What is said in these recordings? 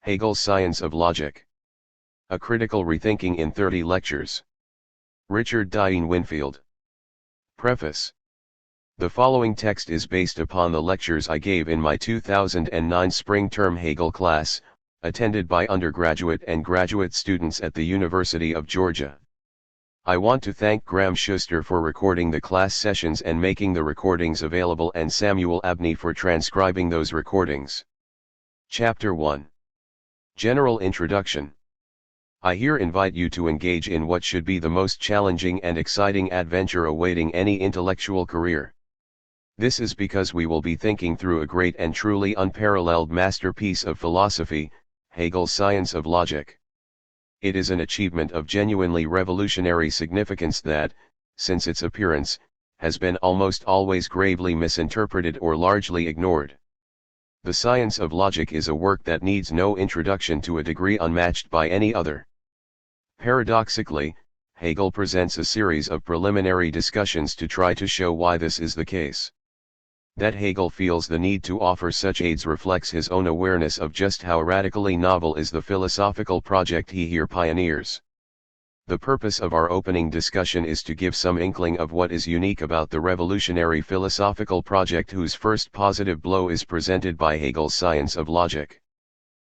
Hegel's Science of Logic. A Critical Rethinking in 30 Lectures. Richard Dien Winfield. Preface. The following text is based upon the lectures I gave in my 2009 spring term Hegel class, attended by undergraduate and graduate students at the University of Georgia. I want to thank Graham Schuster for recording the class sessions and making the recordings available, and Samuel Abney for transcribing those recordings. Chapter 1. General Introduction. I here invite you to engage in what should be the most challenging and exciting adventure awaiting any intellectual career. This is because we will be thinking through a great and truly unparalleled masterpiece of philosophy, Hegel's Science of Logic. It is an achievement of genuinely revolutionary significance that, since its appearance, has been almost always gravely misinterpreted or largely ignored. The Science of Logic is a work that needs no introduction to a degree unmatched by any other. Paradoxically, Hegel presents a series of preliminary discussions to try to show why this is the case. That Hegel feels the need to offer such aids reflects his own awareness of just how radically novel is the philosophical project he here pioneers. The purpose of our opening discussion is to give some inkling of what is unique about the revolutionary philosophical project whose first positive blow is presented by Hegel's Science of Logic.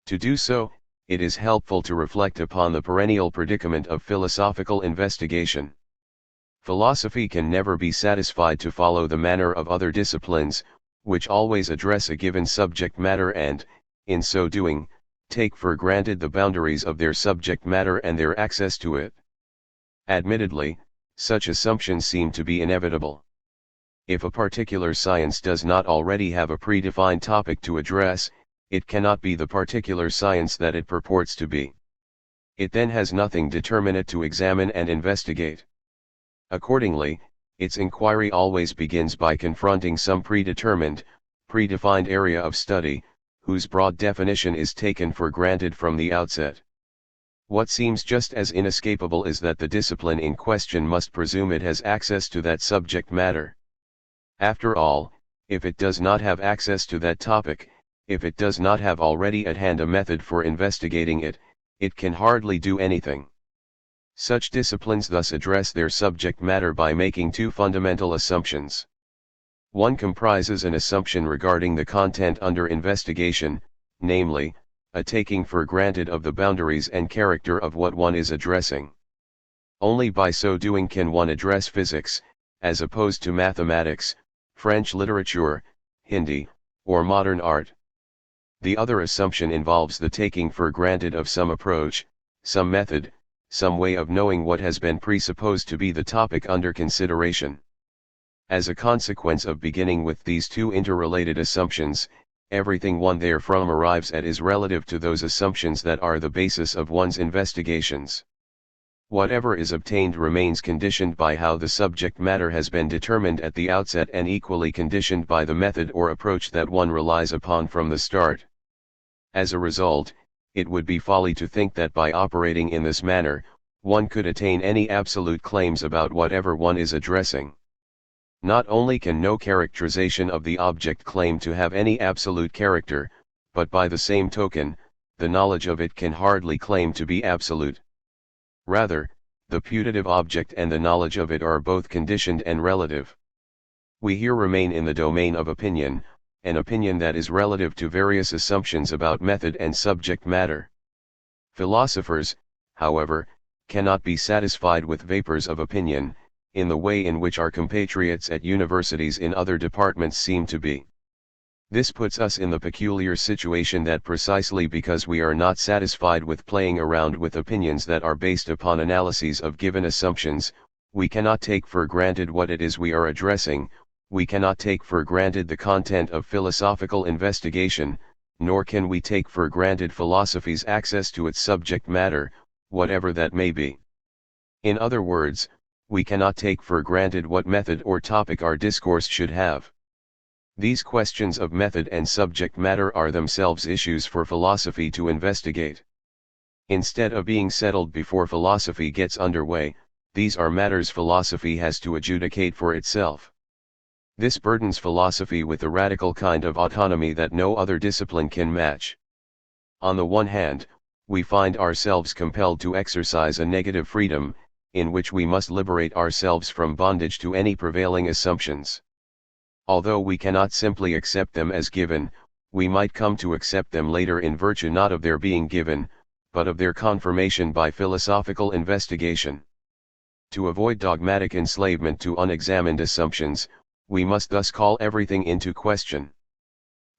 To do so, it is helpful to reflect upon the perennial predicament of philosophical investigation. Philosophy can never be satisfied to follow the manner of other disciplines, which always address a given subject matter and, in so doing, take for granted the boundaries of their subject matter and their access to it. Admittedly, such assumptions seem to be inevitable. If a particular science does not already have a predefined topic to address, it cannot be the particular science that it purports to be. It then has nothing determinate to examine and investigate. Accordingly, its inquiry always begins by confronting some predetermined, predefined area of study, whose broad definition is taken for granted from the outset. What seems just as inescapable is that the discipline in question must presume it has access to that subject matter. After all, if it does not have access to that topic, if it does not have already at hand a method for investigating it, it can hardly do anything. Such disciplines thus address their subject matter by making two fundamental assumptions. One comprises an assumption regarding the content under investigation, namely, a taking for granted of the boundaries and character of what one is addressing. Only by so doing can one address physics, as opposed to mathematics, French literature, Hindi, or modern art. The other assumption involves the taking for granted of some approach, some method, some way of knowing what has been presupposed to be the topic under consideration. As a consequence of beginning with these two interrelated assumptions, everything one therefrom arrives at is relative to those assumptions that are the basis of one's investigations. Whatever is obtained remains conditioned by how the subject matter has been determined at the outset and equally conditioned by the method or approach that one relies upon from the start. As a result, it would be folly to think that by operating in this manner, one could attain any absolute claims about whatever one is addressing. Not only can no characterization of the object claim to have any absolute character, but by the same token, the knowledge of it can hardly claim to be absolute. Rather, the putative object and the knowledge of it are both conditioned and relative. We here remain in the domain of opinion, an opinion that is relative to various assumptions about method and subject matter. Philosophers, however, cannot be satisfied with vapors of opinion, in the way in which our compatriots at universities in other departments seem to be. This puts us in the peculiar situation that precisely because we are not satisfied with playing around with opinions that are based upon analyses of given assumptions, we cannot take for granted what it is we are addressing, we cannot take for granted the content of philosophical investigation, nor can we take for granted philosophy's access to its subject matter, whatever that may be. In other words, we cannot take for granted what method or topic our discourse should have. These questions of method and subject matter are themselves issues for philosophy to investigate. Instead of being settled before philosophy gets underway, these are matters philosophy has to adjudicate for itself. This burdens philosophy with a radical kind of autonomy that no other discipline can match. On the one hand, we find ourselves compelled to exercise a negative freedom, in which we must liberate ourselves from bondage to any prevailing assumptions. Although we cannot simply accept them as given, we might come to accept them later in virtue not of their being given, but of their confirmation by philosophical investigation. To avoid dogmatic enslavement to unexamined assumptions, we must thus call everything into question.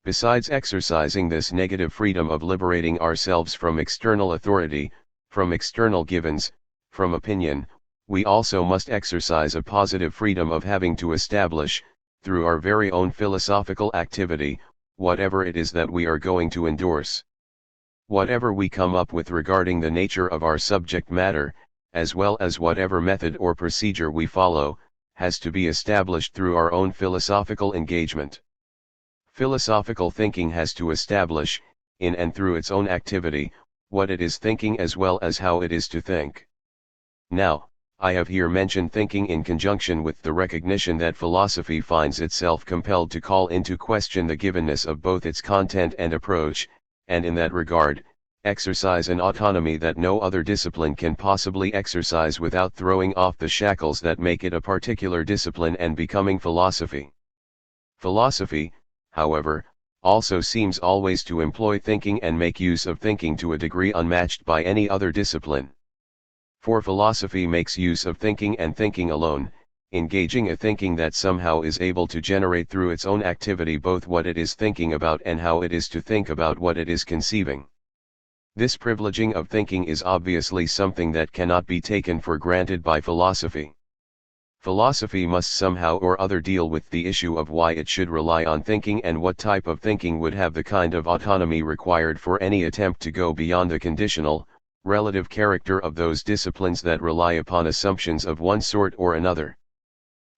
Besides exercising this negative freedom of liberating ourselves from external authority, from external givens, from opinion, we also must exercise a positive freedom of having to establish, through our very own philosophical activity, whatever it is that we are going to endorse. Whatever we come up with regarding the nature of our subject matter, as well as whatever method or procedure we follow, has to be established through our own philosophical engagement. Philosophical thinking has to establish, in and through its own activity, what it is thinking as well as how it is to think. Now, I have here mentioned thinking in conjunction with the recognition that philosophy finds itself compelled to call into question the givenness of both its content and approach, and in that regard, exercise an autonomy that no other discipline can possibly exercise without throwing off the shackles that make it a particular discipline and becoming philosophy. Philosophy, however, also seems always to employ thinking and make use of thinking to a degree unmatched by any other discipline. For philosophy makes use of thinking and thinking alone, engaging a thinking that somehow is able to generate through its own activity both what it is thinking about and how it is to think about what it is conceiving. This privileging of thinking is obviously something that cannot be taken for granted by philosophy. Philosophy must somehow or other deal with the issue of why it should rely on thinking and what type of thinking would have the kind of autonomy required for any attempt to go beyond the conditional, relative character of those disciplines that rely upon assumptions of one sort or another.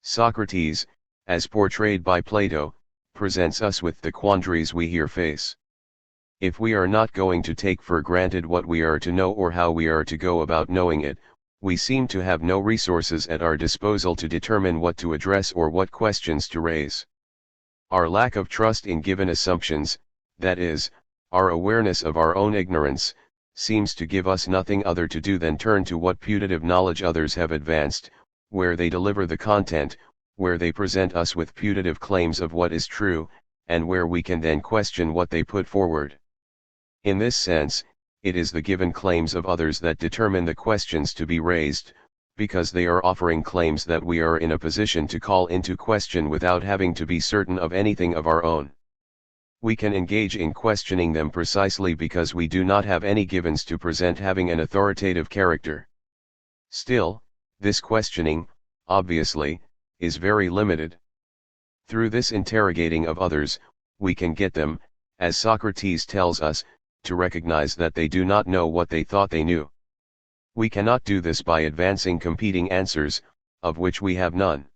Socrates, as portrayed by Plato, presents us with the quandaries we here face. If we are not going to take for granted what we are to know or how we are to go about knowing it, we seem to have no resources at our disposal to determine what to address or what questions to raise. Our lack of trust in given assumptions, that is, our awareness of our own ignorance, seems to give us nothing other to do than turn to what putative knowledge others have advanced, where they deliver the content, where they present us with putative claims of what is true, and where we can then question what they put forward. In this sense, it is the given claims of others that determine the questions to be raised, because they are offering claims that we are in a position to call into question without having to be certain of anything of our own. We can engage in questioning them precisely because we do not have any givens to present having an authoritative character. Still, this questioning, obviously, is very limited. Through this interrogating of others, we can get them, as Socrates tells us, to recognize that they do not know what they thought they knew. We cannot do this by advancing competing answers, of which we have none.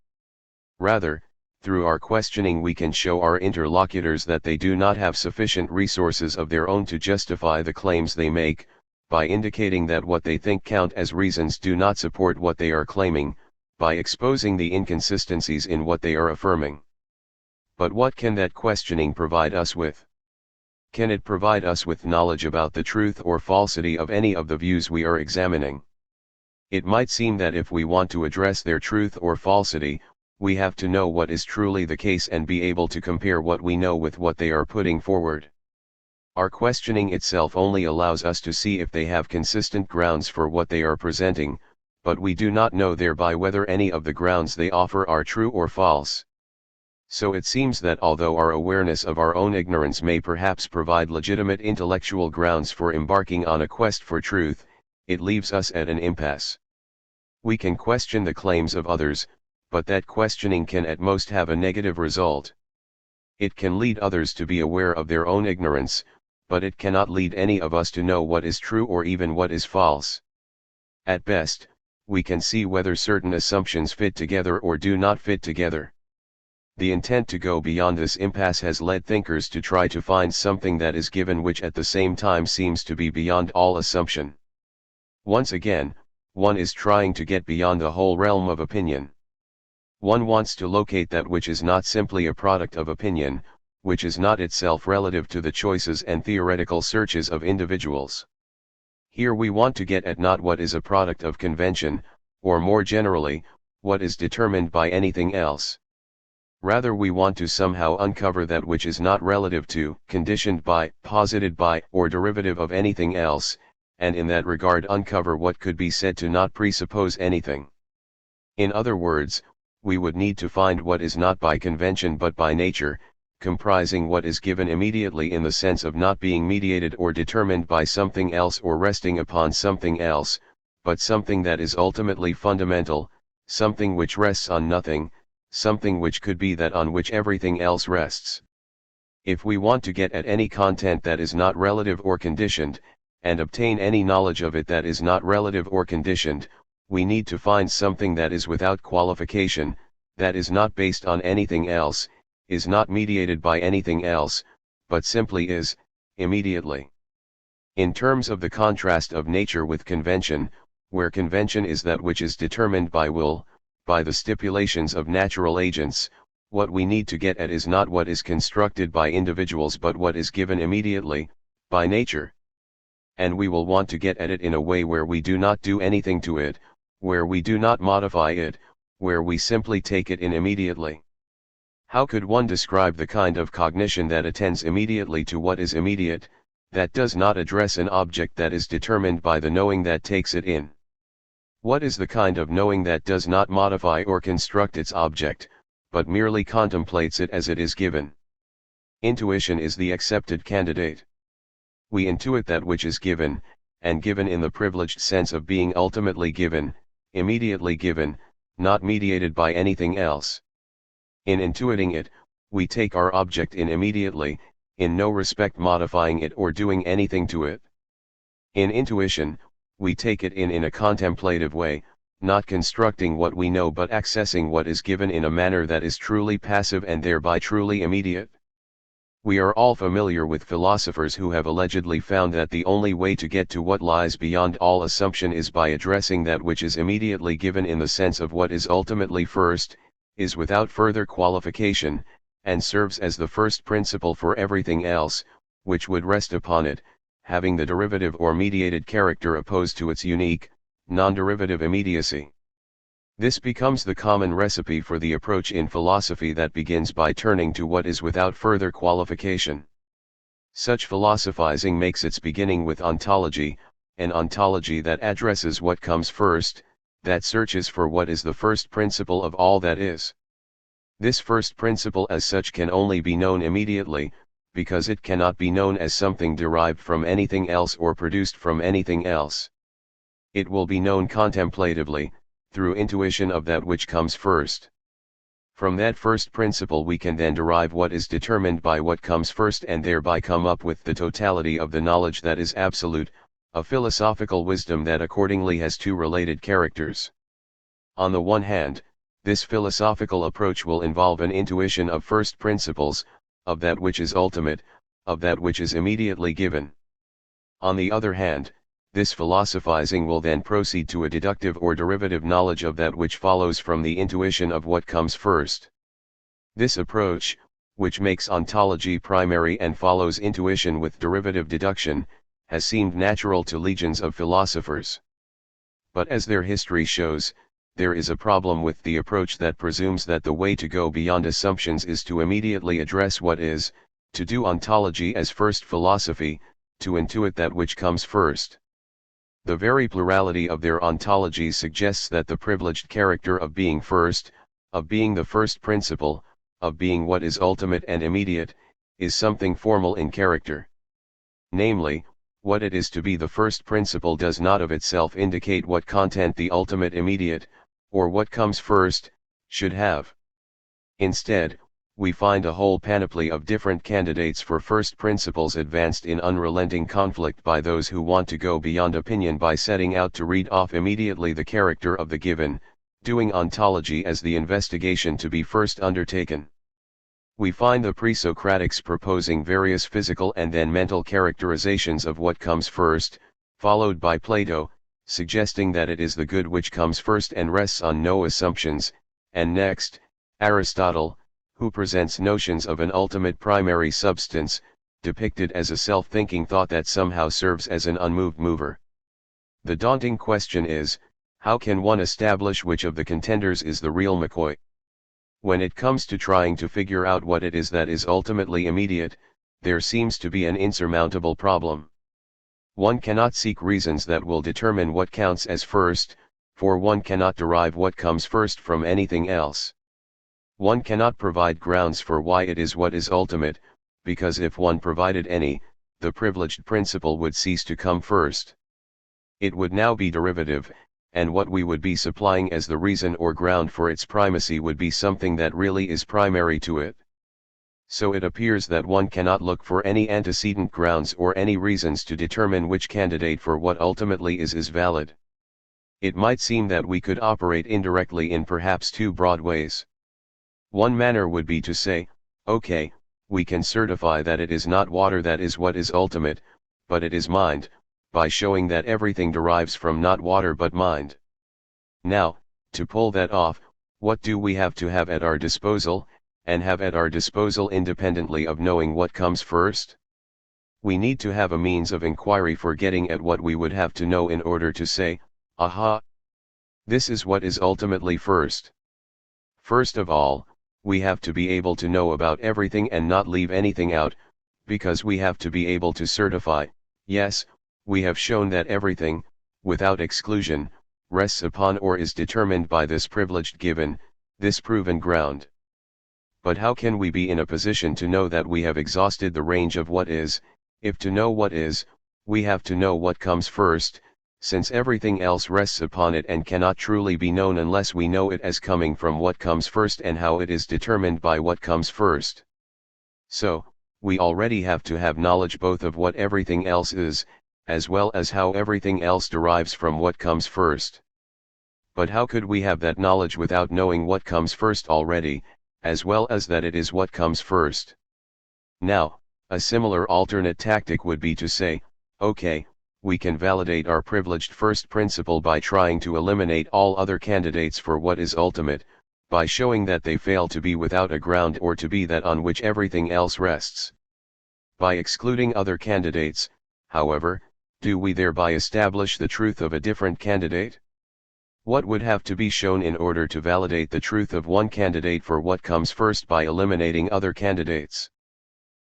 Rather, through our questioning we can show our interlocutors that they do not have sufficient resources of their own to justify the claims they make, by indicating that what they think count as reasons do not support what they are claiming, by exposing the inconsistencies in what they are affirming. But what can that questioning provide us with? Can it provide us with knowledge about the truth or falsity of any of the views we are examining? It might seem that if we want to address their truth or falsity, we have to know what is truly the case and be able to compare what we know with what they are putting forward. Our questioning itself only allows us to see if they have consistent grounds for what they are presenting, but we do not know thereby whether any of the grounds they offer are true or false. So it seems that although our awareness of our own ignorance may perhaps provide legitimate intellectual grounds for embarking on a quest for truth, it leaves us at an impasse. We can question the claims of others, but that questioning can at most have a negative result. It can lead others to be aware of their own ignorance, but it cannot lead any of us to know what is true or even what is false. At best, we can see whether certain assumptions fit together or do not fit together. The intent to go beyond this impasse has led thinkers to try to find something that is given which at the same time seems to be beyond all assumption. Once again, one is trying to get beyond the whole realm of opinion. One wants to locate that which is not simply a product of opinion, which is not itself relative to the choices and theoretical searches of individuals. Here we want to get at not what is a product of convention, or more generally, what is determined by anything else. Rather we want to somehow uncover that which is not relative to, conditioned by, posited by, or derivative of anything else, and in that regard uncover what could be said to not presuppose anything. In other words, we would need to find what is not by convention but by nature, comprising what is given immediately in the sense of not being mediated or determined by something else or resting upon something else, but something that is ultimately fundamental, something which rests on nothing, something which could be that on which everything else rests. If we want to get at any content that is not relative or conditioned, and obtain any knowledge of it that is not relative or conditioned, we need to find something that is without qualification, that is not based on anything else, is not mediated by anything else, but simply is, immediately. In terms of the contrast of nature with convention, where convention is that which is determined by will, by the stipulations of natural agents, what we need to get at is not what is constructed by individuals but what is given immediately, by nature. And we will want to get at it in a way where we do not do anything to it, where we do not modify it, where we simply take it in immediately. How could one describe the kind of cognition that attends immediately to what is immediate, that does not address an object that is determined by the knowing that takes it in? What is the kind of knowing that does not modify or construct its object, but merely contemplates it as it is given? Intuition is the accepted candidate. We intuit that which is given, and given in the privileged sense of being ultimately given, immediately given, not mediated by anything else. In intuiting it, we take our object in immediately, in no respect modifying it or doing anything to it. In intuition, we take it in a contemplative way, not constructing what we know but accessing what is given in a manner that is truly passive and thereby truly immediate. We are all familiar with philosophers who have allegedly found that the only way to get to what lies beyond all assumption is by addressing that which is immediately given in the sense of what is ultimately first, is without further qualification, and serves as the first principle for everything else, which would rest upon it, having the derivative or mediated character opposed to its unique, non-derivative immediacy. This becomes the common recipe for the approach in philosophy that begins by turning to what is without further qualification. Such philosophizing makes its beginning with ontology, an ontology that addresses what comes first, that searches for what is the first principle of all that is. This first principle as such can only be known immediately, because it cannot be known as something derived from anything else or produced from anything else. It will be known contemplatively, through intuition of that which comes first. From that first principle we can then derive what is determined by what comes first and thereby come up with the totality of the knowledge that is absolute, a philosophical wisdom that accordingly has two related characters. On the one hand, this philosophical approach will involve an intuition of first principles, of that which is ultimate, of that which is immediately given. On the other hand, this philosophizing will then proceed to a deductive or derivative knowledge of that which follows from the intuition of what comes first. This approach, which makes ontology primary and follows intuition with derivative deduction, has seemed natural to legions of philosophers. But as their history shows, there is a problem with the approach that presumes that the way to go beyond assumptions is to immediately address what is, to do ontology as first philosophy, to intuit that which comes first. The very plurality of their ontologies suggests that the privileged character of being first, of being the first principle, of being what is ultimate and immediate, is something formal in character. Namely, what it is to be the first principle does not of itself indicate what content the ultimate immediate, or what comes first, should have. Instead, we find a whole panoply of different candidates for first principles advanced in unrelenting conflict by those who want to go beyond opinion by setting out to read off immediately the character of the given, doing ontology as the investigation to be first undertaken. We find the pre-Socratics proposing various physical and then mental characterizations of what comes first, followed by Plato, suggesting that it is the good which comes first and rests on no assumptions, and next, Aristotle, who presents notions of an ultimate primary substance, depicted as a self-thinking thought that somehow serves as an unmoved mover. The daunting question is, how can one establish which of the contenders is the real McCoy? When it comes to trying to figure out what it is that is ultimately immediate, there seems to be an insurmountable problem. One cannot seek reasons that will determine what counts as first, for one cannot derive what comes first from anything else. One cannot provide grounds for why it is what is ultimate, because if one provided any, the privileged principle would cease to come first. It would now be derivative, and what we would be supplying as the reason or ground for its primacy would be something that really is primary to it. So it appears that one cannot look for any antecedent grounds or any reasons to determine which candidate for what ultimately is valid. It might seem that we could operate indirectly in perhaps two broad ways. One manner would be to say, okay, we can certify that it is not water that is what is ultimate, but it is mind, by showing that everything derives from not water but mind. Now, to pull that off, what do we have to have at our disposal, and have at our disposal independently of knowing what comes first? We need to have a means of inquiry for getting at what we would have to know in order to say, aha! This is what is ultimately first. First of all, we have to be able to know about everything and not leave anything out, because we have to be able to certify, yes, we have shown that everything, without exclusion, rests upon or is determined by this privileged given, this proven ground. But how can we be in a position to know that we have exhausted the range of what is, if to know what is, we have to know what comes first, since everything else rests upon it and cannot truly be known unless we know it as coming from what comes first and how it is determined by what comes first. So, we already have to have knowledge both of what everything else is, as well as how everything else derives from what comes first. But how could we have that knowledge without knowing what comes first already, as well as that it is what comes first? Now, a similar alternate tactic would be to say, okay, we can validate our privileged first principle by trying to eliminate all other candidates for what is ultimate, by showing that they fail to be without a ground or to be that on which everything else rests. By excluding other candidates, however, do we thereby establish the truth of a different candidate? What would have to be shown in order to validate the truth of one candidate for what comes first by eliminating other candidates?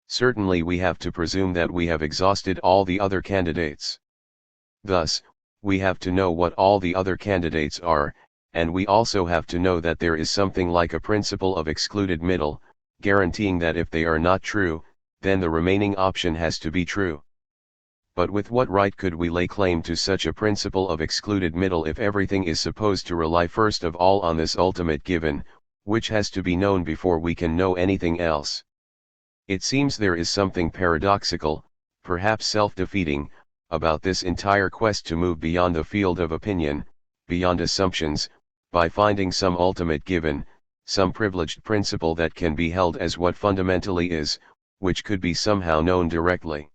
Certainly we have to presume that we have exhausted all the other candidates. Thus, we have to know what all the other candidates are, and we also have to know that there is something like a principle of excluded middle, guaranteeing that if they are not true, then the remaining option has to be true. But with what right could we lay claim to such a principle of excluded middle if everything is supposed to rely first of all on this ultimate given, which has to be known before we can know anything else? It seems there is something paradoxical, perhaps self-defeating, about this entire quest to move beyond the field of opinion, beyond assumptions, by finding some ultimate given, some privileged principle that can be held as what fundamentally is, which could be somehow known directly.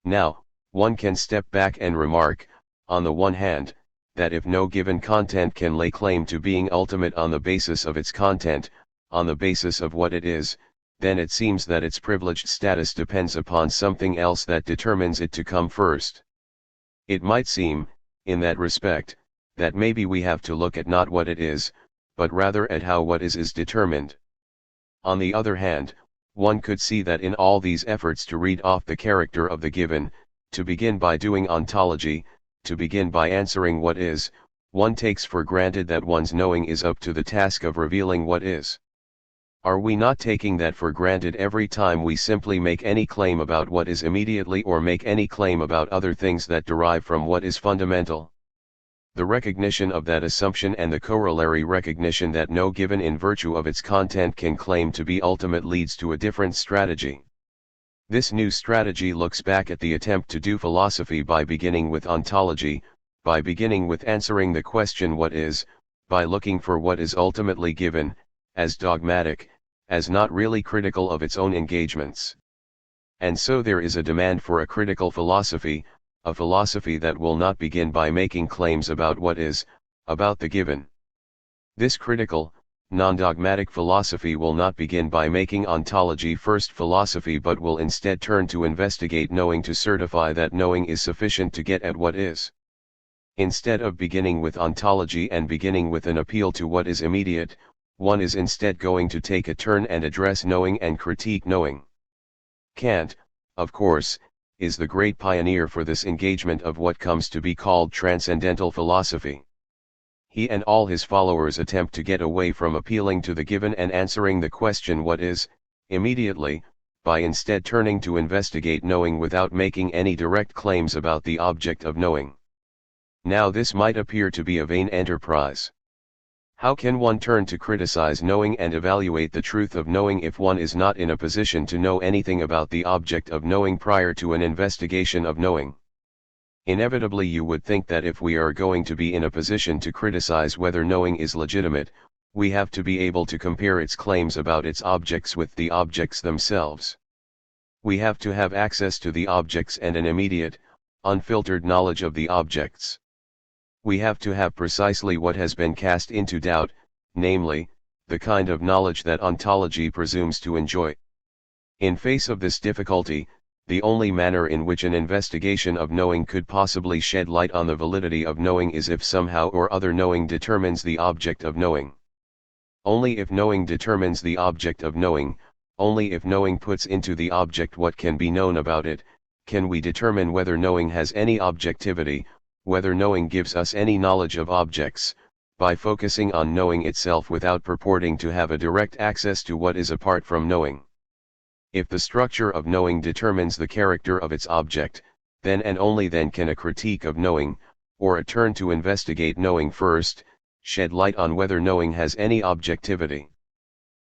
Now, one can step back and remark, on the one hand, that if no given content can lay claim to being ultimate on the basis of its content, on the basis of what it is, then it seems that its privileged status depends upon something else that determines it to come first. It might seem, in that respect, that maybe we have to look at not what it is, but rather at how what is determined. On the other hand, one could see that in all these efforts to read off the character of the given, to begin by doing ontology, to begin by answering what is, one takes for granted that one's knowing is up to the task of revealing what is. Are we not taking that for granted every time we simply make any claim about what is immediately or make any claim about other things that derive from what is fundamental? The recognition of that assumption and the corollary recognition that no given in virtue of its content can claim to be ultimate leads to a different strategy. This new strategy looks back at the attempt to do philosophy by beginning with ontology, by beginning with answering the question what is, by looking for what is ultimately given, as dogmatic, as not really critical of its own engagements. And so there is a demand for a critical philosophy, a philosophy that will not begin by making claims about what is, about the given. This critical, Non-dogmatic philosophy will not begin by making ontology first philosophy but will instead turn to investigate knowing to certify that knowing is sufficient to get at what is. Instead of beginning with ontology and beginning with an appeal to what is immediate, one is instead going to take a turn and address knowing and critique knowing. Kant, of course, is the great pioneer for this engagement of what comes to be called transcendental philosophy. He and all his followers attempt to get away from appealing to the given and answering the question what is, immediately, by instead turning to investigate knowing without making any direct claims about the object of knowing. Now this might appear to be a vain enterprise. How can one turn to criticize knowing and evaluate the truth of knowing if one is not in a position to know anything about the object of knowing prior to an investigation of knowing? Inevitably you would think that if we are going to be in a position to criticize whether knowing is legitimate, we have to be able to compare its claims about its objects with the objects themselves. We have to have access to the objects and an immediate, unfiltered knowledge of the objects. We have to have precisely what has been cast into doubt, namely, the kind of knowledge that ontology presumes to enjoy. In face of this difficulty, the only manner in which an investigation of knowing could possibly shed light on the validity of knowing is if somehow or other knowing determines the object of knowing. Only if knowing determines the object of knowing, only if knowing puts into the object what can be known about it, can we determine whether knowing has any objectivity, whether knowing gives us any knowledge of objects, by focusing on knowing itself without purporting to have a direct access to what is apart from knowing. If the structure of knowing determines the character of its object, then and only then can a critique of knowing, or a turn to investigate knowing first, shed light on whether knowing has any objectivity.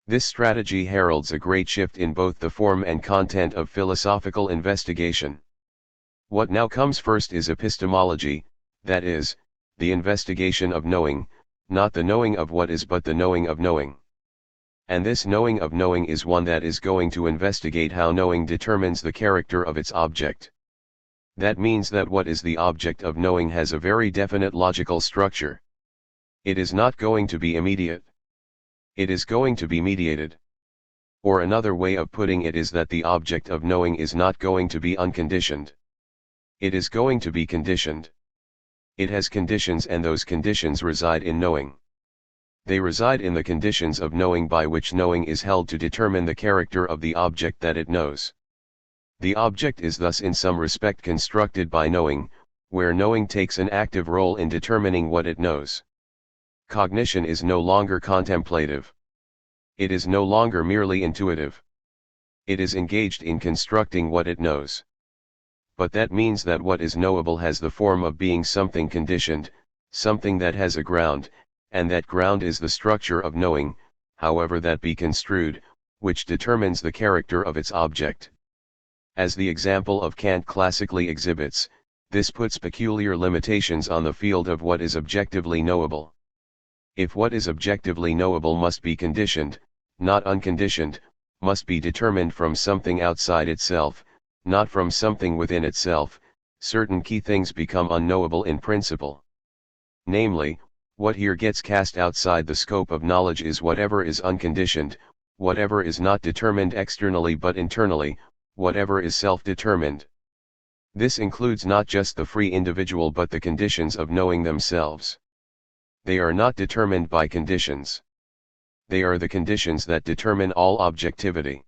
This strategy heralds a great shift in both the form and content of philosophical investigation. What now comes first is epistemology, that is, the investigation of knowing, not the knowing of what is but the knowing of knowing. And this knowing of knowing is one that is going to investigate how knowing determines the character of its object. That means that what is the object of knowing has a very definite logical structure. It is not going to be immediate. It is going to be mediated. Or another way of putting it is that the object of knowing is not going to be unconditioned. It is going to be conditioned. It has conditions and those conditions reside in knowing. They reside in the conditions of knowing by which knowing is held to determine the character of the object that it knows. The object is thus in some respect constructed by knowing, where knowing takes an active role in determining what it knows. Cognition is no longer contemplative. It is no longer merely intuitive. It is engaged in constructing what it knows. But that means that what is knowable has the form of being something conditioned, something that has a ground, and that ground is the structure of knowing, however that be construed, which determines the character of its object. As the example of Kant classically exhibits, this puts peculiar limitations on the field of what is objectively knowable. If what is objectively knowable must be conditioned, not unconditioned, must be determined from something outside itself, not from something within itself, certain key things become unknowable in principle. Namely, what here gets cast outside the scope of knowledge is whatever is unconditioned, whatever is not determined externally but internally, whatever is self-determined. This includes not just the free individual but the conditions of knowing themselves. They are not determined by conditions. They are the conditions that determine all objectivity.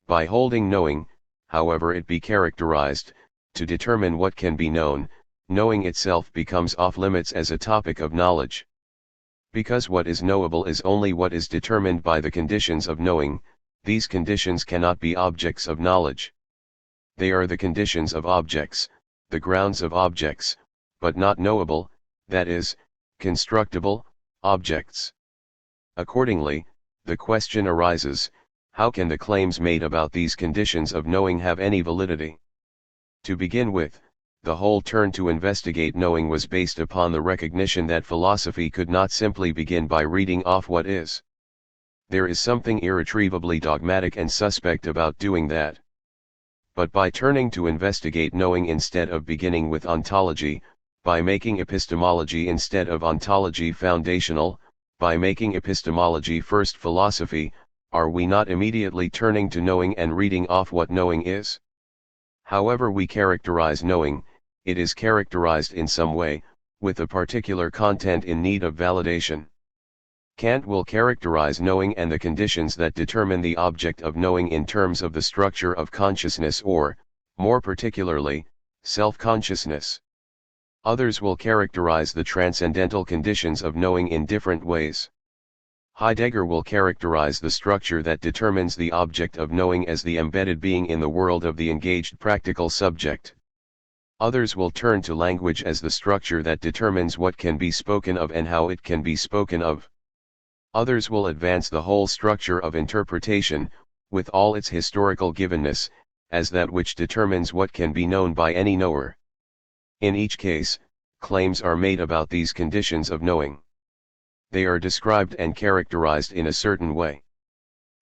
By holding knowing, however it be characterized, to determine what can be known, knowing itself becomes off-limits as a topic of knowledge. Because what is knowable is only what is determined by the conditions of knowing, these conditions cannot be objects of knowledge. They are the conditions of objects, the grounds of objects, but not knowable, that is, constructible, objects. Accordingly, the question arises, how can the claims made about these conditions of knowing have any validity? To begin with, the whole turn to investigate knowing was based upon the recognition that philosophy could not simply begin by reading off what is. There is something irretrievably dogmatic and suspect about doing that. But by turning to investigate knowing instead of beginning with ontology, by making epistemology instead of ontology foundational, By making epistemology first philosophy, are we not immediately turning to knowing and reading off what knowing is? However we characterize knowing, it is characterized in some way, with a particular content in need of validation. Kant will characterize knowing and the conditions that determine the object of knowing in terms of the structure of consciousness or, more particularly, self-consciousness. Others will characterize the transcendental conditions of knowing in different ways. Heidegger will characterize the structure that determines the object of knowing as the embedded being in the world of the engaged practical subject. Others will turn to language as the structure that determines what can be spoken of and how it can be spoken of. Others will advance the whole structure of interpretation, with all its historical givenness, as that which determines what can be known by any knower. In each case, claims are made about these conditions of knowing. They are described and characterized in a certain way.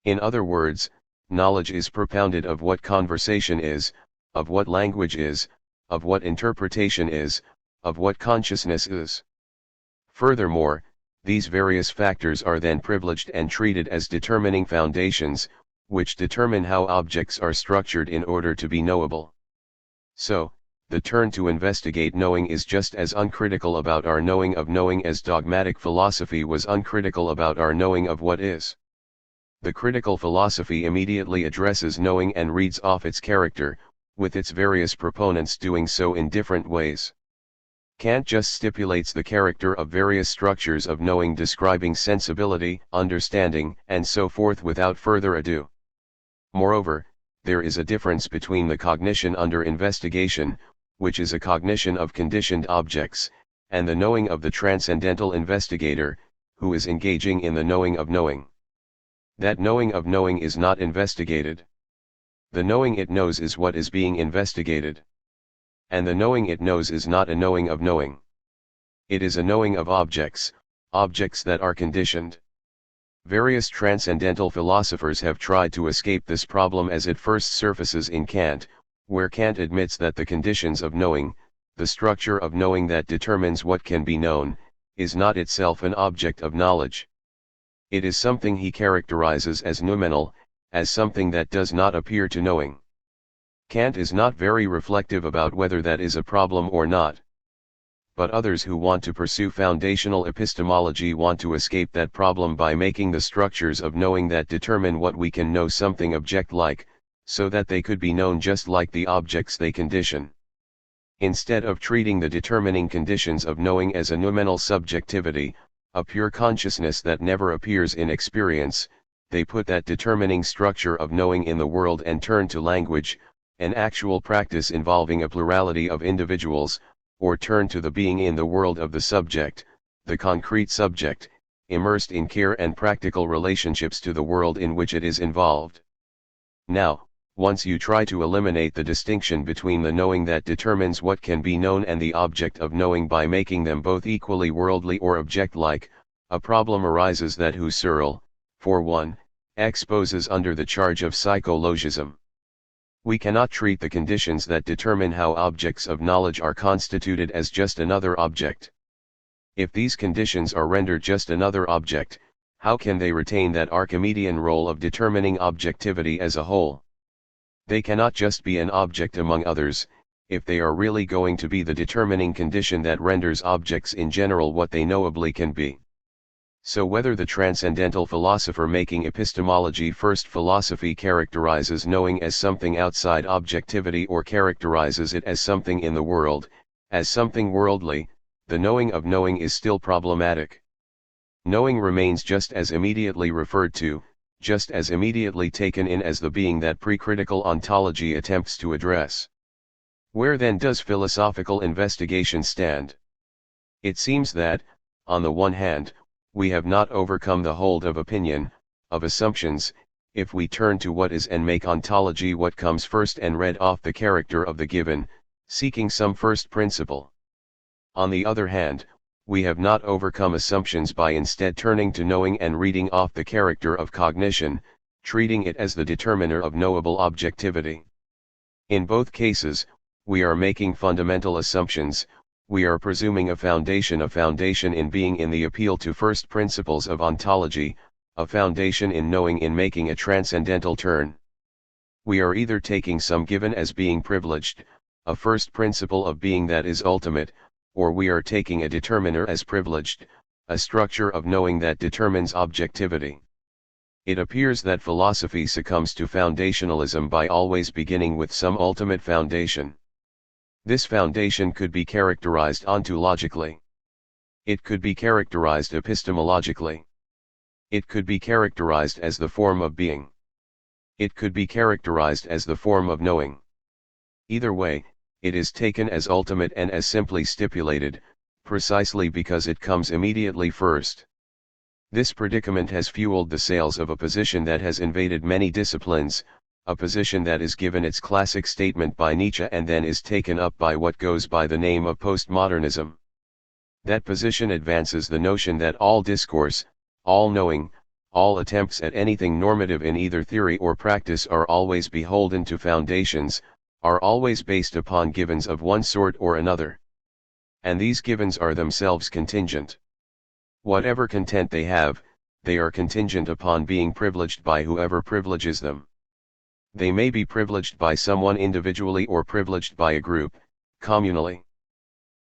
In other words, knowledge is propounded of what conversation is, of what language is, of what interpretation is, of what consciousness is. Furthermore, these various factors are then privileged and treated as determining foundations, which determine how objects are structured in order to be knowable. So, the turn to investigate knowing is just as uncritical about our knowing of knowing as dogmatic philosophy was uncritical about our knowing of what is. The critical philosophy immediately addresses knowing and reads off its character, with its various proponents doing so in different ways. Kant just stipulates the character of various structures of knowing describing sensibility, understanding, and so forth without further ado. Moreover, there is a difference between the cognition under investigation, which is a cognition of conditioned objects, and the knowing of the transcendental investigator, who is engaging in the knowing of knowing. That knowing of knowing is not investigated. The knowing it knows is what is being investigated. And the knowing it knows is not a knowing of knowing. It is a knowing of objects, objects that are conditioned. Various transcendental philosophers have tried to escape this problem as it first surfaces in Kant, where Kant admits that the conditions of knowing, the structure of knowing that determines what can be known, is not itself an object of knowledge. It is something he characterizes as noumenal, as something that does not appear to knowing. Kant is not very reflective about whether that is a problem or not. But others who want to pursue foundational epistemology want to escape that problem by making the structures of knowing that determine what we can know something object-like, so that they could be known just like the objects they condition. Instead of treating the determining conditions of knowing as a noumenal subjectivity, a pure consciousness that never appears in experience, they put that determining structure of knowing in the world and turn to language, an actual practice involving a plurality of individuals, or turn to the being in the world of the subject, the concrete subject, immersed in care and practical relationships to the world in which it is involved. Now, once you try to eliminate the distinction between the knowing that determines what can be known and the object of knowing by making them both equally worldly or object-like, a problem arises that Husserl, for one, exposes under the charge of psychologism. We cannot treat the conditions that determine how objects of knowledge are constituted as just another object. If these conditions are rendered just another object, how can they retain that Archimedean role of determining objectivity as a whole? They cannot just be an object among others, if they are really going to be the determining condition that renders objects in general what they knowably can be. So whether the transcendental philosopher making epistemology first philosophy characterizes knowing as something outside objectivity or characterizes it as something in the world, as something worldly, the knowing of knowing is still problematic. Knowing remains just as immediately referred to, just as immediately taken in as the being that pre-critical ontology attempts to address. Where then does philosophical investigation stand? It seems that, on the one hand, we have not overcome the hold of opinion, of assumptions, if we turn to what is and make ontology what comes first and read off the character of the given, seeking some first principle. On the other hand, we have not overcome assumptions by instead turning to knowing and reading off the character of cognition, treating it as the determiner of knowable objectivity. In both cases, we are making fundamental assumptions, we are presuming a foundation in being in the appeal to first principles of ontology, a foundation in knowing in making a transcendental turn. We are either taking some given as being privileged, a first principle of being that is ultimate, or we are taking a determiner as privileged, a structure of knowing that determines objectivity. It appears that philosophy succumbs to foundationalism by always beginning with some ultimate foundation. This foundation could be characterized ontologically. It could be characterized epistemologically. It could be characterized as the form of being. It could be characterized as the form of knowing. Either way, it is taken as ultimate and as simply stipulated, precisely because it comes immediately first. This predicament has fueled the sails of a position that has invaded many disciplines, a position that is given its classic statement by Nietzsche and then is taken up by what goes by the name of postmodernism. That position advances the notion that all discourse, all knowing, all attempts at anything normative in either theory or practice are always beholden to foundations, are always based upon givens of one sort or another. And these givens are themselves contingent. Whatever content they have, they are contingent upon being privileged by whoever privileges them. They may be privileged by someone individually or privileged by a group, communally.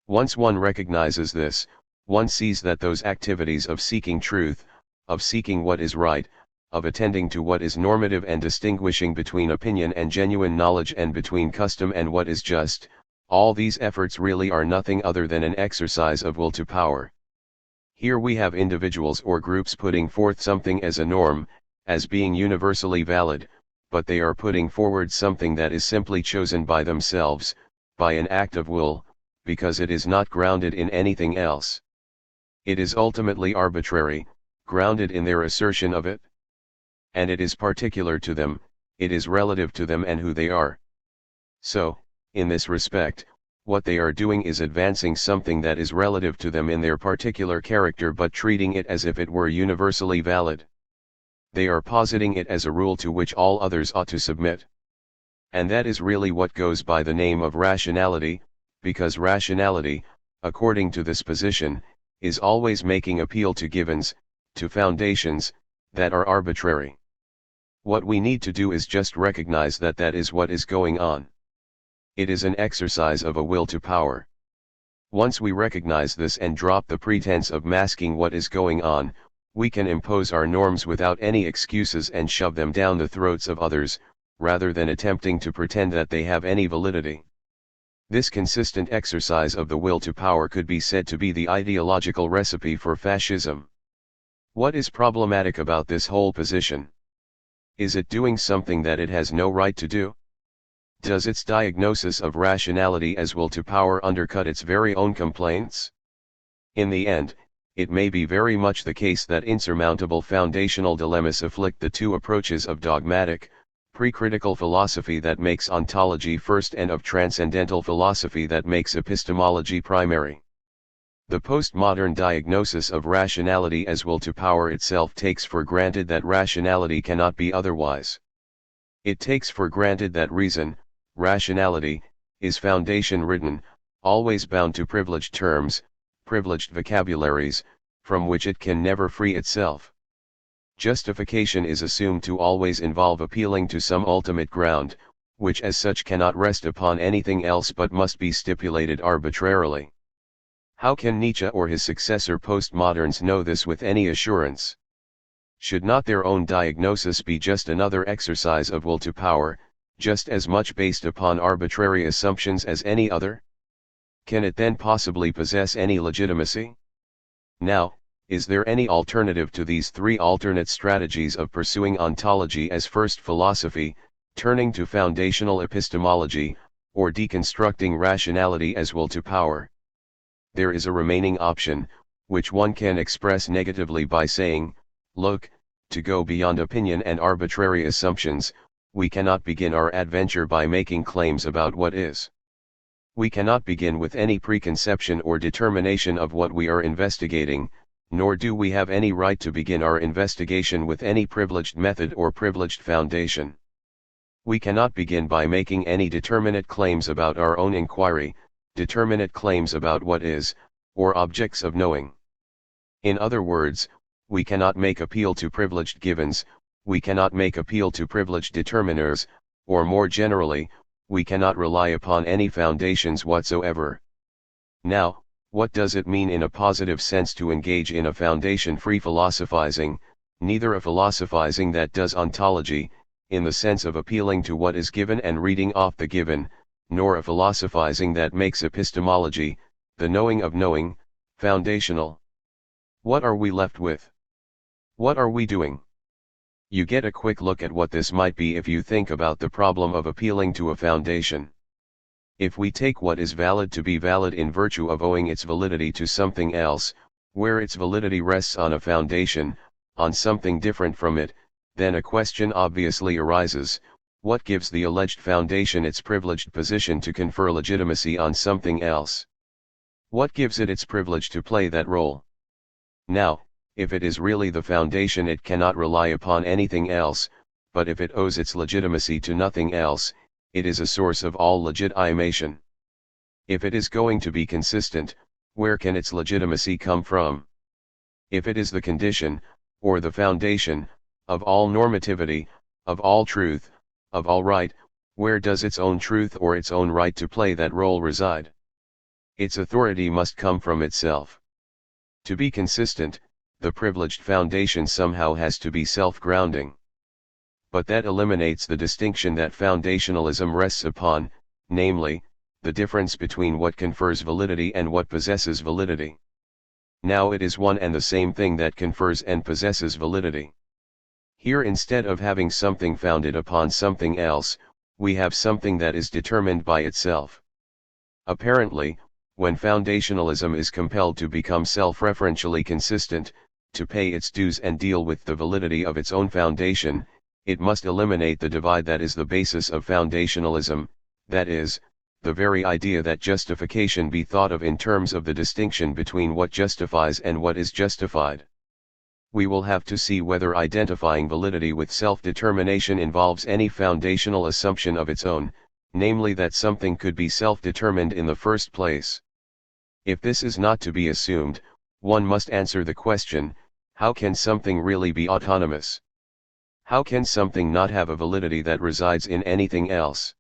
Once one recognizes this, one sees that those activities of seeking truth, of seeking what is right, of attending to what is normative and distinguishing between opinion and genuine knowledge and between custom and what is just, all these efforts really are nothing other than an exercise of will to power. Here we have individuals or groups putting forth something as a norm, as being universally valid, but they are putting forward something that is simply chosen by themselves, by an act of will, because it is not grounded in anything else. It is ultimately arbitrary, grounded in their assertion of it. And it is particular to them, it is relative to them and who they are. So, in this respect, what they are doing is advancing something that is relative to them in their particular character but treating it as if it were universally valid. They are positing it as a rule to which all others ought to submit. And that is really what goes by the name of rationality, because rationality, according to this position, is always making appeal to givens, to foundations, that are arbitrary. What we need to do is just recognize that that is what is going on. It is an exercise of a will to power. Once we recognize this and drop the pretense of masking what is going on, we can impose our norms without any excuses and shove them down the throats of others, rather than attempting to pretend that they have any validity. This consistent exercise of the will to power could be said to be the ideological recipe for fascism. What is problematic about this whole position? Is it doing something that it has no right to do? Does its diagnosis of rationality as will to power undercut its very own complaints? In the end, it may be very much the case that insurmountable foundational dilemmas afflict the two approaches of dogmatic, pre-critical philosophy that makes ontology first and of transcendental philosophy that makes epistemology primary. The postmodern diagnosis of rationality as will to power itself takes for granted that rationality cannot be otherwise. It takes for granted that reason, rationality, is foundation ridden, always bound to privileged terms, privileged vocabularies, from which it can never free itself. Justification is assumed to always involve appealing to some ultimate ground, which as such cannot rest upon anything else but must be stipulated arbitrarily. How can Nietzsche or his successor postmoderns know this with any assurance? Should not their own diagnosis be just another exercise of will to power, just as much based upon arbitrary assumptions as any other? Can it then possibly possess any legitimacy? Now, is there any alternative to these three alternate strategies of pursuing ontology as first philosophy, turning to foundational epistemology, or deconstructing rationality as will to power? There is a remaining option, which one can express negatively by saying, look, to go beyond opinion and arbitrary assumptions, we cannot begin our adventure by making claims about what is. We cannot begin with any preconception or determination of what we are investigating, nor do we have any right to begin our investigation with any privileged method or privileged foundation. We cannot begin by making any determinate claims about our own inquiry, determinate claims about what is, or objects of knowing. In other words, we cannot make appeal to privileged givens, we cannot make appeal to privileged determiners, or more generally, we cannot rely upon any foundations whatsoever. Now, what does it mean in a positive sense to engage in a foundation-free philosophizing, neither a philosophizing that does ontology, in the sense of appealing to what is given and reading off the given, nor a philosophizing that makes epistemology, the knowing of knowing, foundational? What are we left with? What are we doing? You get a quick look at what this might be if you think about the problem of appealing to a foundation. If we take what is valid to be valid in virtue of owing its validity to something else, where its validity rests on a foundation, on something different from it, then a question obviously arises: what gives the alleged foundation its privileged position to confer legitimacy on something else? What gives it its privilege to play that role? Now, if it is really the foundation, it cannot rely upon anything else, but if it owes its legitimacy to nothing else, it is a source of all legitimation. If it is going to be consistent, where can its legitimacy come from? If it is the condition, or the foundation, of all normativity, of all truth, of all right, where does its own truth or its own right to play that role reside? Its authority must come from itself. To be consistent, the privileged foundation somehow has to be self-grounding. But that eliminates the distinction that foundationalism rests upon, namely, the difference between what confers validity and what possesses validity. Now it is one and the same thing that confers and possesses validity. Here, instead of having something founded upon something else, we have something that is determined by itself. Apparently, when foundationalism is compelled to become self-referentially consistent, to pay its dues and deal with the validity of its own foundation, it must eliminate the divide that is the basis of foundationalism, that is, the very idea that justification be thought of in terms of the distinction between what justifies and what is justified. We will have to see whether identifying validity with self-determination involves any foundational assumption of its own, namely that something could be self-determined in the first place. If this is not to be assumed, one must answer the question: how can something really be autonomous? How can something not have a validity that resides in anything else?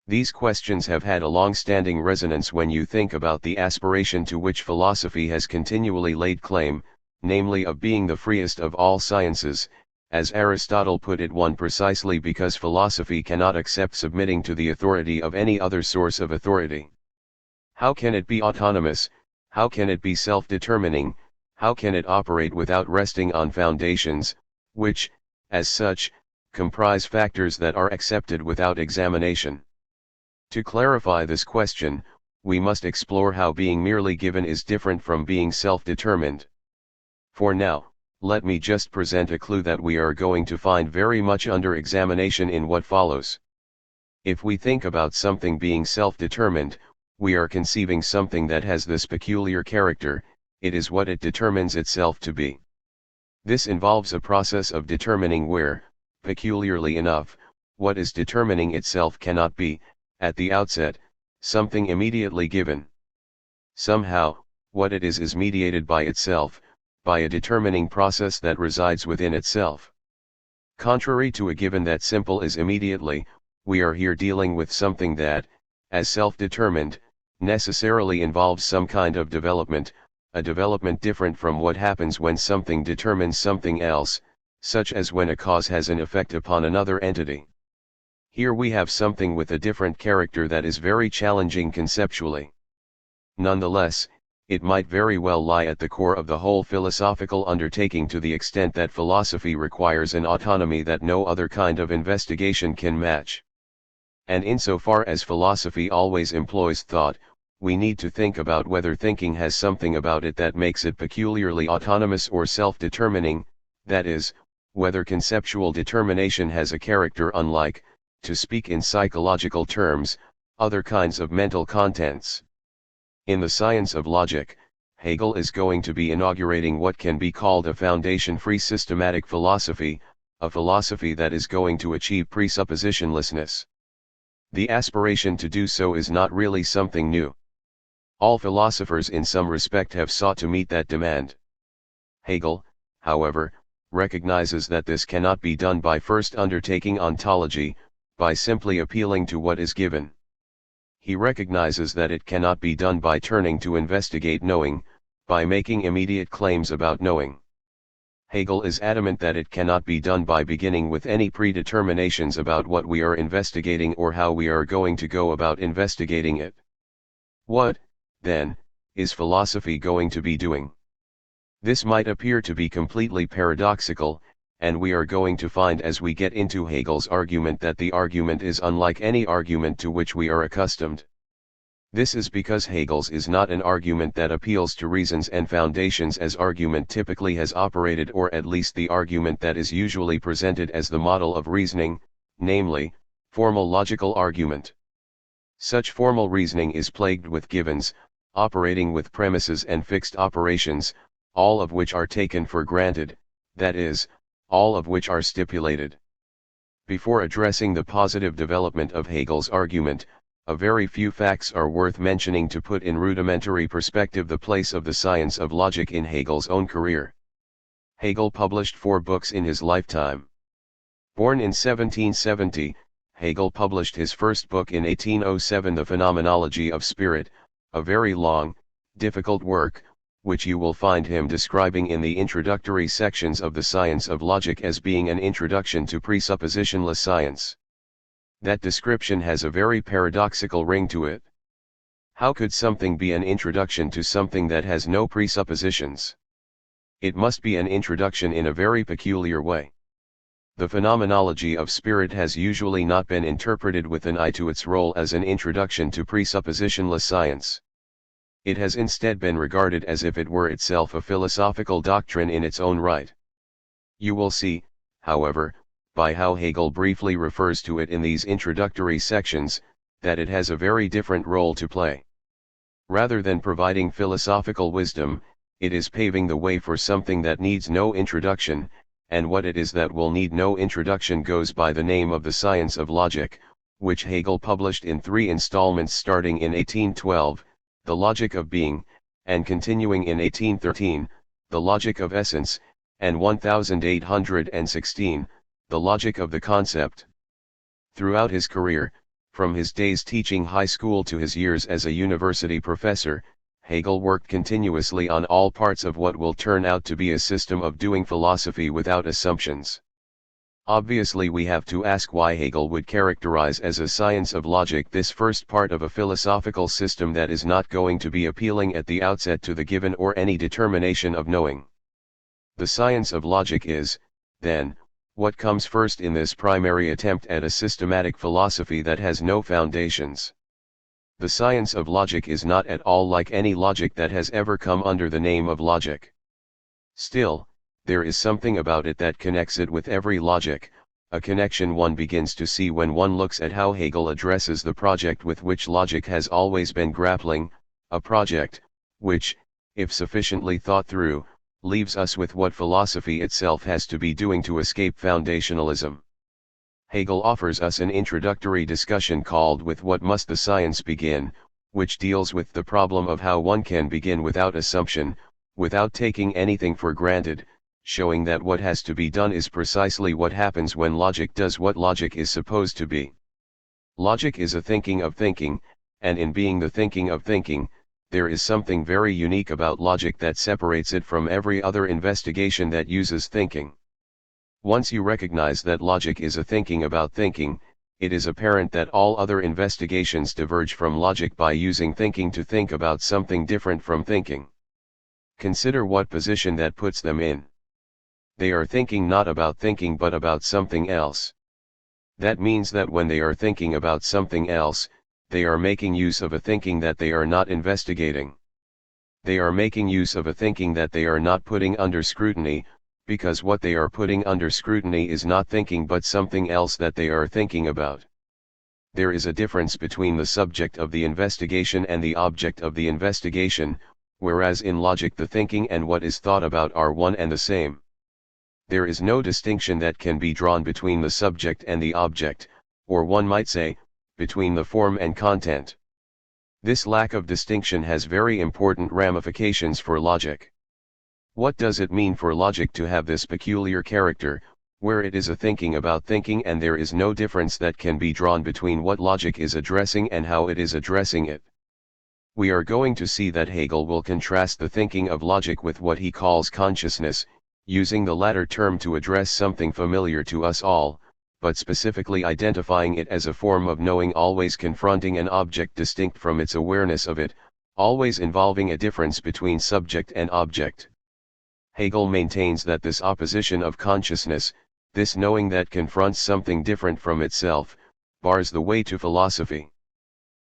These questions have had a long-standing resonance when you think about the aspiration to which philosophy has continually laid claim, namely of being the freest of all sciences, as Aristotle put it, one precisely because philosophy cannot accept submitting to the authority of any other source of authority. How can it be autonomous? How can it be self-determining? How can it operate without resting on foundations, which, as such, comprise factors that are accepted without examination? To clarify this question, we must explore how being merely given is different from being self-determined. For now, let me just present a clue that we are going to find very much under examination in what follows. If we think about something being self-determined, we are conceiving something that has this peculiar character: it is what it determines itself to be. This involves a process of determining where, peculiarly enough, what is determining itself cannot be, at the outset, something immediately given. Somehow, what it is mediated by itself, by a determining process that resides within itself. Contrary to a given that simple is immediately, we are here dealing with something that, as self-determined, necessarily involves some kind of development, a development different from what happens when something determines something else, such as when a cause has an effect upon another entity. Here we have something with a different character that is very challenging conceptually. Nonetheless, it might very well lie at the core of the whole philosophical undertaking, to the extent that philosophy requires an autonomy that no other kind of investigation can match. And insofar as philosophy always employs thought, we need to think about whether thinking has something about it that makes it peculiarly autonomous or self-determining, that is, whether conceptual determination has a character unlike, to speak in psychological terms, other kinds of mental contents. In the science of logic, Hegel is going to be inaugurating what can be called a foundation-free systematic philosophy, a philosophy that is going to achieve presuppositionlessness. The aspiration to do so is not really something new. All philosophers in some respect have sought to meet that demand. Hegel, however, recognizes that this cannot be done by first undertaking ontology, by simply appealing to what is given. He recognizes that it cannot be done by turning to investigate knowing, by making immediate claims about knowing. Hegel is adamant that it cannot be done by beginning with any predeterminations about what we are investigating or how we are going to go about investigating it. What, then, is philosophy going to be doing? This might appear to be completely paradoxical, and we are going to find as we get into Hegel's argument that the argument is unlike any argument to which we are accustomed. This is because Hegel's is not an argument that appeals to reasons and foundations as argument typically has operated, or at least the argument that is usually presented as the model of reasoning, namely, formal logical argument. Such formal reasoning is plagued with givens, operating with premises and fixed operations, all of which are taken for granted, that is, all of which are stipulated. Before addressing the positive development of Hegel's argument, a very few facts are worth mentioning to put in rudimentary perspective the place of the science of logic in Hegel's own career. Hegel published 4 books in his lifetime. Born in 1770, Hegel published his first book in 1807, The Phenomenology of Spirit, a very long, difficult work, which you will find him describing in the introductory sections of the science of logic as being an introduction to presuppositionless science. That description has a very paradoxical ring to it. How could something be an introduction to something that has no presuppositions? It must be an introduction in a very peculiar way. The phenomenology of spirit has usually not been interpreted with an eye to its role as an introduction to presuppositionless science. It has instead been regarded as if it were itself a philosophical doctrine in its own right. You will see, however, by how Hegel briefly refers to it in these introductory sections, that it has a very different role to play. Rather than providing philosophical wisdom, it is paving the way for something that needs no introduction, and what it is that will need no introduction goes by the name of the science of logic, which Hegel published in 3 installments starting in 1812, The Logic of Being, and continuing in 1813, The Logic of Essence, and 1816, The Logic of the Concept. Throughout his career, from his days teaching high school to his years as a university professor, Hegel worked continuously on all parts of what will turn out to be a system of doing philosophy without assumptions. Obviously, we have to ask why Hegel would characterize as a science of logic this first part of a philosophical system that is not going to be appealing at the outset to the given or any determination of knowing. The science of logic is, then, what comes first in this primary attempt at a systematic philosophy that has no foundations. The science of logic is not at all like any logic that has ever come under the name of logic. Still, there is something about it that connects it with every logic, a connection one begins to see when one looks at how Hegel addresses the project with which logic has always been grappling, a project, which, if sufficiently thought through, leaves us with what philosophy itself has to be doing to escape foundationalism. Hegel offers us an introductory discussion called With What Must the Science Begin, which deals with the problem of how one can begin without assumption, without taking anything for granted, showing that what has to be done is precisely what happens when logic does what logic is supposed to be. Logic is a thinking of thinking, and in being the thinking of thinking, there is something very unique about logic that separates it from every other investigation that uses thinking. Once you recognize that logic is a thinking about thinking, it is apparent that all other investigations diverge from logic by using thinking to think about something different from thinking. Consider what position that puts them in. They are thinking not about thinking but about something else. That means that when they are thinking about something else, they are making use of a thinking that they are not investigating. They are making use of a thinking that they are not putting under scrutiny, because what they are putting under scrutiny is not thinking but something else that they are thinking about. There is a difference between the subject of the investigation and the object of the investigation, whereas in logic the thinking and what is thought about are one and the same. There is no distinction that can be drawn between the subject and the object, or one might say, between the form and content. This lack of distinction has very important ramifications for logic. What does it mean for logic to have this peculiar character, where it is a thinking about thinking and there is no difference that can be drawn between what logic is addressing and how it is addressing it? We are going to see that Hegel will contrast the thinking of logic with what he calls consciousness, using the latter term to address something familiar to us all, but specifically identifying it as a form of knowing always confronting an object distinct from its awareness of it, always involving a difference between subject and object. Hegel maintains that this opposition of consciousness, this knowing that confronts something different from itself, bars the way to philosophy.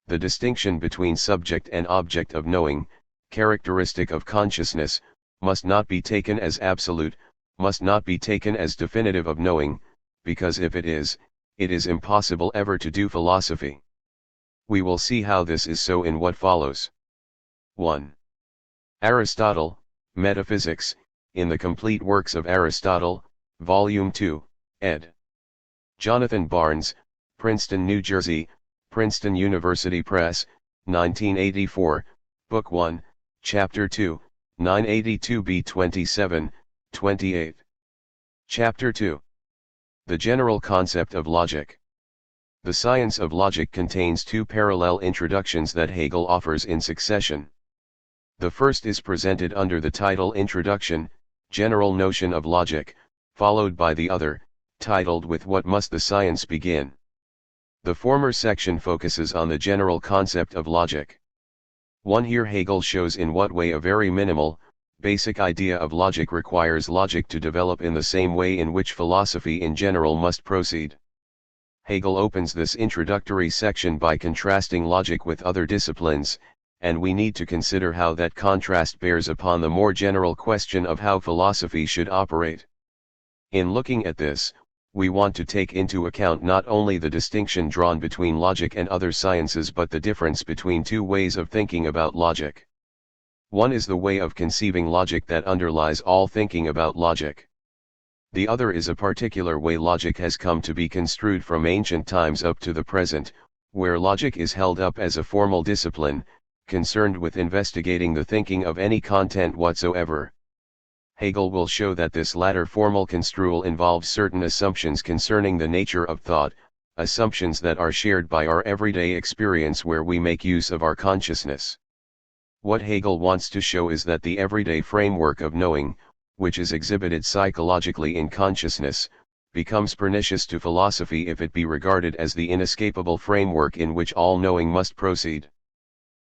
The distinction between subject and object of knowing, characteristic of consciousness, must not be taken as absolute, must not be taken as definitive of knowing, because if it is impossible ever to do philosophy. We will see how this is so in what follows. 1. Aristotle, Metaphysics, in the Complete Works of Aristotle, Volume 2, ed. Jonathan Barnes, Princeton, New Jersey, Princeton University Press, 1984, Book 1, Chapter 2, 982b 27, 28. Chapter 2. The General Concept of Logic. The science of logic contains two parallel introductions that Hegel offers in succession. The first is presented under the title Introduction, General Notion of Logic, followed by the other, titled With What Must the Science Begin? The former section focuses on the general concept of logic. 1. Here Hegel shows in what way a very minimal, basic idea of logic requires logic to develop in the same way in which philosophy in general must proceed. Hegel opens this introductory section by contrasting logic with other disciplines, and we need to consider how that contrast bears upon the more general question of how philosophy should operate. In looking at this, we want to take into account not only the distinction drawn between logic and other sciences but the difference between two ways of thinking about logic. One is the way of conceiving logic that underlies all thinking about logic. The other is a particular way logic has come to be construed from ancient times up to the present, where logic is held up as a formal discipline, concerned with investigating the thinking of any content whatsoever. Hegel will show that this latter formal construal involves certain assumptions concerning the nature of thought, assumptions that are shared by our everyday experience where we make use of our consciousness. What Hegel wants to show is that the everyday framework of knowing, which is exhibited psychologically in consciousness, becomes pernicious to philosophy if it be regarded as the inescapable framework in which all knowing must proceed.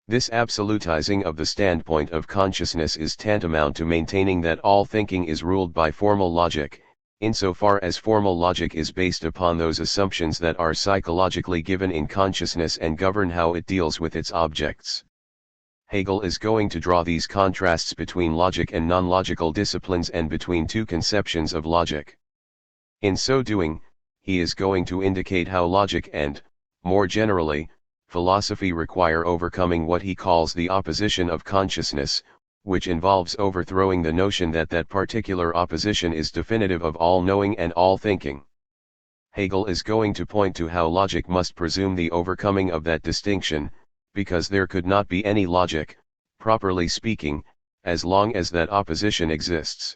This absolutizing of the standpoint of consciousness is tantamount to maintaining that all thinking is ruled by formal logic, insofar as formal logic is based upon those assumptions that are psychologically given in consciousness and govern how it deals with its objects. Hegel is going to draw these contrasts between logic and non-logical disciplines and between two conceptions of logic. In so doing, he is going to indicate how logic and, more generally, philosophy require overcoming what he calls the opposition of consciousness, which involves overthrowing the notion that that particular opposition is definitive of all knowing and all thinking. Hegel is going to point to how logic must presume the overcoming of that distinction, because there could not be any logic, properly speaking, as long as that opposition exists.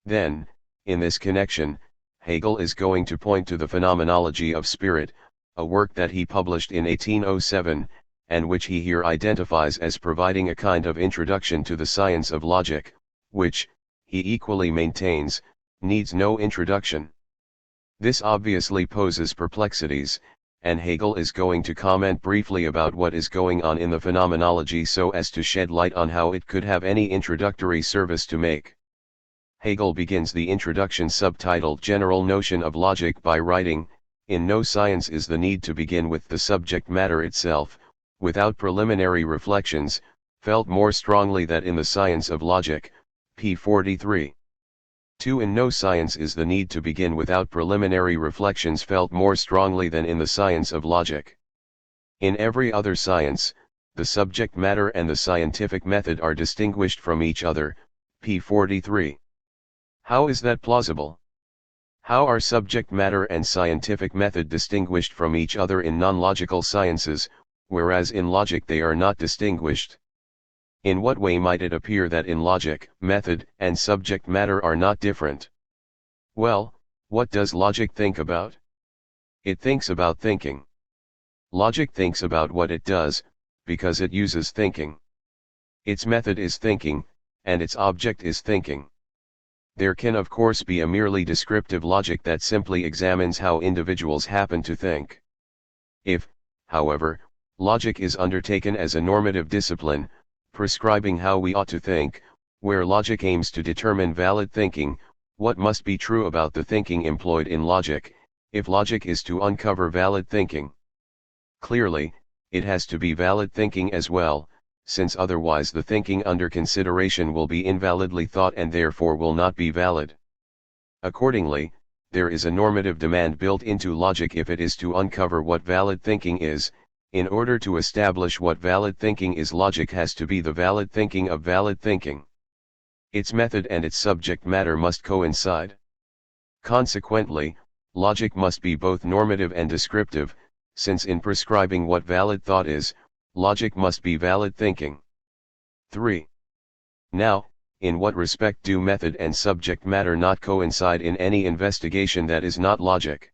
Then, in this connection, Hegel is going to point to the Phenomenology of Spirit, a work that he published in 1807, and which he here identifies as providing a kind of introduction to the science of logic, which, he equally maintains, needs no introduction. This obviously poses perplexities, and Hegel is going to comment briefly about what is going on in the phenomenology so as to shed light on how it could have any introductory service to make. Hegel begins the introduction subtitled General Notion of Logic by writing, "In no science is the need to begin with the subject matter itself, without preliminary reflections, felt more strongly than in the science of logic." p. 43. 2. In no science is the need to begin without preliminary reflections felt more strongly than in the science of logic. In every other science, the subject matter and the scientific method are distinguished from each other. p. 43. How is that plausible? How are subject matter and scientific method distinguished from each other in non-logical sciences, whereas in logic they are not distinguished. In what way might it appear that in logic, method and subject matter are not different? Well, what does logic think about? It thinks about thinking. Logic thinks about what it does, because it uses thinking. Its method is thinking, and its object is thinking. There can of course be a merely descriptive logic that simply examines how individuals happen to think. If, however, logic is undertaken as a normative discipline, prescribing how we ought to think, where logic aims to determine valid thinking, what must be true about the thinking employed in logic, if logic is to uncover valid thinking? Clearly, it has to be valid thinking as well, since otherwise the thinking under consideration will be invalidly thought and therefore will not be valid. Accordingly, there is a normative demand built into logic if it is to uncover what valid thinking is. In order to establish what valid thinking is, logic has to be the valid thinking of valid thinking. Its method and its subject matter must coincide. Consequently, logic must be both normative and descriptive, since in prescribing what valid thought is, logic must be valid thinking. 3. Now, in what respect do method and subject matter not coincide in any investigation that is not logic?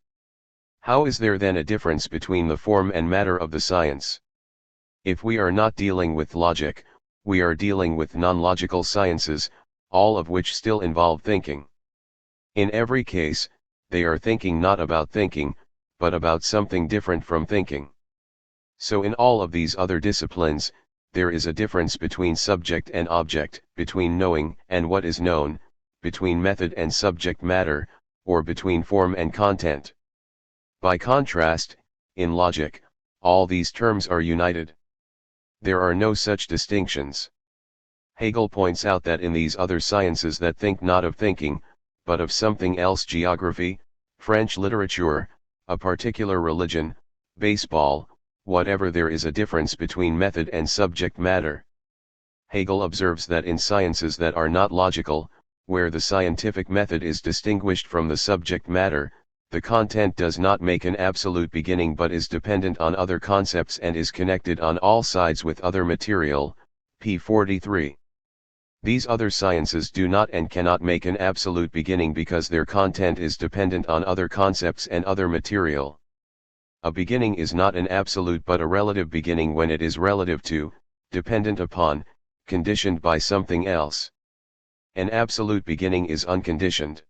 How is there then a difference between the form and matter of the science? If we are not dealing with logic, we are dealing with non-logical sciences, all of which still involve thinking. In every case, they are thinking not about thinking, but about something different from thinking. So in all of these other disciplines, there is a difference between subject and object, between knowing and what is known, between method and subject matter, or between form and content. By contrast, in logic, all these terms are united. There are no such distinctions. Hegel points out that in these other sciences that think not of thinking, but of something else, geography, French literature, a particular religion, baseball, whatever, there is a difference between method and subject matter. Hegel observes that in sciences that are not logical, where the scientific method is distinguished from the subject matter, the content does not make an absolute beginning but is dependent on other concepts and is connected on all sides with other material, p. 43. These other sciences do not and cannot make an absolute beginning because their content is dependent on other concepts and other material. A beginning is not an absolute but a relative beginning when it is relative to, dependent upon, conditioned by something else. An absolute beginning is unconditioned.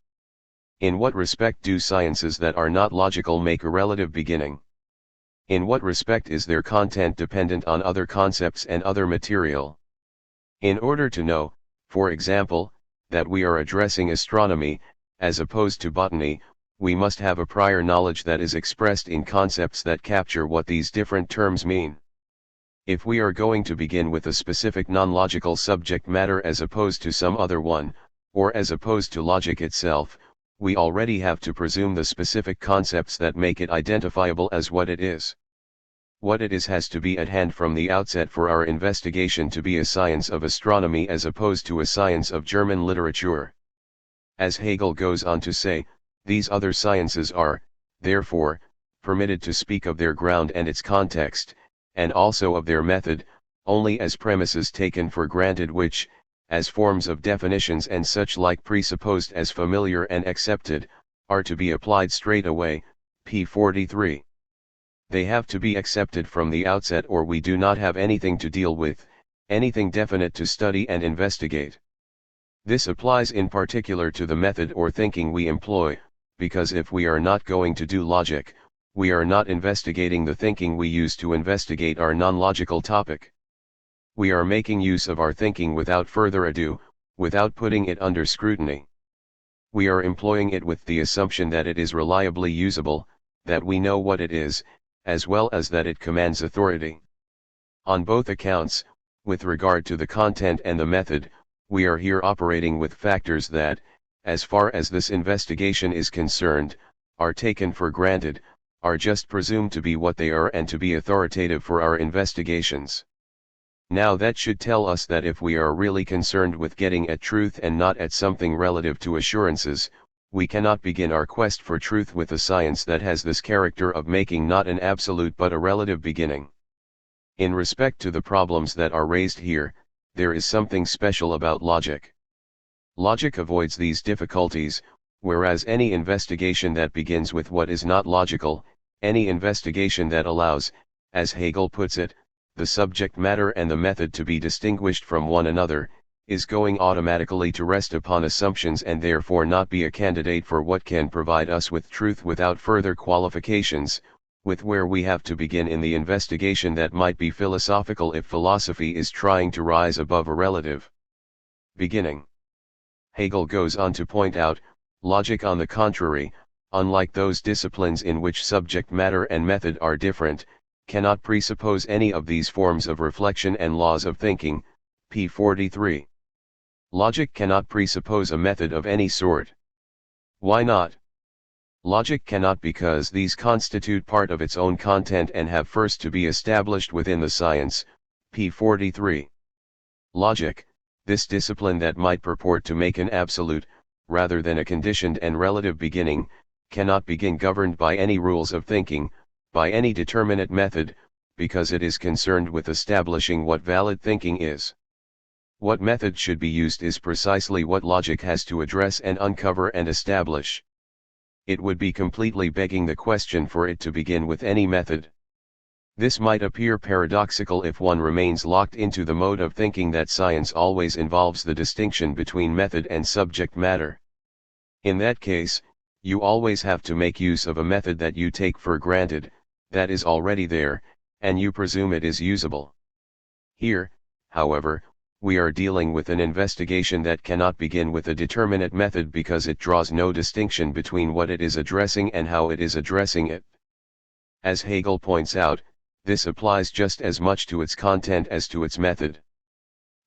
In what respect do sciences that are not logical make a relative beginning? In what respect is their content dependent on other concepts and other material? In order to know, for example, that we are addressing astronomy, as opposed to botany, we must have a prior knowledge that is expressed in concepts that capture what these different terms mean. If we are going to begin with a specific non-logical subject matter as opposed to some other one, or as opposed to logic itself, we already have to presume the specific concepts that make it identifiable as what it is. What it is has to be at hand from the outset for our investigation to be a science of astronomy as opposed to a science of German literature. As Hegel goes on to say, these other sciences are, therefore, permitted to speak of their ground and its context, and also of their method, only as premises taken for granted which, as forms of definitions and such like presupposed as familiar and accepted, are to be applied straight away, p. 43. They have to be accepted from the outset or we do not have anything to deal with, anything definite to study and investigate. This applies in particular to the method or thinking we employ, because if we are not going to do logic, we are not investigating the thinking we use to investigate our non-logical topic. We are making use of our thinking without further ado, without putting it under scrutiny. We are employing it with the assumption that it is reliably usable, that we know what it is, as well as that it commands authority. On both accounts, with regard to the content and the method, we are here operating with factors that, as far as this investigation is concerned, are taken for granted, are just presumed to be what they are and to be authoritative for our investigations. Now that should tell us that if we are really concerned with getting at truth and not at something relative to assurances, we cannot begin our quest for truth with a science that has this character of making not an absolute but a relative beginning. In respect to the problems that are raised here, there is something special about logic. Logic avoids these difficulties, whereas any investigation that begins with what is not logical, any investigation that allows, as Hegel puts it, the subject matter and the method to be distinguished from one another, is going automatically to rest upon assumptions and therefore not be a candidate for what can provide us with truth without further qualifications, with where we have to begin in the investigation that might be philosophical if philosophy is trying to rise above a relative beginning. Hegel goes on to point out, logic on the contrary, unlike those disciplines in which subject matter and method are different, cannot presuppose any of these forms of reflection and laws of thinking, p. 43. Logic cannot presuppose a method of any sort. Why not? Logic cannot because these constitute part of its own content and have first to be established within the science, p. 43. Logic, this discipline that might purport to make an absolute, rather than a conditioned and relative beginning, cannot begin governed by any rules of thinking, by any determinate method, because it is concerned with establishing what valid thinking is. What method should be used is precisely what logic has to address and uncover and establish. It would be completely begging the question for it to begin with any method. This might appear paradoxical if one remains locked into the mode of thinking that science always involves the distinction between method and subject matter. In that case, you always have to make use of a method that you take for granted, that is already there, and you presume it is usable. Here, however, we are dealing with an investigation that cannot begin with a determinate method because it draws no distinction between what it is addressing and how it is addressing it. As Hegel points out, this applies just as much to its content as to its method.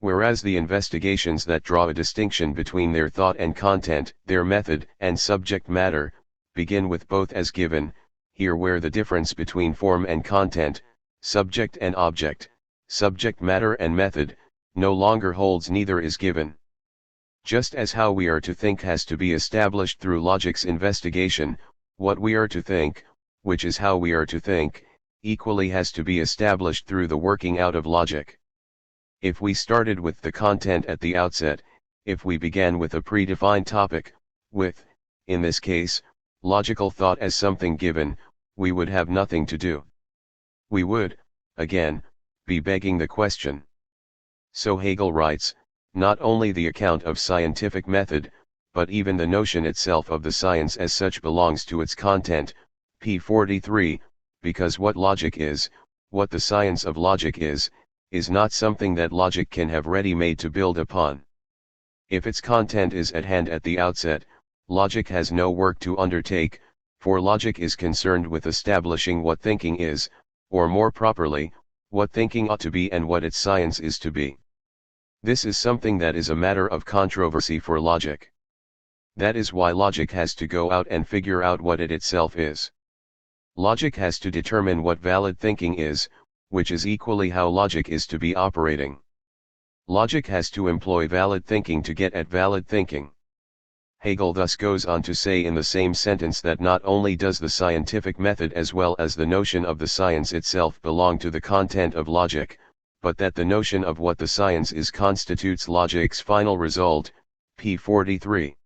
Whereas the investigations that draw a distinction between their thought and content, their method and subject matter, begin with both as given, here where the difference between form and content, subject and object, subject matter and method, no longer holds, neither is given. Just as how we are to think has to be established through logic's investigation, what we are to think, which is how we are to think, equally has to be established through the working out of logic. If we started with the content at the outset, if we began with a predefined topic, with, in this case, logical thought as something given, we would have nothing to do. We would, again, be begging the question. So Hegel writes, not only the account of scientific method, but even the notion itself of the science as such belongs to its content, p. 43, because what logic is, what the science of logic is not something that logic can have ready-made to build upon. If its content is at hand at the outset, logic has no work to undertake, for logic is concerned with establishing what thinking is, or more properly, what thinking ought to be and what its science is to be. This is something that is a matter of controversy for logic. That is why logic has to go out and figure out what it itself is. Logic has to determine what valid thinking is, which is equally how logic is to be operating. Logic has to employ valid thinking to get at valid thinking. Hegel thus goes on to say in the same sentence that not only does the scientific method as well as the notion of the science itself belong to the content of logic, but that the notion of what the science is constitutes logic's final result, p. 43.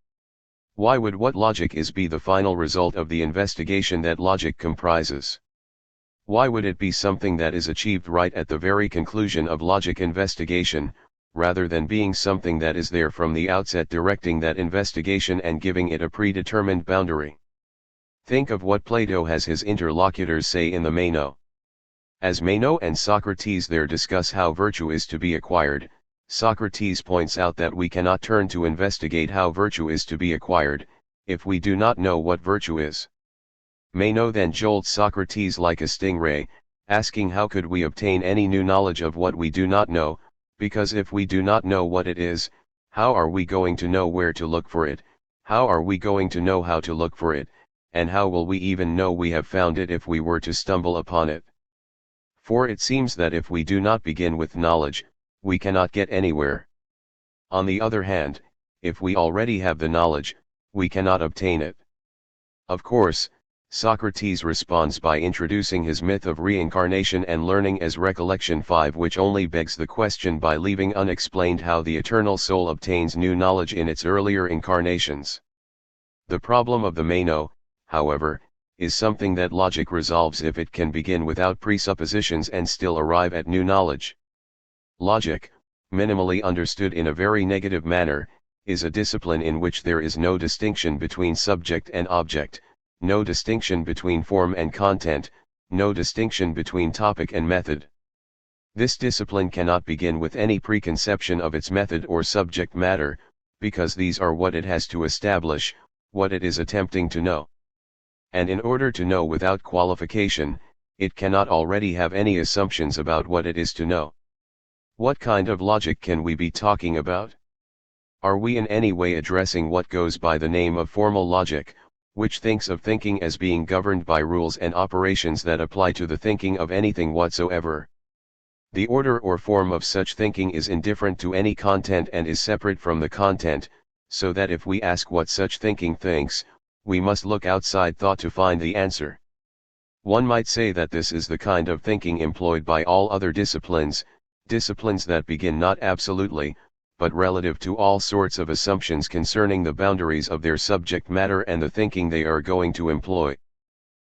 Why would what logic is be the final result of the investigation that logic comprises? Why would it be something that is achieved right at the very conclusion of logic investigation, rather than being something that is there from the outset directing that investigation and giving it a predetermined boundary? Think of what Plato has his interlocutors say in the Meno. As Meno and Socrates there discuss how virtue is to be acquired, Socrates points out that we cannot turn to investigate how virtue is to be acquired, if we do not know what virtue is. Meno then jolts Socrates like a stingray, asking how could we obtain any new knowledge of what we do not know, because if we do not know what it is, how are we going to know where to look for it, how are we going to know how to look for it, and how will we even know we have found it if we were to stumble upon it? For it seems that if we do not begin with knowledge, we cannot get anywhere. On the other hand, if we already have the knowledge, we cannot obtain it. Of course, Socrates responds by introducing his myth of reincarnation and learning as recollection 5, which only begs the question by leaving unexplained how the eternal soul obtains new knowledge in its earlier incarnations. The problem of the meno, however, is something that logic resolves if it can begin without presuppositions and still arrive at new knowledge. Logic, minimally understood in a very negative manner, is a discipline in which there is no distinction between subject and object, no distinction between form and content, no distinction between topic and method. This discipline cannot begin with any preconception of its method or subject matter, because these are what it has to establish, what it is attempting to know. And in order to know without qualification, it cannot already have any assumptions about what it is to know. What kind of logic can we be talking about? Are we in any way addressing what goes by the name of formal logic, which thinks of thinking as being governed by rules and operations that apply to the thinking of anything whatsoever? The order or form of such thinking is indifferent to any content and is separate from the content, so that if we ask what such thinking thinks, we must look outside thought to find the answer. One might say that this is the kind of thinking employed by all other disciplines, disciplines that begin not absolutely, but relative to all sorts of assumptions concerning the boundaries of their subject matter and the thinking they are going to employ.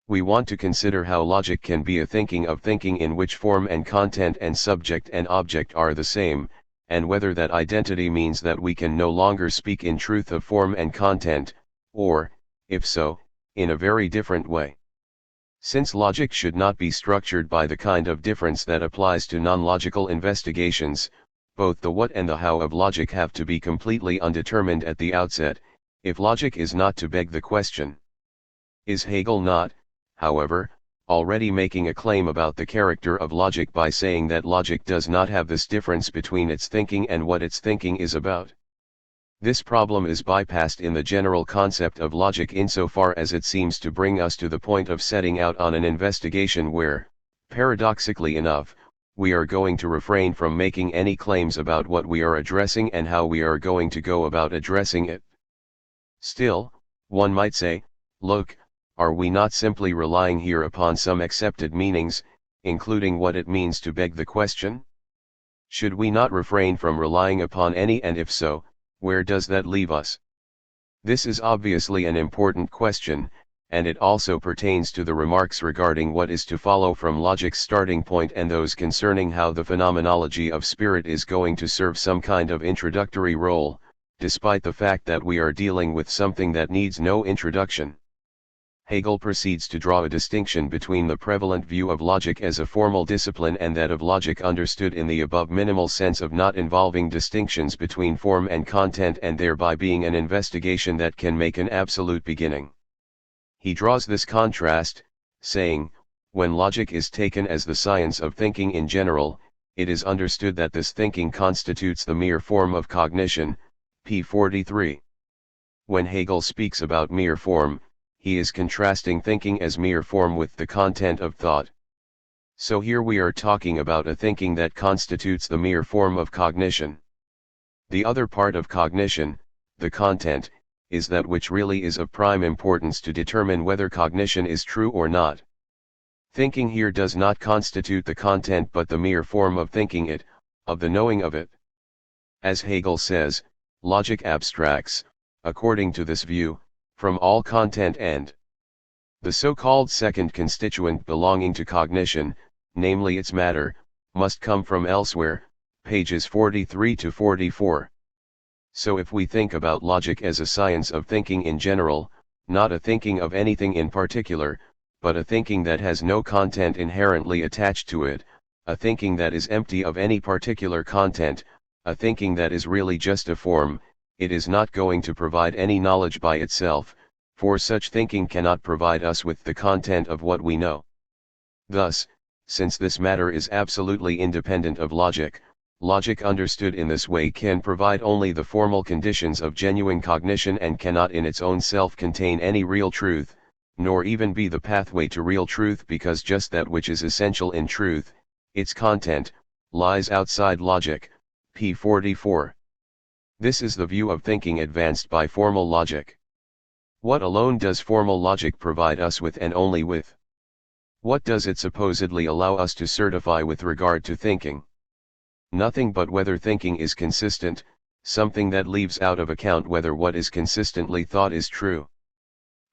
We want to consider how logic can be a thinking of thinking in which form and content and subject and object are the same, and whether that identity means that we can no longer speak in truth of form and content, or, if so, in a very different way. Since logic should not be structured by the kind of difference that applies to non-logical investigations, both the what and the how of logic have to be completely undetermined at the outset, if logic is not to beg the question. Is Hegel not, however, already making a claim about the character of logic by saying that logic does not have this difference between its thinking and what its thinking is about? This problem is bypassed in the general concept of logic insofar as it seems to bring us to the point of setting out on an investigation where, paradoxically enough, we are going to refrain from making any claims about what we are addressing and how we are going to go about addressing it. Still, one might say, look, are we not simply relying here upon some accepted meanings, including what it means to beg the question? Should we not refrain from relying upon any, and if so, where does that leave us? This is obviously an important question, and it also pertains to the remarks regarding what is to follow from logic's starting point and those concerning how the phenomenology of spirit is going to serve some kind of introductory role, despite the fact that we are dealing with something that needs no introduction. Hegel proceeds to draw a distinction between the prevalent view of logic as a formal discipline and that of logic understood in the above minimal sense of not involving distinctions between form and content and thereby being an investigation that can make an absolute beginning. He draws this contrast, saying, when logic is taken as the science of thinking in general, it is understood that this thinking constitutes the mere form of cognition, p. 43. When Hegel speaks about mere form, he is contrasting thinking as mere form with the content of thought. So here we are talking about a thinking that constitutes the mere form of cognition. The other part of cognition, the content, is that which really is of prime importance to determine whether cognition is true or not. Thinking here does not constitute the content but the mere form of thinking it, of the knowing of it. As Hegel says, logic abstracts, according to this view, from all content and the so-called second constituent belonging to cognition, namely its matter, must come from elsewhere, pages 43 to 44. So if we think about logic as a science of thinking in general, not a thinking of anything in particular, but a thinking that has no content inherently attached to it, a thinking that is empty of any particular content, a thinking that is really just a form, it is not going to provide any knowledge by itself, for such thinking cannot provide us with the content of what we know. Thus, since this matter is absolutely independent of logic, logic understood in this way can provide only the formal conditions of genuine cognition and cannot in its own self contain any real truth, nor even be the pathway to real truth because just that which is essential in truth, its content, lies outside logic, p. 44. This is the view of thinking advanced by formal logic. What alone does formal logic provide us with, and only with? What does it supposedly allow us to certify with regard to thinking? Nothing but whether thinking is consistent, something that leaves out of account whether what is consistently thought is true.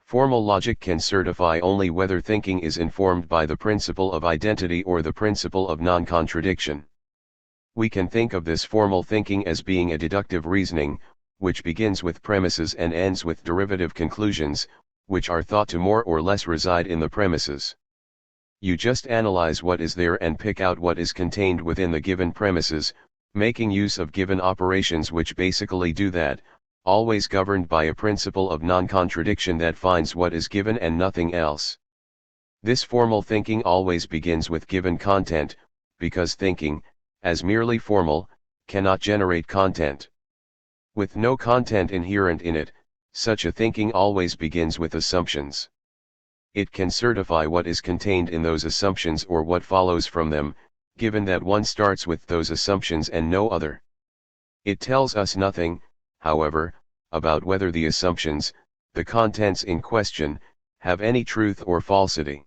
Formal logic can certify only whether thinking is informed by the principle of identity or the principle of non-contradiction. We can think of this formal thinking as being a deductive reasoning, which begins with premises and ends with derivative conclusions, which are thought to more or less reside in the premises. You just analyze what is there and pick out what is contained within the given premises, making use of given operations which basically do that, always governed by a principle of non-contradiction that finds what is given and nothing else. This formal thinking always begins with given content, because thinking, as merely formal, cannot generate content. With no content inherent in it, such a thinking always begins with assumptions. It can certify what is contained in those assumptions or what follows from them, given that one starts with those assumptions and no other. It tells us nothing, however, about whether the assumptions, the contents in question, have any truth or falsity.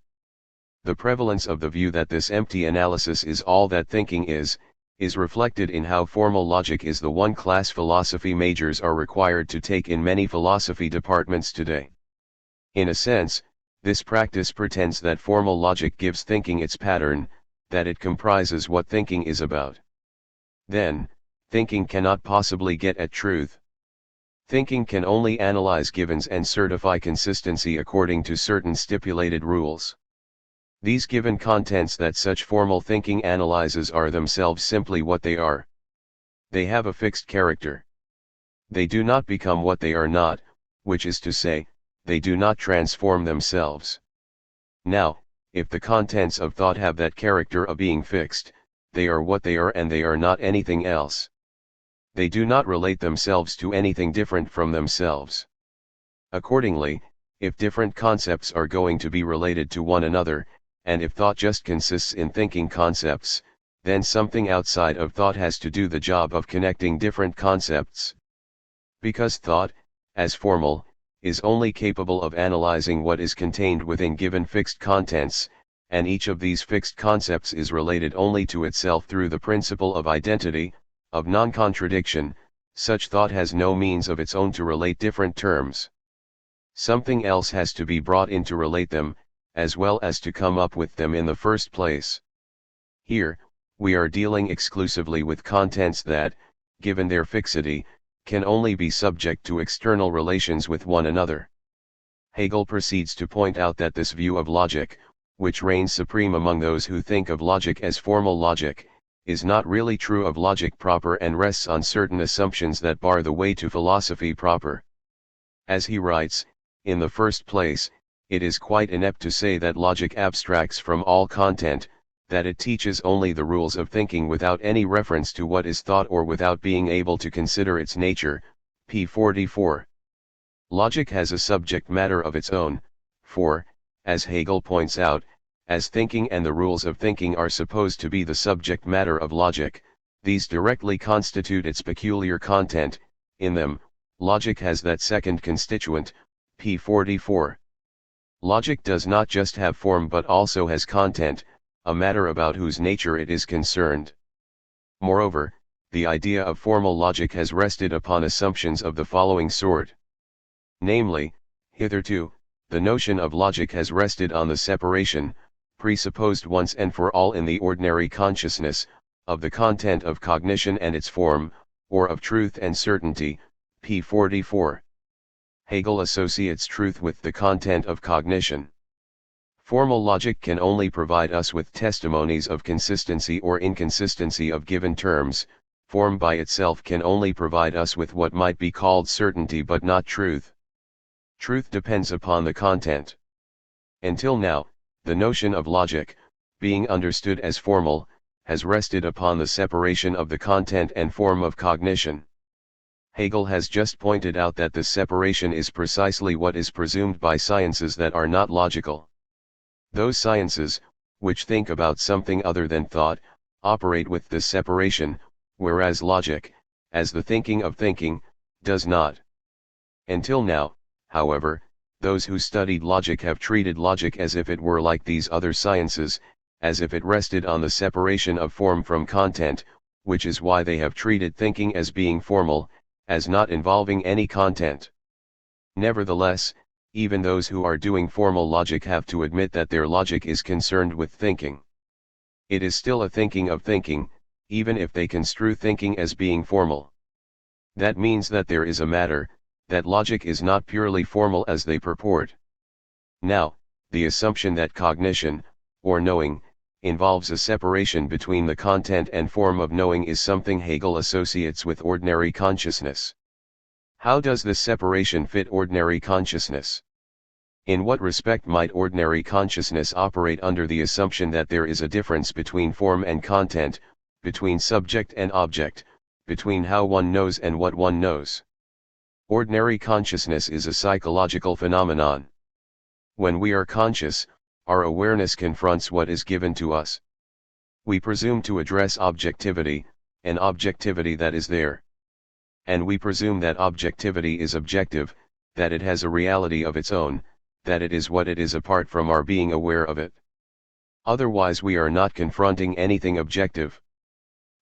The prevalence of the view that this empty analysis is all that thinking is reflected in how formal logic is the one class philosophy majors are required to take in many philosophy departments today. In a sense, this practice pretends that formal logic gives thinking its pattern, that it comprises what thinking is about. Then, thinking cannot possibly get at truth. Thinking can only analyze givens and certify consistency according to certain stipulated rules. These given contents that such formal thinking analyzes are themselves simply what they are. They have a fixed character. They do not become what they are not, which is to say, they do not transform themselves. Now, if the contents of thought have that character of being fixed, they are what they are and they are not anything else. They do not relate themselves to anything different from themselves. Accordingly, if different concepts are going to be related to one another, and if thought just consists in thinking concepts, then something outside of thought has to do the job of connecting different concepts. Because thought, as formal, is only capable of analyzing what is contained within given fixed contents, and each of these fixed concepts is related only to itself through the principle of identity, of non-contradiction, such thought has no means of its own to relate different terms. Something else has to be brought in to relate them, as well as to come up with them in the first place. Here, we are dealing exclusively with contents that, given their fixity, can only be subject to external relations with one another. Hegel proceeds to point out that this view of logic, which reigns supreme among those who think of logic as formal logic, is not really true of logic proper and rests on certain assumptions that bar the way to philosophy proper. As he writes, in the first place, it is quite inept to say that logic abstracts from all content, that it teaches only the rules of thinking without any reference to what is thought or without being able to consider its nature, p. 44. Logic has a subject matter of its own, for, as Hegel points out, as thinking and the rules of thinking are supposed to be the subject matter of logic, these directly constitute its peculiar content. In them, logic has that second constituent, p. 44. Logic does not just have form but also has content, a matter about whose nature it is concerned. Moreover, the idea of formal logic has rested upon assumptions of the following sort. Namely, hitherto, the notion of logic has rested on the separation, presupposed once and for all in the ordinary consciousness, of the content of cognition and its form, or of truth and certainty, p. 44. Hegel associates truth with the content of cognition. Formal logic can only provide us with testimonies of consistency or inconsistency of given terms. Form by itself can only provide us with what might be called certainty but not truth. Truth depends upon the content. Until now, the notion of logic, being understood as formal, has rested upon the separation of the content and form of cognition. Hegel has just pointed out that this separation is precisely what is presumed by sciences that are not logical. Those sciences, which think about something other than thought, operate with this separation, whereas logic, as the thinking of thinking, does not. Until now, however, Those who studied logic have treated logic as if it were like these other sciences, as if it rested on the separation of form from content, which is why they have treated thinking as being formal, as not involving any content. Nevertheless, even those who are doing formal logic have to admit that their logic is concerned with thinking. It is still a thinking of thinking, even if they construe thinking as being formal. That means that there is a matter, that logic is not purely formal as they purport. Now, the assumption that cognition, or knowing, involves a separation between the content and form of knowing is something Hegel associates with ordinary consciousness. How does this separation fit ordinary consciousness? In what respect might ordinary consciousness operate under the assumption that there is a difference between form and content, between subject and object, between how one knows and what one knows? Ordinary consciousness is a psychological phenomenon. When we are conscious, our awareness confronts what is given to us. We presume to address objectivity, an objectivity that is there. And we presume that objectivity is objective, that it has a reality of its own, that it is what it is apart from our being aware of it. Otherwise we are not confronting anything objective.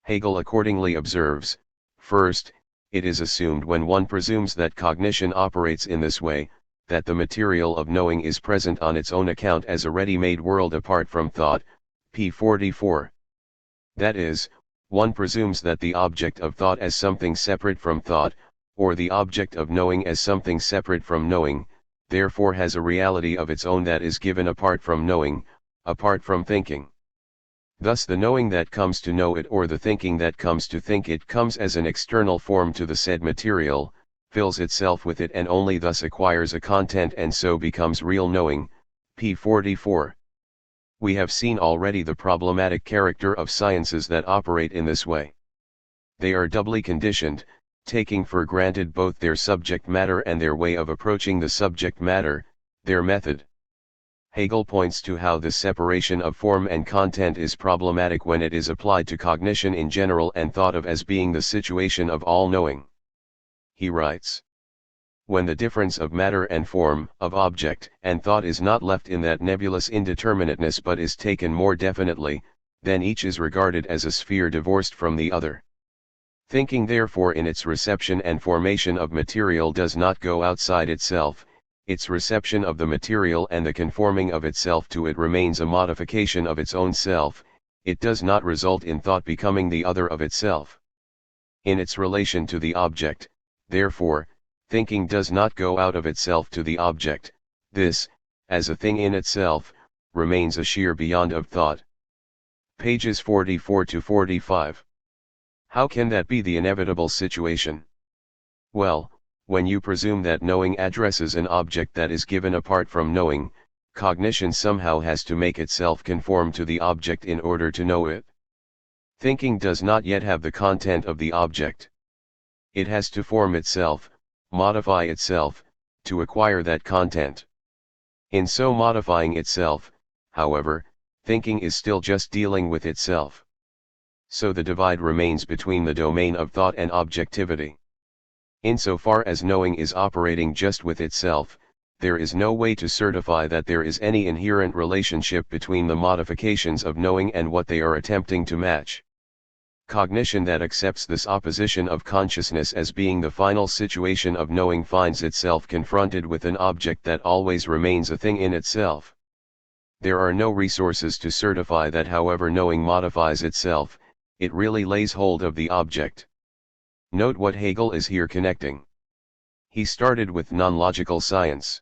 Hegel accordingly observes, first, it is assumed when one presumes that cognition operates in this way, that the material of knowing is present on its own account as a ready-made world apart from thought, p. 44. That is, one presumes that the object of thought as something separate from thought, or the object of knowing as something separate from knowing, therefore has a reality of its own that is given apart from knowing, apart from thinking. Thus the knowing that comes to know it or the thinking that comes to think it comes as an external form to the said material, fills itself with it and only thus acquires a content and so becomes real knowing, p. 44. We have seen already the problematic character of sciences that operate in this way. They are doubly conditioned, taking for granted both their subject matter and their way of approaching the subject matter, their method. Hegel points to how this separation of form and content is problematic when it is applied to cognition in general and thought of as being the situation of all knowing. He writes, when the difference of matter and form, of object and thought is not left in that nebulous indeterminateness but is taken more definitely, then each is regarded as a sphere divorced from the other. Thinking therefore in its reception and formation of material does not go outside itself, its reception of the material and the conforming of itself to it remains a modification of its own self, it does not result in thought becoming the other of itself. In its relation to the object, therefore, thinking does not go out of itself to the object, this, as a thing in itself, remains a sheer beyond of thought. Pages 44 to 45. How can that be the inevitable situation? Well, when you presume that knowing addresses an object that is given apart from knowing, cognition somehow has to make itself conform to the object in order to know it. Thinking does not yet have the content of the object. It has to form itself, modify itself, to acquire that content. In so modifying itself, however, thinking is still just dealing with itself. So the divide remains between the domain of thought and objectivity. Insofar as knowing is operating just with itself, there is no way to certify that there is any inherent relationship between the modifications of knowing and what they are attempting to match. Cognition that accepts this opposition of consciousness as being the final situation of knowing finds itself confronted with an object that always remains a thing in itself. There are no resources to certify that however knowing modifies itself, it really lays hold of the object. Note what Hegel is here connecting. He started with non-logical science.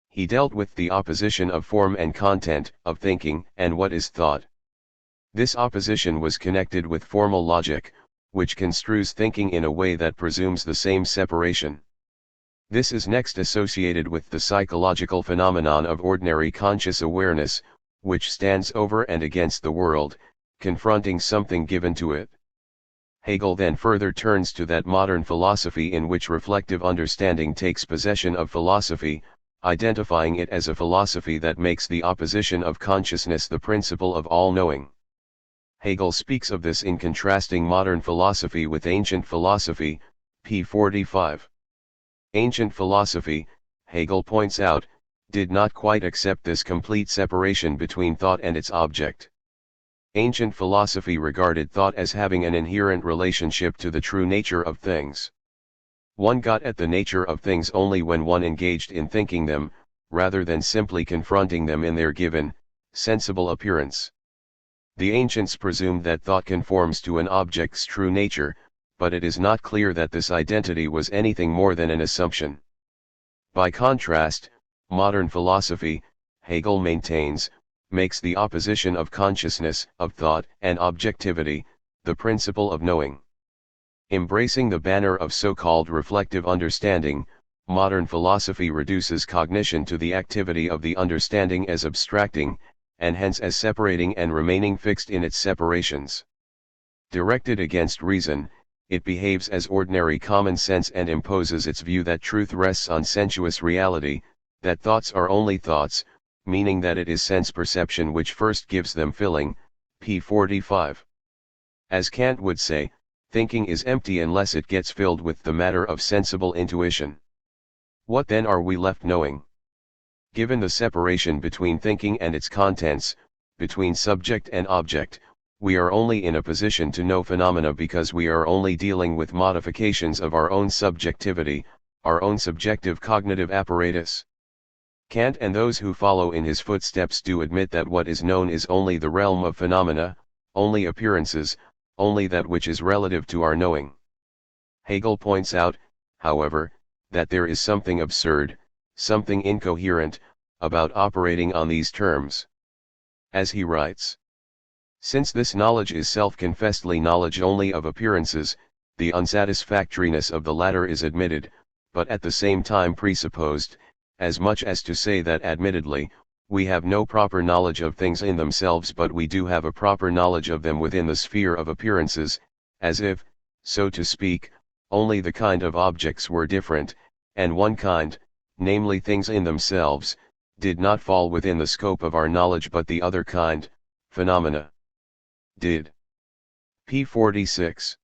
He dealt with the opposition of form and content, of thinking and what is thought. This opposition was connected with formal logic, which construes thinking in a way that presumes the same separation. This is next associated with the psychological phenomenon of ordinary conscious awareness, which stands over and against the world, confronting something given to it. Hegel then further turns to that modern philosophy in which reflective understanding takes possession of philosophy, identifying it as a philosophy that makes the opposition of consciousness the principle of all knowing. Hegel speaks of this in contrasting modern philosophy with ancient philosophy, p. 45. Ancient philosophy, Hegel points out, did not quite accept this complete separation between thought and its object. Ancient philosophy regarded thought as having an inherent relationship to the true nature of things. One got at the nature of things only when one engaged in thinking them, rather than simply confronting them in their given, sensible appearance. The ancients presumed that thought conforms to an object's true nature, but it is not clear that this identity was anything more than an assumption. By contrast, modern philosophy, Hegel maintains, makes the opposition of consciousness, of thought, and objectivity, the principle of knowing. Embracing the banner of so-called reflective understanding, modern philosophy reduces cognition to the activity of the understanding as abstracting, and hence as separating and remaining fixed in its separations. Directed against reason, it behaves as ordinary common sense and imposes its view that truth rests on sensuous reality, that thoughts are only thoughts, meaning that it is sense perception which first gives them filling, p. 45. As Kant would say, thinking is empty unless it gets filled with the matter of sensible intuition. What then are we left knowing? Given the separation between thinking and its contents, between subject and object, we are only in a position to know phenomena because we are only dealing with modifications of our own subjectivity, our own subjective cognitive apparatus. Kant and those who follow in his footsteps do admit that what is known is only the realm of phenomena, only appearances, only that which is relative to our knowing. Hegel points out, however, that there is something absurd, something incoherent, about operating on these terms. As he writes, since this knowledge is self-confessedly knowledge only of appearances, the unsatisfactoriness of the latter is admitted, but at the same time presupposed, as much as to say that admittedly, we have no proper knowledge of things in themselves but we do have a proper knowledge of them within the sphere of appearances, as if, so to speak, only the kind of objects were different, and one kind, namely things in themselves, did not fall within the scope of our knowledge but the other kind, phenomena, did. p. 46.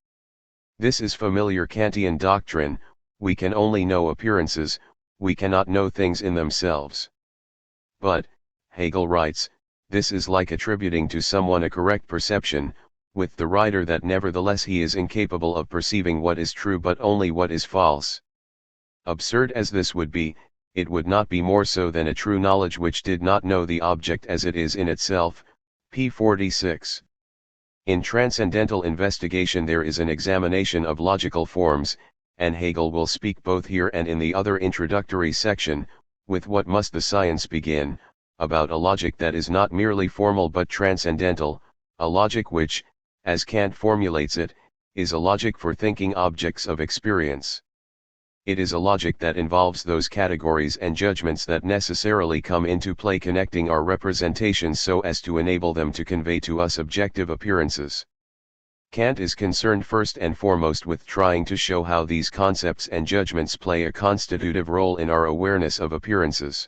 This is familiar Kantian doctrine, we can only know appearances, we cannot know things in themselves. But, Hegel writes, this is like attributing to someone a correct perception, with the writer that nevertheless he is incapable of perceiving what is true but only what is false. Absurd as this would be, it would not be more so than a true knowledge which did not know the object as it is in itself, p. 46. In transcendental investigation there is an examination of logical forms, and Hegel will speak both here and in the other introductory section, with what must the science begin, about a logic that is not merely formal but transcendental, a logic which, as Kant formulates it, is a logic for thinking objects of experience. It is a logic that involves those categories and judgments that necessarily come into play connecting our representations so as to enable them to convey to us objective appearances. Kant is concerned first and foremost with trying to show how these concepts and judgments play a constitutive role in our awareness of appearances.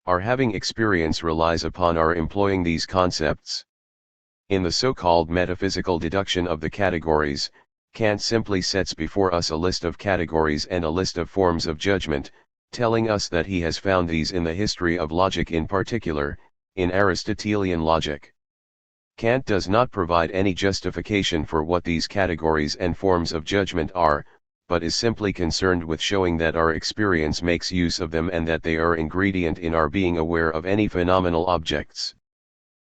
Our having experience relies upon our employing these concepts. In the so-called metaphysical deduction of the categories, Kant simply sets before us a list of categories and a list of forms of judgment, telling us that he has found these in the history of logic in particular, in Aristotelian logic. Kant does not provide any justification for what these categories and forms of judgment are, but is simply concerned with showing that our experience makes use of them and that they are ingredient in our being aware of any phenomenal objects.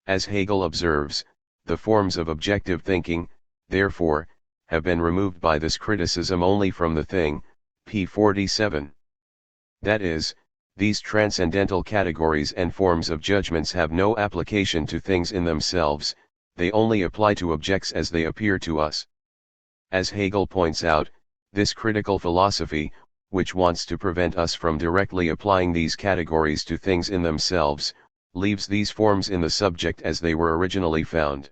As Hegel observes, the forms of objective thinking, therefore, have been removed by this criticism only from the thing, p. 47. That is, these transcendental categories and forms of judgments have no application to things in themselves, they only apply to objects as they appear to us. As Hegel points out, this critical philosophy, which wants to prevent us from directly applying these categories to things in themselves, leaves these forms in the subject as they were originally found.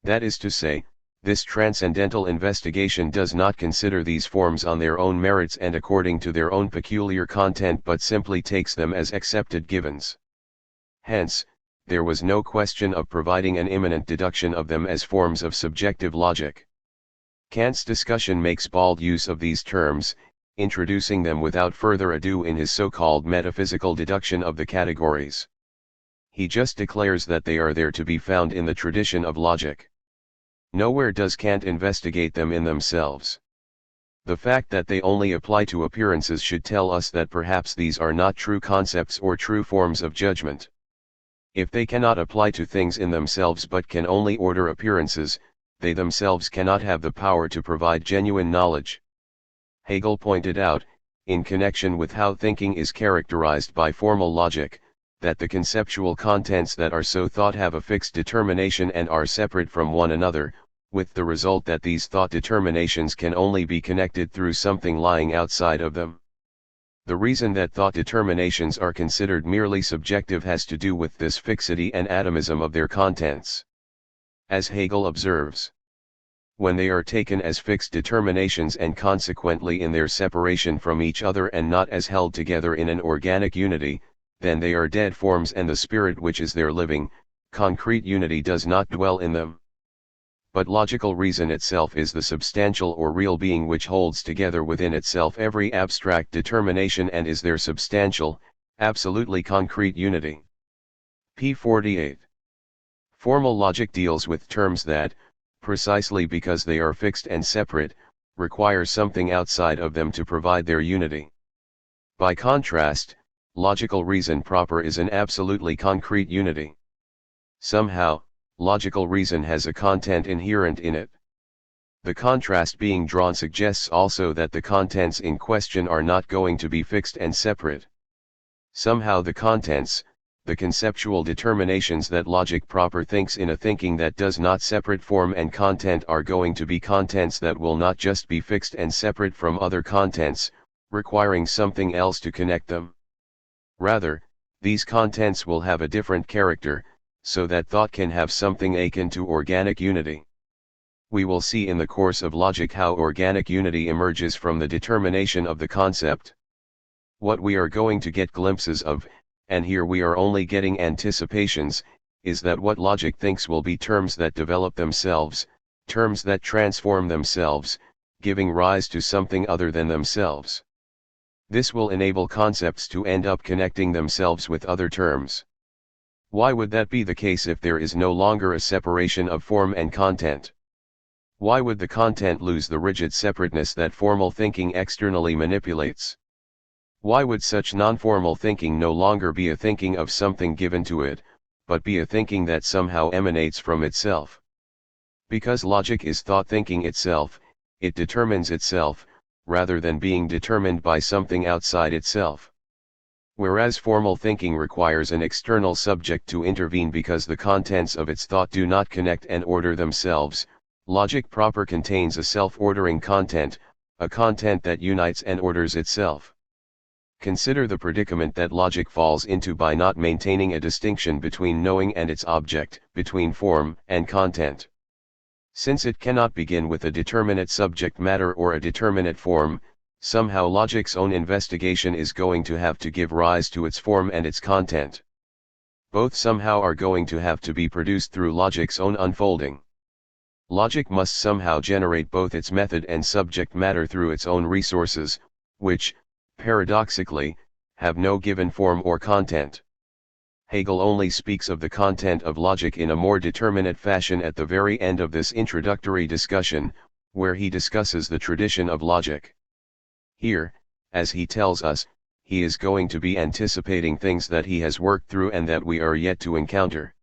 That is to say, this transcendental investigation does not consider these forms on their own merits and according to their own peculiar content but simply takes them as accepted givens. Hence, there was no question of providing an immanent deduction of them as forms of subjective logic. Kant's discussion makes bald use of these terms, introducing them without further ado in his so-called metaphysical deduction of the categories. He just declares that they are there to be found in the tradition of logic. Nowhere does Kant investigate them in themselves. The fact that they only apply to appearances should tell us that perhaps these are not true concepts or true forms of judgment. If they cannot apply to things in themselves but can only order appearances, they themselves cannot have the power to provide genuine knowledge. Hegel pointed out, in connection with how thinking is characterized by formal logic, that the conceptual contents that are so thought have a fixed determination and are separate from one another, with the result that these thought determinations can only be connected through something lying outside of them. The reason that thought determinations are considered merely subjective has to do with this fixity and atomism of their contents. As Hegel observes, when they are taken as fixed determinations and consequently in their separation from each other and not as held together in an organic unity, then they are dead forms and the spirit which is their living, concrete unity does not dwell in them. But logical reason itself is the substantial or real being which holds together within itself every abstract determination and is their substantial, absolutely concrete unity. p. 48. Formal logic deals with terms that, precisely because they are fixed and separate, require something outside of them to provide their unity. By contrast, logical reason proper is an absolutely concrete unity. Somehow, logical reason has a content inherent in it. The contrast being drawn suggests also that the contents in question are not going to be fixed and separate. Somehow the contents, the conceptual determinations that logic proper thinks in a thinking that does not separate form and content are going to be contents that will not just be fixed and separate from other contents, requiring something else to connect them. Rather, these contents will have a different character, so that thought can have something akin to organic unity. We will see in the course of logic how organic unity emerges from the determination of the concept. What we are going to get glimpses of, and here we are only getting anticipations, is that what logic thinks will be terms that develop themselves, terms that transform themselves, giving rise to something other than themselves. This will enable concepts to end up connecting themselves with other terms. Why would that be the case if there is no longer a separation of form and content? Why would the content lose the rigid separateness that formal thinking externally manipulates? Why would such non-formal thinking no longer be a thinking of something given to it, but be a thinking that somehow emanates from itself? Because logic is thought thinking itself, it determines itself, rather than being determined by something outside itself. Whereas formal thinking requires an external subject to intervene because the contents of its thought do not connect and order themselves, logic proper contains a self-ordering content, a content that unites and orders itself. Consider the predicament that logic falls into by not maintaining a distinction between knowing and its object, between form and content. Since it cannot begin with a determinate subject matter or a determinate form, somehow logic's own investigation is going to have to give rise to its form and its content. Both somehow are going to have to be produced through logic's own unfolding. Logic must somehow generate both its method and subject matter through its own resources, which, paradoxically, have no given form or content. Hegel only speaks of the content of logic in a more determinate fashion at the very end of this introductory discussion, where he discusses the tradition of logic. Here, as he tells us, he is going to be anticipating things that he has worked through and that we are yet to encounter.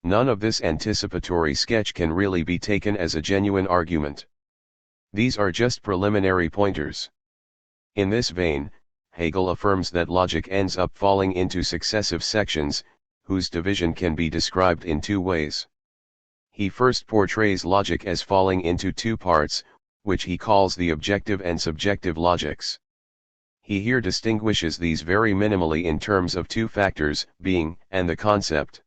None of this anticipatory sketch can really be taken as a genuine argument. These are just preliminary pointers. In this vein, Hegel affirms that logic ends up falling into successive sections, whose division can be described in two ways. He first portrays logic as falling into two parts, which he calls the objective and subjective logics. He here distinguishes these very minimally in terms of two factors, being and the concept.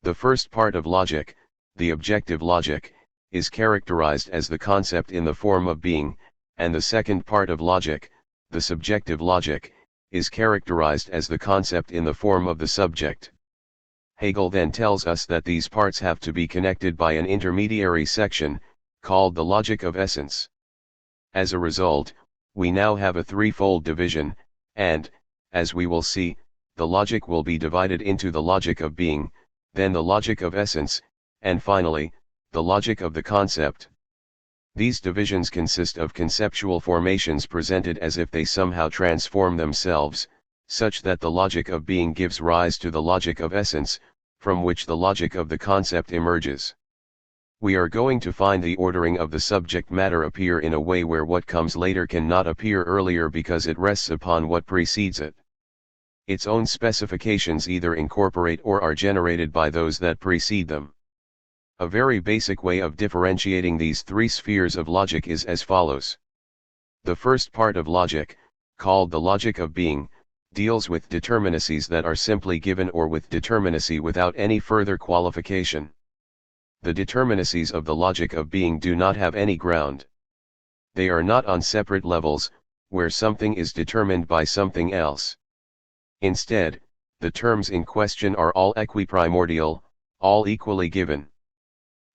The first part of logic, the objective logic, is characterized as the concept in the form of being, and the second part of logic, the subjective logic, is characterized as the concept in the form of the subject. Hegel then tells us that these parts have to be connected by an intermediary section, called the logic of essence. As a result, We now have a threefold division, and, as we will see, the logic will be divided into the logic of being, then the logic of essence, and finally, the logic of the concept. These divisions consist of conceptual formations presented as if they somehow transform themselves, such that the logic of being gives rise to the logic of essence, from which the logic of the concept emerges. We are going to find the ordering of the subject matter appear in a way where what comes later cannot appear earlier because it rests upon what precedes it. Its own specifications either incorporate or are generated by those that precede them. A very basic way of differentiating these three spheres of logic is as follows. The first part of logic, called the logic of being, deals with determinacies that are simply given or with determinacy without any further qualification. The determinacies of the logic of being do not have any ground. They are not on separate levels, where something is determined by something else. Instead, the terms in question are all equiprimordial, all equally given.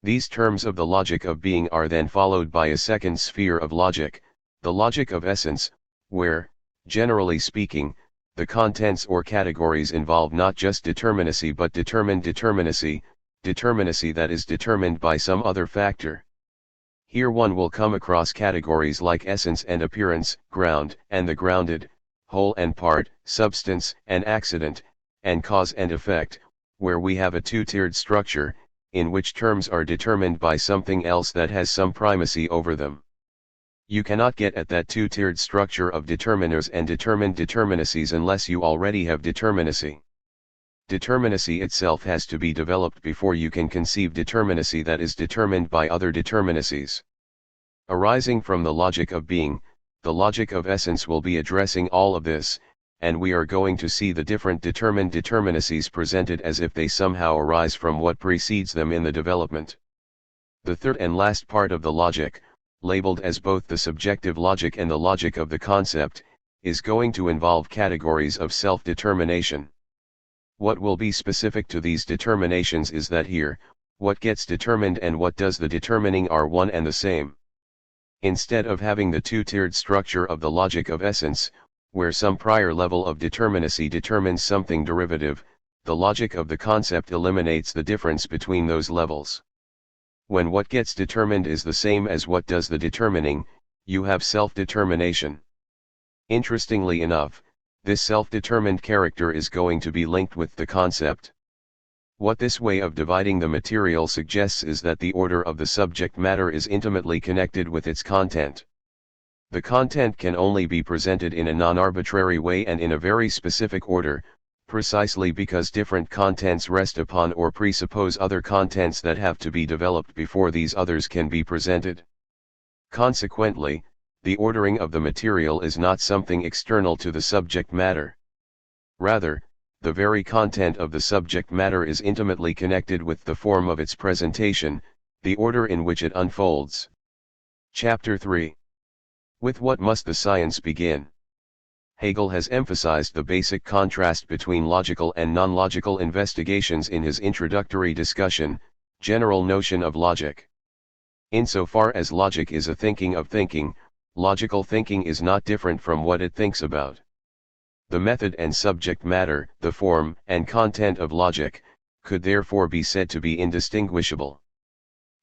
These terms of the logic of being are then followed by a second sphere of logic, the logic of essence, where, generally speaking, the contents or categories involve not just determinacy but determined determinacy, determinacy that is determined by some other factor. Here one will come across categories like essence and appearance, ground and the grounded, whole and part, substance and accident, and cause and effect, where we have a two-tiered structure, in which terms are determined by something else that has some primacy over them. You cannot get at that two-tiered structure of determiners and determined determinacies unless you already have determinacy. Determinacy itself has to be developed before you can conceive determinacy that is determined by other determinacies. Arising from the logic of being, the logic of essence will be addressing all of this, and we are going to see the different determined determinacies presented as if they somehow arise from what precedes them in the development. The third and last part of the logic, labeled as both the subjective logic and the logic of the concept, is going to involve categories of self-determination. What will be specific to these determinations is that here, what gets determined and what does the determining are one and the same. Instead of having the two-tiered structure of the logic of essence, where some prior level of determinacy determines something derivative, the logic of the concept eliminates the difference between those levels. When what gets determined is the same as what does the determining, you have self-determination. Interestingly enough, this self-determined character is going to be linked with the concept. What this way of dividing the material suggests is that the order of the subject matter is intimately connected with its content. The content can only be presented in a non-arbitrary way and in a very specific order, precisely because different contents rest upon or presuppose other contents that have to be developed before these others can be presented. Consequently, the ordering of the material is not something external to the subject matter. Rather, the very content of the subject matter is intimately connected with the form of its presentation, the order in which it unfolds. Chapter 3. With what must the science begin? Hegel has emphasized the basic contrast between logical and non-logical investigations in his introductory discussion, General Notion of Logic. Insofar as logic is a thinking of thinking, logical thinking is not different from what it thinks about. The method and subject matter, the form and content of logic, could therefore be said to be indistinguishable.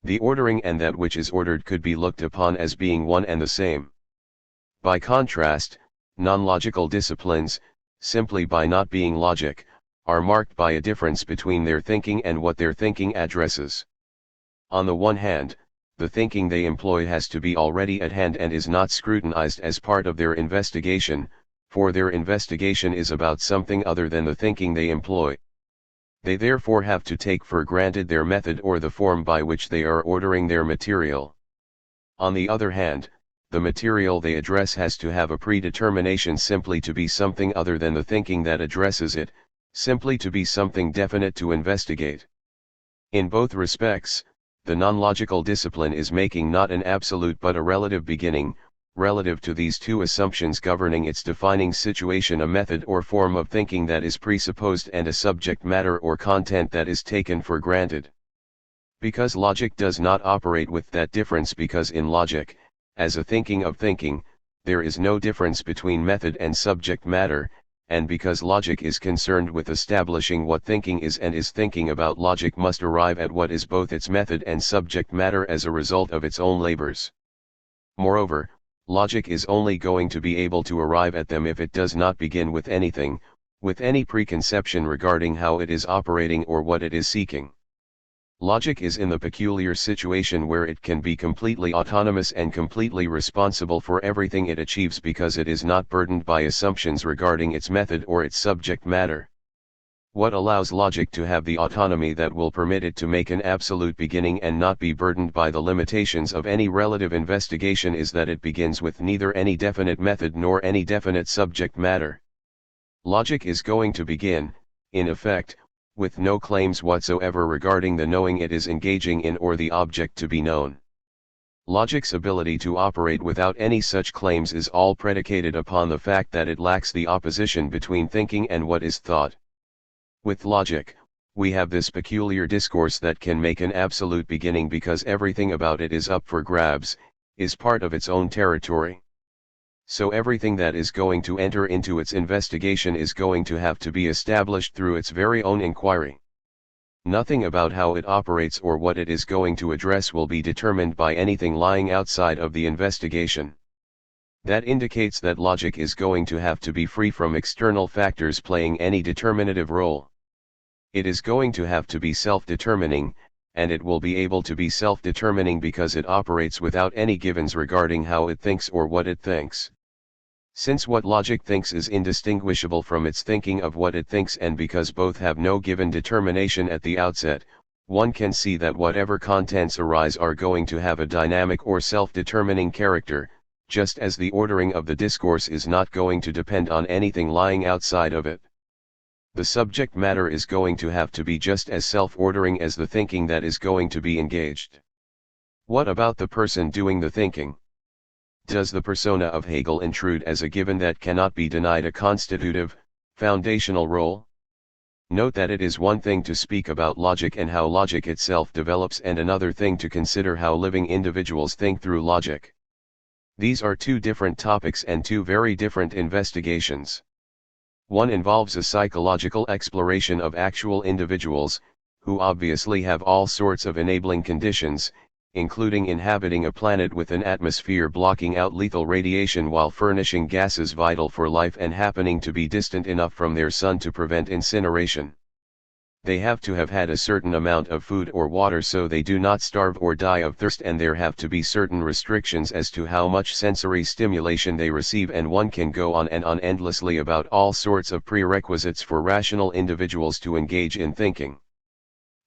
The ordering and that which is ordered could be looked upon as being one and the same. By contrast, non-logical disciplines, simply by not being logic, are marked by a difference between their thinking and what their thinking addresses. On the one hand, the thinking they employ has to be already at hand and is not scrutinized as part of their investigation, for their investigation is about something other than the thinking they employ. They therefore have to take for granted their method or the form by which they are ordering their material. On the other hand, the material they address has to have a predetermination simply to be something other than the thinking that addresses it, simply to be something definite to investigate. In both respects, the non-logical discipline is making not an absolute but a relative beginning, relative to these two assumptions governing its defining situation: a method or form of thinking that is presupposed and a subject matter or content that is taken for granted. Because logic does not operate with that difference, because in logic, as a thinking of thinking, there is no difference between method and subject matter, and because logic is concerned with establishing what thinking is and is thinking about, logic must arrive at what is both its method and subject matter as a result of its own labors. Moreover, logic is only going to be able to arrive at them if it does not begin with anything, with any preconception regarding how it is operating or what it is seeking. Logic is in the peculiar situation where it can be completely autonomous and completely responsible for everything it achieves because it is not burdened by assumptions regarding its method or its subject matter. What allows logic to have the autonomy that will permit it to make an absolute beginning and not be burdened by the limitations of any relative investigation is that it begins with neither any definite method nor any definite subject matter. Logic is going to begin, in effect, with no claims whatsoever regarding the knowing it is engaging in or the object to be known. Logic's ability to operate without any such claims is all predicated upon the fact that it lacks the opposition between thinking and what is thought. With logic, we have this peculiar discourse that can make an absolute beginning because everything about it is up for grabs, is part of its own territory. So everything that is going to enter into its investigation is going to have to be established through its very own inquiry. Nothing about how it operates or what it is going to address will be determined by anything lying outside of the investigation. That indicates that logic is going to have to be free from external factors playing any determinative role. It is going to have to be self-determining, and it will be able to be self-determining because it operates without any givens regarding how it thinks or what it thinks. Since what logic thinks is indistinguishable from its thinking of what it thinks, and because both have no given determination at the outset, one can see that whatever contents arise are going to have a dynamic or self-determining character, just as the ordering of the discourse is not going to depend on anything lying outside of it. The subject matter is going to have to be just as self-ordering as the thinking that is going to be engaged. What about the person doing the thinking? Does the persona of Hegel intrude as a given that cannot be denied a constitutive, foundational role? Note that it is one thing to speak about logic and how logic itself develops, and another thing to consider how living individuals think through logic. These are two different topics and two very different investigations. One involves a psychological exploration of actual individuals, who obviously have all sorts of enabling conditions, including inhabiting a planet with an atmosphere blocking out lethal radiation while furnishing gases vital for life and happening to be distant enough from their sun to prevent incineration. They have to have had a certain amount of food or water so they do not starve or die of thirst, and there have to be certain restrictions as to how much sensory stimulation they receive, and one can go on and on endlessly about all sorts of prerequisites for rational individuals to engage in thinking.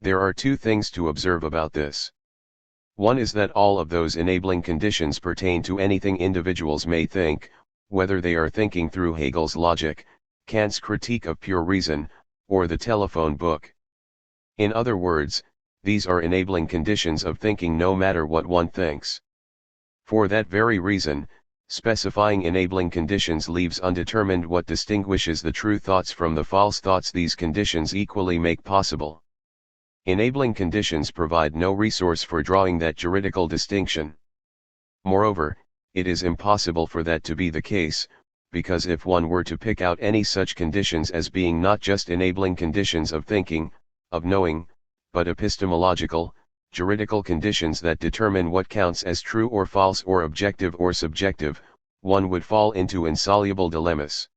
There are two things to observe about this. One is that all of those enabling conditions pertain to anything individuals may think, whether they are thinking through Hegel's logic, Kant's critique of pure reason, or the telephone book. In other words, these are enabling conditions of thinking no matter what one thinks. For that very reason, specifying enabling conditions leaves undetermined what distinguishes the true thoughts from the false thoughts these conditions equally make possible. Enabling conditions provide no resource for drawing that juridical distinction. Moreover, it is impossible for that to be the case, because if one were to pick out any such conditions as being not just enabling conditions of thinking, of knowing, but epistemological, juridical conditions that determine what counts as true or false or objective or subjective, one would fall into insoluble dilemmas.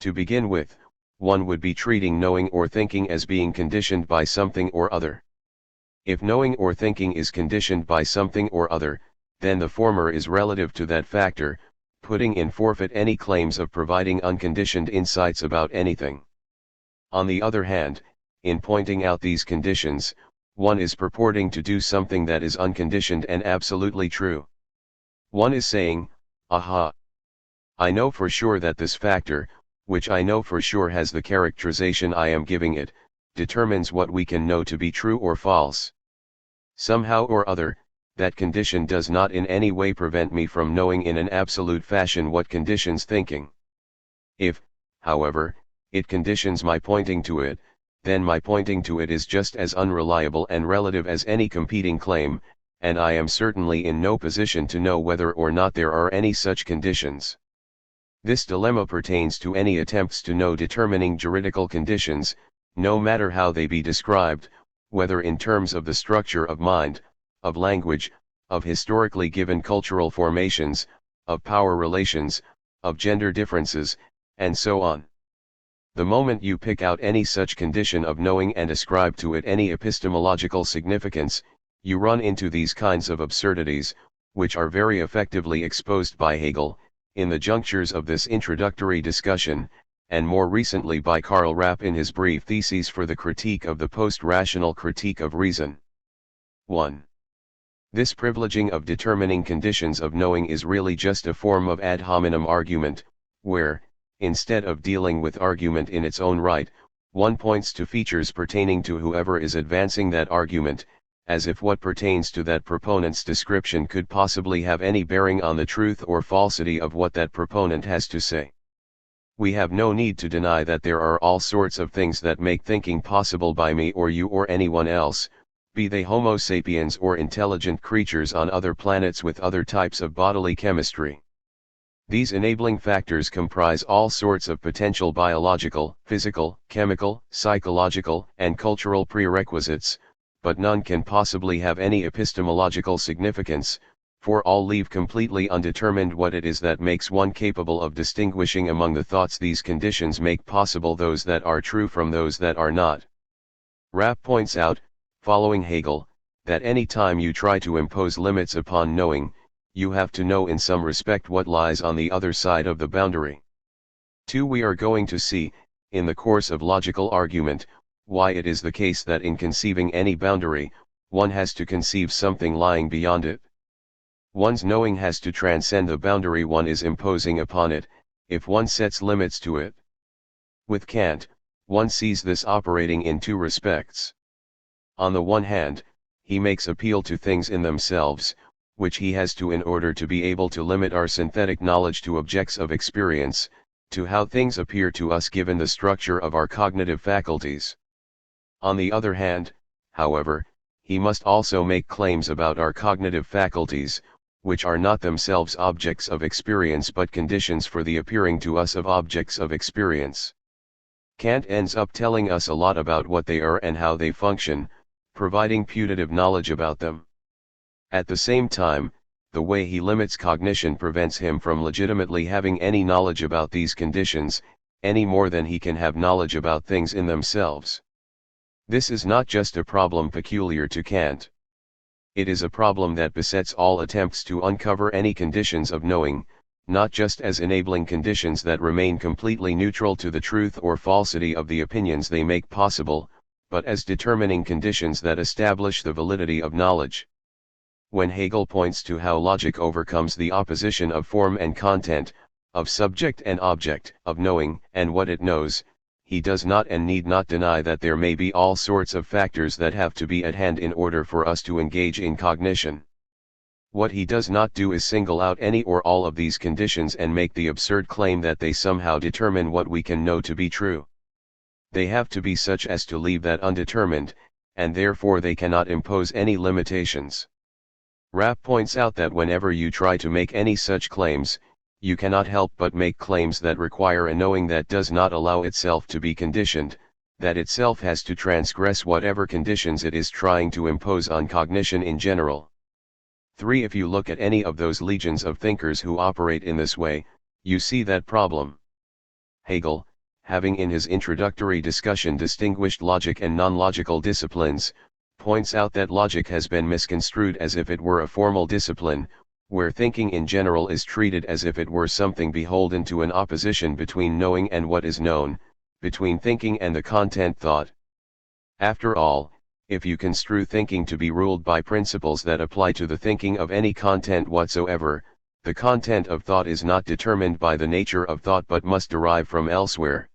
To begin with, one would be treating knowing or thinking as being conditioned by something or other. If knowing or thinking is conditioned by something or other, then the former is relative to that factor, putting in forfeit any claims of providing unconditioned insights about anything. On the other hand, in pointing out these conditions, one is purporting to do something that is unconditioned and absolutely true. One is saying, aha! I know for sure that this factor, which I know for sure has the characterization I am giving it, determines what we can know to be true or false. Somehow or other, that condition does not in any way prevent me from knowing in an absolute fashion what conditions thinking. If, however, it conditions my pointing to it, then my pointing to it is just as unreliable and relative as any competing claim, and I am certainly in no position to know whether or not there are any such conditions. This dilemma pertains to any attempts to know determining juridical conditions, no matter how they be described, whether in terms of the structure of mind, of language, of historically given cultural formations, of power relations, of gender differences, and so on. The moment you pick out any such condition of knowing and ascribe to it any epistemological significance, you run into these kinds of absurdities, which are very effectively exposed by Hegel, in the junctures of this introductory discussion, and more recently by Karl Rapp in his brief theses for the critique of the post-rational critique of reason. 1. This privileging of determining conditions of knowing is really just a form of ad hominem argument, where, instead of dealing with argument in its own right, one points to features pertaining to whoever is advancing that argument, as if what pertains to that proponent's description could possibly have any bearing on the truth or falsity of what that proponent has to say. We have no need to deny that there are all sorts of things that make thinking possible by me or you or anyone else, be they Homo sapiens or intelligent creatures on other planets with other types of bodily chemistry. These enabling factors comprise all sorts of potential biological, physical, chemical, psychological, and cultural prerequisites, but none can possibly have any epistemological significance, for all leave completely undetermined what it is that makes one capable of distinguishing among the thoughts these conditions make possible those that are true from those that are not. Rapp points out, following Hegel, that any time you try to impose limits upon knowing, you have to know in some respect what lies on the other side of the boundary. 2. We are going to see, in the course of logical argument, why it is the case that in conceiving any boundary, one has to conceive something lying beyond it. One's knowing has to transcend the boundary one is imposing upon it, if one sets limits to it. With Kant, one sees this operating in two respects. On the one hand, he makes appeal to things in themselves, which he has to in order to be able to limit our synthetic knowledge to objects of experience, to how things appear to us given the structure of our cognitive faculties. On the other hand, however, he must also make claims about our cognitive faculties, which are not themselves objects of experience but conditions for the appearing to us of objects of experience. Kant ends up telling us a lot about what they are and how they function, providing putative knowledge about them. At the same time, the way he limits cognition prevents him from legitimately having any knowledge about these conditions, any more than he can have knowledge about things in themselves. This is not just a problem peculiar to Kant. It is a problem that besets all attempts to uncover any conditions of knowing, not just as enabling conditions that remain completely neutral to the truth or falsity of the opinions they make possible, but as determining conditions that establish the validity of knowledge. When Hegel points to how logic overcomes the opposition of form and content, of subject and object, of knowing and what it knows, he does not and need not deny that there may be all sorts of factors that have to be at hand in order for us to engage in cognition. What he does not do is single out any or all of these conditions and make the absurd claim that they somehow determine what we can know to be true. They have to be such as to leave that undetermined, and therefore they cannot impose any limitations. Rapp points out that whenever you try to make any such claims, you cannot help but make claims that require a knowing that does not allow itself to be conditioned, that itself has to transgress whatever conditions it is trying to impose on cognition in general. 3. If you look at any of those legions of thinkers who operate in this way, you see that problem. Hegel, having in his introductory discussion distinguished logic and non-logical disciplines, points out that logic has been misconstrued as if it were a formal discipline, where thinking in general is treated as if it were something beholden to an opposition between knowing and what is known, between thinking and the content thought. After all, if you construe thinking to be ruled by principles that apply to the thinking of any content whatsoever, the content of thought is not determined by the nature of thought but must derive from elsewhere.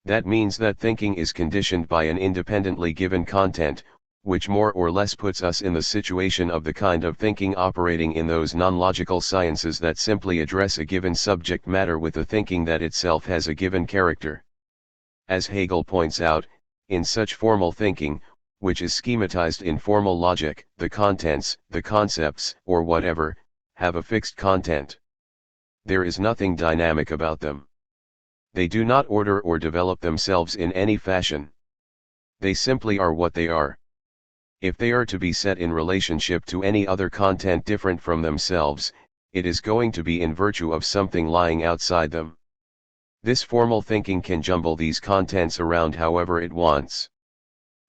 That means that thinking is conditioned by an independently given content, which more or less puts us in the situation of the kind of thinking operating in those non-logical sciences that simply address a given subject matter with a thinking that itself has a given character. As Hegel points out, in such formal thinking, which is schematized in formal logic, the contents, the concepts, or whatever, have a fixed content. There is nothing dynamic about them. They do not order or develop themselves in any fashion. They simply are what they are. If they are to be set in relationship to any other content different from themselves, it is going to be in virtue of something lying outside them. This formal thinking can jumble these contents around however it wants.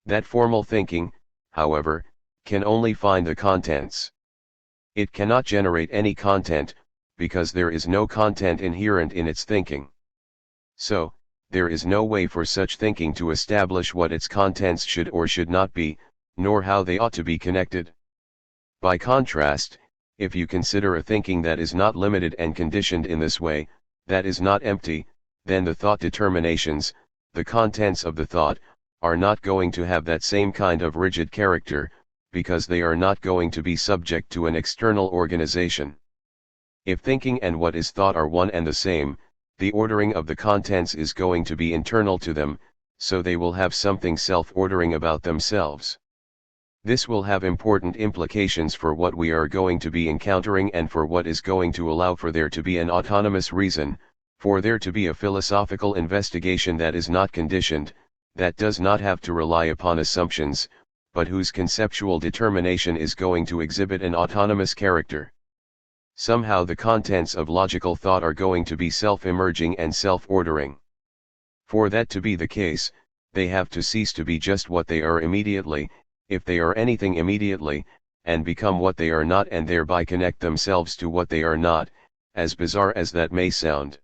That formal thinking, however, can only find the contents. It cannot generate any content, because there is no content inherent in its thinking. So, there is no way for such thinking to establish what its contents should or should not be, nor how they ought to be connected. By contrast, if you consider a thinking that is not limited and conditioned in this way, that is not empty, then the thought determinations, the contents of the thought, are not going to have that same kind of rigid character, because they are not going to be subject to an external organization. If thinking and what is thought are one and the same, the ordering of the contents is going to be internal to them, so they will have something self-ordering about themselves. This will have important implications for what we are going to be encountering and for what is going to allow for there to be an autonomous reason, for there to be a philosophical investigation that is not conditioned, that does not have to rely upon assumptions, but whose conceptual determination is going to exhibit an autonomous character. Somehow the contents of logical thought are going to be self-emerging and self-ordering. For that to be the case, they have to cease to be just what they are immediately, if they are anything immediately, and become what they are not and thereby connect themselves to what they are not, as bizarre as that may sound.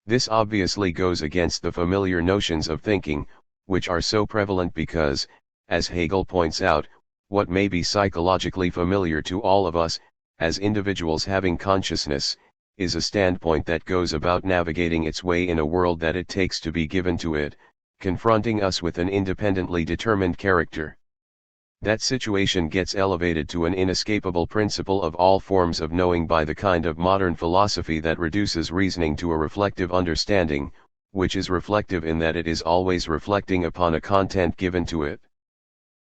This obviously goes against the familiar notions of thinking, which are so prevalent because, as Hegel points out, what may be psychologically familiar to all of us, as individuals having consciousness, is a standpoint that goes about navigating its way in a world that it takes to be given to it, confronting us with an independently determined character. That situation gets elevated to an inescapable principle of all forms of knowing by the kind of modern philosophy that reduces reasoning to a reflective understanding, which is reflective in that it is always reflecting upon a content given to it.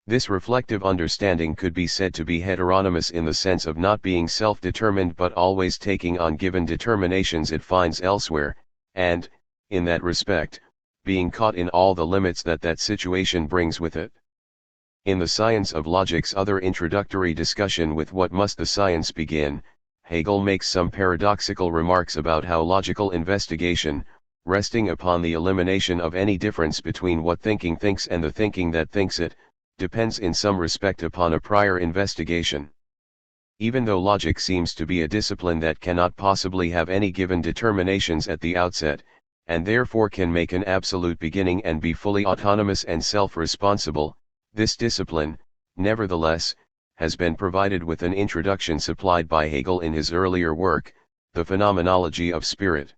This reflective understanding could be said to be heteronymous in the sense of not being self-determined but always taking on given determinations it finds elsewhere, and, in that respect, being caught in all the limits that that situation brings with it. In the Science of Logic's other introductory discussion with What Must the Science Begin, Hegel makes some paradoxical remarks about how logical investigation, resting upon the elimination of any difference between what thinking thinks and the thinking that thinks it, depends in some respect upon a prior investigation. Even though logic seems to be a discipline that cannot possibly have any given determinations at the outset, and therefore can make an absolute beginning and be fully autonomous and self-responsible, this discipline, nevertheless, has been provided with an introduction supplied by Hegel in his earlier work, The Phenomenology of Spirit.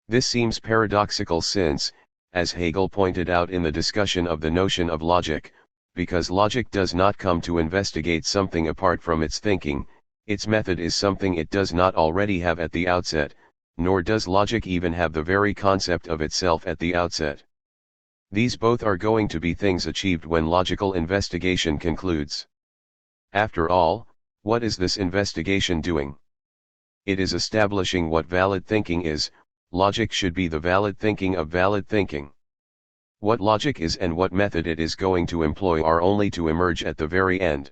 This seems paradoxical since, as Hegel pointed out in the discussion of the notion of logic, because logic does not come to investigate something apart from its thinking, its method is something it does not already have at the outset, nor does logic even have the very concept of itself at the outset. These both are going to be things achieved when logical investigation concludes. After all, what is this investigation doing? It is establishing what valid thinking is. Logic should be the valid thinking of valid thinking. What logic is and what method it is going to employ are only to emerge at the very end.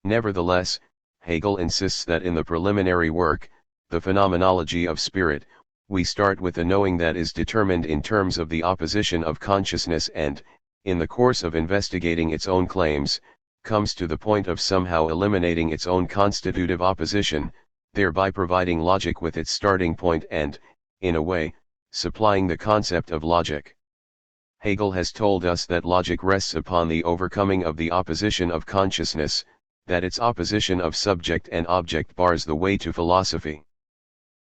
Nevertheless, Hegel insists that in the preliminary work, The Phenomenology of Spirit, we start with a knowing that is determined in terms of the opposition of consciousness and, in the course of investigating its own claims, comes to the point of somehow eliminating its own constitutive opposition, thereby providing logic with its starting point and, in a way, supplying the concept of logic. Hegel has told us that logic rests upon the overcoming of the opposition of consciousness, that its opposition of subject and object bars the way to philosophy.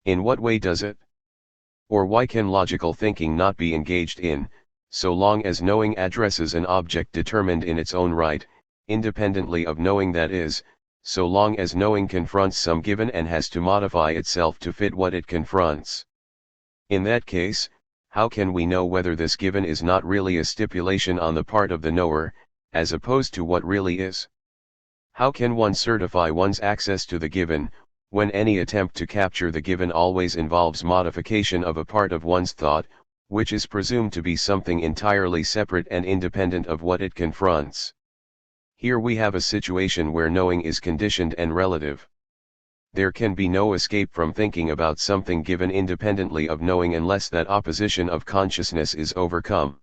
In what way does it? Or why can logical thinking not be engaged in, so long as knowing addresses an object determined in its own right, independently of knowing that is, so long as knowing confronts some given and has to modify itself to fit what it confronts? In that case, how can we know whether this given is not really a stipulation on the part of the knower, as opposed to what really is? How can one certify one's access to the given, when any attempt to capture the given always involves modification of a part of one's thought, which is presumed to be something entirely separate and independent of what it confronts? Here we have a situation where knowing is conditioned and relative. There can be no escape from thinking about something given independently of knowing unless that opposition of consciousness is overcome.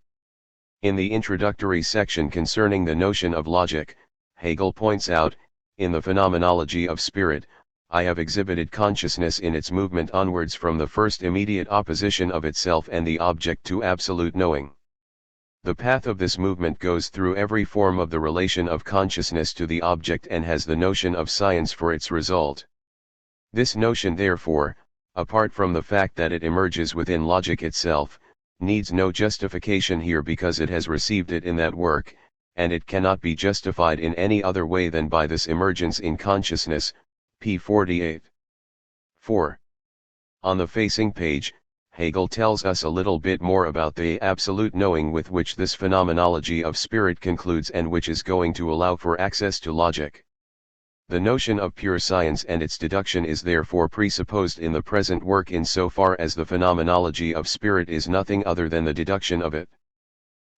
In the introductory section concerning the notion of logic, Hegel points out, in the phenomenology of spirit, I have exhibited consciousness in its movement onwards from the first immediate opposition of itself and the object to absolute knowing. The path of this movement goes through every form of the relation of consciousness to the object and has the notion of science for its result. This notion therefore, apart from the fact that it emerges within logic itself, needs no justification here because it has received it in that work, and it cannot be justified in any other way than by this emergence in consciousness, p. 48. 4. On the facing page, Hegel tells us a little bit more about the absolute knowing with which this phenomenology of spirit concludes and which is going to allow for access to logic. The notion of pure science and its deduction is therefore presupposed in the present work insofar as the phenomenology of spirit is nothing other than the deduction of it.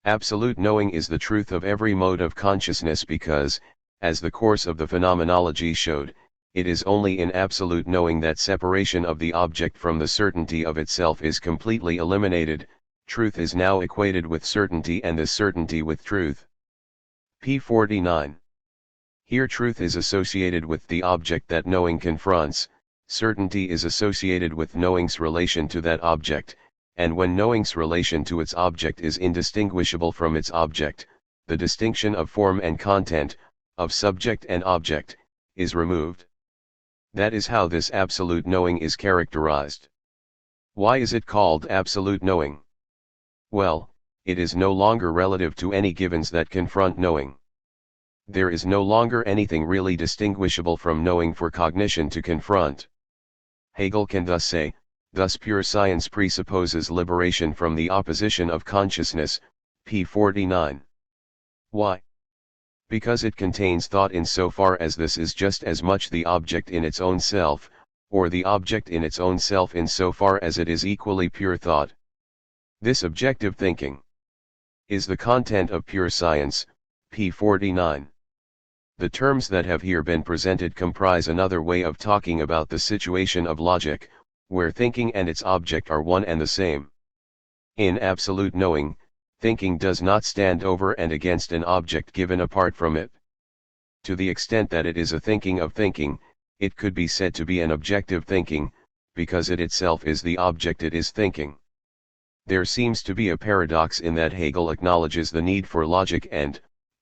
Absolute knowing is the truth of every mode of consciousness because, as the course of the phenomenology showed, it is only in absolute knowing that separation of the object from the certainty of itself is completely eliminated. Truth is now equated with certainty and this certainty with truth. p. 49. Here truth is associated with the object that knowing confronts, certainty is associated with knowing's relation to that object, and when knowing's relation to its object is indistinguishable from its object, the distinction of form and content, of subject and object, is removed. That is how this absolute knowing is characterized. Why is it called absolute knowing? Well, it is no longer relative to any givens that confront knowing. There is no longer anything really distinguishable from knowing for cognition to confront. Hegel can thus say, thus pure science presupposes liberation from the opposition of consciousness, p. 49. Why? Because it contains thought insofar as this is just as much the object in its own self, or the object in its own self insofar as it is equally pure thought. This objective thinking is the content of pure science, p. 49. The terms that have here been presented comprise another way of talking about the situation of logic, where thinking and its object are one and the same. In absolute knowing, thinking does not stand over and against an object given apart from it. To the extent that it is a thinking of thinking, it could be said to be an objective thinking, because it itself is the object it is thinking. There seems to be a paradox in that Hegel acknowledges the need for logic and,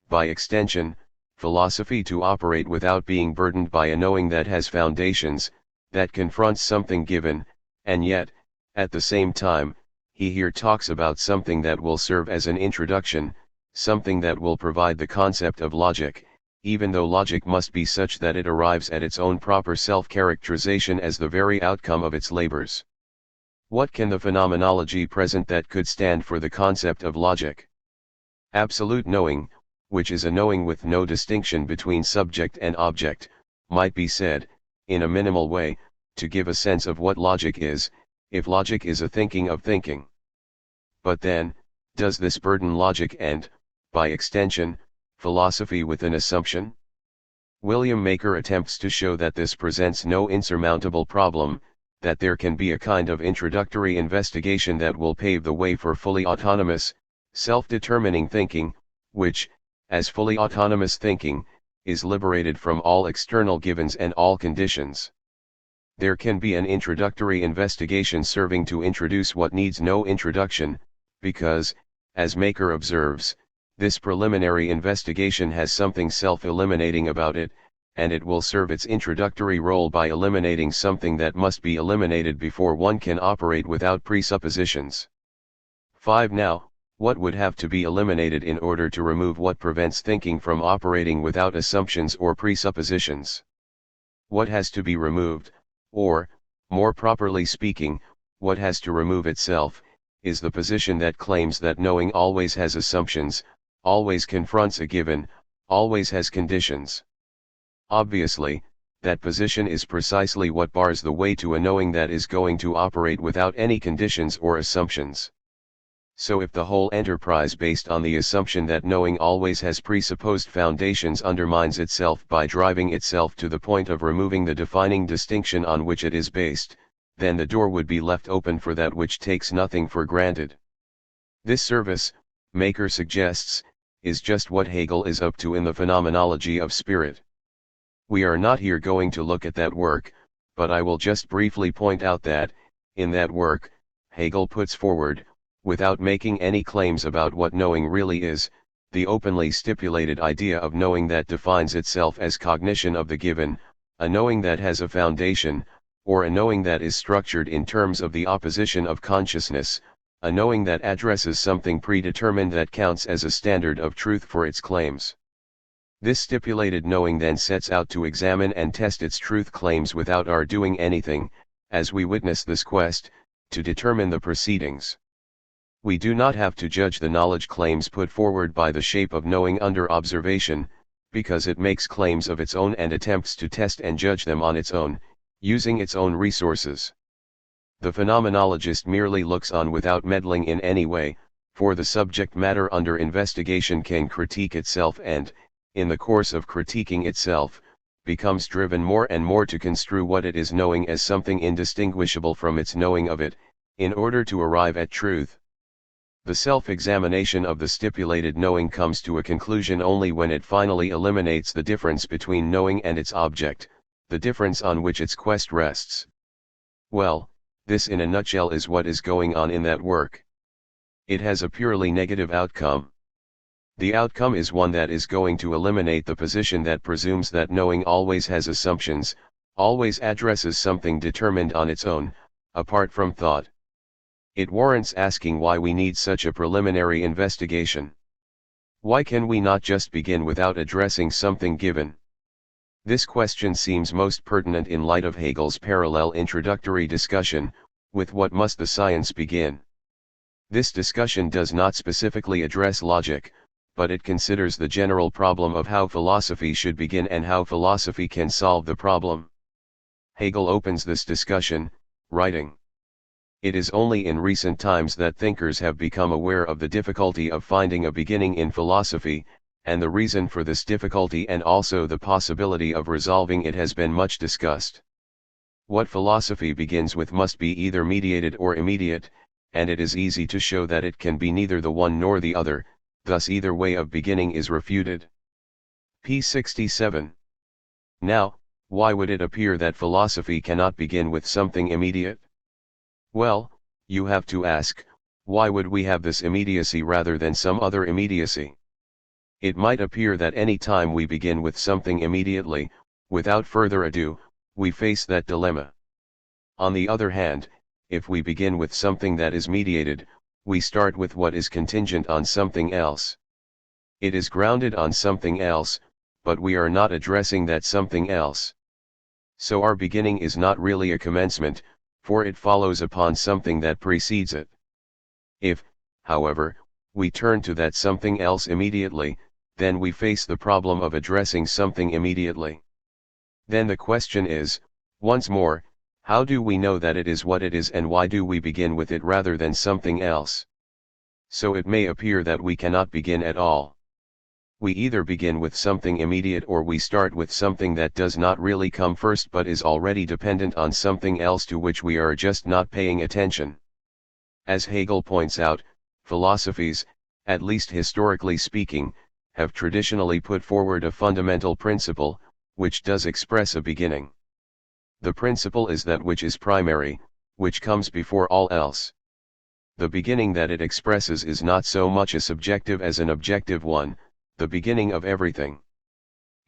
by extension, philosophy to operate without being burdened by a knowing that has foundations, that confronts something given, and yet, at the same time, he here talks about something that will serve as an introduction, something that will provide the concept of logic, even though logic must be such that it arrives at its own proper self-characterization as the very outcome of its labors. What can the phenomenology present that could stand for the concept of logic? Absolute knowing, which is a knowing with no distinction between subject and object, might be said, in a minimal way, to give a sense of what logic is, if logic is a thinking of thinking. But then, does this burden logic and, by extension, philosophy with an assumption? William Maker attempts to show that this presents no insurmountable problem, that there can be a kind of introductory investigation that will pave the way for fully autonomous, self-determining thinking, which, as fully autonomous thinking, is liberated from all external givens and all conditions. There can be an introductory investigation serving to introduce what needs no introduction, because, as Maker observes, this preliminary investigation has something self-eliminating about it, and it will serve its introductory role by eliminating something that must be eliminated before one can operate without presuppositions. 5. Now, what would have to be eliminated in order to remove what prevents thinking from operating without assumptions or presuppositions? What has to be removed, or, more properly speaking, what has to remove itself, is the position that claims that knowing always has assumptions, always confronts a given, always has conditions. Obviously, that position is precisely what bars the way to a knowing that is going to operate without any conditions or assumptions. So if the whole enterprise based on the assumption that knowing always has presupposed foundations undermines itself by driving itself to the point of removing the defining distinction on which it is based, then the door would be left open for that which takes nothing for granted. This service, Maker suggests, is just what Hegel is up to in the phenomenology of spirit. We are not here going to look at that work, but I will just briefly point out that, in that work, Hegel puts forward, without making any claims about what knowing really is, the openly stipulated idea of knowing that defines itself as cognition of the given, a knowing that has a foundation, or a knowing that is structured in terms of the opposition of consciousness, a knowing that addresses something predetermined that counts as a standard of truth for its claims. This stipulated knowing then sets out to examine and test its truth claims without our doing anything, as we witness this quest, to determine the proceedings. We do not have to judge the knowledge claims put forward by the shape of knowing under observation, because it makes claims of its own and attempts to test and judge them on its own, using its own resources. The phenomenologist merely looks on without meddling in any way, for the subject matter under investigation can critique itself and, in the course of critiquing itself, becomes driven more and more to construe what it is knowing as something indistinguishable from its knowing of it, in order to arrive at truth. The self-examination of the stipulated knowing comes to a conclusion only when it finally eliminates the difference between knowing and its object, the difference on which its quest rests. Well, this in a nutshell is what is going on in that work. It has a purely negative outcome. The outcome is one that is going to eliminate the position that presumes that knowing always has assumptions, always addresses something determined on its own, apart from thought. It warrants asking why we need such a preliminary investigation. Why can we not just begin without addressing something given? This question seems most pertinent in light of Hegel's parallel introductory discussion, with what must the science begin? This discussion does not specifically address logic, but it considers the general problem of how philosophy should begin and how philosophy can solve the problem. Hegel opens this discussion, writing, "It is only in recent times that thinkers have become aware of the difficulty of finding a beginning in philosophy, and the reason for this difficulty and also the possibility of resolving it has been much discussed. What philosophy begins with must be either mediated or immediate, and it is easy to show that it can be neither the one nor the other, thus either way of beginning is refuted." p. 67. Now, why would it appear that philosophy cannot begin with something immediate? Well, you have to ask, why would we have this immediacy rather than some other immediacy? It might appear that any time we begin with something immediately, without further ado, we face that dilemma. On the other hand, if we begin with something that is mediated, we start with what is contingent on something else. It is grounded on something else, but we are not addressing that something else. So our beginning is not really a commencement, for it follows upon something that precedes it. If, however, we turn to that something else immediately, then we face the problem of addressing something immediately. Then the question is, once more, how do we know that it is what it is and why do we begin with it rather than something else? So it may appear that we cannot begin at all. We either begin with something immediate or we start with something that does not really come first but is already dependent on something else to which we are just not paying attention. As Hegel points out, philosophies, at least historically speaking, have traditionally put forward a fundamental principle, which does express a beginning. The principle is that which is primary, which comes before all else. The beginning that it expresses is not so much a subjective as an objective one, the beginning of everything.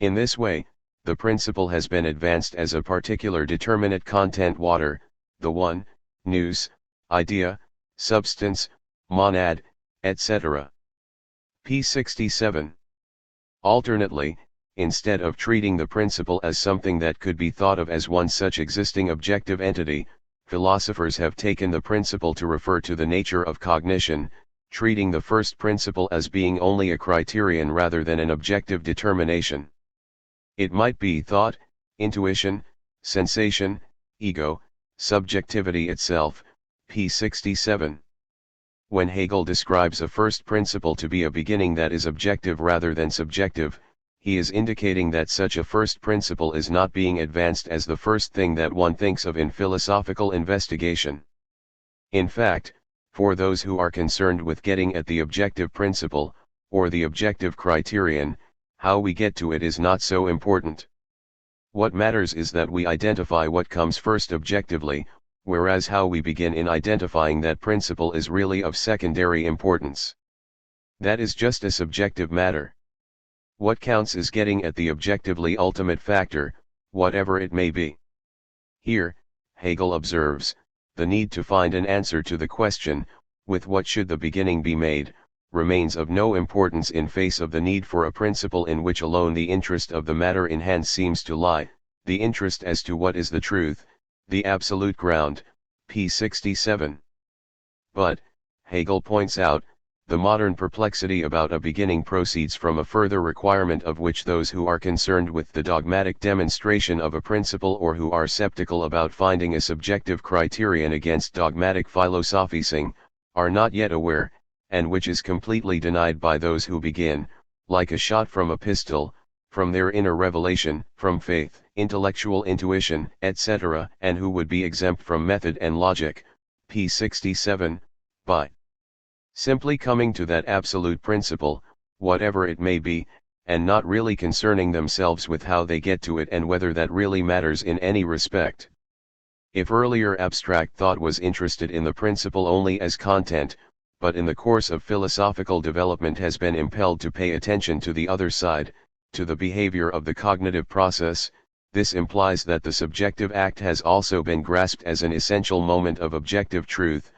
In this way, the principle has been advanced as a particular determinate content water, the one, nous, idea, substance, monad, etc. p. 67. Alternately, instead of treating the principle as something that could be thought of as one such existing objective entity, philosophers have taken the principle to refer to the nature of cognition, treating the first principle as being only a criterion rather than an objective determination. It might be thought, intuition, sensation, ego, subjectivity itself, p. 67. When Hegel describes a first principle to be a beginning that is objective rather than subjective, he is indicating that such a first principle is not being advanced as the first thing that one thinks of in philosophical investigation. In fact, for those who are concerned with getting at the objective principle, or the objective criterion, how we get to it is not so important. What matters is that we identify what comes first objectively, whereas how we begin in identifying that principle is really of secondary importance. That is just a subjective matter. What counts is getting at the objectively ultimate factor, whatever it may be. Here, Hegel observes, the need to find an answer to the question, with what should the beginning be made, remains of no importance in face of the need for a principle in which alone the interest of the matter in hand seems to lie, the interest as to what is the truth, the absolute ground, p. 67. But, Hegel points out, the modern perplexity about a beginning proceeds from a further requirement of which those who are concerned with the dogmatic demonstration of a principle or who are skeptical about finding a subjective criterion against dogmatic philosophizing, are not yet aware, and which is completely denied by those who begin, like a shot from a pistol, from their inner revelation, from faith, intellectual intuition, etc., and who would be exempt from method and logic, p. 67, by simply coming to that absolute principle, whatever it may be, and not really concerning themselves with how they get to it and whether that really matters in any respect. If earlier abstract thought was interested in the principle only as content, but in the course of philosophical development has been impelled to pay attention to the other side, to the behavior of the cognitive process, this implies that the subjective act has also been grasped as an essential moment of objective truth,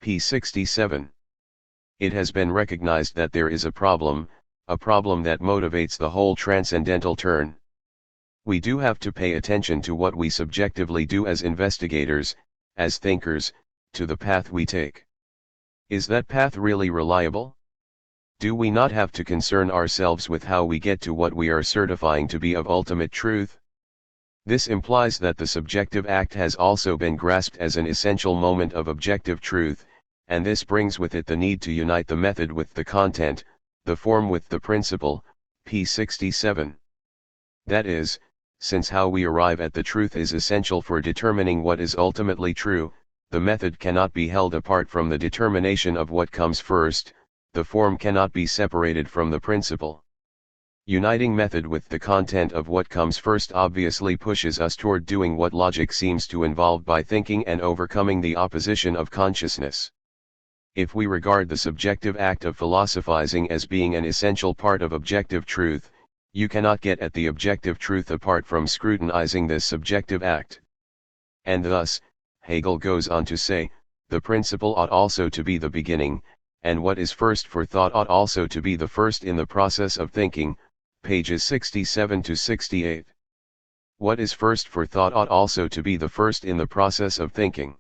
p. 67. It has been recognized that there is a problem that motivates the whole transcendental turn. We do have to pay attention to what we subjectively do as investigators, as thinkers, to the path we take. Is that path really reliable? Do we not have to concern ourselves with how we get to what we are certifying to be of ultimate truth? This implies that the subjective act has also been grasped as an essential moment of objective truth, and this brings with it the need to unite the method with the content, the form with the principle, p. 67. That is, since how we arrive at the truth is essential for determining what is ultimately true, the method cannot be held apart from the determination of what comes first, the form cannot be separated from the principle. Uniting method with the content of what comes first obviously pushes us toward doing what logic seems to involve by thinking and overcoming the opposition of consciousness. If we regard the subjective act of philosophizing as being an essential part of objective truth, you cannot get at the objective truth apart from scrutinizing this subjective act. And thus, Hegel goes on to say, the principle ought also to be the beginning, and what is first for thought ought also to be the first in the process of thinking, pages 67 to 68. What is first for thought ought also to be the first in the process of thinking.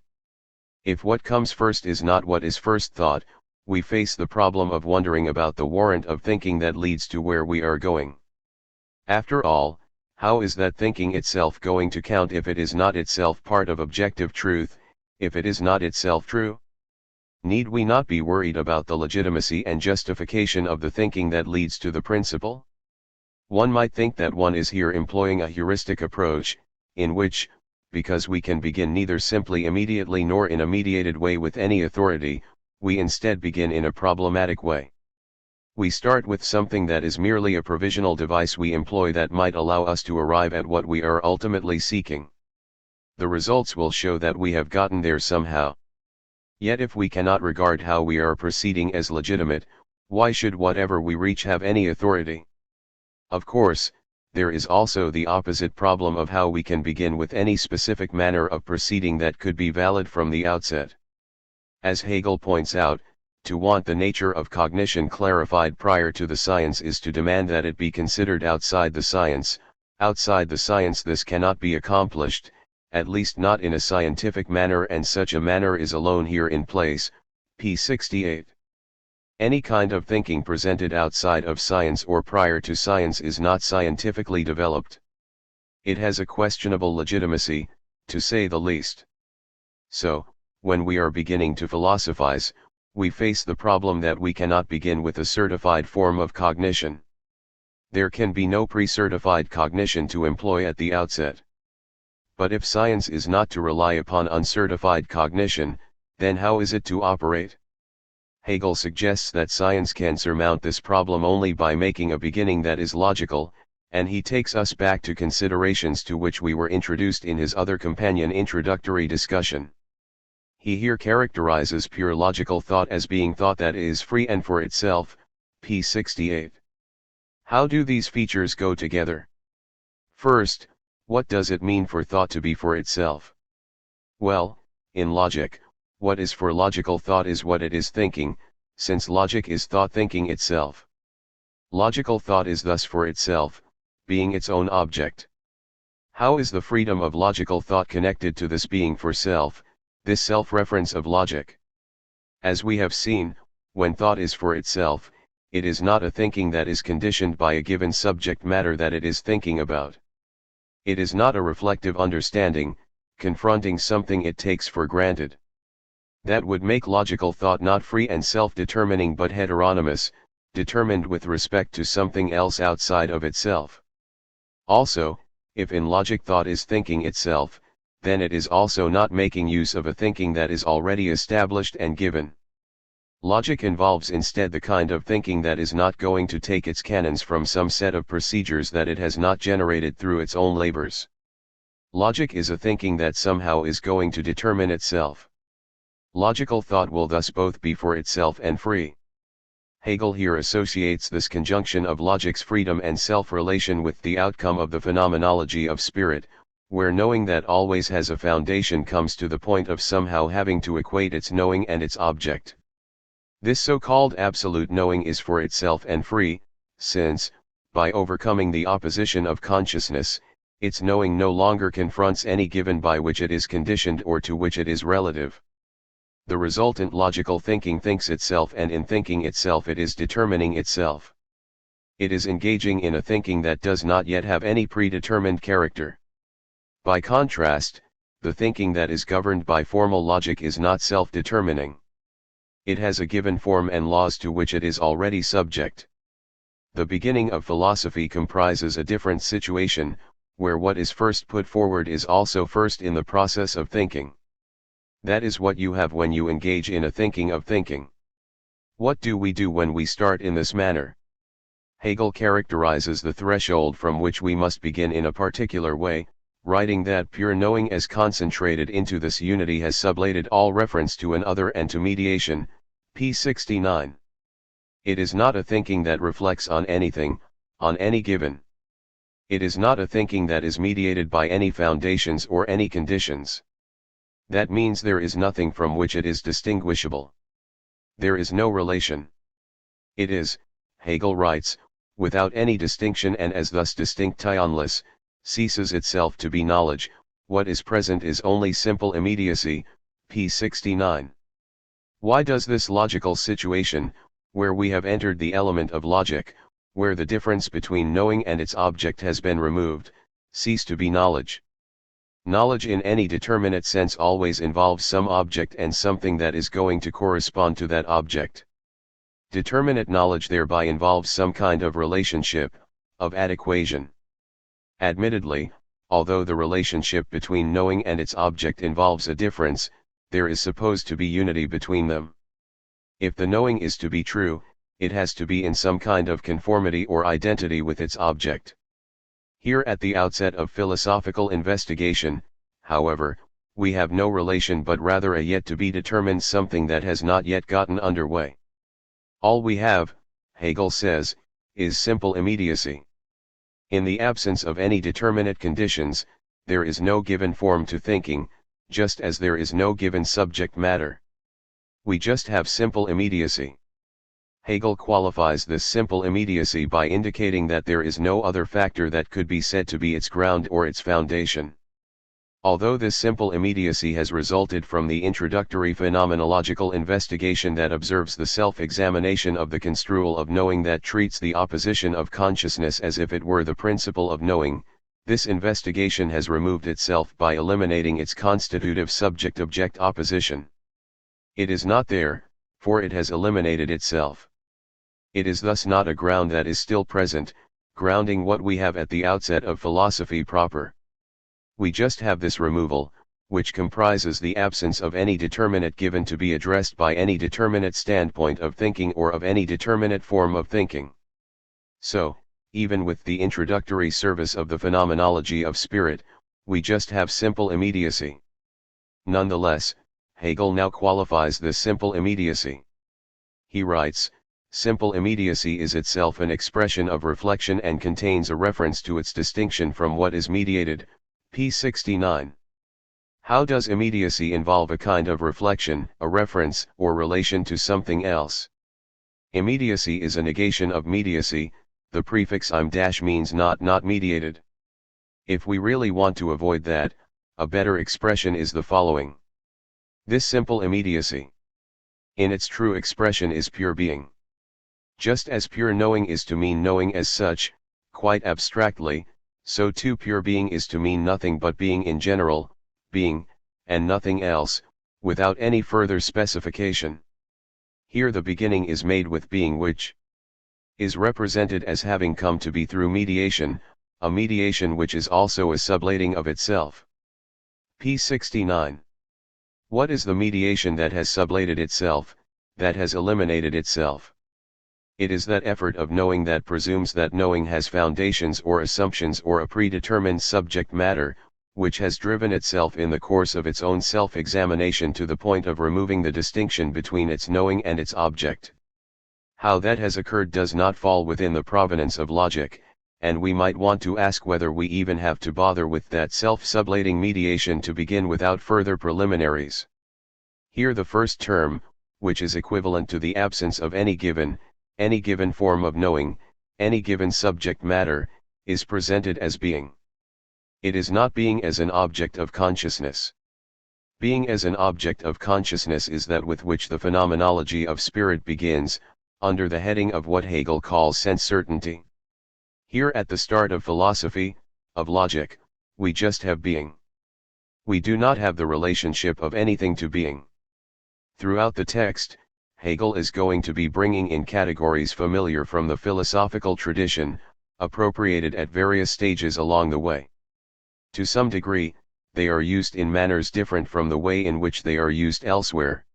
If what comes first is not what is first thought, we face the problem of wondering about the warrant of thinking that leads to where we are going. After all, how is that thinking itself going to count if it is not itself part of objective truth, if it is not itself true? Need we not be worried about the legitimacy and justification of the thinking that leads to the principle? One might think that one is here employing a heuristic approach, in which, because we can begin neither simply immediately nor in a mediated way with any authority, we instead begin in a problematic way. We start with something that is merely a provisional device we employ that might allow us to arrive at what we are ultimately seeking. The results will show that we have gotten there somehow. Yet if we cannot regard how we are proceeding as legitimate, why should whatever we reach have any authority? Of course, there is also the opposite problem of how we can begin with any specific manner of proceeding that could be valid from the outset. As Hegel points out, to want the nature of cognition clarified prior to the science is to demand that it be considered outside the science. Outside the science this cannot be accomplished, at least not in a scientific manner, and such a manner is alone here in place, p. 68. Any kind of thinking presented outside of science or prior to science is not scientifically developed. It has a questionable legitimacy, to say the least. So, when we are beginning to philosophize, we face the problem that we cannot begin with a certified form of cognition. There can be no pre-certified cognition to employ at the outset. But if science is not to rely upon uncertified cognition, then how is it to operate? Hegel suggests that science can surmount this problem only by making a beginning that is logical, and he takes us back to considerations to which we were introduced in his other companion introductory discussion. He here characterizes pure logical thought as being thought that is free and for itself, p. 68. How do these features go together? First, what does it mean for thought to be for itself? Well, in logic, what is for logical thought is what it is thinking, since logic is thought thinking itself. Logical thought is thus for itself, being its own object. How is the freedom of logical thought connected to this being for self, this self-reference of logic? As we have seen, when thought is for itself, it is not a thinking that is conditioned by a given subject matter that it is thinking about. It is not a reflective understanding, confronting something it takes for granted. That would make logical thought not free and self-determining but heteronymous, determined with respect to something else outside of itself. Also, if in logic thought is thinking itself, then it is also not making use of a thinking that is already established and given. Logic involves instead the kind of thinking that is not going to take its canons from some set of procedures that it has not generated through its own labors. Logic is a thinking that somehow is going to determine itself. Logical thought will thus both be for itself and free. Hegel here associates this conjunction of logic's freedom and self-relation with the outcome of the phenomenology of spirit, where knowing that always has a foundation comes to the point of somehow having to equate its knowing and its object. This so-called absolute knowing is for itself and free, since, by overcoming the opposition of consciousness, its knowing no longer confronts any given by which it is conditioned or to which it is relative. The resultant logical thinking thinks itself, and in thinking itself it is determining itself. It is engaging in a thinking that does not yet have any predetermined character. By contrast, the thinking that is governed by formal logic is not self-determining. It has a given form and laws to which it is already subject. The beginning of philosophy comprises a different situation, where what is first put forward is also first in the process of thinking. That is what you have when you engage in a thinking of thinking. What do we do when we start in this manner? Hegel characterizes the threshold from which we must begin in a particular way, writing that pure knowing as concentrated into this unity has sublated all reference to an other and to mediation, p. 69. It is not a thinking that reflects on anything, on any given. It is not a thinking that is mediated by any foundations or any conditions. That means there is nothing from which it is distinguishable. There is no relation. It is, Hegel writes, without any distinction and as thus distinctionless, ceases itself to be knowledge. What is present is only simple immediacy, p. 69. Why does this logical situation, where we have entered the element of logic, where the difference between knowing and its object has been removed, cease to be knowledge? Knowledge in any determinate sense always involves some object and something that is going to correspond to that object. Determinate knowledge thereby involves some kind of relationship, of adequation. Admittedly, although the relationship between knowing and its object involves a difference, there is supposed to be unity between them. If the knowing is to be true, it has to be in some kind of conformity or identity with its object. Here at the outset of philosophical investigation, however, we have no relation but rather a yet to be determined something that has not yet gotten underway. All we have, Hegel says, is simple immediacy. In the absence of any determinate conditions, there is no given form to thinking, just as there is no given subject matter. We just have simple immediacy. Hegel qualifies this simple immediacy by indicating that there is no other factor that could be said to be its ground or its foundation. Although this simple immediacy has resulted from the introductory phenomenological investigation that observes the self-examination of the construal of knowing that treats the opposition of consciousness as if it were the principle of knowing, this investigation has removed itself by eliminating its constitutive subject-object opposition. It is not there, for it has eliminated itself. It is thus not a ground that is still present, grounding what we have at the outset of philosophy proper. We just have this removal, which comprises the absence of any determinate given to be addressed by any determinate standpoint of thinking or of any determinate form of thinking. So, even with the introductory service of the phenomenology of spirit, we just have simple immediacy. Nonetheless, Hegel now qualifies this simple immediacy. He writes, "Simple immediacy is itself an expression of reflection and contains a reference to its distinction from what is mediated." p. 69. How does immediacy involve a kind of reflection, a reference, or relation to something else? Immediacy is a negation of mediacy. The prefix "im" means not mediated. If we really want to avoid that, a better expression is the following. This simple immediacy, in its true expression, is pure being. Just as pure knowing is to mean knowing as such, quite abstractly, so too pure being is to mean nothing but being in general, being, and nothing else, without any further specification. Here the beginning is made with being, which is represented as having come to be through mediation, a mediation which is also a sublating of itself. p. 69. What is the mediation that has sublated itself, that has eliminated itself? It is that effort of knowing that presumes that knowing has foundations or assumptions or a predetermined subject matter, which has driven itself in the course of its own self-examination to the point of removing the distinction between its knowing and its object. How that has occurred does not fall within the provenance of logic, and we might want to ask whether we even have to bother with that self-sublating mediation to begin without further preliminaries. Here the first term, which is equivalent to the absence of any given form of knowing, any given subject matter, is presented as being. It is not being as an object of consciousness. Being as an object of consciousness is that with which the phenomenology of spirit begins, under the heading of what Hegel calls sense certainty. Here at the start of philosophy, of logic, we just have being. We do not have the relationship of anything to being. Throughout the text, Hegel is going to be bringing in categories familiar from the philosophical tradition, appropriated at various stages along the way. To some degree, they are used in manners different from the way in which they are used elsewhere.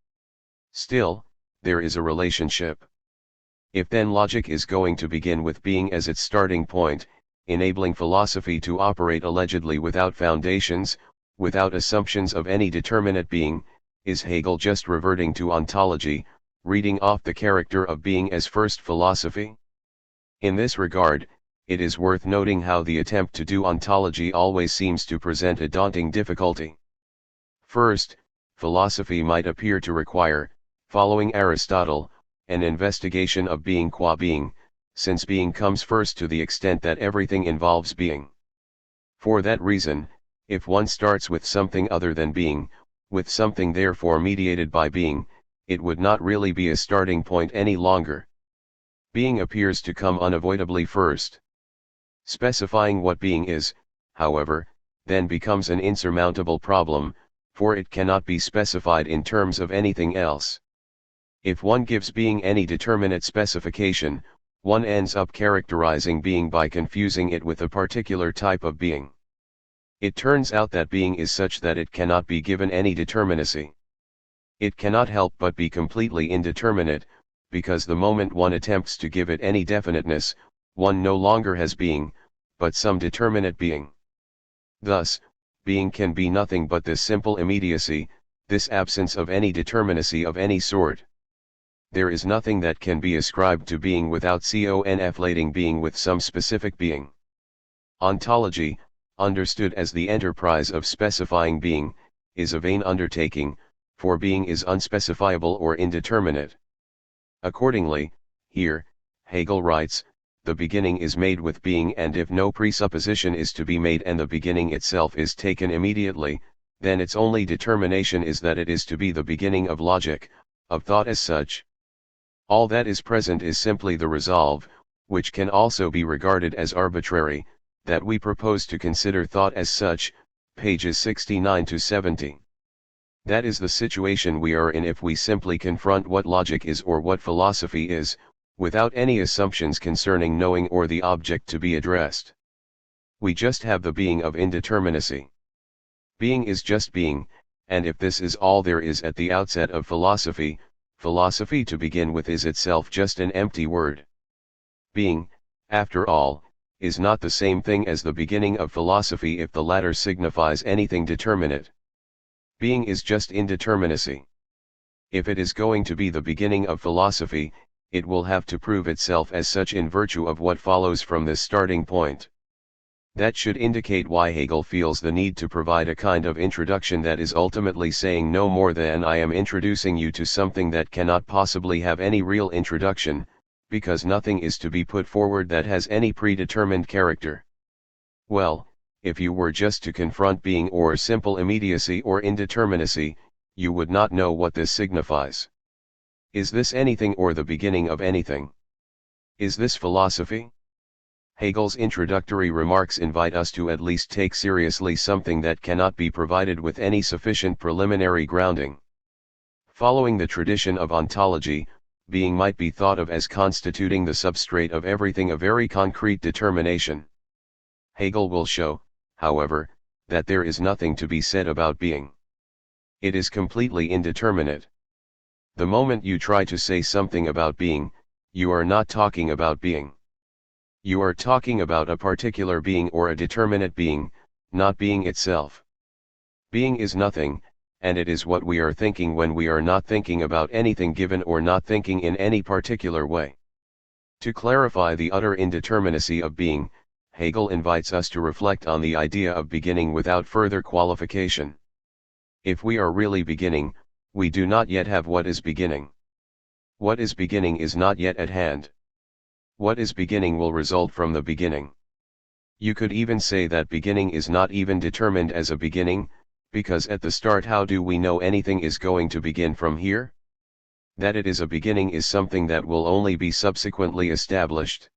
Still, there is a relationship. If then logic is going to begin with being as its starting point, enabling philosophy to operate allegedly without foundations, without assumptions of any determinate being, is Hegel just reverting to ontology, reading off the character of being as first philosophy? In this regard, it is worth noting how the attempt to do ontology always seems to present a daunting difficulty. First, philosophy might appear to require, following Aristotle, an investigation of being qua being, since being comes first to the extent that everything involves being. For that reason, if one starts with something other than being, with something therefore mediated by being, it would not really be a starting point any longer. Being appears to come unavoidably first. Specifying what being is, however, then becomes an insurmountable problem, for it cannot be specified in terms of anything else. If one gives being any determinate specification, one ends up characterizing being by confusing it with a particular type of being. It turns out that being is such that it cannot be given any determinacy. It cannot help but be completely indeterminate, because the moment one attempts to give it any definiteness, one no longer has being, but some determinate being. Thus, being can be nothing but this simple immediacy, this absence of any determinacy of any sort. There is nothing that can be ascribed to being without conflating being with some specific being. Ontology, understood as the enterprise of specifying being, is a vain undertaking, for being is unspecifiable or indeterminate. Accordingly, here, Hegel writes, the beginning is made with being, and if no presupposition is to be made and the beginning itself is taken immediately, then its only determination is that it is to be the beginning of logic, of thought as such. All that is present is simply the resolve, which can also be regarded as arbitrary, that we propose to consider thought as such, pages 69 to 70. That is the situation we are in if we simply confront what logic is or what philosophy is, without any assumptions concerning knowing or the object to be addressed. We just have the being of indeterminacy. Being is just being, and if this is all there is at the outset of philosophy, philosophy to begin with is itself just an empty word. Being, after all, is not the same thing as the beginning of philosophy if the latter signifies anything determinate. Being is just indeterminacy. If it is going to be the beginning of philosophy, it will have to prove itself as such in virtue of what follows from this starting point. That should indicate why Hegel feels the need to provide a kind of introduction that is ultimately saying no more than I am introducing you to something that cannot possibly have any real introduction, because nothing is to be put forward that has any predetermined character. Well, if you were just to confront being or simple immediacy or indeterminacy, you would not know what this signifies. Is this anything or the beginning of anything? Is this philosophy? Hegel's introductory remarks invite us to at least take seriously something that cannot be provided with any sufficient preliminary grounding. Following the tradition of ontology, being might be thought of as constituting the substrate of everything, a very concrete determination. Hegel will show, however, that there is nothing to be said about being. It is completely indeterminate. The moment you try to say something about being, you are not talking about being. You are talking about a particular being or a determinate being, not being itself. Being is nothing, and it is what we are thinking when we are not thinking about anything given or not thinking in any particular way. To clarify the utter indeterminacy of being, Hegel invites us to reflect on the idea of beginning without further qualification. If we are really beginning, we do not yet have what is beginning. What is beginning is not yet at hand. What is beginning will result from the beginning. You could even say that beginning is not even determined as a beginning, because at the start how do we know anything is going to begin from here? That it is a beginning is something that will only be subsequently established.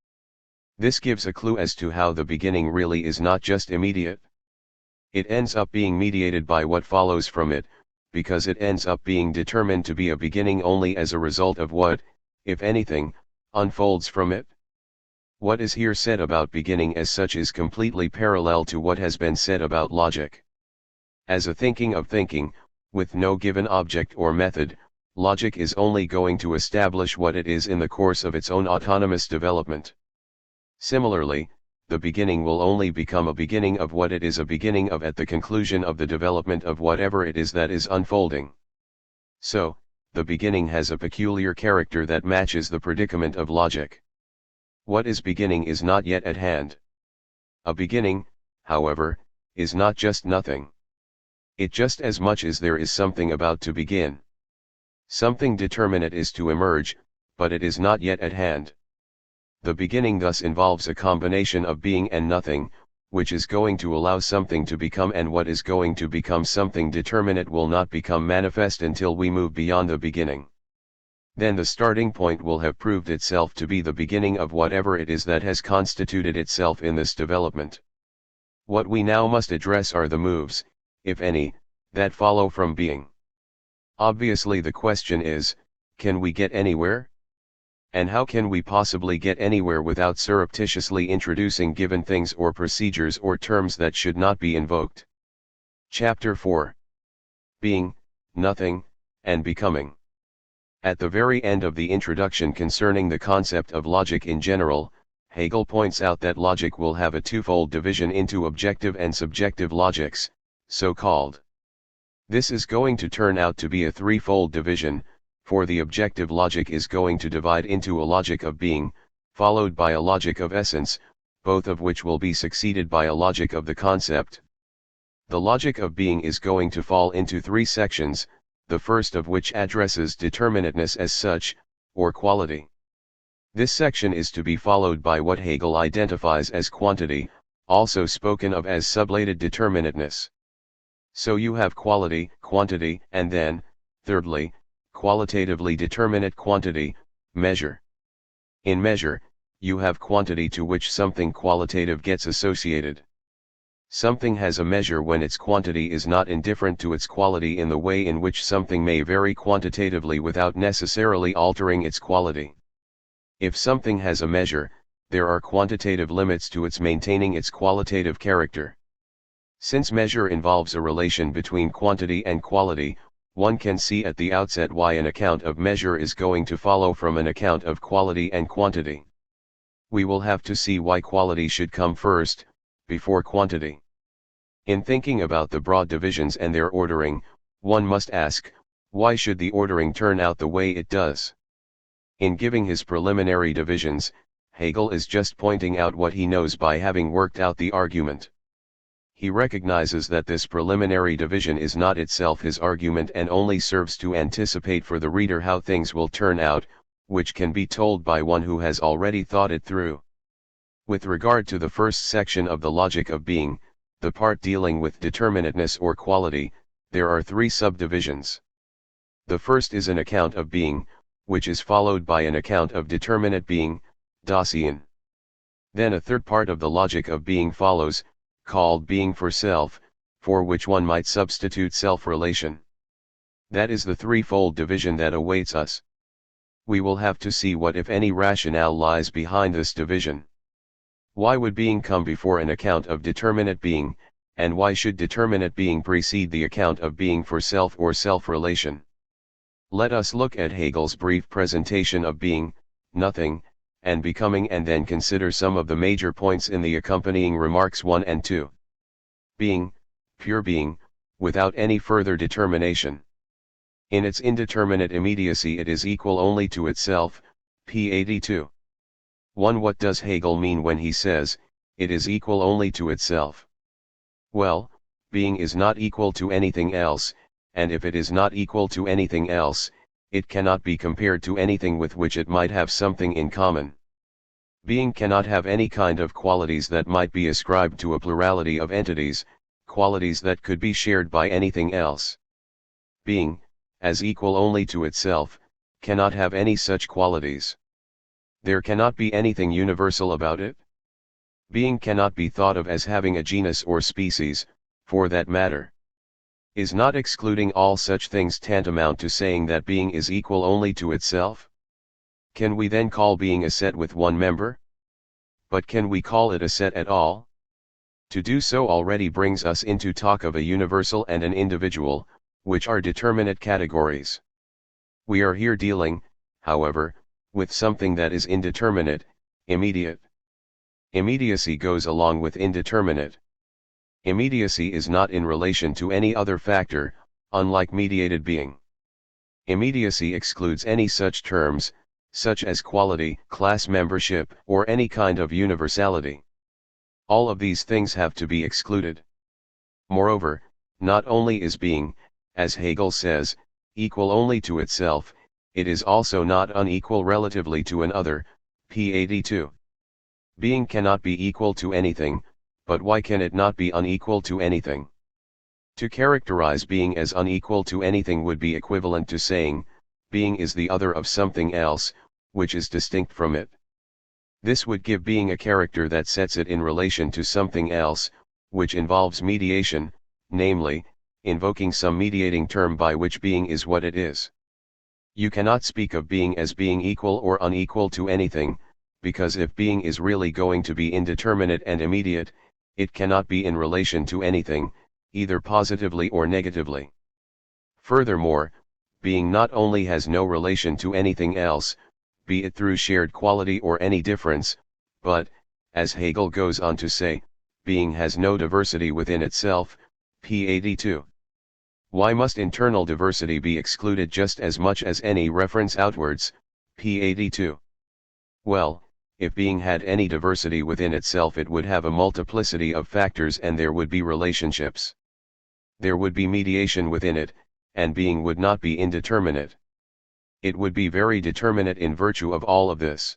This gives a clue as to how the beginning really is not just immediate. It ends up being mediated by what follows from it, because it ends up being determined to be a beginning only as a result of what, if anything, unfolds from it. What is here said about beginning as such is completely parallel to what has been said about logic. As a thinking of thinking, with no given object or method, logic is only going to establish what it is in the course of its own autonomous development. Similarly, the beginning will only become a beginning of what it is a beginning of at the conclusion of the development of whatever it is that is unfolding. So, the beginning has a peculiar character that matches the predicament of logic. What is beginning is not yet at hand. A beginning, however, is not just nothing. It just as much as there is something about to begin. Something determinate is to emerge, but it is not yet at hand. The beginning thus involves a combination of being and nothing, which is going to allow something to become, and what is going to become something determinate will not become manifest until we move beyond the beginning. Then the starting point will have proved itself to be the beginning of whatever it is that has constituted itself in this development. What we now must address are the moves, if any, that follow from being. Obviously the question is, can we get anywhere? And how can we possibly get anywhere without surreptitiously introducing given things or procedures or terms that should not be invoked? Chapter 4. Being, Nothing, and Becoming. At the very end of the introduction concerning the concept of logic in general, Hegel points out that logic will have a twofold division into objective and subjective logics, so called. This is going to turn out to be a threefold division, for the objective logic is going to divide into a logic of being, followed by a logic of essence, both of which will be succeeded by a logic of the concept. The logic of being is going to fall into three sections, the first of which addresses determinateness as such, or quality. This section is to be followed by what Hegel identifies as quantity, also spoken of as sublated determinateness. So you have quality, quantity, and then, thirdly, qualitatively determinate quantity, measure. In measure, you have quantity to which something qualitative gets associated. Something has a measure when its quantity is not indifferent to its quality in the way in which something may vary quantitatively without necessarily altering its quality. If something has a measure, there are quantitative limits to its maintaining its qualitative character. Since measure involves a relation between quantity and quality, one can see at the outset why an account of measure is going to follow from an account of quality and quantity. We will have to see why quality should come first, before quantity. In thinking about the broad divisions and their ordering, one must ask, why should the ordering turn out the way it does? In giving his preliminary divisions, Hegel is just pointing out what he knows by having worked out the argument. He recognizes that this preliminary division is not itself his argument and only serves to anticipate for the reader how things will turn out, which can be told by one who has already thought it through. With regard to the first section of the logic of being, the part dealing with determinateness or quality, there are three subdivisions. The first is an account of being, which is followed by an account of determinate being, dien. Then a third part of the logic of being follows, called being for self, for which one might substitute self-relation. That is the threefold division that awaits us. We will have to see what if any rationale lies behind this division. Why would being come before an account of determinate being, and why should determinate being precede the account of being for self or self-relation? Let us look at Hegel's brief presentation of being, nothing, and becoming and then consider some of the major points in the accompanying remarks 1 and 2. Being, pure being, without any further determination. In its indeterminate immediacy it is equal only to itself, p. 82. 1. What does Hegel mean when he says, it is equal only to itself? Well, being is not equal to anything else, and if it is not equal to anything else, it cannot be compared to anything with which it might have something in common. Being cannot have any kind of qualities that might be ascribed to a plurality of entities, qualities that could be shared by anything else. Being, as equal only to itself, cannot have any such qualities. There cannot be anything universal about it. Being cannot be thought of as having a genus or species, for that matter. Is not excluding all such things tantamount to saying that being is equal only to itself? Can we then call being a set with one member? But can we call it a set at all? To do so already brings us into talk of a universal and an individual, which are determinate categories. We are here dealing, however, with something that is indeterminate, immediate. Immediacy goes along with indeterminate. Immediacy is not in relation to any other factor, unlike mediated being. Immediacy excludes any such terms, such as quality, class membership, or any kind of universality. All of these things have to be excluded. Moreover, not only is being, as Hegel says, equal only to itself, it is also not unequal relatively to another, p. 82. Being cannot be equal to anything, but why can it not be unequal to anything? To characterize being as unequal to anything would be equivalent to saying, being is the other of something else, which is distinct from it. This would give being a character that sets it in relation to something else, which involves mediation, namely, invoking some mediating term by which being is what it is. You cannot speak of being as being equal or unequal to anything, because if being is really going to be indeterminate and immediate, it cannot be in relation to anything, either positively or negatively. Furthermore, being not only has no relation to anything else, be it through shared quality or any difference, but, as Hegel goes on to say, being has no diversity within itself, p. 82. Why must internal diversity be excluded just as much as any reference outwards, p. 82? Well, if being had any diversity within itself it would have a multiplicity of factors and there would be relationships. There would be mediation within it, and being would not be indeterminate. It would be very determinate in virtue of all of this.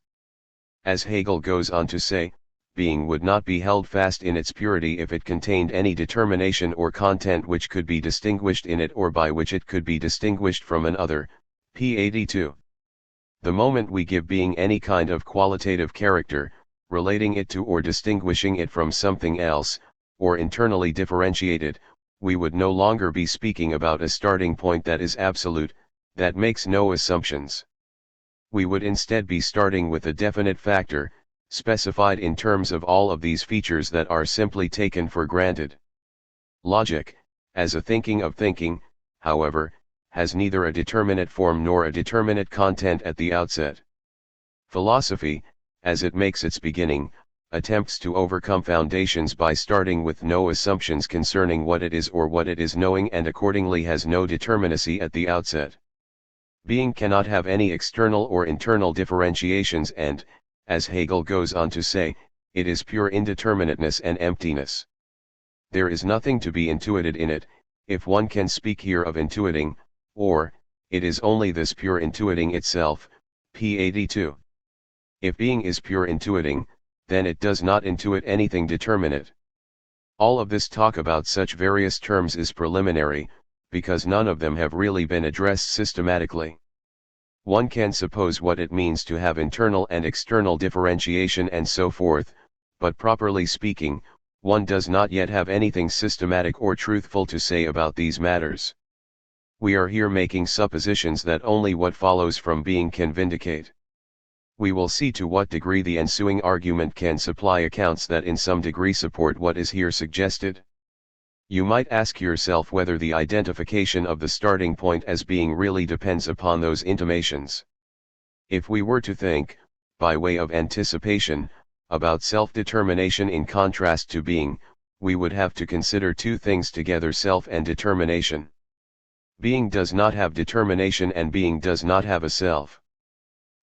As Hegel goes on to say, being would not be held fast in its purity if it contained any determination or content which could be distinguished in it or by which it could be distinguished from another, p. 82. The moment we give being any kind of qualitative character, relating it to or distinguishing it from something else, or internally differentiated, we would no longer be speaking about a starting point that is absolute, that makes no assumptions. We would instead be starting with a definite factor, specified in terms of all of these features that are simply taken for granted. Logic, as a thinking of thinking, however, has neither a determinate form nor a determinate content at the outset. Philosophy, as it makes its beginning, attempts to overcome foundations by starting with no assumptions concerning what it is or what it is knowing, and accordingly has no determinacy at the outset. Being cannot have any external or internal differentiations and, as Hegel goes on to say, it is pure indeterminateness and emptiness. There is nothing to be intuited in it, if one can speak here of intuiting, or, it is only this pure intuiting itself, p. 82. If being is pure intuiting, then it does not intuit anything determinate. All of this talk about such various terms is preliminary, because none of them have really been addressed systematically. One can suppose what it means to have internal and external differentiation and so forth, but properly speaking, one does not yet have anything systematic or truthful to say about these matters. We are here making suppositions that only what follows from being can vindicate. We will see to what degree the ensuing argument can supply accounts that in some degree support what is here suggested. You might ask yourself whether the identification of the starting point as being really depends upon those intimations. If we were to think, by way of anticipation, about self-determination in contrast to being, we would have to consider two things together: self and determination. Being does not have determination and being does not have a self.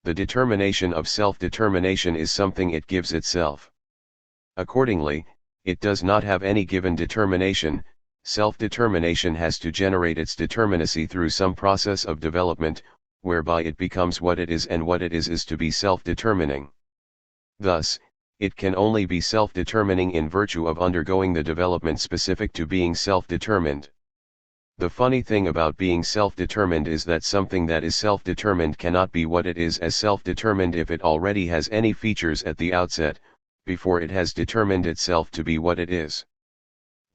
The determination of self-determination is something it gives itself. Accordingly, it does not have any given determination. Self-determination has to generate its determinacy through some process of development, whereby it becomes what it is, and what it is to be self-determining. Thus, it can only be self-determining in virtue of undergoing the development specific to being self-determined. The funny thing about being self-determined is that something that is self-determined cannot be what it is as self-determined if it already has any features at the outset, before it has determined itself to be what it is.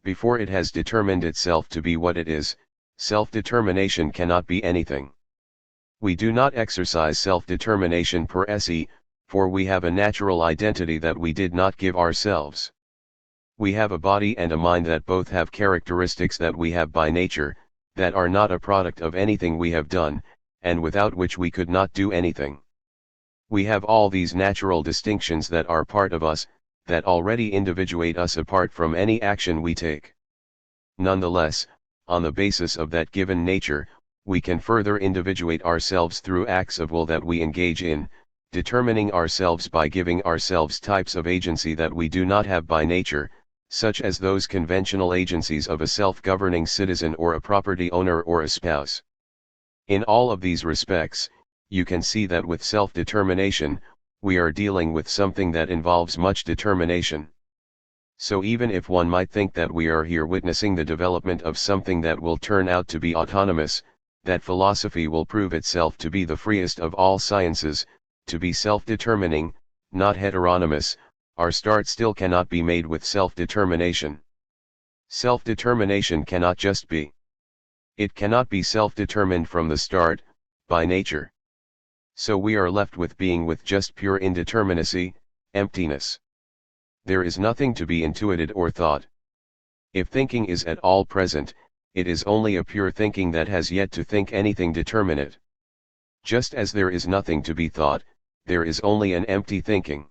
Before it has determined itself to be what it is, self-determination cannot be anything. We do not exercise self-determination per se, for we have a natural identity that we did not give ourselves. We have a body and a mind that both have characteristics that we have by nature, that are not a product of anything we have done, and without which we could not do anything. We have all these natural distinctions that are part of us, that already individuate us apart from any action we take. Nonetheless, on the basis of that given nature, we can further individuate ourselves through acts of will that we engage in, determining ourselves by giving ourselves types of agency that we do not have by nature, such as those conventional agencies of a self-governing citizen or a property owner or a spouse. In all of these respects, you can see that with self-determination, we are dealing with something that involves much determination. So even if one might think that we are here witnessing the development of something that will turn out to be autonomous, that philosophy will prove itself to be the freest of all sciences, to be self-determining, not heteronymous, our start still cannot be made with self-determination. Self-determination cannot just be. It cannot be self-determined from the start, by nature. So we are left with being with just pure indeterminacy, emptiness. There is nothing to be intuited or thought. If thinking is at all present, it is only a pure thinking that has yet to think anything determinate. Just as there is nothing to be thought, there is only an empty thinking.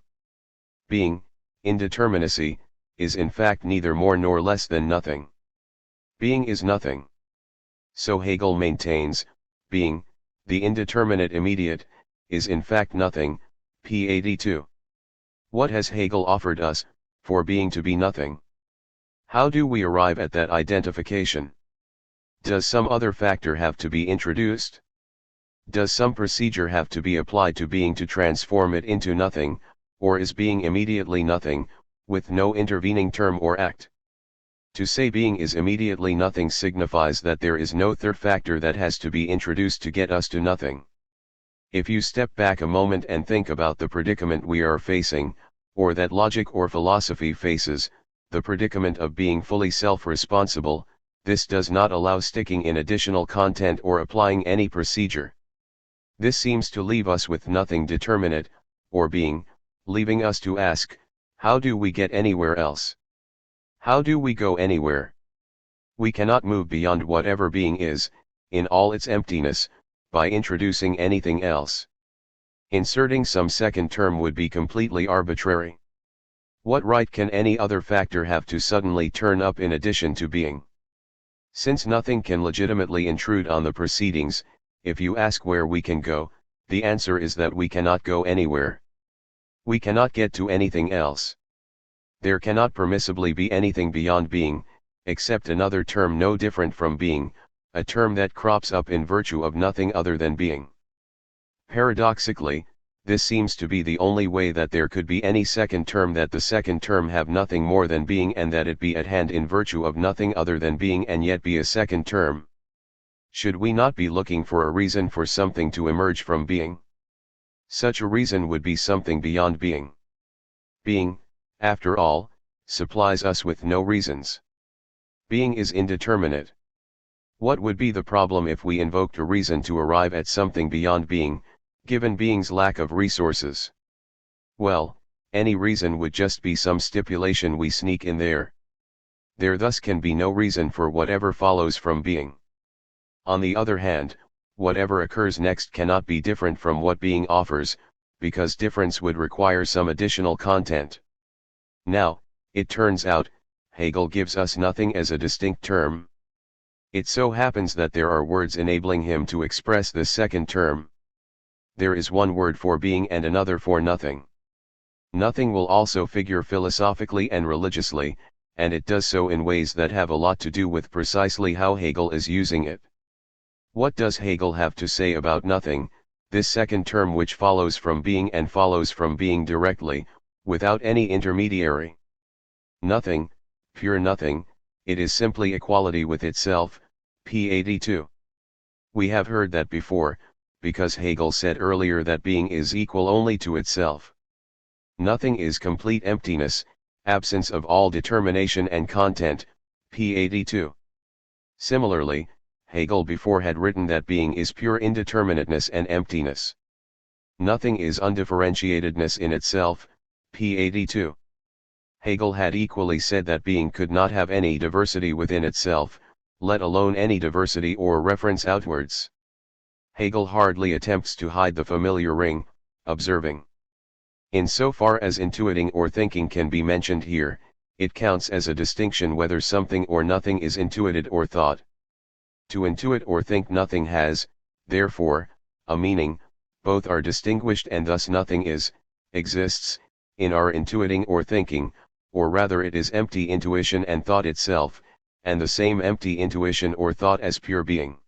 Being, indeterminacy, is in fact neither more nor less than nothing. Being is nothing. So Hegel maintains, being, the indeterminate immediate, is in fact nothing, p. 82. What has Hegel offered us, for being to be nothing? How do we arrive at that identification? Does some other factor have to be introduced? Does some procedure have to be applied to being to transform it into nothing, or is being immediately nothing, with no intervening term or act? To say being is immediately nothing signifies that there is no third factor that has to be introduced to get us to nothing. If you step back a moment and think about the predicament we are facing, or that logic or philosophy faces, the predicament of being fully self-responsible, this does not allow sticking in additional content or applying any procedure. This seems to leave us with nothing determinate, or being, leaving us to ask, how do we get anywhere else? How do we go anywhere? We cannot move beyond whatever being is, in all its emptiness, by introducing anything else. Inserting some second term would be completely arbitrary. What right can any other factor have to suddenly turn up in addition to being? Since nothing can legitimately intrude on the proceedings, if you ask where we can go, the answer is that we cannot go anywhere. We cannot get to anything else. There cannot permissibly be anything beyond being, except another term no different from being, a term that crops up in virtue of nothing other than being. Paradoxically, this seems to be the only way that there could be any second term, that the second term have nothing more than being, and that it be at hand in virtue of nothing other than being and yet be a second term. Should we not be looking for a reason for something to emerge from being? Such a reason would be something beyond being. Being, after all, supplies us with no reasons. Being is indeterminate. What would be the problem if we invoked a reason to arrive at something beyond being, given being's lack of resources? Well, any reason would just be some stipulation we sneak in there. There thus can be no reason for whatever follows from being. On the other hand, whatever occurs next cannot be different from what being offers, because difference would require some additional content. Now, it turns out, Hegel gives us nothing as a distinct term. It so happens that there are words enabling him to express this second term. There is one word for being and another for nothing. Nothing will also figure philosophically and religiously, and it does so in ways that have a lot to do with precisely how Hegel is using it. What does Hegel have to say about nothing, this second term which follows from being and follows from being directly, without any intermediary? Nothing, pure nothing, it is simply equality with itself, p. 82. We have heard that before, because Hegel said earlier that being is equal only to itself. Nothing is complete emptiness, absence of all determination and content, p. 82. Similarly, Hegel before had written that being is pure indeterminateness and emptiness. Nothing is undifferentiatedness in itself, p. 82. Hegel had equally said that being could not have any diversity within itself, let alone any diversity or reference outwards. Hegel hardly attempts to hide the familiar ring, observing, insofar as intuiting or thinking can be mentioned here, it counts as a distinction whether something or nothing is intuited or thought. To intuit or think nothing has, therefore, a meaning, both are distinguished, and thus nothing exists, in our intuiting or thinking, or rather it is empty intuition and thought itself, and the same empty intuition or thought as pure being.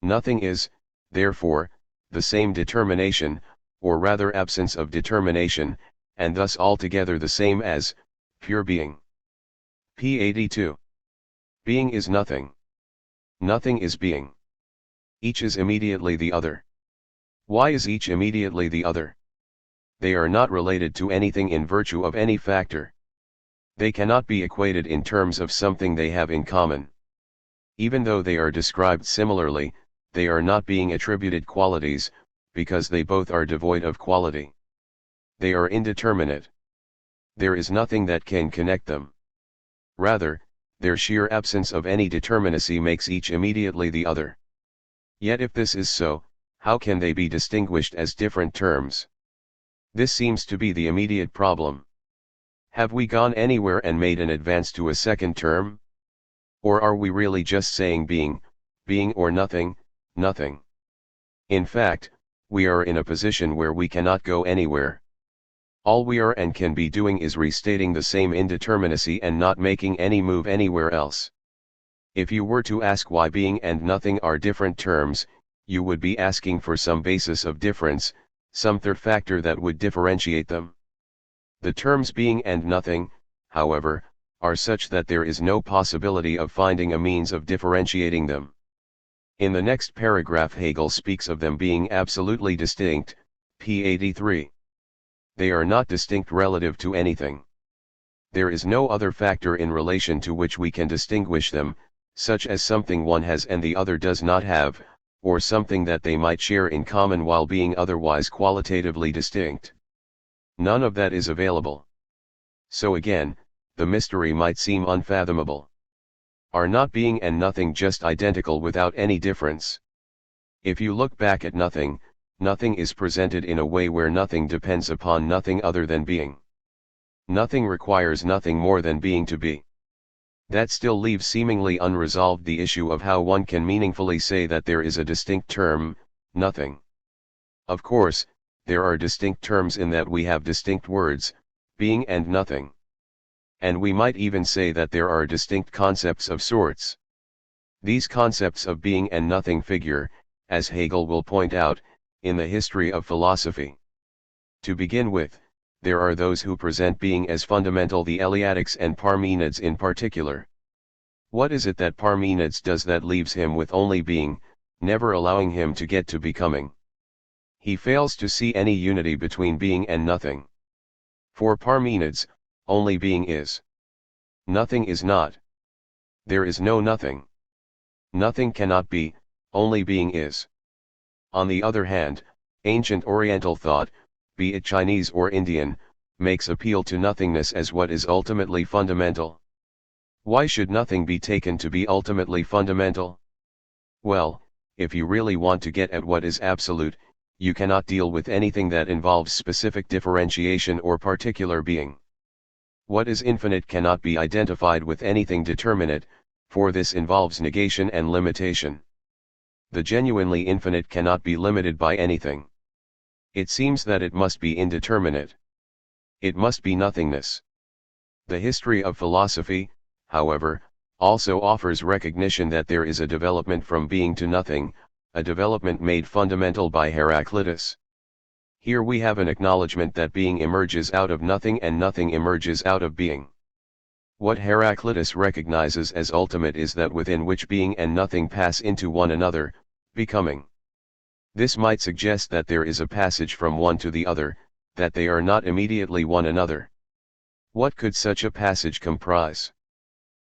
Nothing is, therefore, the same determination, or rather absence of determination, and thus altogether the same as pure being. p. 82. Being is nothing. Nothing is being. Each is immediately the other. Why is each immediately the other? They are not related to anything in virtue of any factor. They cannot be equated in terms of something they have in common. Even though they are described similarly, they are not being attributed qualities, because they both are devoid of quality. They are indeterminate. There is nothing that can connect them. Rather, their sheer absence of any determinacy makes each immediately the other. Yet if this is so, how can they be distinguished as different terms? This seems to be the immediate problem. Have we gone anywhere and made an advance to a second term? Or are we really just saying being or nothing, nothing? In fact, we are in a position where we cannot go anywhere. All we are and can be doing is restating the same indeterminacy and not making any move anywhere else. If you were to ask why being and nothing are different terms, you would be asking for some basis of difference, some third factor that would differentiate them. The terms being and nothing, however, are such that there is no possibility of finding a means of differentiating them. In the next paragraph Hegel speaks of them being absolutely distinct, p. 83. They are not distinct relative to anything. There is no other factor in relation to which we can distinguish them, such as something one has and the other does not have, or something that they might share in common while being otherwise qualitatively distinct. None of that is available. So again, the mystery might seem unfathomable. Are not being and nothing just identical without any difference? If you look back at nothing, nothing is presented in a way where nothing depends upon nothing other than being. Nothing requires nothing more than being to be. That still leaves seemingly unresolved the issue of how one can meaningfully say that there is a distinct term, nothing. Of course, there are distinct terms in that we have distinct words, being and nothing. And we might even say that there are distinct concepts of sorts. These concepts of being and nothing figure, as Hegel will point out, in the history of philosophy. To begin with, there are those who present being as fundamental, the Eleatics and Parmenids in particular. What is it that Parmenids does that leaves him with only being, never allowing him to get to becoming? He fails to see any unity between being and nothing. For Parmenids, only being is. Nothing is not. There is no nothing. Nothing cannot be, only being is. On the other hand, ancient Oriental thought, be it Chinese or Indian, makes appeal to nothingness as what is ultimately fundamental. Why should nothing be taken to be ultimately fundamental? Well, if you really want to get at what is absolute, you cannot deal with anything that involves specific differentiation or particular being. What is infinite cannot be identified with anything determinate, for this involves negation and limitation. The genuinely infinite cannot be limited by anything. It seems that it must be indeterminate. It must be nothingness. The history of philosophy, however, also offers recognition that there is a development from being to nothing, a development made fundamental by Heraclitus. Here we have an acknowledgement that being emerges out of nothing and nothing emerges out of being. What Heraclitus recognizes as ultimate is that within which being and nothing pass into one another, becoming. This might suggest that there is a passage from one to the other, that they are not immediately one another. What could such a passage comprise?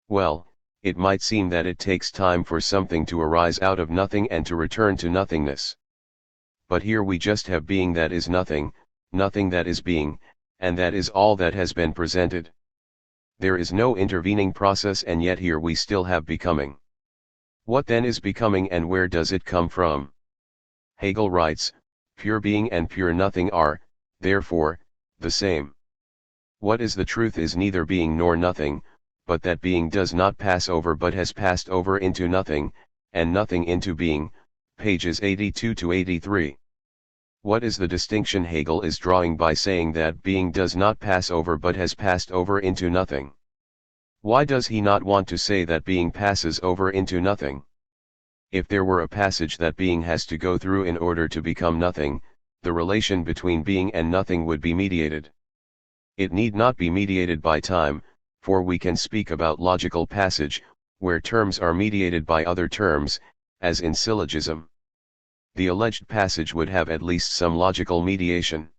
Well, it might seem that it takes time for something to arise out of nothing and to return to nothingness. But here we just have being that is nothing, nothing that is being, and that is all that has been presented. There is no intervening process, and yet here we still have becoming. What then is becoming and where does it come from? Hegel writes, pure being and pure nothing are, therefore, the same. What is the truth is neither being nor nothing, but that being does not pass over but has passed over into nothing, and nothing into being, pages 82 to 83. What is the distinction Hegel is drawing by saying that being does not pass over but has passed over into nothing? Why does he not want to say that being passes over into nothing? If there were a passage that being has to go through in order to become nothing, the relation between being and nothing would be mediated. It need not be mediated by time, for we can speak about logical passage, where terms are mediated by other terms, as in syllogism. The alleged passage would have at least some logical mediation.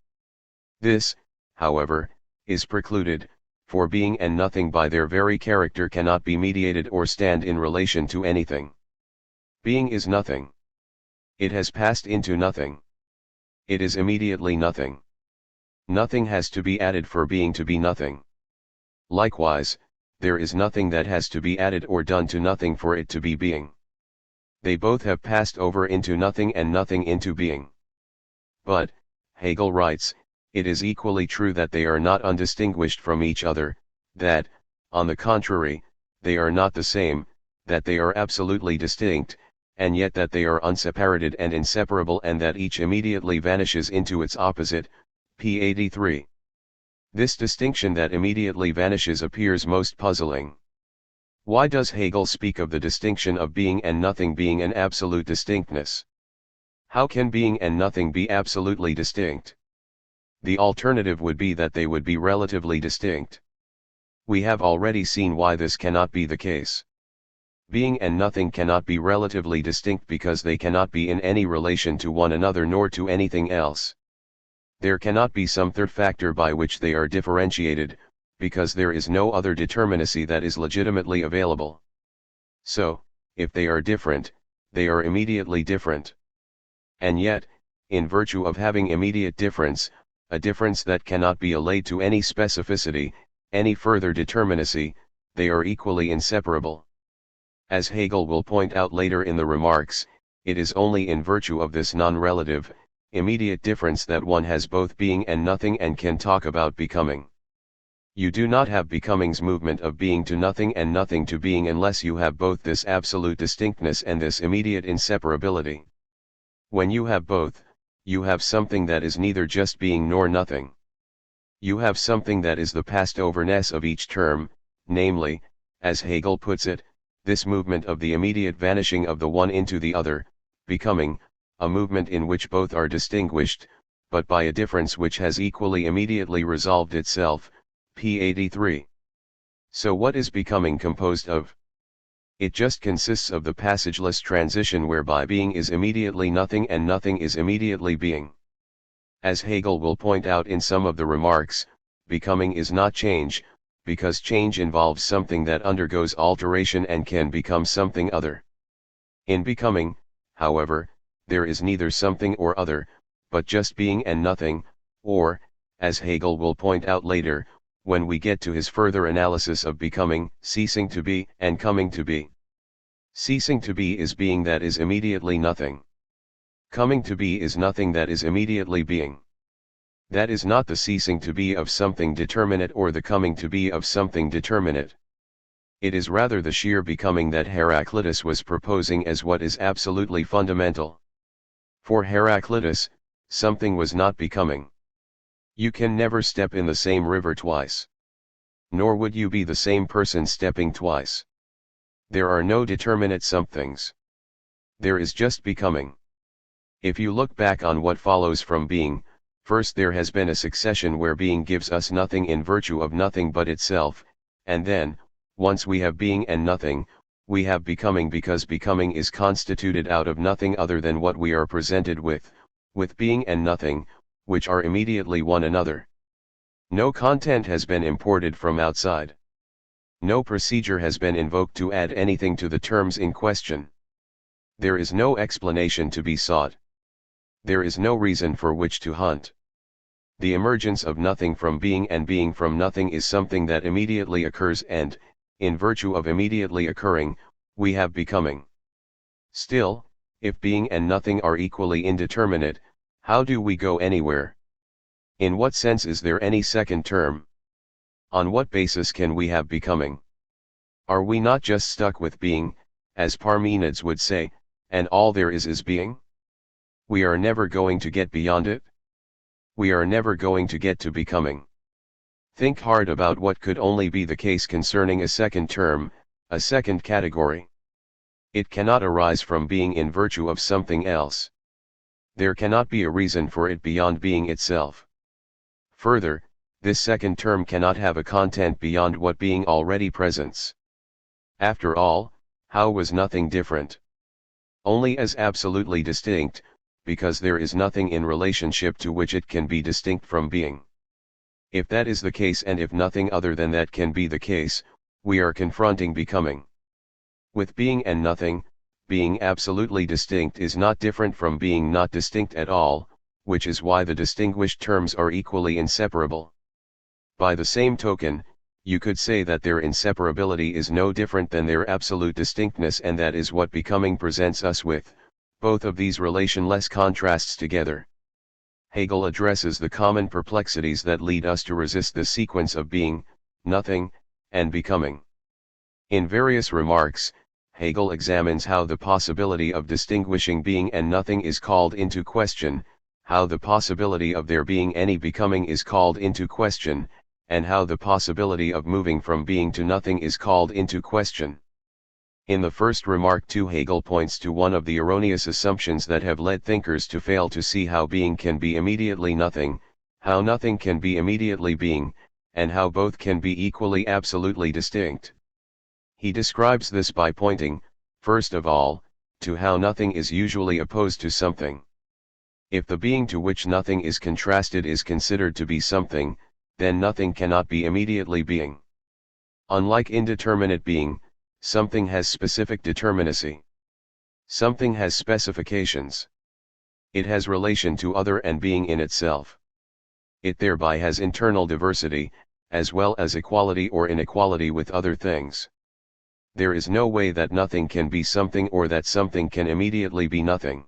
This, however, is precluded, for being and nothing by their very character cannot be mediated or stand in relation to anything. Being is nothing. It has passed into nothing. It is immediately nothing. Nothing has to be added for being to be nothing. Likewise, there is nothing that has to be added or done to nothing for it to be being. They both have passed over into nothing and nothing into being. But, Hegel writes, it is equally true that they are not undistinguished from each other, that, on the contrary, they are not the same, that they are absolutely distinct, and yet that they are unseparated and inseparable, and that each immediately vanishes into its opposite, p. 83. This distinction that immediately vanishes appears most puzzling. Why does Hegel speak of the distinction of being and nothing being an absolute distinctness? How can being and nothing be absolutely distinct? The alternative would be that they would be relatively distinct. We have already seen why this cannot be the case. Being and nothing cannot be relatively distinct because they cannot be in any relation to one another nor to anything else. There cannot be some third factor by which they are differentiated, because there is no other determinacy that is legitimately available. So, if they are different, they are immediately different. And yet, in virtue of having immediate difference, a difference that cannot be allayed to any specificity, any further determinacy, they are equally inseparable. As Hegel will point out later in the remarks, it is only in virtue of this non-relative, immediate difference that one has both being and nothing and can talk about becoming. You do not have becoming's movement of being to nothing and nothing to being unless you have both this absolute distinctness and this immediate inseparability. When you have both, you have something that is neither just being nor nothing. You have something that is the passed overness of each term, namely, as Hegel puts it, this movement of the immediate vanishing of the one into the other, becoming, a movement in which both are distinguished, but by a difference which has equally immediately resolved itself, p. 83. So what is becoming composed of? It just consists of the passageless transition whereby being is immediately nothing and nothing is immediately being. As Hegel will point out in some of the remarks, becoming is not change, because change involves something that undergoes alteration and can become something other. In becoming, however, there is neither something or other, but just being and nothing, or, as Hegel will point out later, when we get to his further analysis of becoming, ceasing to be, and coming to be. Ceasing to be is being that is immediately nothing. Coming to be is nothing that is immediately being. That is not the ceasing to be of something determinate or the coming to be of something determinate. It is rather the sheer becoming that Heraclitus was proposing as what is absolutely fundamental. For Heraclitus, something was not becoming. You can never step in the same river twice. Nor would you be the same person stepping twice. There are no determinate somethings. There is just becoming. If you look back on what follows from being, first there has been a succession where being gives us nothing in virtue of nothing but itself, and then, once we have being and nothing, we have becoming because becoming is constituted out of nothing other than what we are presented with being and nothing, which are immediately one another. No content has been imported from outside. No procedure has been invoked to add anything to the terms in question. There is no explanation to be sought. There is no reason for which to hunt. The emergence of nothing from being and being from nothing is something that immediately occurs and, in virtue of immediately occurring, we have becoming. Still, if being and nothing are equally indeterminate, how do we go anywhere? In what sense is there any second term? On what basis can we have becoming? Are we not just stuck with being, as Parmenides would say, and all there is being? We are never going to get beyond it. We are never going to get to becoming. Think hard about what could only be the case concerning a second term, a second category. It cannot arise from being in virtue of something else. There cannot be a reason for it beyond being itself. Further, this second term cannot have a content beyond what being already presents. After all, how was nothing different? Only as absolutely distinct, because there is nothing in relationship to which it can be distinct from being. If that is the case and if nothing other than that can be the case, we are confronting becoming. With being and nothing, being absolutely distinct is not different from being not distinct at all, which is why the distinguished terms are equally inseparable. By the same token, you could say that their inseparability is no different than their absolute distinctness, and that is what becoming presents us with, both of these relationless contrasts together. Hegel addresses the common perplexities that lead us to resist the sequence of being, nothing, and becoming. In various remarks, Hegel examines how the possibility of distinguishing being and nothing is called into question, how the possibility of there being any becoming is called into question, and how the possibility of moving from being to nothing is called into question. In the first remark too, Hegel points to one of the erroneous assumptions that have led thinkers to fail to see how being can be immediately nothing, how nothing can be immediately being, and how both can be equally absolutely distinct. He describes this by pointing, first of all, to how nothing is usually opposed to something. If the being to which nothing is contrasted is considered to be something, then nothing cannot be immediately being. Unlike indeterminate being, something has specific determinacy. Something has specifications. It has relation to other and being in itself. It thereby has internal diversity, as well as equality or inequality with other things. There is no way that nothing can be something or that something can immediately be nothing.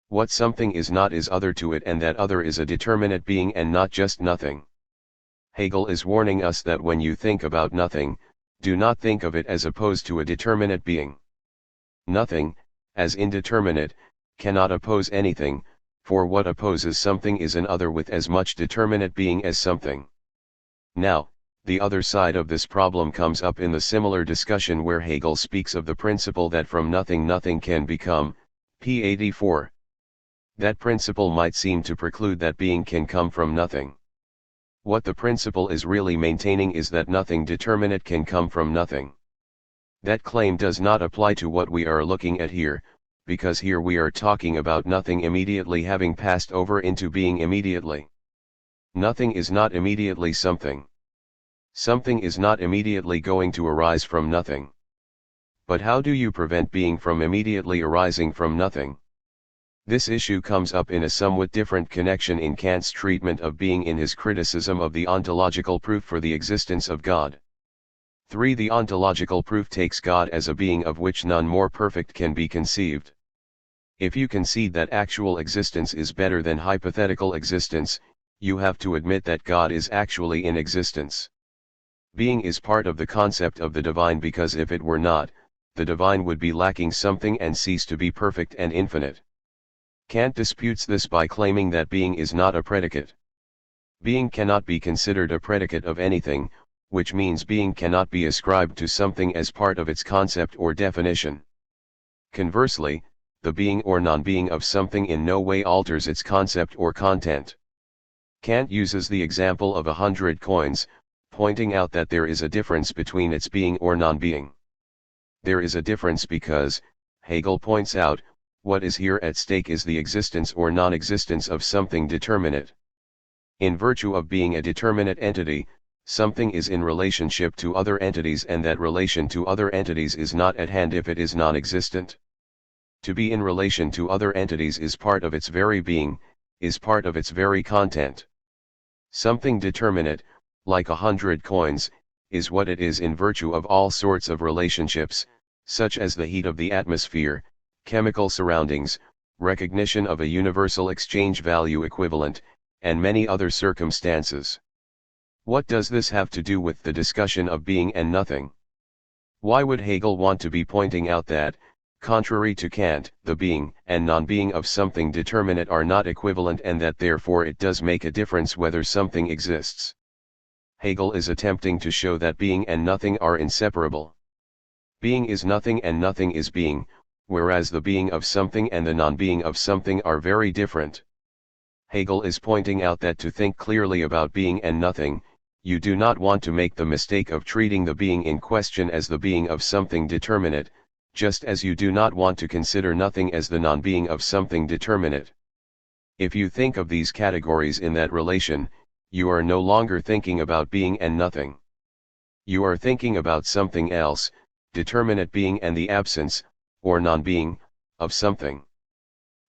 What something is not is other to it, and that other is a determinate being and not just nothing. Hegel is warning us that when you think about nothing, do not think of it as opposed to a determinate being. Nothing, as indeterminate, cannot oppose anything, for what opposes something is an other with as much determinate being as something. Now, the other side of this problem comes up in the similar discussion where Hegel speaks of the principle that from nothing nothing can become, p. 84. That principle might seem to preclude that being can come from nothing. What the principle is really maintaining is that nothing determinate can come from nothing. That claim does not apply to what we are looking at here, because here we are talking about nothing immediately having passed over into being immediately. Nothing is not immediately something. Something is not immediately going to arise from nothing. But how do you prevent being from immediately arising from nothing? This issue comes up in a somewhat different connection in Kant's treatment of being in his criticism of the ontological proof for the existence of God. 3. The ontological proof takes God as a being of which none more perfect can be conceived. If you concede that actual existence is better than hypothetical existence, you have to admit that God is actually in existence. Being is part of the concept of the divine, because if it were not, the divine would be lacking something and cease to be perfect and infinite. Kant disputes this by claiming that being is not a predicate. Being cannot be considered a predicate of anything, which means being cannot be ascribed to something as part of its concept or definition. Conversely, the being or non-being of something in no way alters its concept or content. Kant uses the example of 100 coins, pointing out that there is a difference between its being or non-being. There is a difference because, Hegel points out, what is here at stake is the existence or non-existence of something determinate. In virtue of being a determinate entity, something is in relationship to other entities, and that relation to other entities is not at hand if it is non-existent. To be in relation to other entities is part of its very being, is part of its very content. Something determinate, like 100 coins, is what it is in virtue of all sorts of relationships, such as the heat of the atmosphere, chemical surroundings, recognition of a universal exchange value equivalent, and many other circumstances. What does this have to do with the discussion of being and nothing? Why would Hegel want to be pointing out that, contrary to Kant, the being and non-being of something determinate are not equivalent, and that therefore it does make a difference whether something exists? Hegel is attempting to show that being and nothing are inseparable. Being is nothing and nothing is being, whereas the being of something and the non-being of something are very different. Hegel is pointing out that to think clearly about being and nothing, you do not want to make the mistake of treating the being in question as the being of something determinate, just as you do not want to consider nothing as the non-being of something determinate. If you think of these categories in that relation, you are no longer thinking about being and nothing. You are thinking about something else, determinate being and the absence, or non-being, of something.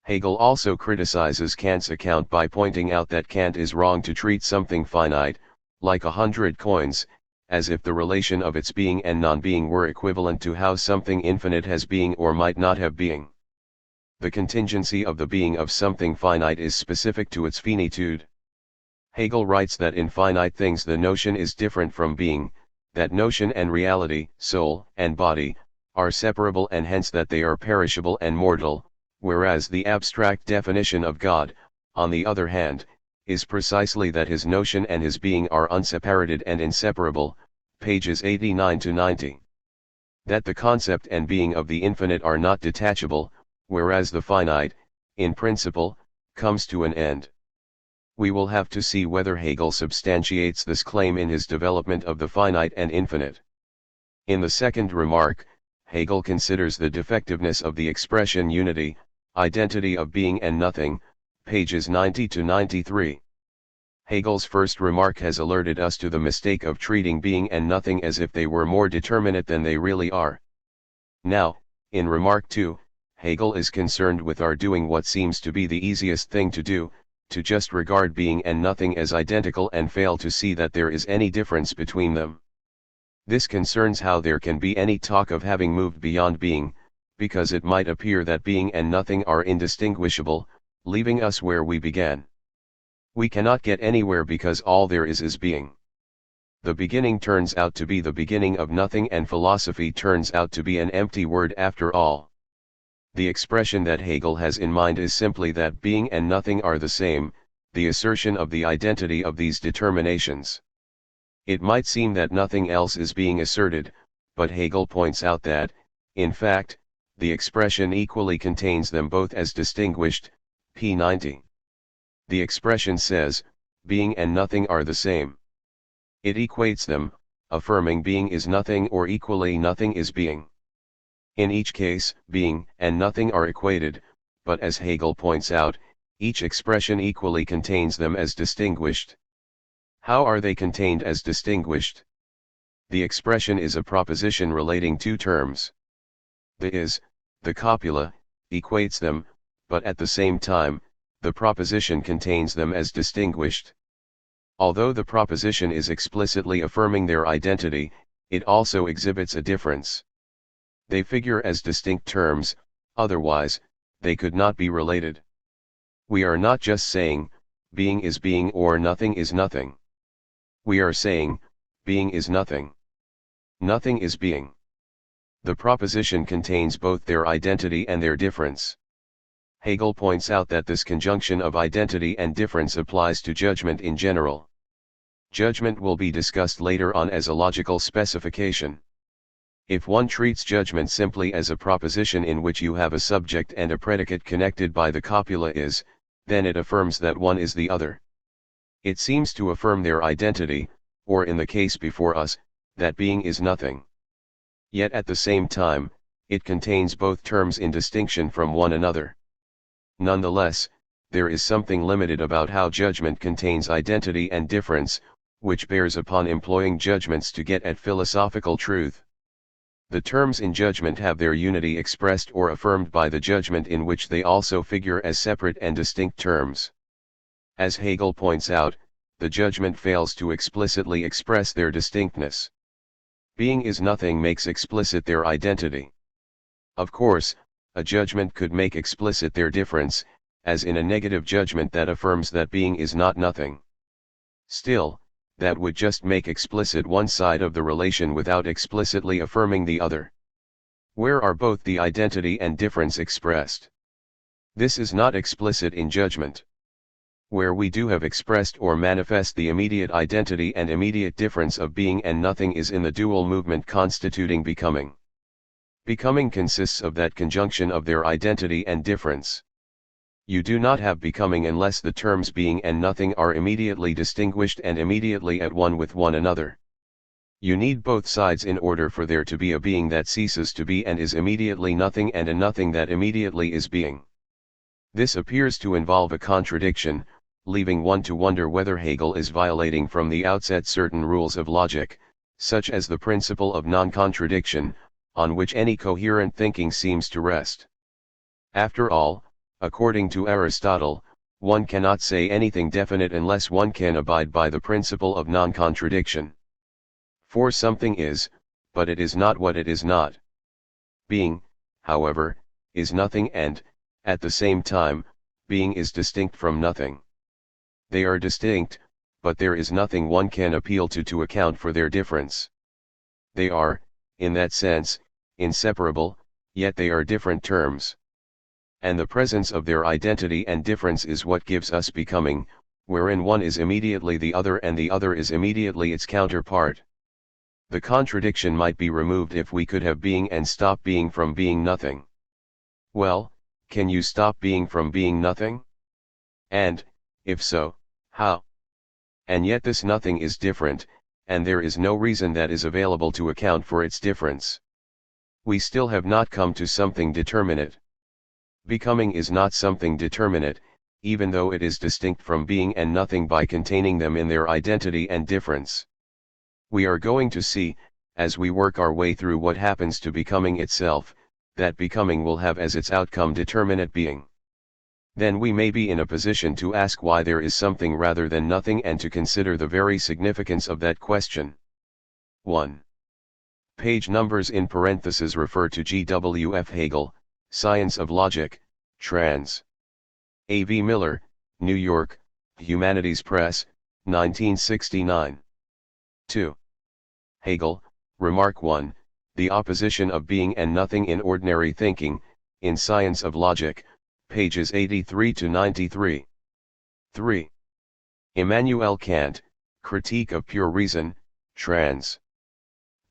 Hegel also criticizes Kant's account by pointing out that Kant is wrong to treat something finite, like 100 coins, as if the relation of its being and non-being were equivalent to how something infinite has being or might not have being. The contingency of the being of something finite is specific to its finitude. Hegel writes that in finite things the notion is different from being, that notion and reality, soul and body, are separable, and hence that they are perishable and mortal, whereas the abstract definition of God, on the other hand, is precisely that his notion and his being are unseparated and inseparable, pages 89 to 90. That the concept and being of the infinite are not detachable, whereas the finite, in principle, comes to an end. We will have to see whether Hegel substantiates this claim in his development of the finite and infinite. In the second remark, Hegel considers the defectiveness of the expression unity, identity of being and nothing, pages 90 to 93. Hegel's first remark has alerted us to the mistake of treating being and nothing as if they were more determinate than they really are. Now, in remark 2, Hegel is concerned with our doing what seems to be the easiest thing to do, to just regard being and nothing as identical and fail to see that there is any difference between them. This concerns how there can be any talk of having moved beyond being, because it might appear that being and nothing are indistinguishable, leaving us where we began. We cannot get anywhere because all there is being. The beginning turns out to be the beginning of nothing, and philosophy turns out to be an empty word after all. The expression that Hegel has in mind is simply that being and nothing are the same, the assertion of the identity of these determinations. It might seem that nothing else is being asserted, but Hegel points out that, in fact, the expression equally contains them both as distinguished, p. 90. The expression says, being and nothing are the same. It equates them, affirming being is nothing or equally nothing is being. In each case, being and nothing are equated, but as Hegel points out, each expression equally contains them as distinguished. How are they contained as distinguished? The expression is a proposition relating two terms. The copula, equates them, but at the same time, the proposition contains them as distinguished. Although the proposition is explicitly affirming their identity, it also exhibits a difference. They figure as distinct terms, otherwise, they could not be related. We are not just saying, being is being or nothing is nothing. We are saying, being is nothing. Nothing is being. The proposition contains both their identity and their difference. Hegel points out that this conjunction of identity and difference applies to judgment in general. Judgment will be discussed later on as a logical specification. If one treats judgment simply as a proposition in which you have a subject and a predicate connected by the copula is, then it affirms that one is the other. It seems to affirm their identity, or in the case before us, that being is nothing. Yet at the same time, it contains both terms in distinction from one another. Nonetheless, there is something limited about how judgment contains identity and difference, which bears upon employing judgments to get at philosophical truth. The terms in judgment have their unity expressed or affirmed by the judgment in which they also figure as separate and distinct terms. As Hegel points out, the judgment fails to explicitly express their distinctness. Being is nothing makes explicit their identity. Of course, a judgment could make explicit their difference, as in a negative judgment that affirms that being is not nothing. Still, that would just make explicit one side of the relation without explicitly affirming the other. Where are both the identity and difference expressed? This is not explicit in judgment. Where we do have expressed or manifest the immediate identity and immediate difference of being and nothing is in the dual movement constituting becoming. Becoming consists of that conjunction of their identity and difference. You do not have becoming unless the terms being and nothing are immediately distinguished and immediately at one with one another. You need both sides in order for there to be a being that ceases to be and is immediately nothing, and a nothing that immediately is being. This appears to involve a contradiction, leaving one to wonder whether Hegel is violating from the outset certain rules of logic, such as the principle of non-contradiction, on which any coherent thinking seems to rest. After all, according to Aristotle, one cannot say anything definite unless one can abide by the principle of non-contradiction. For something is, but it is not what it is not. Being, however, is nothing, and, at the same time, being is distinct from nothing. They are distinct, but there is nothing one can appeal to account for their difference. They are, in that sense, inseparable, yet they are different terms. And the presence of their identity and difference is what gives us becoming, wherein one is immediately the other and the other is immediately its counterpart. The contradiction might be removed if we could have being and stop being from being nothing. Well, can you stop being from being nothing? And, if so, How? And yet this nothing is different, and there is no reason that is available to account for its difference. We still have not come to something determinate. Becoming is not something determinate, even though it is distinct from being and nothing by containing them in their identity and difference. We are going to see, as we work our way through what happens to becoming itself, that becoming will have as its outcome determinate being. Then we may be in a position to ask why there is something rather than nothing and to consider the very significance of that question. 1. Page numbers in parentheses refer to G.W.F. Hegel, Science of Logic, trans. A. V. Miller, New York, Humanities Press, 1969. 2. Hegel, Remark 1, The Opposition of Being and Nothing in Ordinary Thinking, in Science of Logic, pages 83 to 93. 3. Immanuel Kant, Critique of Pure Reason, trans.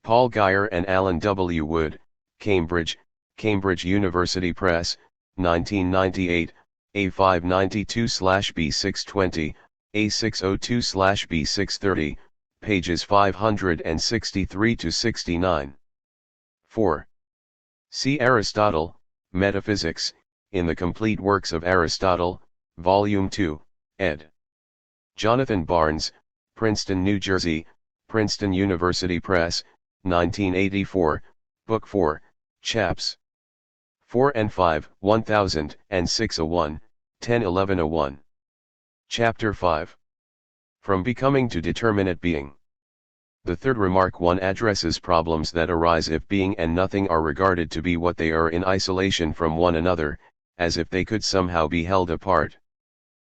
Paul Guyer and Alan W. Wood, Cambridge, Cambridge University Press, 1998, A592/B620, A602/B630, pages 563 to 69. 4. See Aristotle, Metaphysics, in the Complete Works of Aristotle, Volume 2, ed. Jonathan Barnes, Princeton, New Jersey, Princeton University Press, 1984, Book 4, Chaps. 4 and 5, 1000 and 601, 101101. Chapter 5. From Becoming to Determinate Being. The third remark 1 addresses problems that arise if being and nothing are regarded to be what they are in isolation from one another, as if they could somehow be held apart.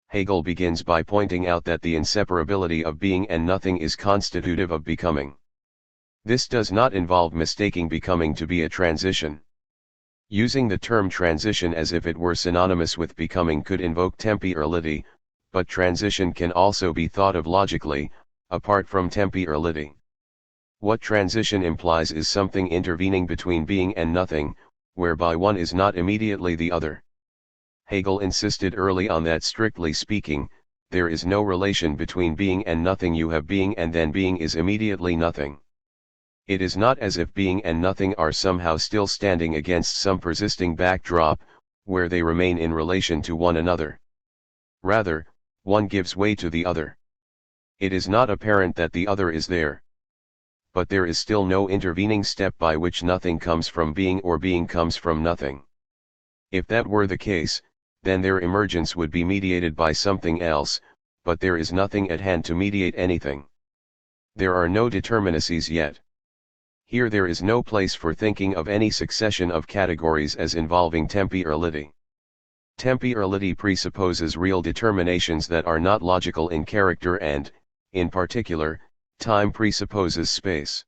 Hegel begins by pointing out that the inseparability of being and nothing is constitutive of becoming. This does not involve mistaking becoming to be a transition. Using the term transition as if it were synonymous with becoming could invoke temporality, but transition can also be thought of logically, apart from temporality. What transition implies is something intervening between being and nothing, whereby one is not immediately the other. Hegel insisted early on that strictly speaking, there is no relation between being and nothing. You have being and then being is immediately nothing. It is not as if being and nothing are somehow still standing against some persisting backdrop, where they remain in relation to one another. Rather, one gives way to the other. It is not apparent that the other is there. But there is still no intervening step by which nothing comes from being or being comes from nothing. If that were the case, then their emergence would be mediated by something else, but there is nothing at hand to mediate anything. There are no determinacies yet. Here there is no place for thinking of any succession of categories as involving temporality. Temporality presupposes real determinations that are not logical in character and, in particular, time presupposes space.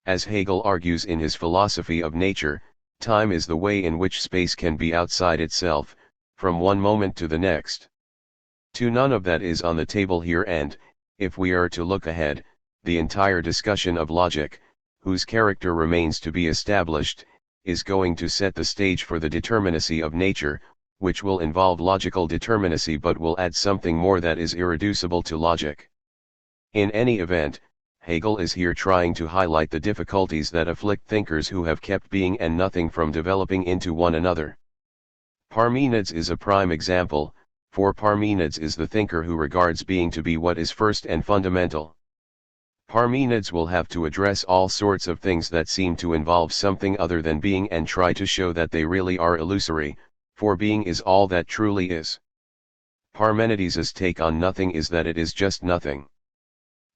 As Hegel argues in his philosophy of nature, time is the way in which space can be outside itself, from one moment to the next. None of that is on the table here, and, if we are to look ahead, the entire discussion of logic, whose character remains to be established, is going to set the stage for the determinacy of nature, which will involve logical determinacy but will add something more that is irreducible to logic. In any event, Hegel is here trying to highlight the difficulties that afflict thinkers who have kept being and nothing from developing into one another. Parmenides is a prime example, for Parmenides is the thinker who regards being to be what is first and fundamental. Parmenides will have to address all sorts of things that seem to involve something other than being and try to show that they really are illusory, for being is all that truly is. Parmenides' take on nothing is that it is just nothing.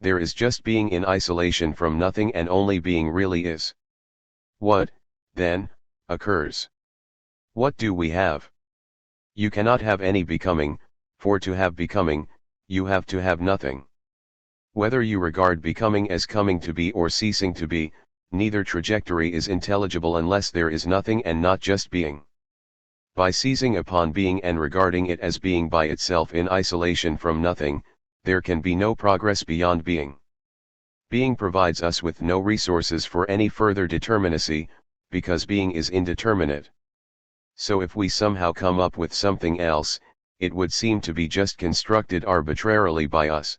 There is just being in isolation from nothing, and only being really is. What, then, occurs? What do we have? You cannot have any becoming, for to have becoming, you have to have nothing. Whether you regard becoming as coming to be or ceasing to be, neither trajectory is intelligible unless there is nothing and not just being. By seizing upon being and regarding it as being by itself in isolation from nothing, there can be no progress beyond being. Being provides us with no resources for any further determinacy, because being is indeterminate. So if we somehow come up with something else, it would seem to be just constructed arbitrarily by us.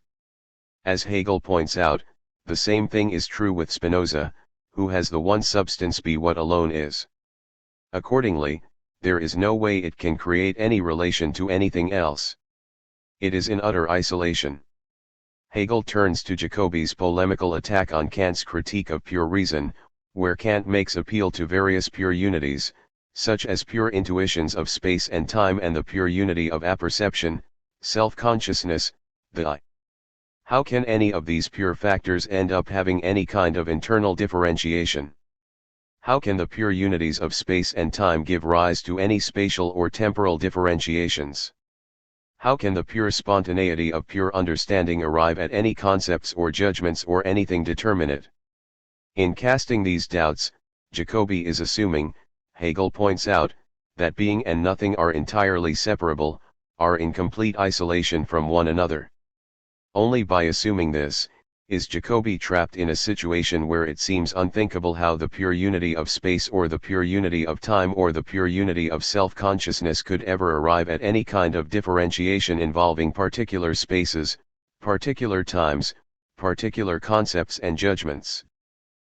As Hegel points out, the same thing is true with Spinoza, who has the one substance be what alone is. Accordingly, there is no way it can create any relation to anything else. It is in utter isolation. Hegel turns to Jacobi's polemical attack on Kant's critique of pure reason, where Kant makes appeal to various pure unities, such as pure intuitions of space and time and the pure unity of apperception, self-consciousness, the I. How can any of these pure factors end up having any kind of internal differentiation? How can the pure unities of space and time give rise to any spatial or temporal differentiations? How can the pure spontaneity of pure understanding arrive at any concepts or judgments or anything determinate? In casting these doubts, Jacobi is assuming, Hegel points out, that being and nothing are entirely separable, are in complete isolation from one another. Only by assuming this, is Jacobi trapped in a situation where it seems unthinkable how the pure unity of space or the pure unity of time or the pure unity of self-consciousness could ever arrive at any kind of differentiation involving particular spaces, particular times, particular concepts and judgments.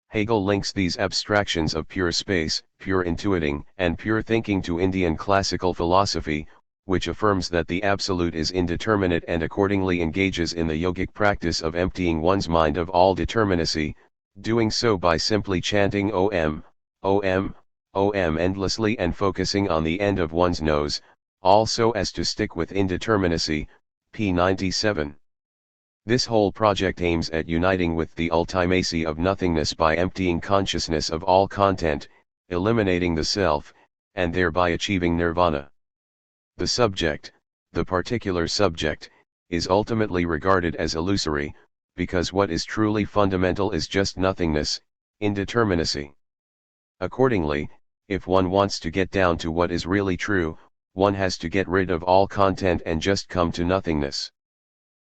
Hegel links these abstractions of pure space, pure intuiting, and pure thinking to Indian classical philosophy, which affirms that the absolute is indeterminate and accordingly engages in the yogic practice of emptying one's mind of all determinacy, doing so by simply chanting Om, Om, Om endlessly and focusing on the end of one's nose, all so as to stick with indeterminacy, p. 97. This whole project aims at uniting with the ultimacy of nothingness by emptying consciousness of all content, eliminating the self, and thereby achieving nirvana. The subject, the particular subject, is ultimately regarded as illusory, because what is truly fundamental is just nothingness, indeterminacy. Accordingly, if one wants to get down to what is really true, one has to get rid of all content and just come to nothingness.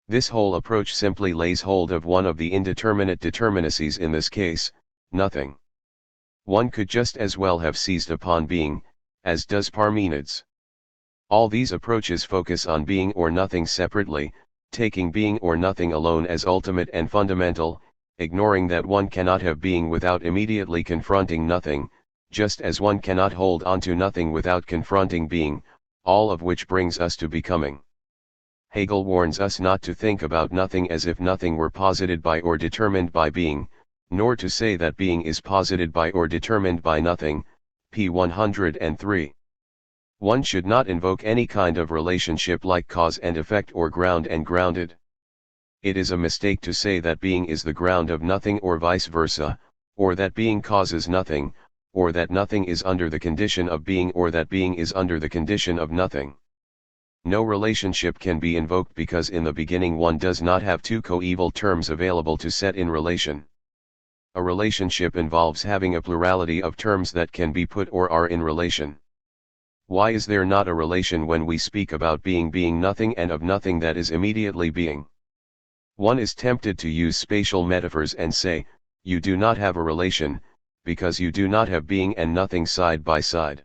This whole approach simply lays hold of one of the indeterminate determinacies in this case, nothing. One could just as well have seized upon being, as does Parmenides. All these approaches focus on being or nothing separately, taking being or nothing alone as ultimate and fundamental, ignoring that one cannot have being without immediately confronting nothing, just as one cannot hold on to nothing without confronting being, all of which brings us to becoming. Hegel warns us not to think about nothing as if nothing were posited by or determined by being, nor to say that being is posited by or determined by nothing, p. 103. One should not invoke any kind of relationship like cause and effect or ground and grounded. It is a mistake to say that being is the ground of nothing or vice versa, or that being causes nothing, or that nothing is under the condition of being or that being is under the condition of nothing. No relationship can be invoked because in the beginning one does not have two coeval terms available to set in relation. A relationship involves having a plurality of terms that can be put or are in relation. Why is there not a relation when we speak about being being nothing and of nothing that is immediately being? One is tempted to use spatial metaphors and say, you do not have a relation, because you do not have being and nothing side by side.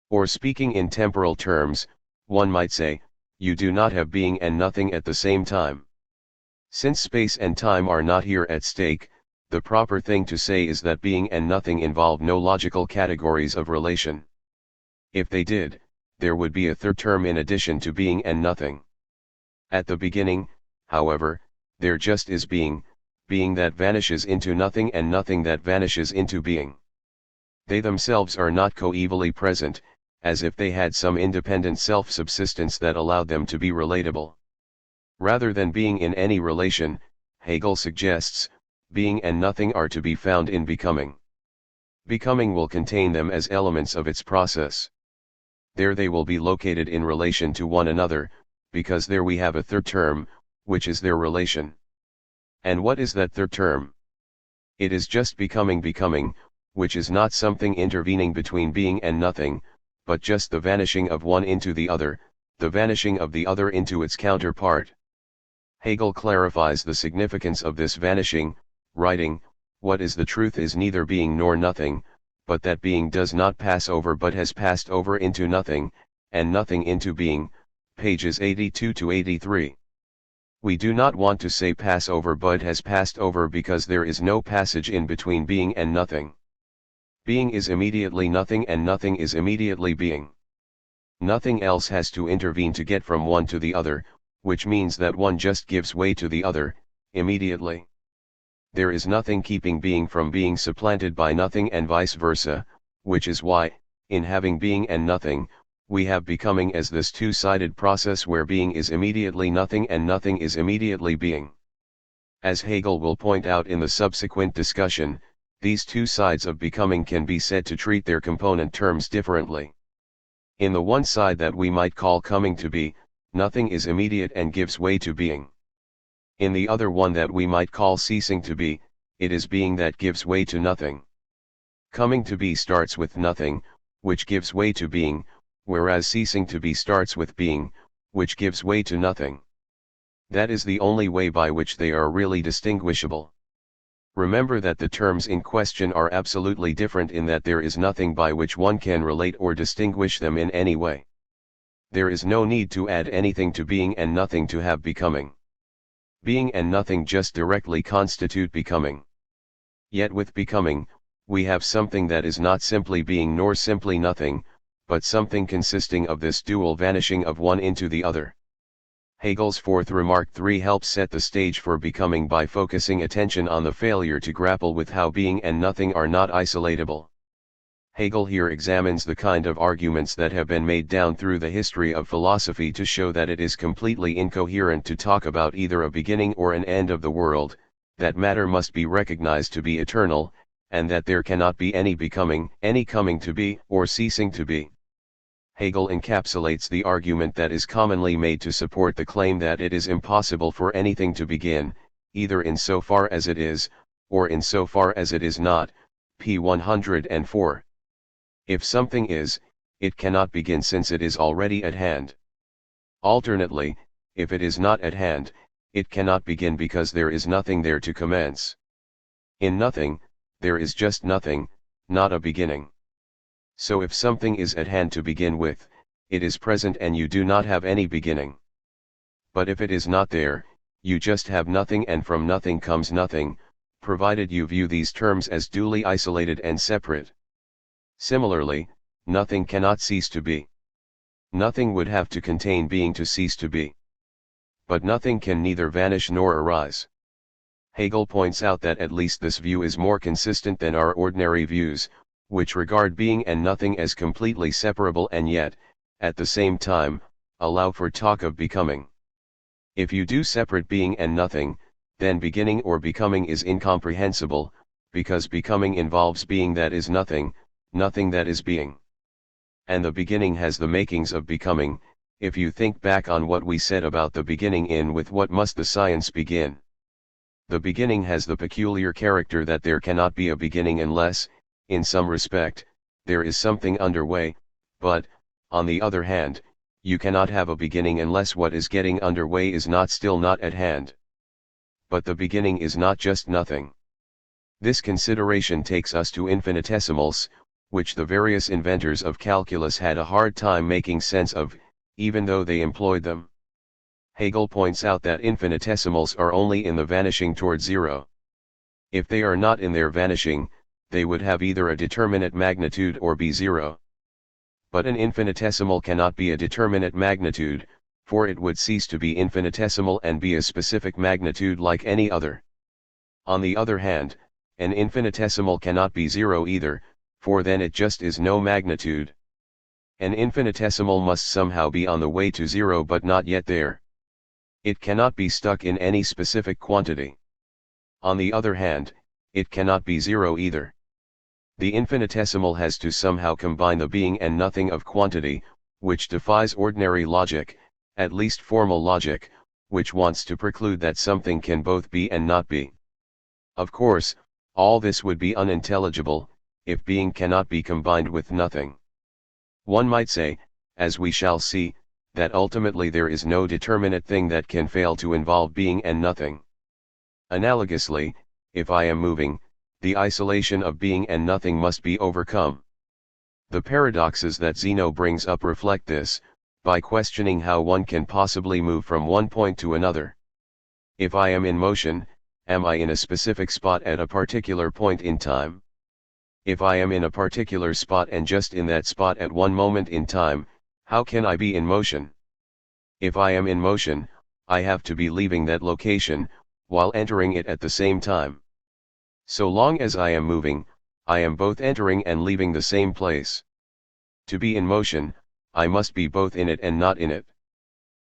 Or speaking in temporal terms, one might say, you do not have being and nothing at the same time. Since space and time are not here at stake, the proper thing to say is that being and nothing involve no logical categories of relation. If they did, there would be a third term in addition to being and nothing. At the beginning, however, there just is being, being that vanishes into nothing and nothing that vanishes into being. They themselves are not coevally present, as if they had some independent self-subsistence that allowed them to be relatable. Rather than being in any relation, Hegel suggests, being and nothing are to be found in becoming. Becoming will contain them as elements of its process. There they will be located in relation to one another, because there we have a third term, which is their relation. And what is that third term? It is just becoming, which is not something intervening between being and nothing, but just the vanishing of one into the other, the vanishing of the other into its counterpart. Hegel clarifies the significance of this vanishing, writing, what is the truth is neither being nor nothing, but that being does not pass over but has passed over into nothing, and nothing into being, pages 82 to 83. We do not want to say pass over but has passed over because there is no passage in between being and nothing. Being is immediately nothing and nothing is immediately being. Nothing else has to intervene to get from one to the other, which means that one just gives way to the other, immediately. There is nothing keeping being from being supplanted by nothing and vice versa, which is why, in having being and nothing, we have becoming as this two-sided process where being is immediately nothing and nothing is immediately being. As Hegel will point out in the subsequent discussion, these two sides of becoming can be said to treat their component terms differently. In the one side that we might call coming to be, nothing is immediate and gives way to being. In the other one that we might call ceasing to be, it is being that gives way to nothing. Coming to be starts with nothing, which gives way to being, whereas ceasing to be starts with being, which gives way to nothing. That is the only way by which they are really distinguishable. Remember that the terms in question are absolutely different in that there is nothing by which one can relate or distinguish them in any way. There is no need to add anything to being and nothing to have becoming. Being and nothing just directly constitute becoming. Yet with becoming, we have something that is not simply being nor simply nothing, but something consisting of this dual vanishing of one into the other. Hegel's fourth remark 3 helps set the stage for becoming by focusing attention on the failure to grapple with how being and nothing are not isolatable. Hegel here examines the kind of arguments that have been made down through the history of philosophy to show that it is completely incoherent to talk about either a beginning or an end of the world, that matter must be recognized to be eternal, and that there cannot be any becoming, any coming to be, or ceasing to be. Hegel encapsulates the argument that is commonly made to support the claim that it is impossible for anything to begin, either insofar as it is, or insofar as it is not, p. 104. If something is, it cannot begin since it is already at hand. Alternately, if it is not at hand, it cannot begin because there is nothing there to commence. In nothing, there is just nothing, not a beginning. So if something is at hand to begin with, it is present and you do not have any beginning. But if it is not there, you just have nothing and from nothing comes nothing, provided you view these terms as duly isolated and separate. Similarly, nothing cannot cease to be. Nothing would have to contain being to cease to be. But nothing can neither vanish nor arise. Hegel points out that at least this view is more consistent than our ordinary views, which regard being and nothing as completely separable and yet, at the same time, allow for talk of becoming. If you do separate being and nothing, then beginning or becoming is incomprehensible, because becoming involves being that is nothing, nothing that is being. And the beginning has the makings of becoming, if you think back on what we said about the beginning in with what must the science begin. The beginning has the peculiar character that there cannot be a beginning unless, in some respect, there is something underway, but, on the other hand, you cannot have a beginning unless what is getting underway is not still not at hand. But the beginning is not just nothing. This consideration takes us to infinitesimals, which the various inventors of calculus had a hard time making sense of, even though they employed them. Hegel points out that infinitesimals are only in the vanishing toward zero. If they are not in their vanishing, they would have either a determinate magnitude or be zero. But an infinitesimal cannot be a determinate magnitude, for it would cease to be infinitesimal and be a specific magnitude like any other. On the other hand, an infinitesimal cannot be zero either, for then it just is no magnitude. An infinitesimal must somehow be on the way to zero but not yet there. It cannot be stuck in any specific quantity. On the other hand, it cannot be zero either. The infinitesimal has to somehow combine the being and nothing of quantity, which defies ordinary logic, at least formal logic, which wants to preclude that something can both be and not be. Of course, all this would be unintelligible, if being cannot be combined with nothing. One might say, as we shall see, that ultimately there is no determinate thing that can fail to involve being and nothing. Analogously, if I am moving, the isolation of being and nothing must be overcome. The paradoxes that Zeno brings up reflect this, by questioning how one can possibly move from one point to another. If I am in motion, am I in a specific spot at a particular point in time? If I am in a particular spot and just in that spot at one moment in time, how can I be in motion? If I am in motion, I have to be leaving that location, while entering it at the same time. So long as I am moving, I am both entering and leaving the same place. To be in motion, I must be both in it and not in it.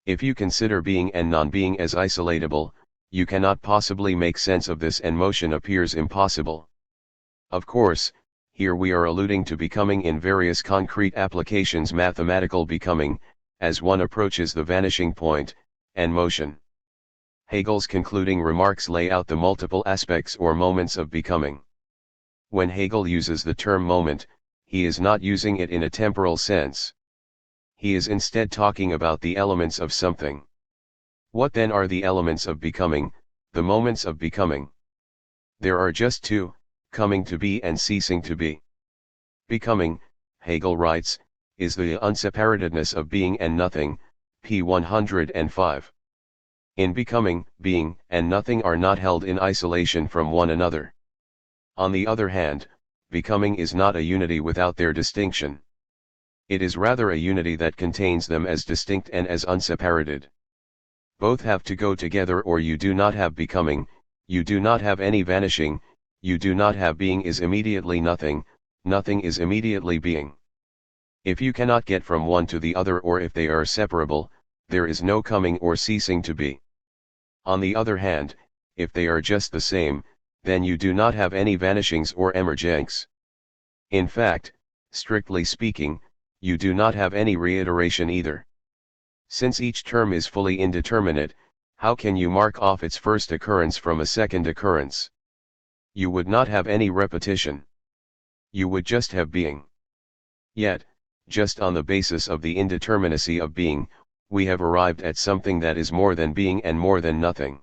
If you consider being and non-being as isolatable, you cannot possibly make sense of this and motion appears impossible. Of course, here we are alluding to becoming in various concrete applications, mathematical becoming, as one approaches the vanishing point, and motion. Hegel's concluding remarks lay out the multiple aspects or moments of becoming. When Hegel uses the term moment, he is not using it in a temporal sense. He is instead talking about the elements of something. What then are the elements of becoming, the moments of becoming? There are just two, coming to be and ceasing to be. Becoming, Hegel writes, is the unseparatedness of being and nothing, p. 105. In becoming, being and nothing are not held in isolation from one another. On the other hand, becoming is not a unity without their distinction. It is rather a unity that contains them as distinct and as unseparated. Both have to go together or you do not have becoming, you do not have any vanishing, you do not have being is immediately nothing, nothing is immediately being. If you cannot get from one to the other or if they are separable, there is no coming or ceasing to be. On the other hand, if they are just the same, then you do not have any vanishings or emergence. In fact, strictly speaking, you do not have any reiteration either. Since each term is fully indeterminate, how can you mark off its first occurrence from a second occurrence? You would not have any repetition. You would just have being. Yet, just on the basis of the indeterminacy of being, we have arrived at something that is more than being and more than nothing.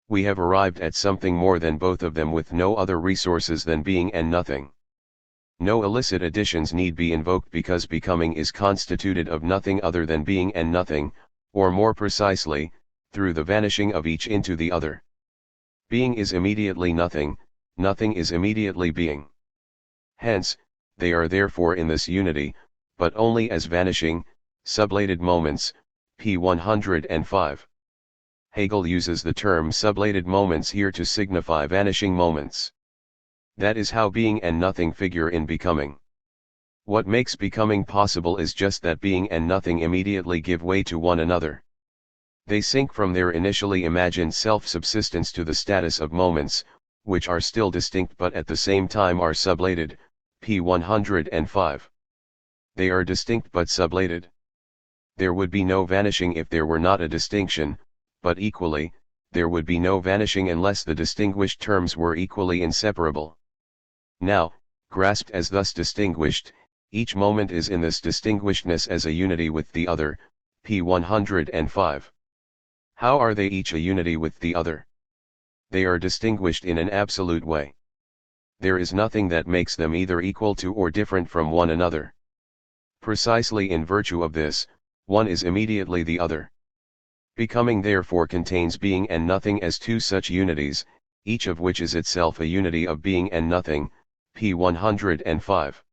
We have arrived at something more than both of them with no other resources than being and nothing. No illicit additions need be invoked because becoming is constituted of nothing other than being and nothing, or more precisely, through the vanishing of each into the other. Being is immediately nothing, nothing is immediately being. Hence, they are therefore in this unity, but only as vanishing, sublated moments, p. 105. Hegel uses the term sublated moments here to signify vanishing moments. That is how being and nothing figure in becoming. What makes becoming possible is just that being and nothing immediately give way to one another. They sink from their initially imagined self-subsistence to the status of moments, which are still distinct but at the same time are sublated, p. 105. They are distinct but sublated. There would be no vanishing if there were not a distinction, but equally, there would be no vanishing unless the distinguished terms were equally inseparable. Now, grasped as thus distinguished, each moment is in this distinguishedness as a unity with the other, p. 105. How are they each a unity with the other? They are distinguished in an absolute way. There is nothing that makes them either equal to or different from one another. Precisely in virtue of this, one is immediately the other. Becoming therefore contains being and nothing as two such unities, each of which is itself a unity of being and nothing, p. 105.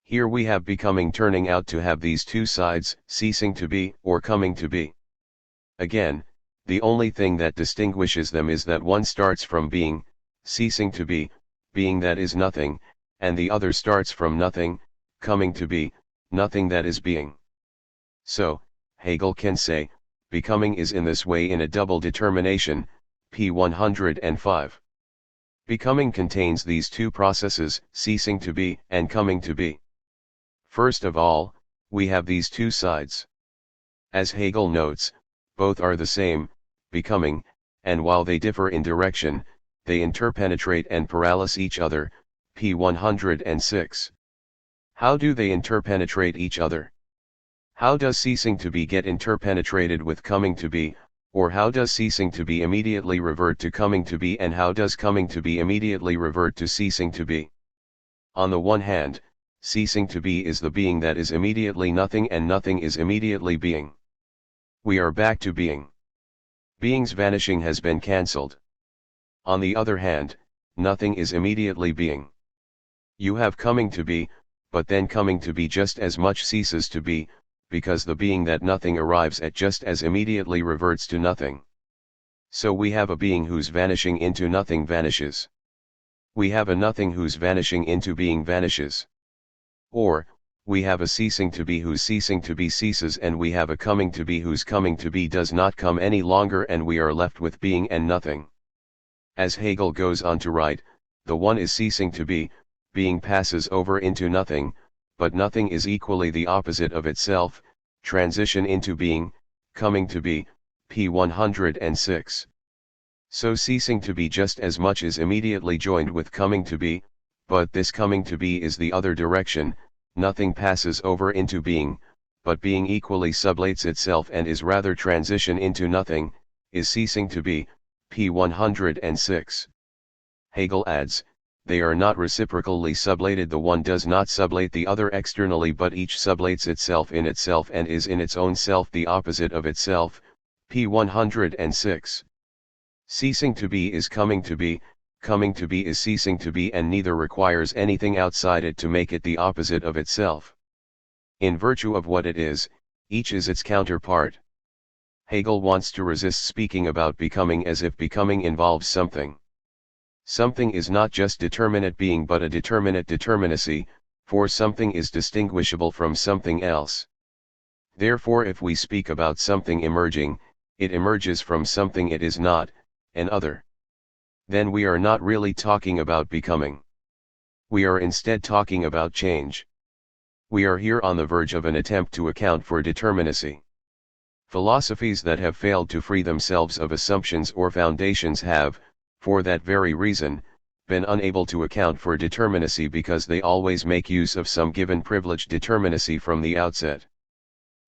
Here we have becoming turning out to have these two sides, ceasing to be or coming to be. Again, the only thing that distinguishes them is that one starts from being, ceasing to be, being that is nothing, and the other starts from nothing, coming to be, nothing that is being. So, Hegel can say, becoming is in this way in a double determination, p. 105. Becoming contains these two processes, ceasing to be and coming to be. First of all, we have these two sides. As Hegel notes, both are the same, becoming, and while they differ in direction, they interpenetrate and paralyze each other, p. 106. How do they interpenetrate each other? How does ceasing to be get interpenetrated with coming to be, or how does ceasing to be immediately revert to coming to be, and how does coming to be immediately revert to ceasing to be? On the one hand, ceasing to be is the being that is immediately nothing and nothing is immediately being. We are back to being. Being's vanishing has been cancelled. On the other hand, nothing is immediately being. You have coming to be, but then coming to be just as much ceases to be, because the being that nothing arrives at just as immediately reverts to nothing. So we have a being whose vanishing into nothing vanishes. We have a nothing whose vanishing into being vanishes. Or, we have a ceasing to be whose ceasing to be ceases, and we have a coming to be whose coming to be does not come any longer, and we are left with being and nothing. As Hegel goes on to write, the one is ceasing to be, being passes over into nothing, but nothing is equally the opposite of itself, transition into being, coming to be, p. 106. So ceasing to be just as much is immediately joined with coming to be, but this coming to be is the other direction, nothing passes over into being, but being equally sublates itself and is rather transition into nothing, is ceasing to be, p. 106. Hegel adds, they are not reciprocally sublated, the one does not sublate the other externally, but each sublates itself in itself and is in its own self the opposite of itself, p. 106. Ceasing to be is coming to be is ceasing to be, and neither requires anything outside it to make it the opposite of itself. In virtue of what it is, each is its counterpart. Hegel wants to resist speaking about becoming as if becoming involves something. Something is not just determinate being but a determinate determinacy, for something is distinguishable from something else. Therefore, if we speak about something emerging, it emerges from something it is not, an other. Then we are not really talking about becoming. We are instead talking about change. We are here on the verge of an attempt to account for determinacy. Philosophies that have failed to free themselves of assumptions or foundations have, for that very reason, been unable to account for determinacy because they always make use of some given privileged determinacy from the outset.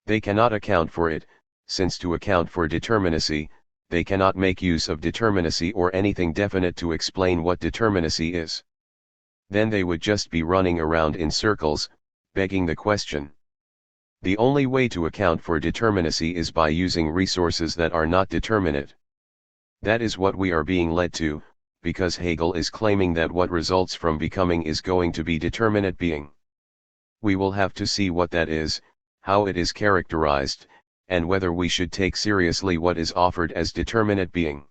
They cannot account for it, since to account for determinacy, they cannot make use of determinacy or anything definite to explain what determinacy is. Then they would just be running around in circles, begging the question. The only way to account for determinacy is by using resources that are not determinate. That is what we are being led to, because Hegel is claiming that what results from becoming is going to be determinate being. We will have to see what that is, how it is characterized, and whether we should take seriously what is offered as determinate being.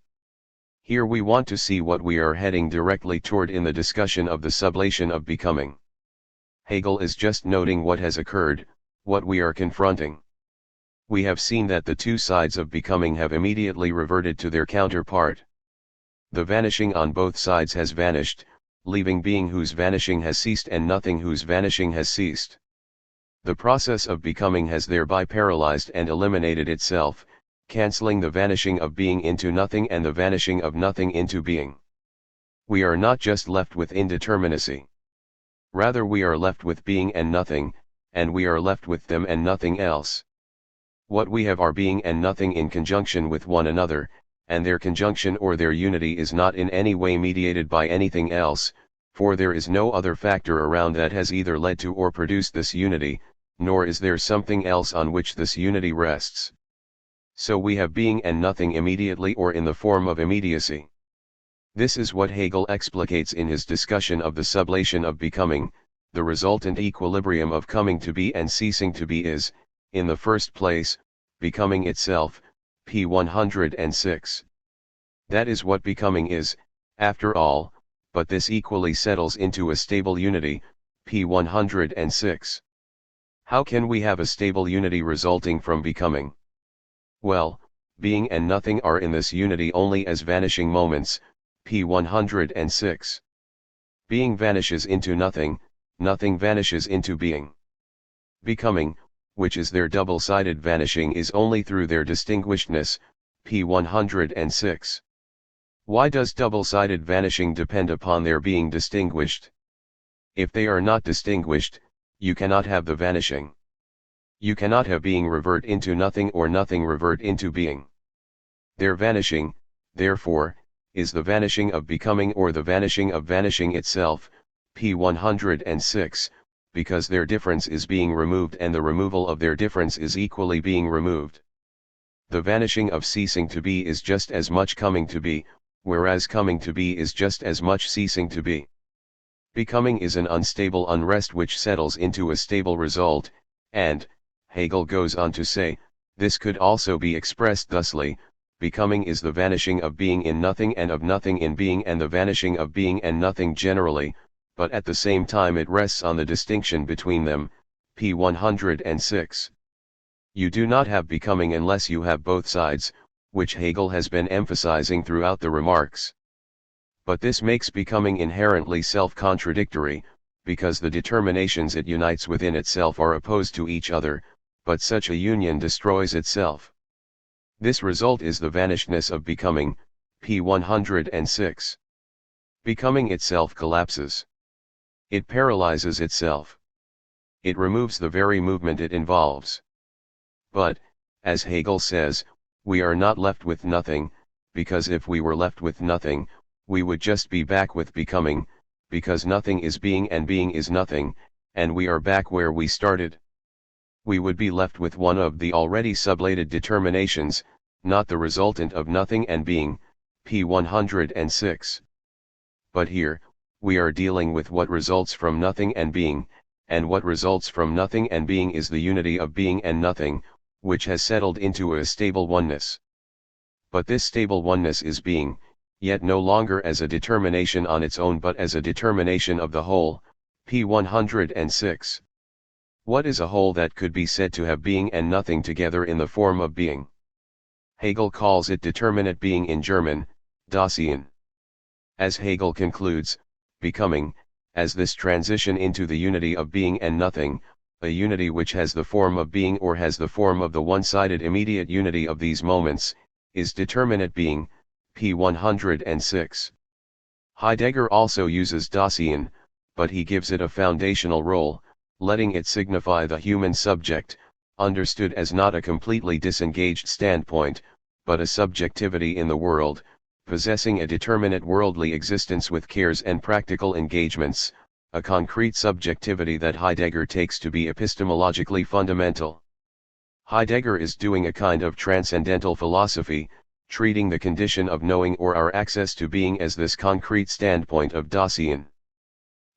Here we want to see what we are heading directly toward in the discussion of the sublation of becoming. Hegel is just noting what has occurred, what we are confronting. We have seen that the two sides of becoming have immediately reverted to their counterpart. The vanishing on both sides has vanished, leaving being whose vanishing has ceased and nothing whose vanishing has ceased. The process of becoming has thereby paralyzed and eliminated itself, cancelling the vanishing of being into nothing and the vanishing of nothing into being. We are not just left with indeterminacy. Rather, we are left with being and nothing, and we are left with them and nothing else. What we have are being and nothing in conjunction with one another, and their conjunction or their unity is not in any way mediated by anything else, for there is no other factor around that has either led to or produced this unity, nor is there something else on which this unity rests. So we have being and nothing immediately or in the form of immediacy. This is what Hegel explicates in his discussion of the sublation of becoming. The resultant equilibrium of coming to be and ceasing to be is, in the first place, becoming itself, p. 106. That is what becoming is, after all, but this equally settles into a stable unity, p. 106. How can we have a stable unity resulting from becoming? Well, being and nothing are in this unity only as vanishing moments, p. 106. Being vanishes into nothing, nothing vanishes into being. Becoming, which is their double-sided vanishing, is only through their distinguishedness, p. 106. Why does double-sided vanishing depend upon their being distinguished? If they are not distinguished, you cannot have the vanishing. You cannot have being revert into nothing or nothing revert into being. Their vanishing, therefore, is the vanishing of becoming or the vanishing of vanishing itself, p. 106, because their difference is being removed and the removal of their difference is equally being removed. The vanishing of ceasing to be is just as much coming to be, whereas coming to be is just as much ceasing to be. Becoming is an unstable unrest which settles into a stable result, and, Hegel goes on to say, this could also be expressed thusly: becoming is the vanishing of being in nothing and of nothing in being and the vanishing of being and nothing generally, but at the same time it rests on the distinction between them, p. 106. You do not have becoming unless you have both sides, which Hegel has been emphasizing throughout the remarks. But this makes becoming inherently self-contradictory, because the determinations it unites within itself are opposed to each other, but such a union destroys itself. This result is the vanishedness of becoming, p. 106. Becoming itself collapses. It paralyzes itself. It removes the very movement it involves. But, as Hegel says, we are not left with nothing, because if we were left with nothing, we would just be back with becoming, because nothing is being and being is nothing, and we are back where we started. We would be left with one of the already sublated determinations, not the resultant of nothing and being, p. 106. But here, we are dealing with what results from nothing and being, and what results from nothing and being is the unity of being and nothing, which has settled into a stable oneness. But this stable oneness is being, yet no longer as a determination on its own but as a determination of the whole, p. 106. What is a whole that could be said to have being and nothing together in the form of being? Hegel calls it determinate being in German, dien. As Hegel concludes, becoming, as this transition into the unity of being and nothing, a unity which has the form of being or has the form of the one-sided immediate unity of these moments, is determinate being, p. 106. Heidegger also uses Dasein, but he gives it a foundational role, letting it signify the human subject, understood as not a completely disengaged standpoint, but a subjectivity in the world, possessing a determinate worldly existence with cares and practical engagements, a concrete subjectivity that Heidegger takes to be epistemologically fundamental. Heidegger is doing a kind of transcendental philosophy, treating the condition of knowing or our access to being as this concrete standpoint of Dasein.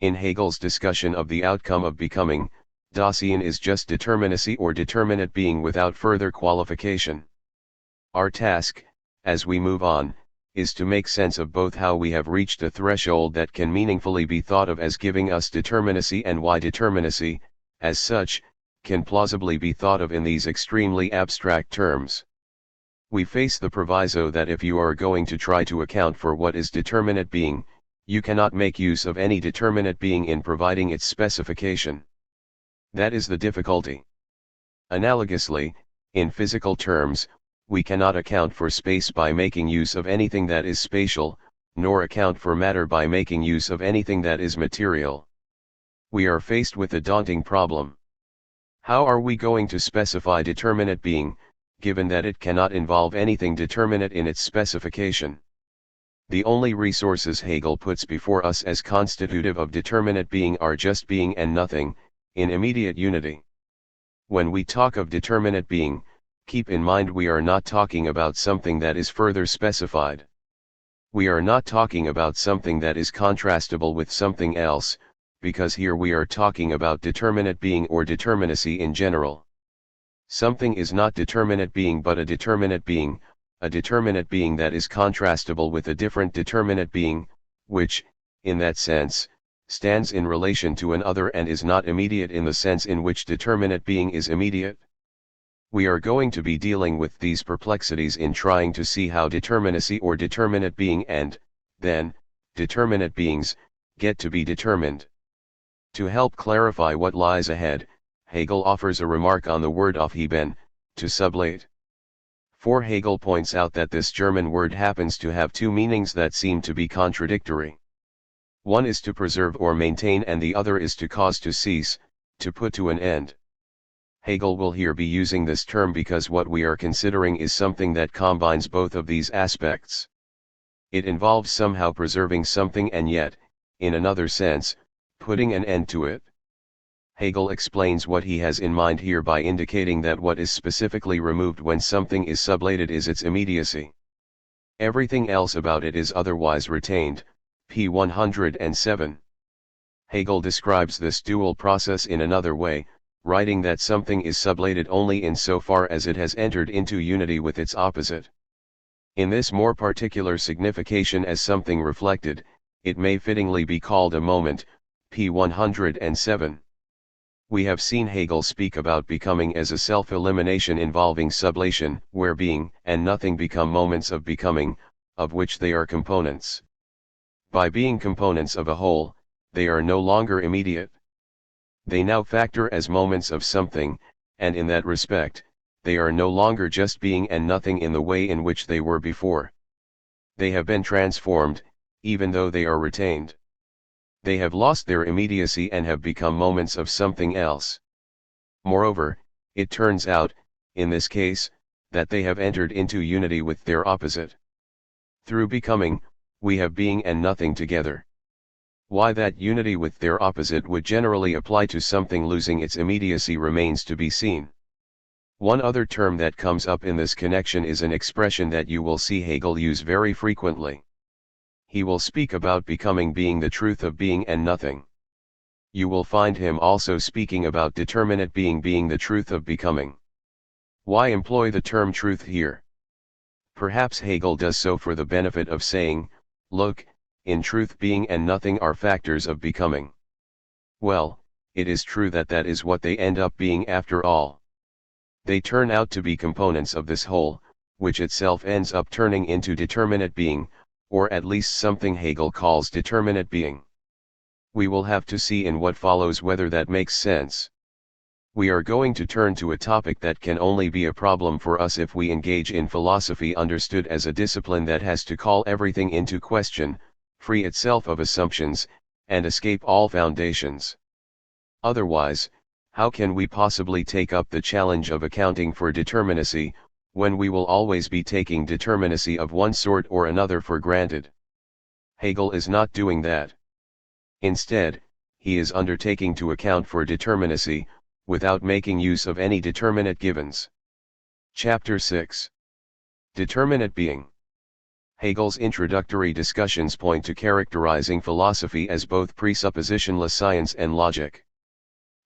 In Hegel's discussion of the outcome of becoming, Dasein is just determinacy or determinate being without further qualification. Our task, as we move on, is to make sense of both how we have reached a threshold that can meaningfully be thought of as giving us determinacy and why determinacy, as such, can plausibly be thought of in these extremely abstract terms. We face the proviso that if you are going to try to account for what is determinate being, you cannot make use of any determinate being in providing its specification. That is the difficulty. Analogously, in physical terms, we cannot account for space by making use of anything that is spatial, nor account for matter by making use of anything that is material. We are faced with a daunting problem. How are we going to specify determinate being, given that it cannot involve anything determinate in its specification? The only resources Hegel puts before us as constitutive of determinate being are just being and nothing, in immediate unity. When we talk of determinate being, keep in mind we are not talking about something that is further specified. We are not talking about something that is contrastable with something else, because here we are talking about determinate being or determinacy in general. Something is not determinate being but a determinate being that is contrastable with a different determinate being, which, in that sense, stands in relation to an other and is not immediate in the sense in which determinate being is immediate. We are going to be dealing with these perplexities in trying to see how determinacy or determinate being and, then, determinate beings, get to be determined. To help clarify what lies ahead, Hegel offers a remark on the word aufheben, to sublate. For Hegel points out that this German word happens to have two meanings that seem to be contradictory. One is to preserve or maintain and the other is to cause to cease, to put to an end. Hegel will here be using this term because what we are considering is something that combines both of these aspects. It involves somehow preserving something and yet, in another sense, putting an end to it. Hegel explains what he has in mind here by indicating that what is specifically removed when something is sublated is its immediacy. Everything else about it is otherwise retained, p. 107. Hegel describes this dual process in another way, writing that something is sublated only insofar as it has entered into unity with its opposite. In this more particular signification as something reflected, it may fittingly be called a moment, p. 107. We have seen Hegel speak about becoming as a self-elimination involving sublation, where being and nothing become moments of becoming, of which they are components. By being components of a whole, they are no longer immediate. They now factor as moments of something, and in that respect, they are no longer just being and nothing in the way in which they were before. They have been transformed, even though they are retained. They have lost their immediacy and have become moments of something else. Moreover, it turns out, in this case, that they have entered into unity with their opposite. Through becoming, we have being and nothing together. Why that unity with their opposite would generally apply to something losing its immediacy remains to be seen. One other term that comes up in this connection is an expression that you will see Hegel use very frequently. He will speak about becoming being the truth of being and nothing. You will find him also speaking about determinate being being the truth of becoming. Why employ the term truth here? Perhaps Hegel does so for the benefit of saying, look, in truth being and nothing are factors of becoming. Well, it is true that that is what they end up being after all. They turn out to be components of this whole, which itself ends up turning into determinate being, or at least something Hegel calls determinate being. We will have to see in what follows whether that makes sense. We are going to turn to a topic that can only be a problem for us if we engage in philosophy understood as a discipline that has to call everything into question, free itself of assumptions, and escape all foundations. Otherwise, how can we possibly take up the challenge of accounting for determinacy, when we will always be taking determinacy of one sort or another for granted? Hegel is not doing that. Instead, he is undertaking to account for determinacy, without making use of any determinate givens. Chapter 6. Determinate being. Hegel's introductory discussions point to characterizing philosophy as both presuppositionless science and logic.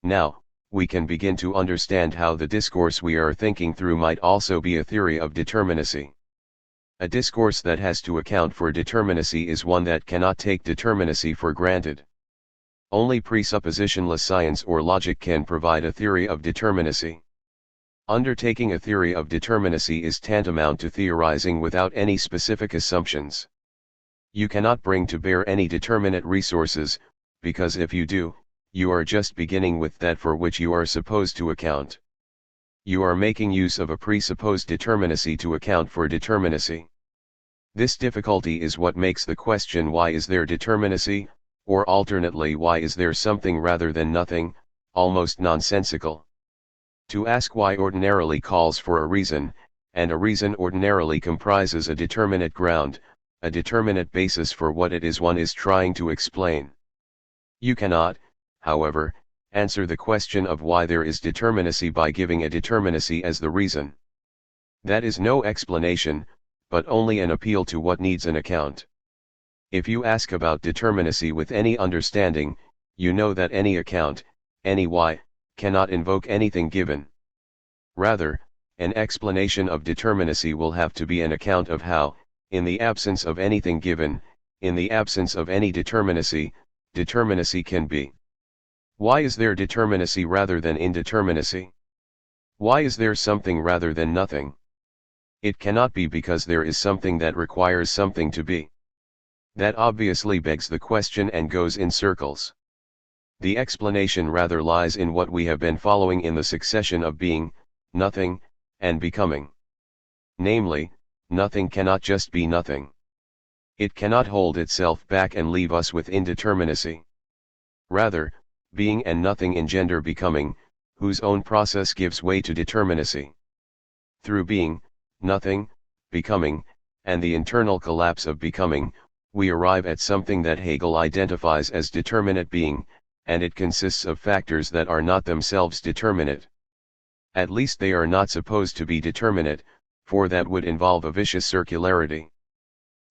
Now, we can begin to understand how the discourse we are thinking through might also be a theory of determinacy. A discourse that has to account for determinacy is one that cannot take determinacy for granted. Only presuppositionless science or logic can provide a theory of determinacy. Undertaking a theory of determinacy is tantamount to theorizing without any specific assumptions. You cannot bring to bear any determinate resources, because if you do, you are just beginning with that for which you are supposed to account. You are making use of a presupposed determinacy to account for determinacy. This difficulty is what makes the question why is there determinacy, or alternately why is there something rather than nothing, almost nonsensical. To ask why ordinarily calls for a reason, and a reason ordinarily comprises a determinate ground, a determinate basis for what it is one is trying to explain. You cannot, however, answer the question of why there is determinacy by giving a determinacy as the reason. That is no explanation, but only an appeal to what needs an account. If you ask about determinacy with any understanding, you know that any account, any why, cannot invoke anything given. Rather, an explanation of determinacy will have to be an account of how, in the absence of anything given, in the absence of any determinacy, determinacy can be. Why is there determinacy rather than indeterminacy? Why is there something rather than nothing? It cannot be because there is something that requires something to be. That obviously begs the question and goes in circles. The explanation rather lies in what we have been following in the succession of being, nothing, and becoming. Namely, nothing cannot just be nothing. It cannot hold itself back and leave us with indeterminacy. Rather, being and nothing engender becoming, whose own process gives way to determinacy. Through being, nothing, becoming, and the internal collapse of becoming, we arrive at something that Hegel identifies as determinate being, and it consists of factors that are not themselves determinate. At least they are not supposed to be determinate, for that would involve a vicious circularity.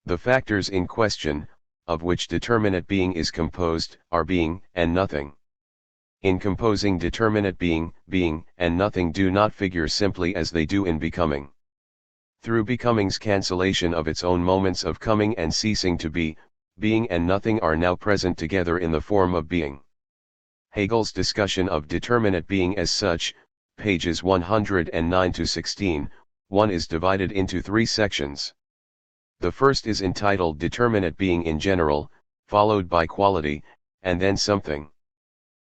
The factors in question, of which determinate being is composed, are being and nothing. In composing determinate being, being and nothing do not figure simply as they do in becoming. Through becoming's cancellation of its own moments of coming and ceasing to be, being and nothing are now present together in the form of being. Hegel's discussion of determinate being as such, pages 109 to 16, 1 is divided into 3 sections. The first is entitled Determinate Being in General, followed by Quality, and then Something.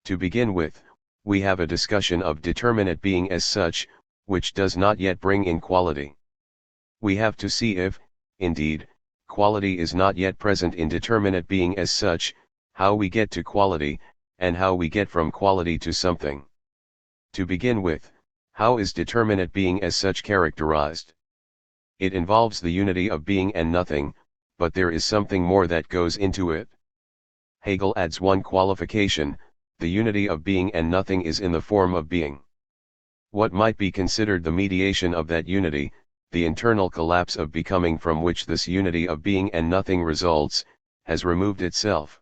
To begin with, we have a discussion of determinate being as such, which does not yet bring in quality. We have to see if, indeed, quality is not yet present in determinate being as such, how we get to quality, and how we get from quality to something. To begin with, how is determinate being as such characterized? It involves the unity of being and nothing, but there is something more that goes into it. Hegel adds one qualification: the unity of being and nothing is in the form of being. What might be considered the mediation of that unity, the internal collapse of becoming from which this unity of being and nothing results, has removed itself.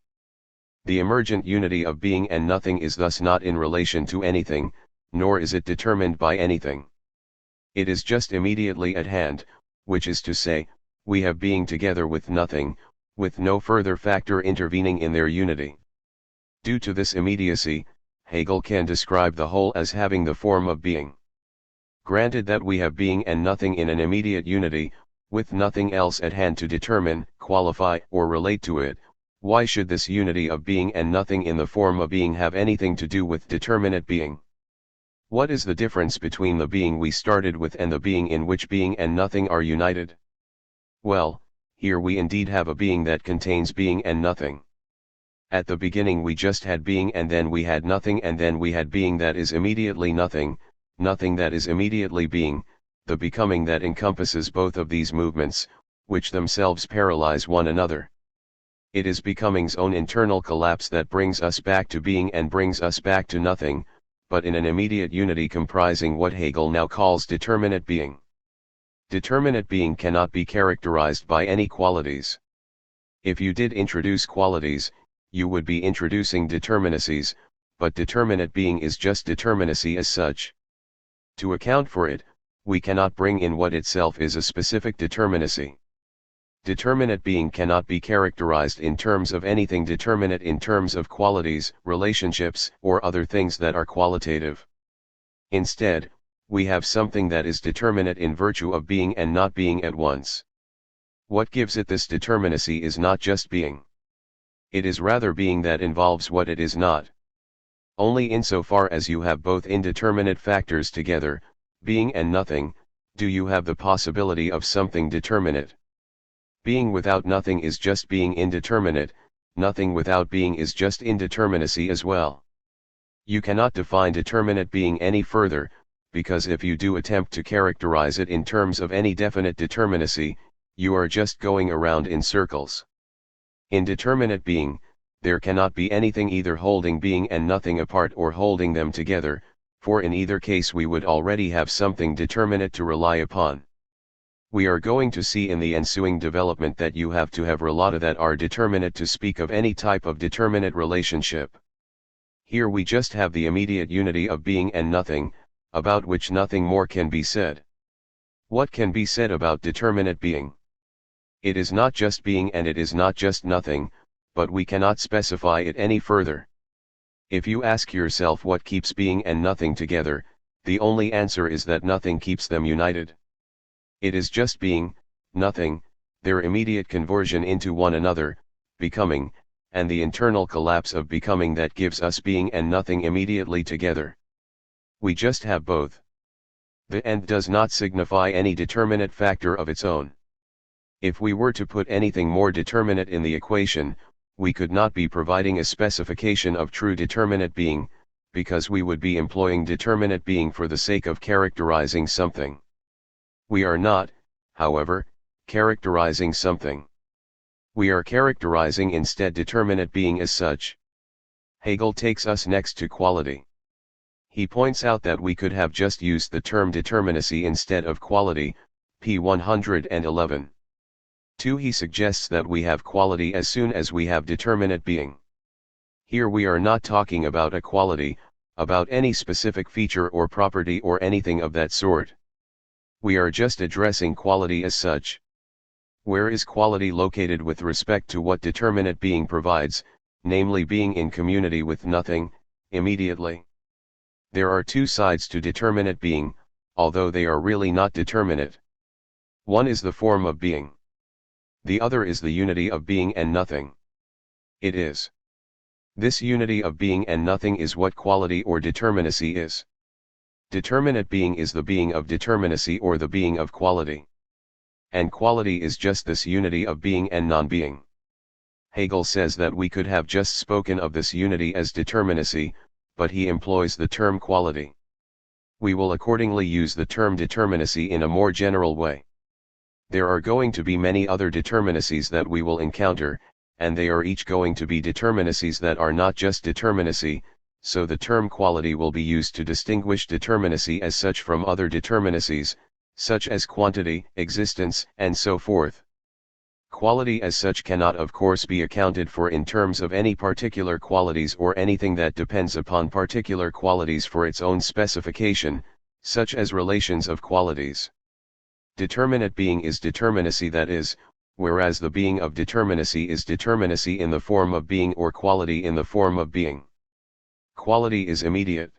The emergent unity of being and nothing is thus not in relation to anything, nor is it determined by anything. It is just immediately at hand, which is to say, we have being together with nothing, with no further factor intervening in their unity. Due to this immediacy, Hegel can describe the whole as having the form of being. Granted that we have being and nothing in an immediate unity, with nothing else at hand to determine, qualify, or relate to it, why should this unity of being and nothing in the form of being have anything to do with determinate being? What is the difference between the being we started with and the being in which being and nothing are united? Well, here we indeed have a being that contains being and nothing. At the beginning we just had being, and then we had nothing, and then we had being that is immediately nothing, nothing that is immediately being, the becoming that encompasses both of these movements, which themselves paralyze one another. It is becoming's own internal collapse that brings us back to being and brings us back to nothing, but in an immediate unity comprising what Hegel now calls determinate being. Determinate being cannot be characterized by any qualities. If you did introduce qualities, you would be introducing determinacies, but determinate being is just determinacy as such. To account for it, we cannot bring in what itself is a specific determinacy. Determinate being cannot be characterized in terms of anything determinate in terms of qualities, relationships, or other things that are qualitative. Instead, we have something that is determinate in virtue of being and not being at once. What gives it this determinacy is not just being. It is rather being that involves what it is not. Only insofar as you have both indeterminate factors together, being and nothing, do you have the possibility of something determinate. Being without nothing is just being indeterminate, nothing without being is just indeterminacy as well. You cannot define determinate being any further, because if you do attempt to characterize it in terms of any definite determinacy, you are just going around in circles. In determinate being, there cannot be anything either holding being and nothing apart or holding them together, for in either case we would already have something determinate to rely upon. We are going to see in the ensuing development that you have to have relata that are determinate to speak of any type of determinate relationship. Here we just have the immediate unity of being and nothing, about which nothing more can be said. What can be said about determinate being? It is not just being and it is not just nothing, but we cannot specify it any further. If you ask yourself what keeps being and nothing together, the only answer is that nothing keeps them united. It is just being, nothing, their immediate conversion into one another, becoming, and the internal collapse of becoming that gives us being and nothing immediately together. We just have both. The end does not signify any determinate factor of its own. If we were to put anything more determinate in the equation, we could not be providing a specification of true determinate being, because we would be employing determinate being for the sake of characterizing something. We are not, however, characterizing something. We are characterizing instead determinate being as such. Hegel takes us next to quality. He points out that we could have just used the term determinacy instead of quality, p. 111. 2. He suggests that we have quality as soon as we have determinate being. Here we are not talking about a quality, about any specific feature or property or anything of that sort. We are just addressing quality as such. Where is quality located with respect to what determinate being provides, namely being in community with nothing, immediately? There are two sides to determinate being, although they are really not determinate. One is the form of being. The other is the unity of being and nothing. It is. This unity of being and nothing is what quality or determinacy is. Determinate being is the being of determinacy or the being of quality. And quality is just this unity of being and non-being. Hegel says that we could have just spoken of this unity as determinacy, but he employs the term quality. We will accordingly use the term determinacy in a more general way. There are going to be many other determinacies that we will encounter, and they are each going to be determinacies that are not just determinacy, so the term quality will be used to distinguish determinacy as such from other determinacies, such as quantity, existence, and so forth. Quality as such cannot of course be accounted for in terms of any particular qualities or anything that depends upon particular qualities for its own specification, such as relations of qualities. Determinate being is determinacy that is, whereas the being of determinacy is determinacy in the form of being or quality in the form of being. Quality is immediate.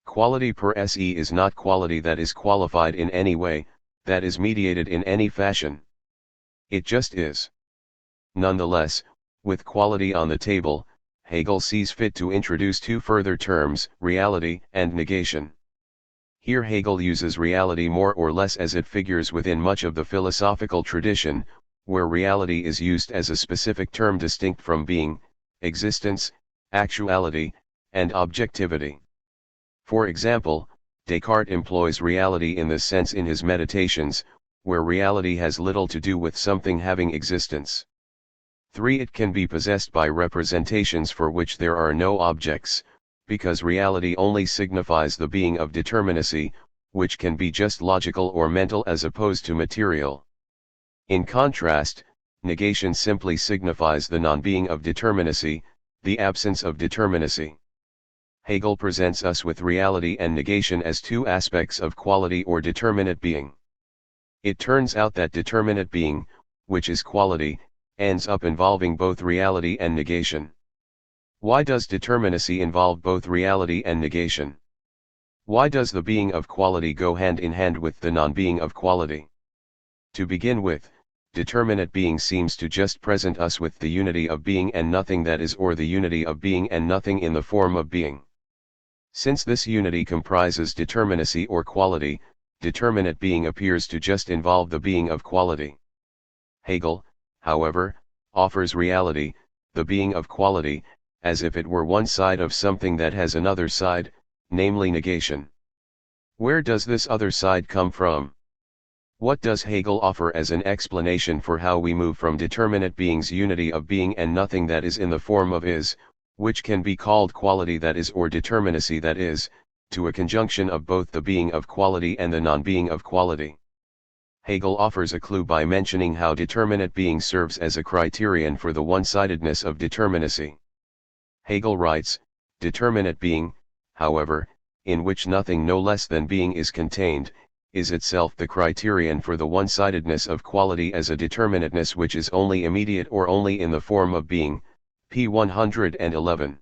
Quality per se is not quality that is qualified in any way, that is mediated in any fashion. It just is. Nonetheless, with quality on the table, Hegel sees fit to introduce two further terms, reality and negation. Here Hegel uses reality more or less as it figures within much of the philosophical tradition, where reality is used as a specific term distinct from being, existence, actuality, and objectivity. For example, Descartes employs reality in this sense in his Meditations, where reality has little to do with something having existence. 3. It can be possessed by representations for which there are no objects, because reality only signifies the being of determinacy, which can be just logical or mental as opposed to material. In contrast, negation simply signifies the non-being of determinacy, the absence of determinacy. Hegel presents us with reality and negation as two aspects of quality or determinate being. It turns out that determinate being, which is quality, ends up involving both reality and negation. Why does determinacy involve both reality and negation? Why does the being of quality go hand in hand with the non-being of quality? To begin with, determinate being seems to just present us with the unity of being and nothing that is, or the unity of being and nothing in the form of being. Since this unity comprises determinacy or quality, determinate being appears to just involve the being of quality. Hegel, however, offers reality, the being of quality, as if it were one side of something that has another side, namely negation. Where does this other side come from? What does Hegel offer as an explanation for how we move from determinate being's unity of being and nothing that is in the form of is, which can be called quality that is or determinacy that is, to a conjunction of both the being of quality and the non-being of quality? Hegel offers a clue by mentioning how determinate being serves as a criterion for the one-sidedness of determinacy. Hegel writes, determinate being, however, in which nothing no less than being is contained, is itself the criterion for the one-sidedness of quality as a determinateness which is only immediate or only in the form of being, p. 111.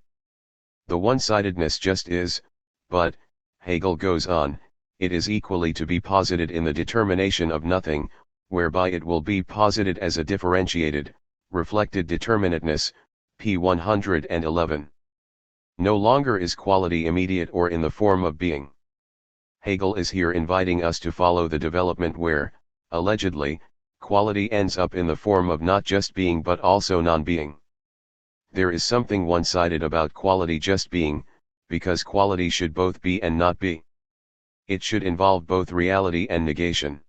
The one-sidedness just is, but, Hegel goes on, it is equally to be posited in the determination of nothing, whereby it will be posited as a differentiated, reflected determinateness, p. 111. No longer is quality immediate or in the form of being. Hegel is here inviting us to follow the development where, allegedly, quality ends up in the form of not just being but also non-being. There is something one-sided about quality just being, because quality should both be and not be. It should involve both reality and negation.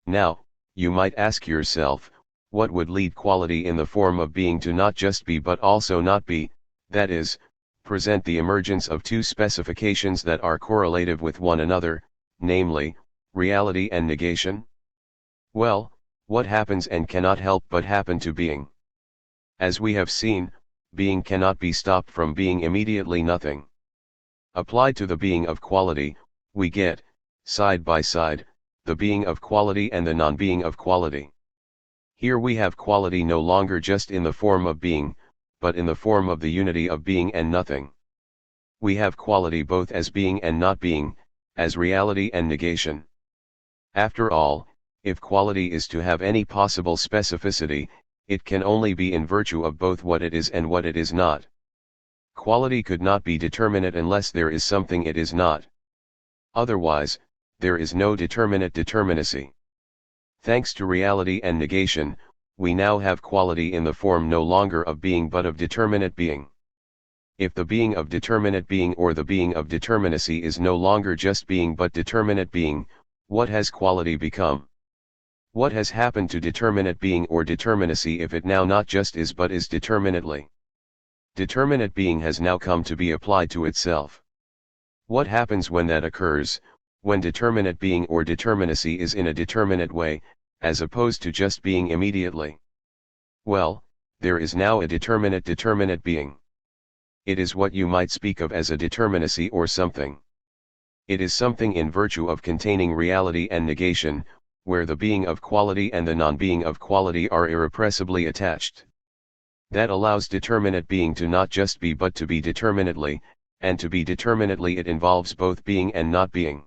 Now, you might ask yourself, what would lead quality in the form of being to not just be but also not be, that is, present the emergence of two specifications that are correlative with one another, namely, reality and negation? Well, what happens and cannot help but happen to being? As we have seen, being cannot be stopped from being immediately nothing. Applied to the being of quality, we get, side by side, the being of quality and the non-being of quality. Here we have quality no longer just in the form of being, but in the form of the unity of being and nothing. We have quality both as being and not being, as reality and negation. After all, if quality is to have any possible specificity, it can only be in virtue of both what it is and what it is not. Quality could not be determinate unless there is something it is not. Otherwise, there is no determinate determinacy. Thanks to reality and negation, we now have quality in the form no longer of being but of determinate being. If the being of determinate being or the being of determinacy is no longer just being but determinate being, what has quality become? What has happened to determinate being or determinacy if it now not just is but is determinately? Determinate being has now come to be applied to itself. What happens when that occurs, when determinate being or determinacy is in a determinate way, as opposed to just being immediately? Well, there is now a determinate being. It is what you might speak of as a determinacy or something. It is something in virtue of containing reality and negation, where the being of quality and the non-being of quality are irrepressibly attached. That allows determinate being to not just be but to be determinately, and to be determinately it involves both being and not being.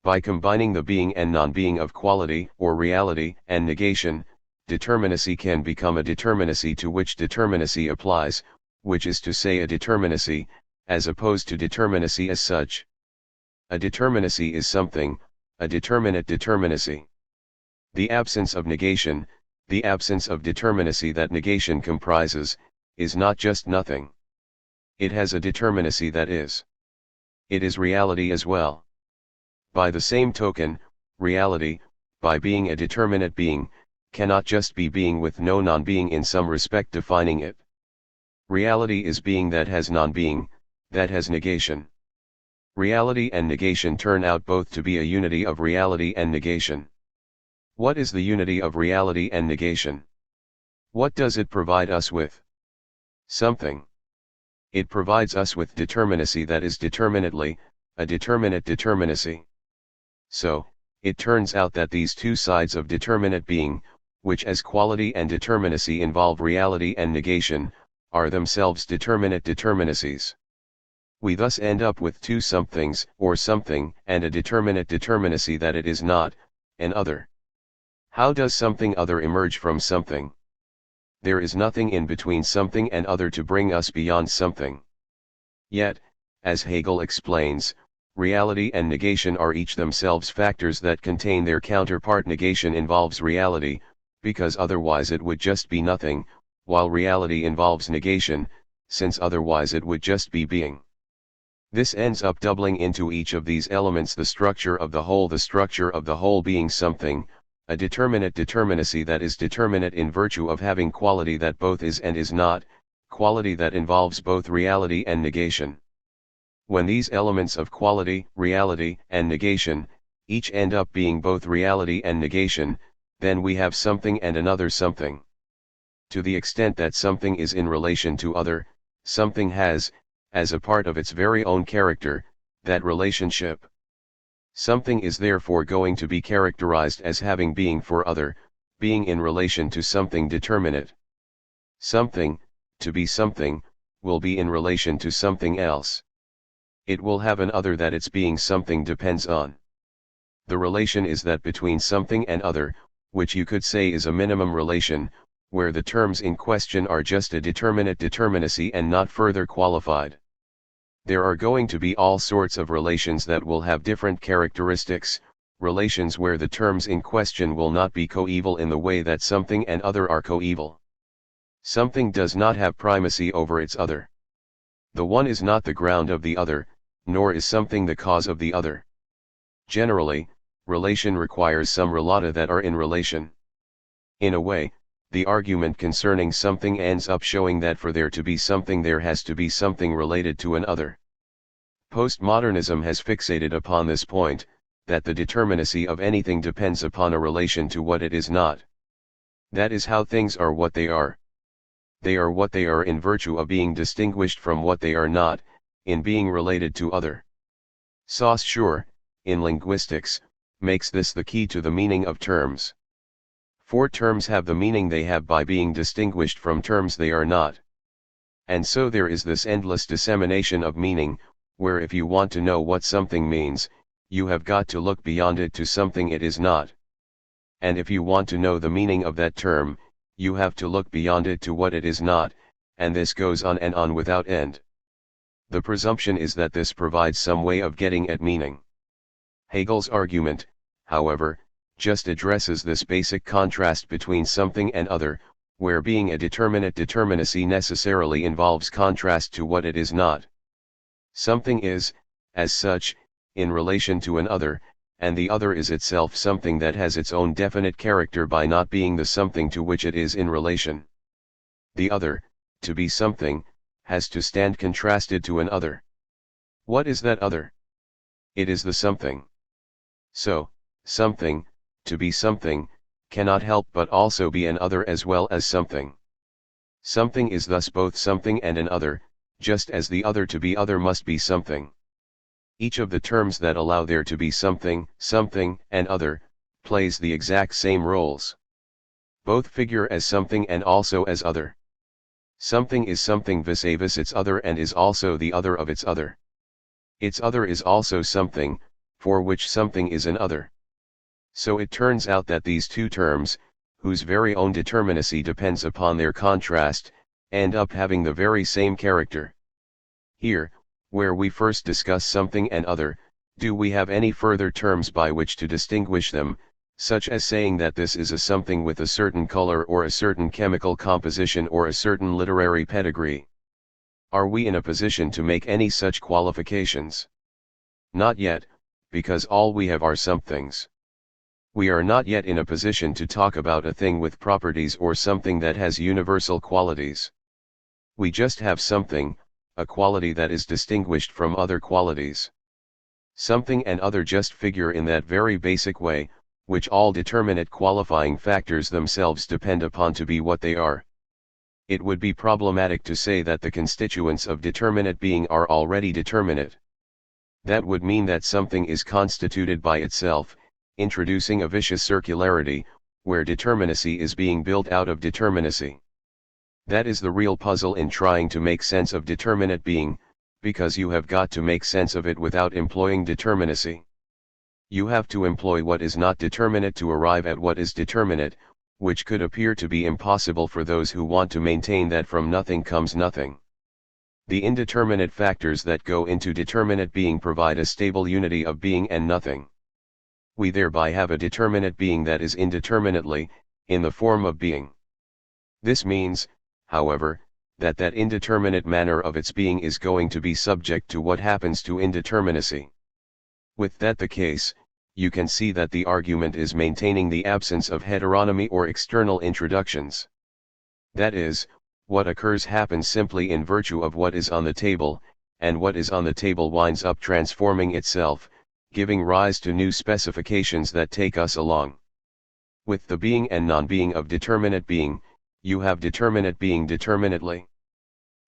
By combining the being and non-being of quality or reality and negation, determinacy can become a determinacy to which determinacy applies, which is to say a determinacy, as opposed to determinacy as such. A determinacy is something, a determinate determinacy. The absence of negation, the absence of determinacy that negation comprises, is not just nothing. It has a determinacy that is. It is reality as well. By the same token, reality, by being a determinate being, cannot just be being with no non-being in some respect defining it. Reality is being that has non-being, that has negation. Reality and negation turn out both to be a unity of reality and negation. What is the unity of reality and negation? What does it provide us with? Something. It provides us with determinacy that is determinately, a determinate determinacy. So, it turns out that these two sides of determinate being, which as quality and determinacy involve reality and negation, are themselves determinate determinacies. We thus end up with two somethings, or something, and a determinate determinacy that it is not, an other. How does something other emerge from something? There is nothing in between something and other to bring us beyond something. Yet, as Hegel explains, reality and negation are each themselves factors that contain their counterpart. Negation involves reality, because otherwise it would just be nothing, while reality involves negation, since otherwise it would just be being. This ends up doubling into each of these elements the structure of the whole being something, a determinate determinacy that is determinate in virtue of having quality that both is and is not, quality that involves both reality and negation. When these elements of quality, reality, and negation, each end up being both reality and negation, then we have something and another something. To the extent that something is in relation to other, something has, as a part of its very own character, that relationship. Something is therefore going to be characterized as having being for other, being in relation to something determinate. Something, to be something, will be in relation to something else. It will have an other that its being something depends on. The relation is that between something and other, which you could say is a minimum relation, where the terms in question are just a determinate determinacy and not further qualified. There are going to be all sorts of relations that will have different characteristics, relations where the terms in question will not be coeval in the way that something and other are coeval. Something does not have primacy over its other. The one is not the ground of the other, nor is something the cause of the other. Generally, relation requires some relata that are in relation. In a way, the argument concerning something ends up showing that for there to be something there has to be something related to an other. Postmodernism has fixated upon this point, that the determinacy of anything depends upon a relation to what it is not. That is how things are what they are. They are what they are in virtue of being distinguished from what they are not, in being related to other. Saussure, in linguistics, makes this the key to the meaning of terms. For terms have the meaning they have by being distinguished from terms they are not. And so there is this endless dissemination of meaning, where if you want to know what something means, you have got to look beyond it to something it is not. And if you want to know the meaning of that term, you have to look beyond it to what it is not, and this goes on and on without end. The presumption is that this provides some way of getting at meaning. Hegel's argument, however, just addresses this basic contrast between something and other, where being a determinate determinacy necessarily involves contrast to what it is not. Something is, as such, in relation to an other, and the other is itself something that has its own definite character by not being the something to which it is in relation. The other, to be something, has to stand contrasted to an other. What is that other? It is the something. So, something, to be something, cannot help but also be an other as well as something. Something is thus both something and an other, just as the other to be other must be something. Each of the terms that allow there to be something, something, and other, plays the exact same roles. Both figure as something and also as other. Something is something vis-a-vis its other and is also the other of its other. Its other is also something, for which something is an other. So it turns out that these two terms, whose very own determinacy depends upon their contrast, end up having the very same character. Here, where we first discuss something and other, do we have any further terms by which to distinguish them, such as saying that this is a something with a certain color or a certain chemical composition or a certain literary pedigree? Are we in a position to make any such qualifications? Not yet, because all we have are somethings. We are not yet in a position to talk about a thing with properties or something that has universal qualities. We just have something, a quality that is distinguished from other qualities. Something and other just figure in that very basic way, which all determinate qualifying factors themselves depend upon to be what they are. It would be problematic to say that the constituents of determinate being are already determinate. That would mean that something is constituted by itself, introducing a vicious circularity, where determinacy is being built out of determinacy. That is the real puzzle in trying to make sense of determinate being, because you have got to make sense of it without employing determinacy. You have to employ what is not determinate to arrive at what is determinate, which could appear to be impossible for those who want to maintain that from nothing comes nothing. The indeterminate factors that go into determinate being provide a stable unity of being and nothing. We thereby have a determinate being that is indeterminately, in the form of being. This means, however, that that indeterminate manner of its being is going to be subject to what happens to indeterminacy. With that the case, you can see that the argument is maintaining the absence of heteronomy or external introductions. That is, what occurs happens simply in virtue of what is on the table, and what is on the table winds up transforming itself, giving rise to new specifications that take us along. With the being and non-being of determinate being, you have determinate being determinately.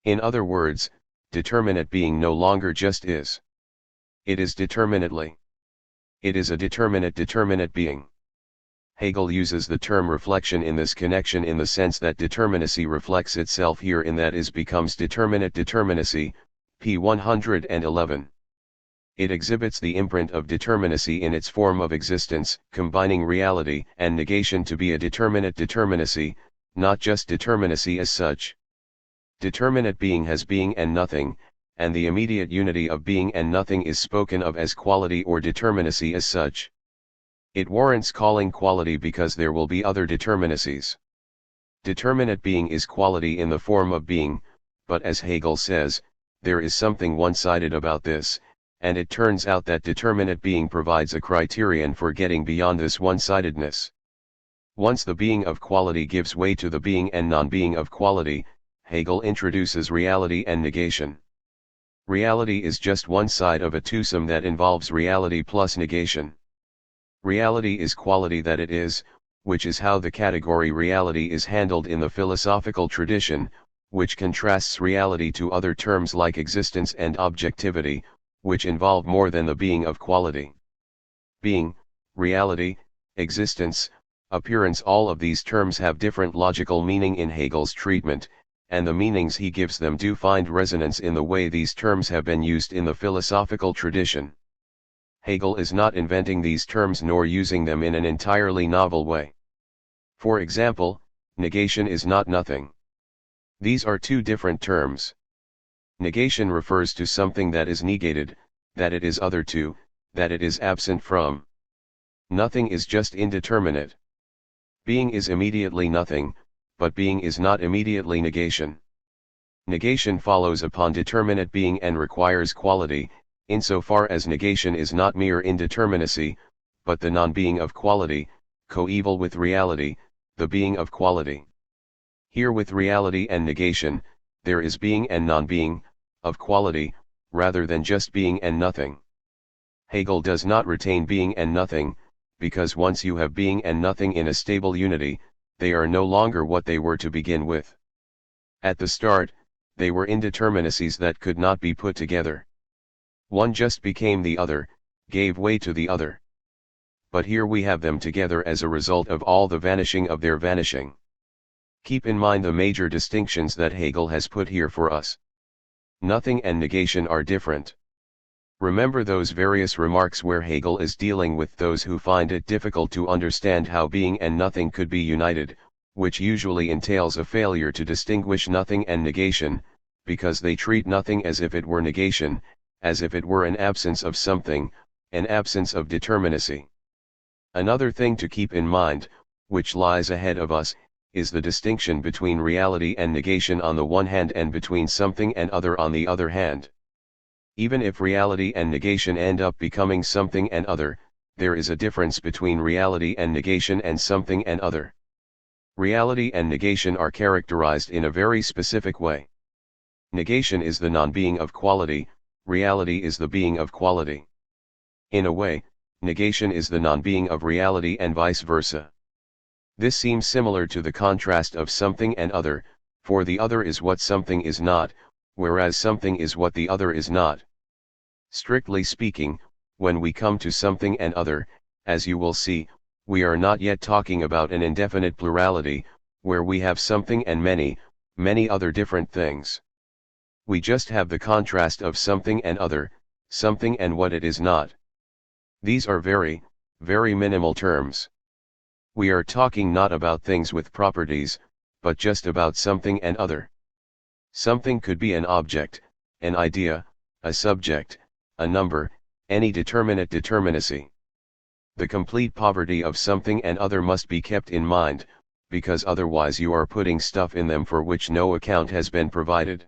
In other words, determinate being no longer just is. It is determinately. It is a determinate being. Hegel uses the term reflection in this connection in the sense that determinacy reflects itself here in that is becomes determinate determinacy, p. 111. It exhibits the imprint of determinacy in its form of existence, combining reality and negation to be a determinate determinacy, not just determinacy as such. Determinate being has being and nothing, and the immediate unity of being and nothing is spoken of as quality or determinacy as such. It warrants calling quality because there will be other determinacies. Determinate being is quality in the form of being, but as Hegel says, there is something one-sided about this, and it turns out that determinate being provides a criterion for getting beyond this one-sidedness. Once the being of quality gives way to the being and non-being of quality, Hegel introduces reality and negation. Reality is just one side of a twosome that involves reality plus negation. Reality is quality that it is, which is how the category reality is handled in the philosophical tradition, which contrasts reality to other terms like existence and objectivity, which involve more than the being of quality. Being, reality, existence, appearance, all of these terms have different logical meaning in Hegel's treatment, and the meanings he gives them do find resonance in the way these terms have been used in the philosophical tradition. Hegel is not inventing these terms nor using them in an entirely novel way. For example, negation is not nothing. These are two different terms. Negation refers to something that is negated, that it is other to, that it is absent from. Nothing is just indeterminate. Being is immediately nothing, but being is not immediately negation. Negation follows upon determinate being and requires quality, insofar as negation is not mere indeterminacy, but the non-being of quality, coeval with reality, the being of quality. Here with reality and negation, there is being and non-being, of quality, rather than just being and nothing. Hegel does not retain being and nothing, because once you have being and nothing in a stable unity, they are no longer what they were to begin with. At the start, they were indeterminacies that could not be put together. One just became the other, gave way to the other. But here we have them together as a result of all the vanishing of their vanishing. Keep in mind the major distinctions that Hegel has put here for us. Nothing and negation are different. Remember those various remarks where Hegel is dealing with those who find it difficult to understand how being and nothing could be united, which usually entails a failure to distinguish nothing and negation, because they treat nothing as if it were negation, as if it were an absence of something, an absence of determinacy. Another thing to keep in mind, which lies ahead of us, is the distinction between reality and negation on the one hand and between something and other on the other hand. Even if reality and negation end up becoming something and other, there is a difference between reality and negation and something and other. Reality and negation are characterized in a very specific way. Negation is the non-being of quality, reality is the being of quality. In a way, negation is the non-being of reality and vice versa. This seems similar to the contrast of something and other, for the other is what something is not, whereas something is what the other is not. Strictly speaking, when we come to something and other, as you will see, we are not yet talking about an indefinite plurality, where we have something and many, many other different things. We just have the contrast of something and other, something and what it is not. These are very, very minimal terms. We are talking not about things with properties, but just about something and other. Something could be an object, an idea, a subject, a number, any determinate determinacy. The complete poverty of something and other must be kept in mind, because otherwise you are putting stuff in them for which no account has been provided.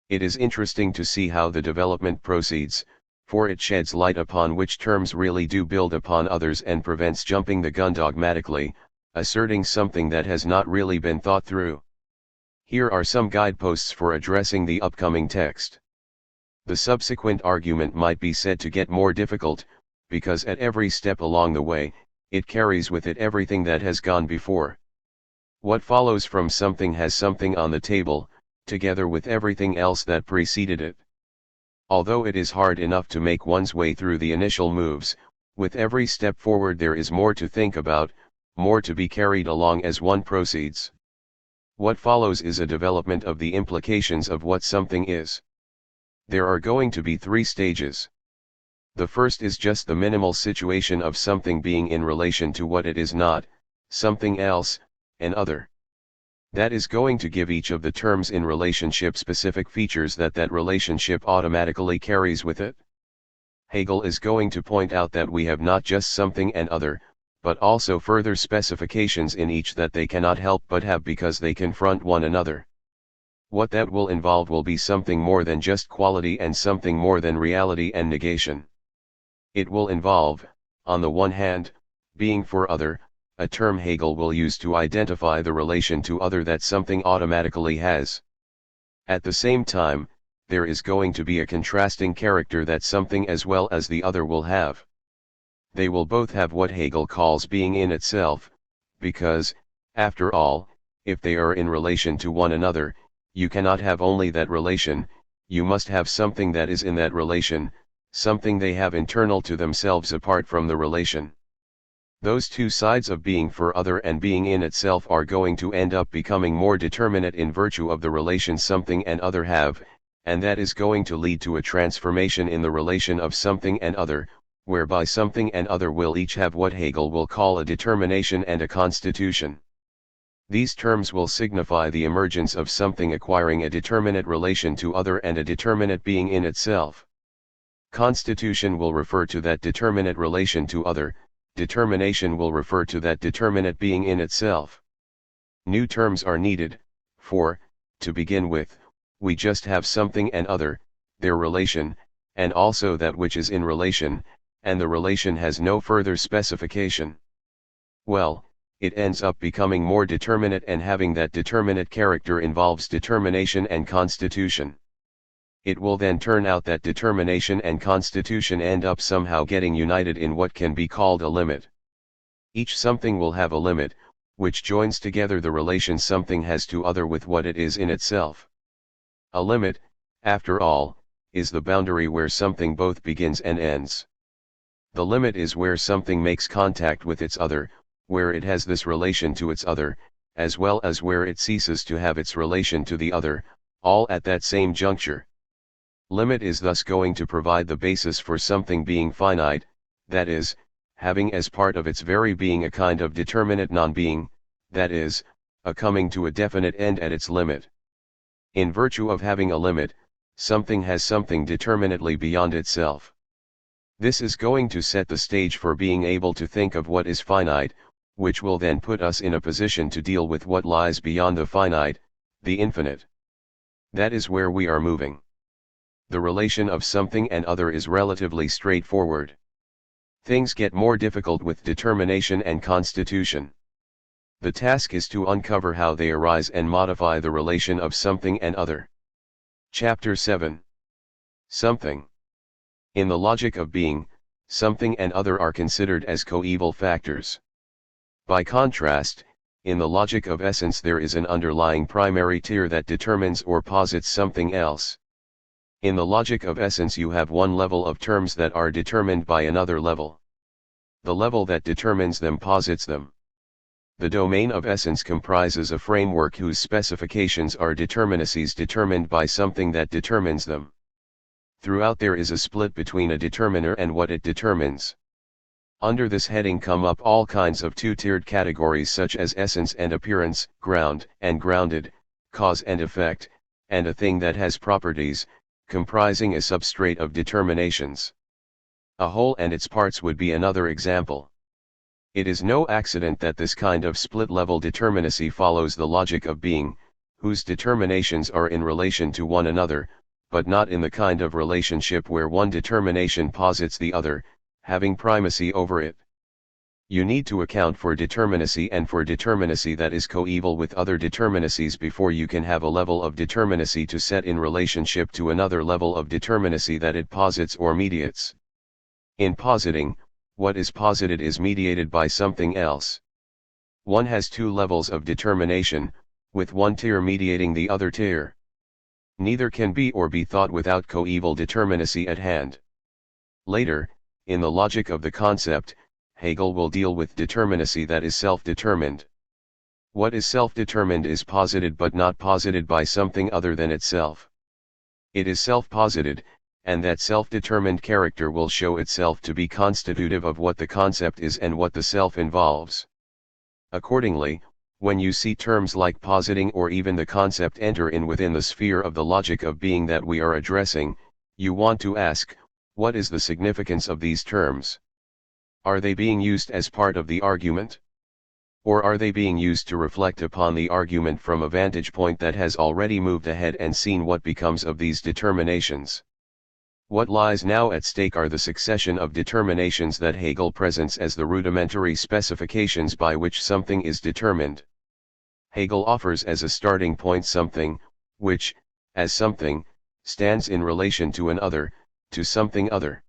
It is interesting to see how the development proceeds, for it sheds light upon which terms really do build upon others and prevents jumping the gun dogmatically, asserting something that has not really been thought through. Here are some guideposts for addressing the upcoming text. The subsequent argument might be said to get more difficult, because at every step along the way, it carries with it everything that has gone before. What follows from something has something on the table, together with everything else that preceded it. Although it is hard enough to make one's way through the initial moves, with every step forward there is more to think about, more to be carried along as one proceeds. What follows is a development of the implications of what something is. There are going to be 3 stages. The first is just the minimal situation of something being in relation to what it is not, something else, an other. That is going to give each of the terms in relationship specific features that relationship automatically carries with it. Hegel is going to point out that we have not just something and other, but also further specifications in each that they cannot help but have because they confront one another. What that will involve will be something more than just quality and something more than reality and negation. It will involve, on the one hand, being for other, a term Hegel will use to identify the relation to other that something automatically has. At the same time, there is going to be a contrasting character that something as well as the other will have. They will both have what Hegel calls being in itself, because, after all, if they are in relation to one another, you cannot have only that relation, you must have something that is in that relation, something they have internal to themselves apart from the relation. Those two sides of being for other and being in itself are going to end up becoming more determinate in virtue of the relation something and other have, and that is going to lead to a transformation in the relation of something and other, whereby something and other will each have what Hegel will call a determination and a constitution. These terms will signify the emergence of something acquiring a determinate relation to other and a determinate being in itself. Constitution will refer to that determinate relation to other, determination will refer to that determinate being in itself. New terms are needed, for, to begin with, we just have something and other, their relation, and also that which is in relation, and the relation has no further specification. Well, it ends up becoming more determinate, and having that determinate character involves determination and constitution. It will then turn out that determination and constitution end up somehow getting united in what can be called a limit. Each something will have a limit, which joins together the relation something has to other with what it is in itself. A limit, after all, is the boundary where something both begins and ends. The limit is where something makes contact with its other, where it has this relation to its other, as well as where it ceases to have its relation to the other, all at that same juncture. Limit is thus going to provide the basis for something being finite, that is, having as part of its very being a kind of determinate non-being, that is, a coming to a definite end at its limit. In virtue of having a limit, something has something determinately beyond itself. This is going to set the stage for being able to think of what is finite, which will then put us in a position to deal with what lies beyond the finite, the infinite. That is where we are moving. The relation of something and other is relatively straightforward. Things get more difficult with determination and constitution. The task is to uncover how they arise and modify the relation of something and other. Chapter 7. Something. In the logic of being, something and other are considered as coeval factors. By contrast, in the logic of essence there is an underlying primary tier that determines or posits something else. In the logic of essence you have one level of terms that are determined by another level. The level that determines them posits them. The domain of essence comprises a framework whose specifications are determinacies determined by something that determines them. Throughout there is a split between a determiner and what it determines. Under this heading come up all kinds of two-tiered categories such as essence and appearance, ground and grounded, cause and effect, and a thing that has properties, comprising a substrate of determinations. A whole and its parts would be another example. It is no accident that this kind of split-level determinacy follows the logic of being, whose determinations are in relation to one another, but not in the kind of relationship where one determination posits the other, having primacy over it. You need to account for determinacy and for determinacy that is coeval with other determinacies before you can have a level of determinacy to set in relationship to another level of determinacy that it posits or mediates. In positing, what is posited is mediated by something else. One has two levels of determination, with one tier mediating the other tier. Neither can be or be thought without coeval determinacy at hand. Later, in the logic of the concept, Hegel will deal with determinacy that is self-determined. What is self-determined is posited but not posited by something other than itself. It is self-posited, and that self-determined character will show itself to be constitutive of what the concept is and what the self involves. Accordingly, when you see terms like positing or even the concept enter in within the sphere of the logic of being that we are addressing, you want to ask, what is the significance of these terms? Are they being used as part of the argument? Or are they being used to reflect upon the argument from a vantage point that has already moved ahead and seen what becomes of these determinations? What lies now at stake are the succession of determinations that Hegel presents as the rudimentary specifications by which something is determined. Hegel offers as a starting point something, which, as something, stands in relation to an other, to something other.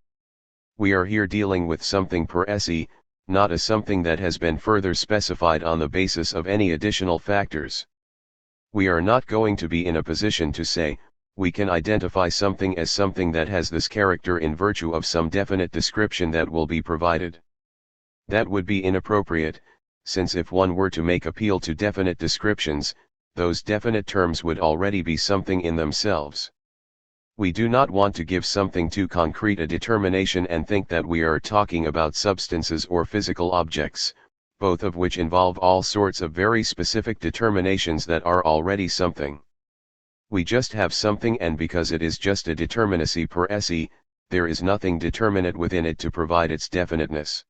We are here dealing with something per se, not as something that has been further specified on the basis of any additional factors. We are not going to be in a position to say, we can identify something as something that has this character in virtue of some definite description that will be provided. That would be inappropriate, since if one were to make appeal to definite descriptions, those definite terms would already be something in themselves. We do not want to give something too concrete a determination and think that we are talking about substances or physical objects, both of which involve all sorts of very specific determinations that are already something. We just have something, and because it is just a determinacy per se, there is nothing determinate within it to provide its definiteness.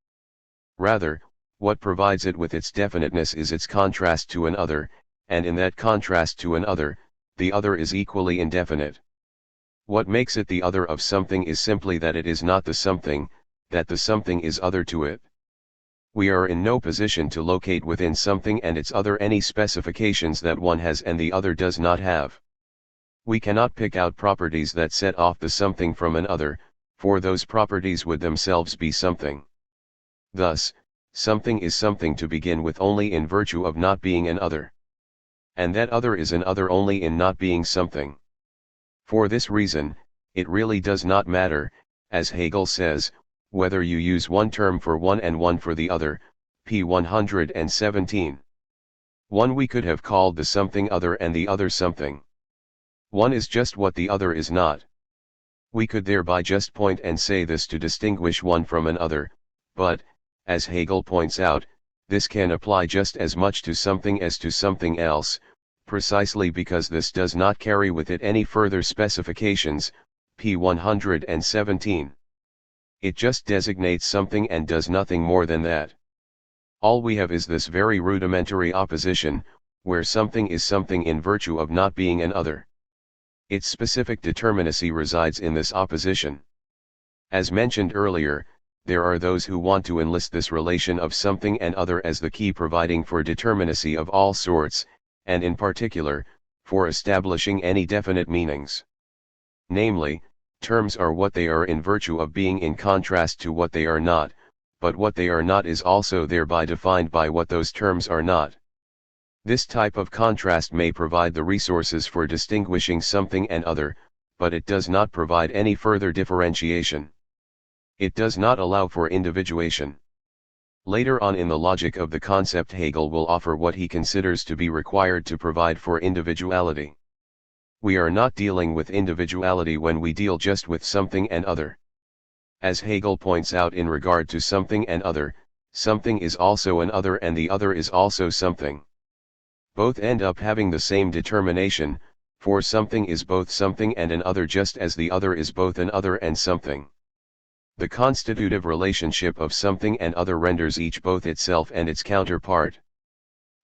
Rather, what provides it with its definiteness is its contrast to an other, and in that contrast to an other, the other is equally indefinite. What makes it the other of something is simply that it is not the something, that the something is other to it. We are in no position to locate within something and its other any specifications that one has and the other does not have. We cannot pick out properties that set off the something from an other, for those properties would themselves be something. Thus, something is something to begin with only in virtue of not being an other. And that other is an other only in not being something. For this reason, it really does not matter, as Hegel says, whether you use one term for one and one for the other, p. 117. One we could have called the something other and the other something. One is just what the other is not. We could thereby just point and say this to distinguish one from an other, but, as Hegel points out, this can apply just as much to something as to something else, precisely because this does not carry with it any further specifications, p. 117. It just designates something and does nothing more than that. All we have is this very rudimentary opposition, where something is something in virtue of not being an other. Its specific determinacy resides in this opposition. As mentioned earlier, there are those who want to enlist this relation of something and other as the key providing for determinacy of all sorts, and in particular, for establishing any definite meanings. Namely, terms are what they are in virtue of being in contrast to what they are not, but what they are not is also thereby defined by what those terms are not. This type of contrast may provide the resources for distinguishing something and other, but it does not provide any further differentiation. It does not allow for individuation. Later on in the logic of the concept, Hegel will offer what he considers to be required to provide for individuality. We are not dealing with individuality when we deal just with something and other. As Hegel points out in regard to something and other, something is also an other and the other is also something. Both end up having the same determination, for something is both something and an other just as the other is both an other and something. The constitutive relationship of something and other renders each both itself and its counterpart.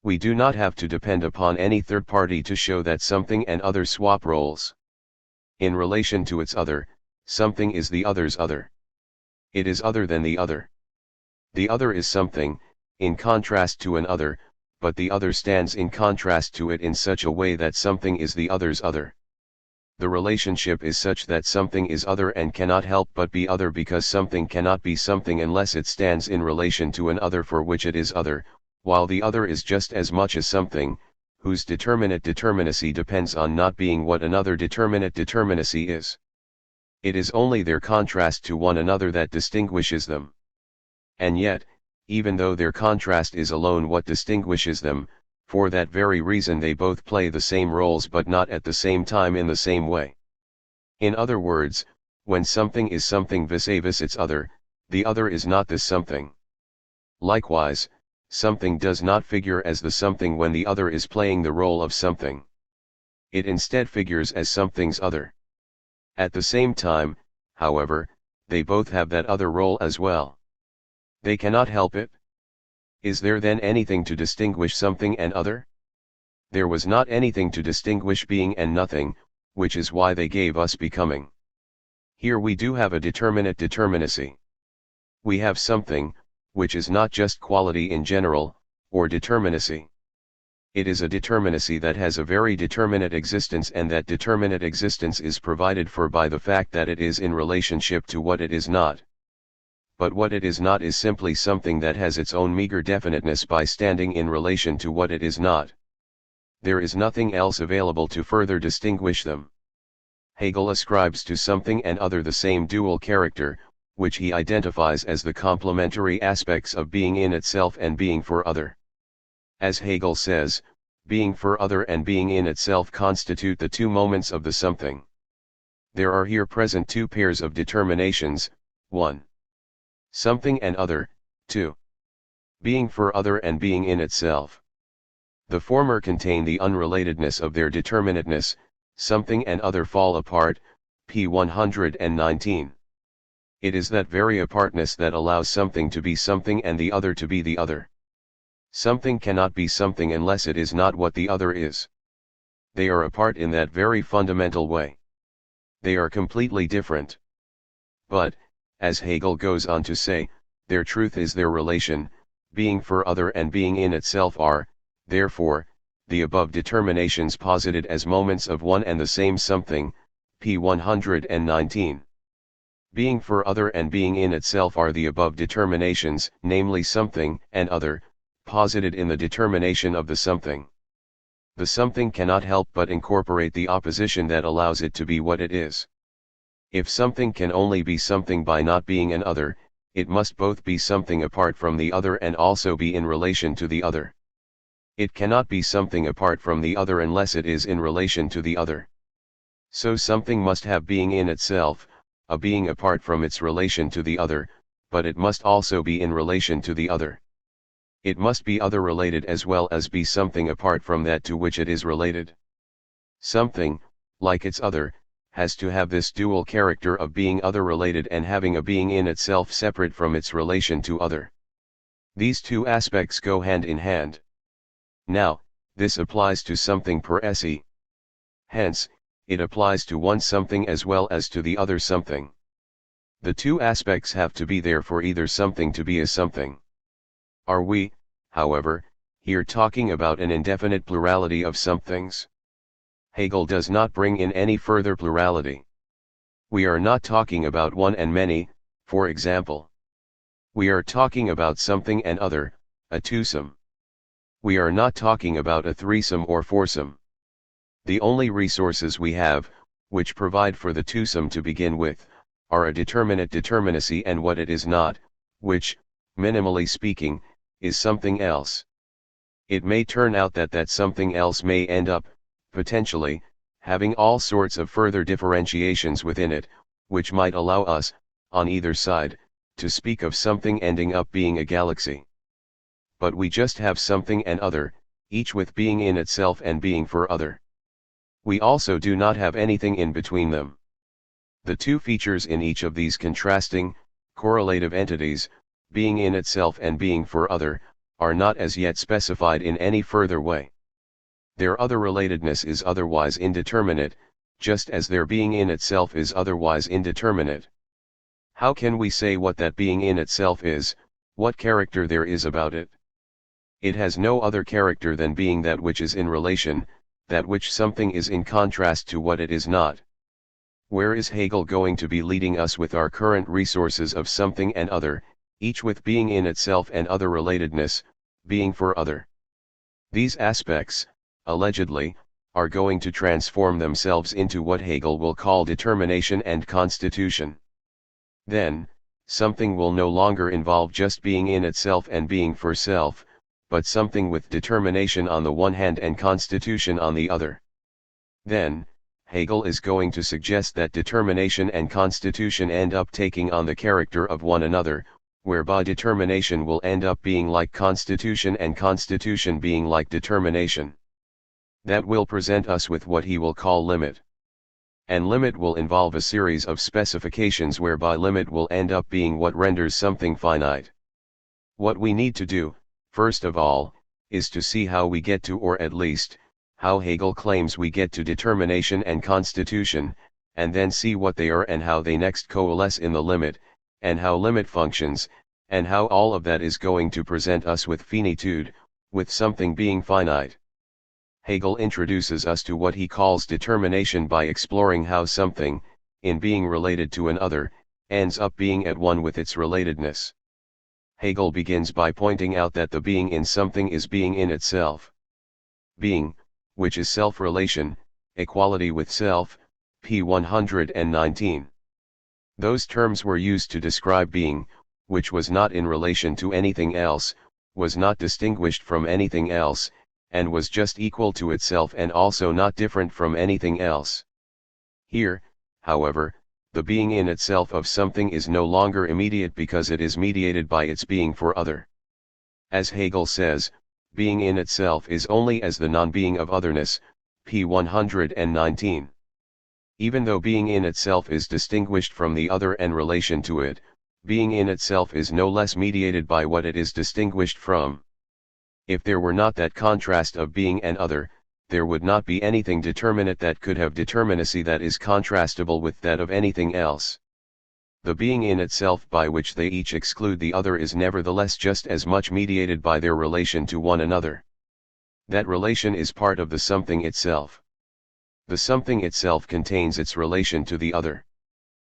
We do not have to depend upon any third party to show that something and other swap roles. In relation to its other, something is the other's other. It is other than the other. The other is something, in contrast to an other, but the other stands in contrast to it in such a way that something is the other's other. The relationship is such that something is other and cannot help but be other because something cannot be something unless it stands in relation to an other for which it is other, while the other is just as much as something, whose determinate determinacy depends on not being what another determinate determinacy is. It is only their contrast to one another that distinguishes them. And yet, even though their contrast is alone what distinguishes them, for that very reason they both play the same roles but not at the same time in the same way. In other words, when something is something vis-a-vis its other, the other is not this something. Likewise, something does not figure as the something when the other is playing the role of something. It instead figures as something's other. At the same time, however, they both have that other role as well. They cannot help it. Is there then anything to distinguish something and other? There was not anything to distinguish being and nothing, which is why they gave us becoming. Here we do have a determinate determinacy. We have something, which is not just quality in general, or determinacy. It is a determinacy that has a very determinate existence, and that determinate existence is provided for by the fact that it is in relationship to what it is not. But what it is not is simply something that has its own meager definiteness by standing in relation to what it is not. There is nothing else available to further distinguish them. Hegel ascribes to something and other the same dual character, which he identifies as the complementary aspects of being in itself and being for other. As Hegel says, being for other and being in itself constitute the two moments of the something. There are here present two pairs of determinations, 1. Something and other, 2. Being for other and being in itself. The former contain the unrelatedness of their determinateness. Something and other fall apart, p. 119. It is that very apartness that allows something to be something and the other to be the other. Something cannot be something unless it is not what the other is. They are apart in that very fundamental way. They are completely different. But, as Hegel goes on to say, their truth is their relation. Being for other and being in itself are, therefore, the above determinations posited as moments of one and the same something, p. 119. Being for other and being in itself are the above determinations, namely something and other, posited in the determination of the something. The something cannot help but incorporate the opposition that allows it to be what it is. If something can only be something by not being an other, it must both be something apart from the other and also be in relation to the other. It cannot be something apart from the other unless it is in relation to the other. So something must have being in itself, a being apart from its relation to the other, but it must also be in relation to the other. It must be other-related as well as be something apart from that to which it is related. Something, like its other, has to have this dual character of being other-related and having a being in itself separate from its relation to other. These two aspects go hand in hand. Now, this applies to something per se. Hence, it applies to one something as well as to the other something. The two aspects have to be there for either something to be a something. Are we, however, here talking about an indefinite plurality of somethings? Hegel does not bring in any further plurality. We are not talking about one and many, for example. We are talking about something and other, a twosome. We are not talking about a threesome or foursome. The only resources we have, which provide for the twosome to begin with, are a determinate determinacy and what it is not, which, minimally speaking, is something else. It may turn out that that something else may end up, potentially, having all sorts of further differentiations within it, which might allow us, on either side, to speak of something ending up being a galaxy. But we just have something and other, each with being in itself and being for other. We also do not have anything in between them. The two features in each of these contrasting, correlative entities, being in itself and being for other, are not as yet specified in any further way. Their other-relatedness is otherwise indeterminate, just as their being in itself is otherwise indeterminate. How can we say what that being in itself is, what character there is about it? It has no other character than being that which is in relation, that which something is in contrast to what it is not. Where is Hegel going to be leading us with our current resources of something and other, each with being in itself and other-relatedness, being for other? These aspects, allegedly, are going to transform themselves into what Hegel will call determination and constitution. Then, something will no longer involve just being in itself and being for self, but something with determination on the one hand and constitution on the other. Then, Hegel is going to suggest that determination and constitution end up taking on the character of one another, whereby determination will end up being like constitution and constitution being like determination. That will present us with what he will call limit. And limit will involve a series of specifications whereby limit will end up being what renders something finite. What we need to do, first of all, is to see how we get to, or at least, how Hegel claims we get to determination and constitution, and then see what they are and how they next coalesce in the limit, and how limit functions, and how all of that is going to present us with finitude, with something being finite. Hegel introduces us to what he calls determination by exploring how something, in being related to an other, ends up being at one with its relatedness. Hegel begins by pointing out that the being in something is being in itself. Being, which is self-relation, equality with self, p. 119. Those terms were used to describe being, which was not in relation to anything else, was not distinguished from anything else, and was just equal to itself and also not different from anything else. Here, however, the being in itself of something is no longer immediate because it is mediated by its being for other. As Hegel says, being in itself is only as the non-being of otherness, p. 119. Even though being in itself is distinguished from the other and relation to it, being in itself is no less mediated by what it is distinguished from. If there were not that contrast of being and other, there would not be anything determinate that could have determinacy that is contrastable with that of anything else. The being in itself by which they each exclude the other is nevertheless just as much mediated by their relation to one another. That relation is part of the something itself. The something itself contains its relation to the other.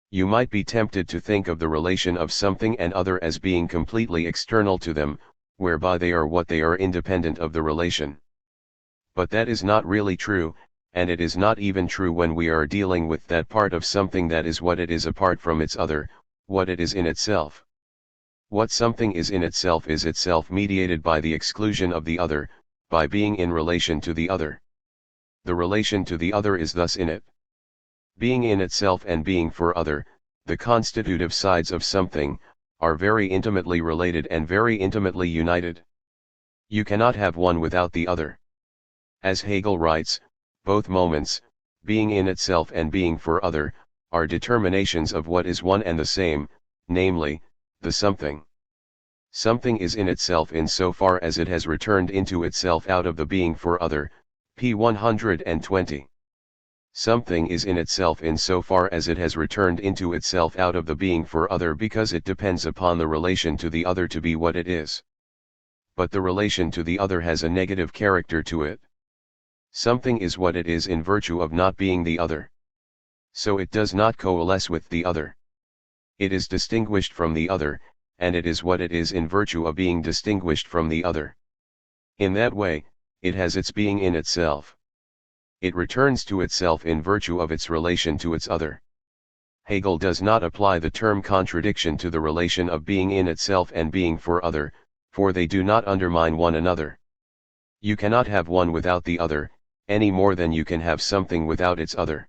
You might be tempted to think of the relation of something and other as being completely external to them, whereby they are what they are independent of the relation. But that is not really true, and it is not even true when we are dealing with that part of something that is what it is apart from its other, what it is in itself. What something is in itself is itself mediated by the exclusion of the other, by being in relation to the other. The relation to the other is thus in it. Being in itself and being for other, the constitutive sides of something, are very intimately related and very intimately united. You cannot have one without the other. As Hegel writes, both moments, being in itself and being for other, are determinations of what is one and the same, namely, the something. Something is in itself in so far as it has returned into itself out of the being for other, p. 120. Something is in itself in so far as it has returned into itself out of the being for other because it depends upon the relation to the other to be what it is. But the relation to the other has a negative character to it. Something is what it is in virtue of not being the other. So it does not coalesce with the other. It is distinguished from the other, and it is what it is in virtue of being distinguished from the other. In that way, it has its being in itself. It returns to itself in virtue of its relation to its other. Hegel does not apply the term contradiction to the relation of being in itself and being for other, for they do not undermine one another. You cannot have one without the other, any more than you can have something without its other.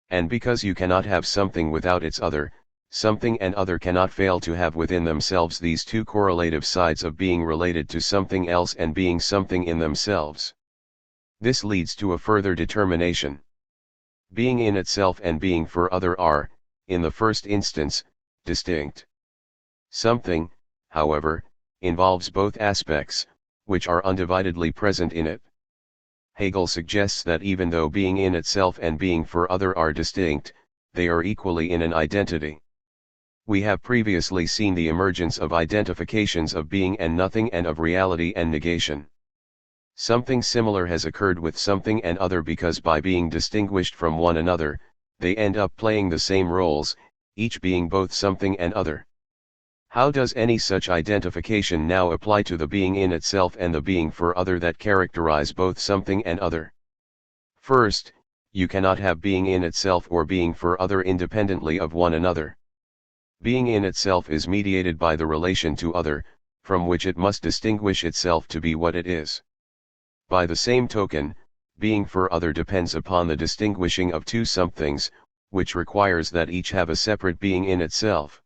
And because you cannot have something without its other, something and other cannot fail to have within themselves these two correlative sides of being related to something else and being something in themselves. This leads to a further determination. Being in itself and being for other are, in the first instance, distinct. Something, however, involves both aspects, which are undividedly present in it. Hegel suggests that even though being in itself and being for other are distinct, they are equally in an identity. We have previously seen the emergence of identifications of being and nothing and of reality and negation. Something similar has occurred with something and other because by being distinguished from one another, they end up playing the same roles, each being both something and other. How does any such identification now apply to the being in itself and the being for other that characterize both something and other? First, you cannot have being in itself or being for other independently of one another. Being in itself is mediated by the relation to other, from which it must distinguish itself to be what it is. By the same token, being for other depends upon the distinguishing of two somethings, which requires that each have a separate being in itself.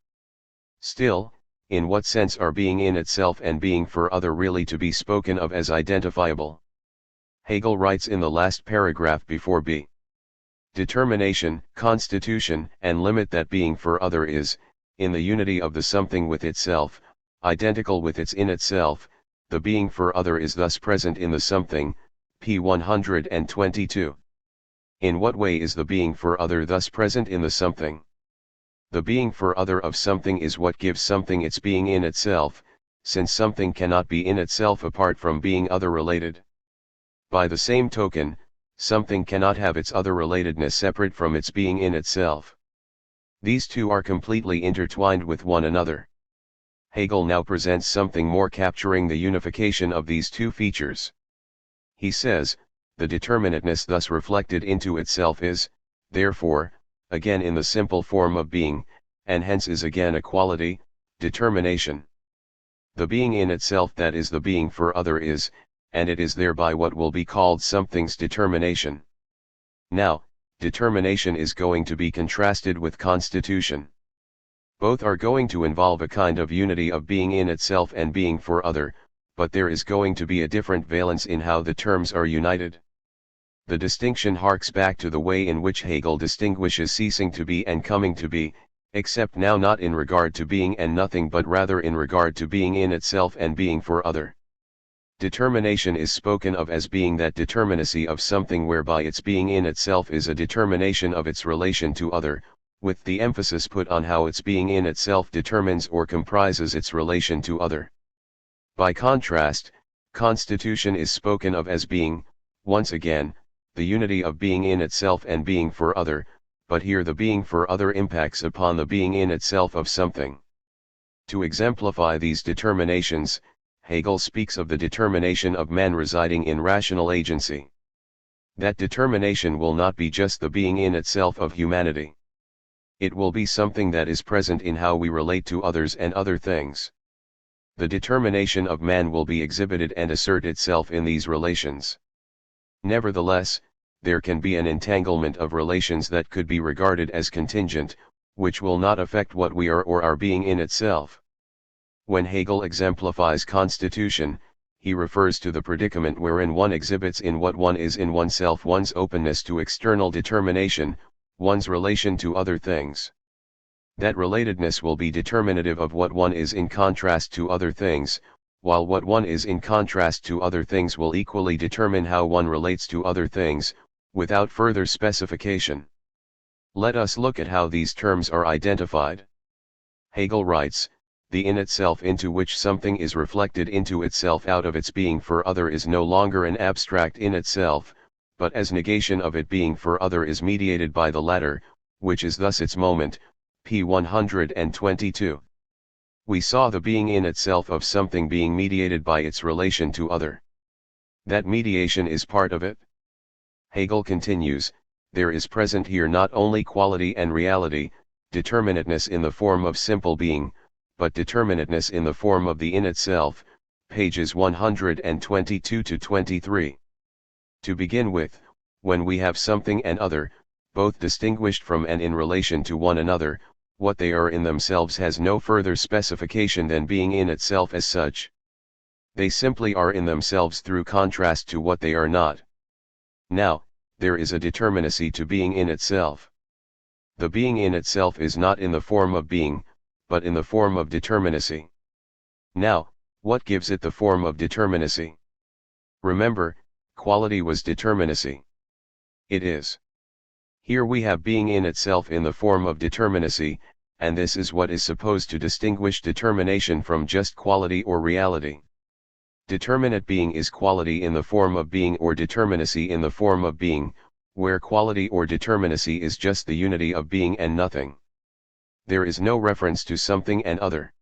Still, in what sense are being in itself and being for other really to be spoken of as identifiable? Hegel writes in the last paragraph before b. Determination, constitution, and limit that being for other is, in the unity of the something with itself, identical with its in itself, the being for other is thus present in the something, p. 122. In what way is the being for other thus present in the something? The being for other of something is what gives something its being in itself, since something cannot be in itself apart from being other related. By the same token, something cannot have its other relatedness separate from its being in itself. These two are completely intertwined with one another. Hegel now presents something more capturing the unification of these two features. He says, the determinateness thus reflected into itself is, therefore, again in the simple form of being, and hence is again a quality, determination. The being in itself that is the being for other is, and it is thereby what will be called something's determination. Now, determination is going to be contrasted with constitution. Both are going to involve a kind of unity of being in itself and being for other, but there is going to be a different valence in how the terms are united. The distinction harks back to the way in which Hegel distinguishes ceasing to be and coming to be, except now not in regard to being and nothing but rather in regard to being in itself and being for other. Determination is spoken of as being that determinacy of something whereby its being in itself is a determination of its relation to other, with the emphasis put on how its being in itself determines or comprises its relation to other. By contrast, constitution is spoken of as being, once again, the unity of being in itself and being for other, but here the being for other impacts upon the being in itself of something. To exemplify these determinations, Hegel speaks of the determination of man residing in rational agency. That determination will not be just the being in itself of humanity. It will be something that is present in how we relate to others and other things. The determination of man will be exhibited and assert itself in these relations. Nevertheless, there can be an entanglement of relations that could be regarded as contingent, which will not affect what we are or our being in itself. When Hegel exemplifies constitution, he refers to the predicament wherein one exhibits in what one is in oneself one's openness to external determination, one's relation to other things. That relatedness will be determinative of what one is in contrast to other things, while what one is in contrast to other things will equally determine how one relates to other things, without further specification. Let us look at how these terms are identified. Hegel writes, the in itself into which something is reflected into itself out of its being for other is no longer an abstract in itself, but as negation of it being for other is mediated by the latter, which is thus its moment, p. 122. We saw the being in itself of something being mediated by its relation to other. That mediation is part of it. Hegel continues, there is present here not only quality and reality, determinateness in the form of simple being, but determinateness in the form of the in itself, pages 122 to 23. To begin with, when we have something and other, both distinguished from and in relation to one another, what they are in themselves has no further specification than being in itself as such. They simply are in themselves through contrast to what they are not. Now, there is a determinacy to being in itself. The being in itself is not in the form of being, but in the form of determinacy. Now, what gives it the form of determinacy? Remember, quality was determinacy. It is. Here we have being in itself in the form of determinacy, and this is what is supposed to distinguish determination from just quality or reality. Determinate being is quality in the form of being or determinacy in the form of being, where quality or determinacy is just the unity of being and nothing. There is no reference to something and other.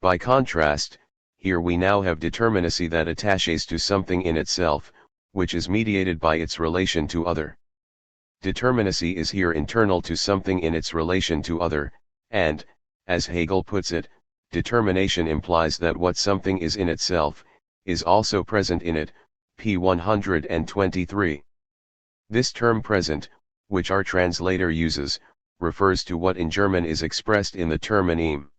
By contrast, here we now have determinacy that attaches to something in itself, which is mediated by its relation to other. Determinacy is here internal to something in its relation to other, and, as Hegel puts it, determination implies that what something is in itself, is also present in it, p. 123. This term present, which our translator uses, refers to what in German is expressed in the term in ihm.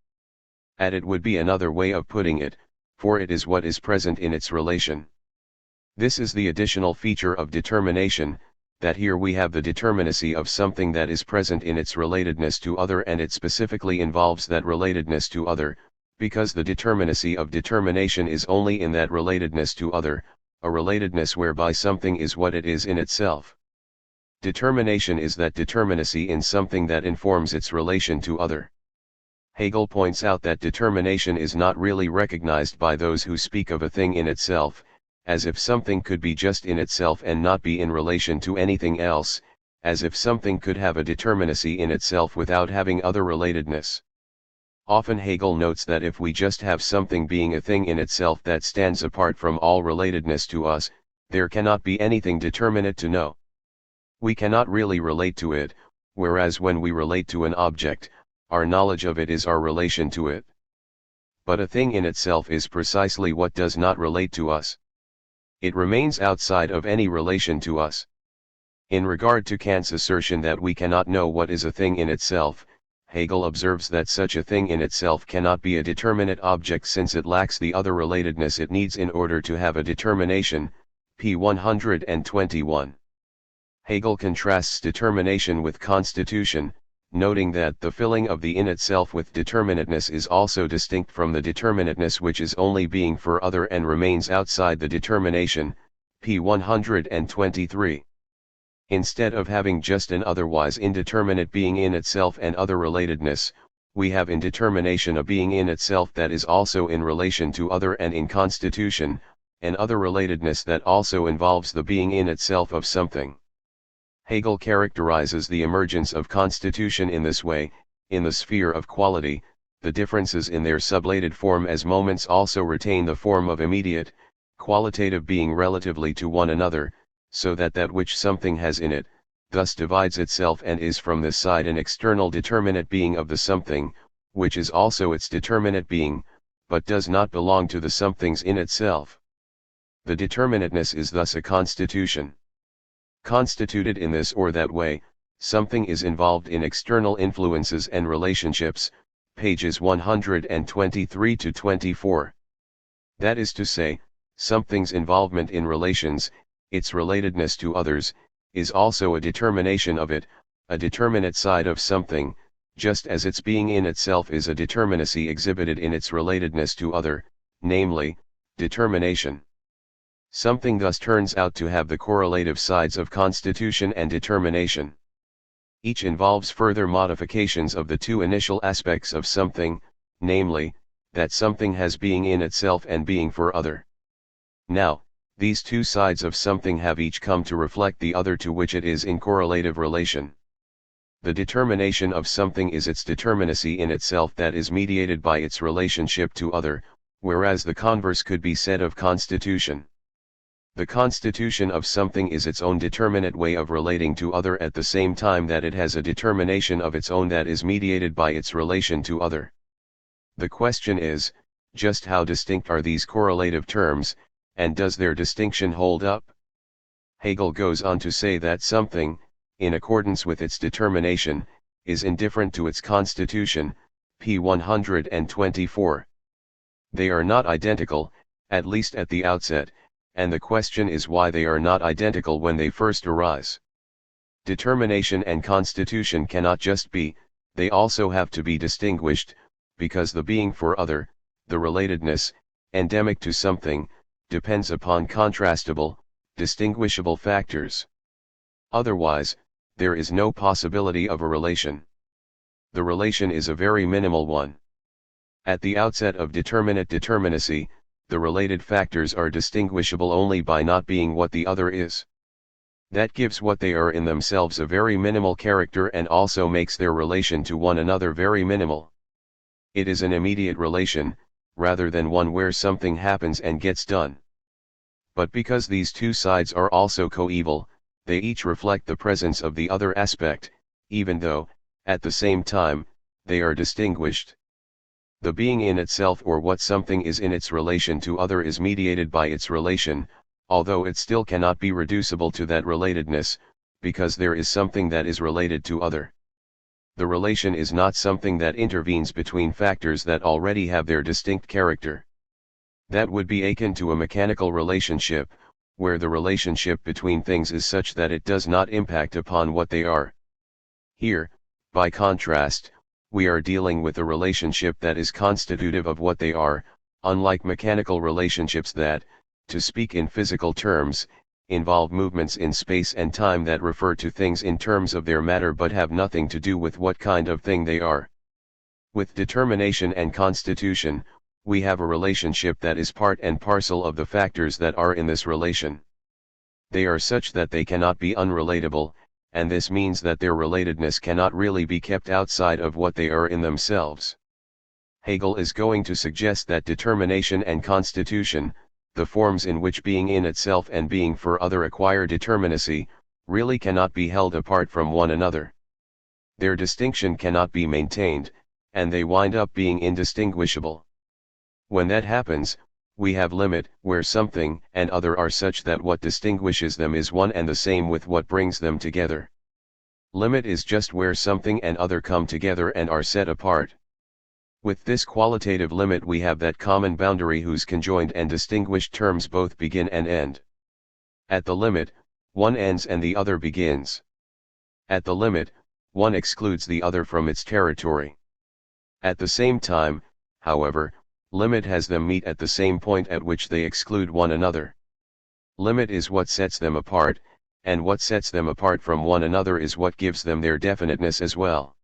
And it would be another way of putting it, for it is what is present in its relation. This is the additional feature of determination, that here we have the determinacy of something that is present in its relatedness to other, and it specifically involves that relatedness to other, because the determinacy of determination is only in that relatedness to other, a relatedness whereby something is what it is in itself. Determination is that determinacy in something that informs its relation to other. Hegel points out that determination is not really recognized by those who speak of a thing in itself, as if something could be just in itself and not be in relation to anything else, as if something could have a determinacy in itself without having other relatedness. Often Hegel notes that if we just have something being a thing in itself that stands apart from all relatedness to us, there cannot be anything determinate to know. We cannot really relate to it, whereas when we relate to an object, our knowledge of it is our relation to it. But a thing in itself is precisely what does not relate to us. It remains outside of any relation to us. In regard to Kant's assertion that we cannot know what is a thing in itself, Hegel observes that such a thing in itself cannot be a determinate object since it lacks the other relatedness it needs in order to have a determination, p. 121. Hegel contrasts determination with constitution, noting that the filling of the in itself with determinateness is also distinct from the determinateness which is only being for other and remains outside the determination, p. 123. Instead of having just an otherwise indeterminate being in itself and other relatedness, we have in determination a being in itself that is also in relation to other, and in constitution, an other relatedness that also involves the being in itself of something. Hegel characterizes the emergence of constitution in this way: in the sphere of quality, the differences in their sublated form as moments also retain the form of immediate, qualitative being relatively to one another, so that that which something has in it, thus divides itself and is from this side an external determinate being of the something, which is also its determinate being, but does not belong to the somethings in itself. The determinateness is thus a constitution. Constituted in this or that way, something is involved in external influences and relationships, pages 123-24. That is to say, something's involvement in relations, its relatedness to others, is also a determination of it, a determinate side of something, just as its being in itself is a determinacy exhibited in its relatedness to other, namely, determination. Something thus turns out to have the correlative sides of constitution and determination. Each involves further modifications of the two initial aspects of something, namely, that something has being in itself and being for other. Now, these two sides of something have each come to reflect the other to which it is in correlative relation. The determination of something is its determinacy in itself that is mediated by its relationship to other, whereas the converse could be said of constitution. The constitution of something is its own determinate way of relating to other at the same time that it has a determination of its own that is mediated by its relation to other. The question is, just how distinct are these correlative terms, and does their distinction hold up? Hegel goes on to say that something, in accordance with its determination, is indifferent to its constitution, p. 124. They are not identical, at least at the outset, and the question is why they are not identical when they first arise. Determination and constitution cannot just be, they also have to be distinguished, because the being for other, the relatedness, endemic to something, depends upon contrastable, distinguishable factors. Otherwise, there is no possibility of a relation. The relation is a very minimal one. At the outset of determinate determinacy, the related factors are distinguishable only by not being what the other is. That gives what they are in themselves a very minimal character and also makes their relation to one another very minimal. It is an immediate relation, rather than one where something happens and gets done. But because these two sides are also coeval, they each reflect the presence of the other aspect, even though, at the same time, they are distinguished. The being in itself or what something is in its relation to other is mediated by its relation, although it still cannot be reducible to that relatedness, because there is something that is related to other. The relation is not something that intervenes between factors that already have their distinct character. That would be akin to a mechanical relationship, where the relationship between things is such that it does not impact upon what they are. Here, by contrast, we are dealing with a relationship that is constitutive of what they are, unlike mechanical relationships that, to speak in physical terms, involve movements in space and time that refer to things in terms of their matter but have nothing to do with what kind of thing they are. With determination and constitution, we have a relationship that is part and parcel of the factors that are in this relation. They are such that they cannot be unrelatable, and this means that their relatedness cannot really be kept outside of what they are in themselves. Hegel is going to suggest that determination and constitution, the forms in which being in itself and being for other acquire determinacy, really cannot be held apart from one another. Their distinction cannot be maintained, and they wind up being indistinguishable. When that happens, we have limit, where something and other are such that what distinguishes them is one and the same with what brings them together. Limit is just where something and other come together and are set apart. With this qualitative limit we have that common boundary whose conjoined and distinguished terms both begin and end. At the limit, one ends and the other begins. At the limit, one excludes the other from its territory. At the same time, however, limit has them meet at the same point at which they exclude one another. Limit is what sets them apart, and what sets them apart from one another is what gives them their definiteness as well.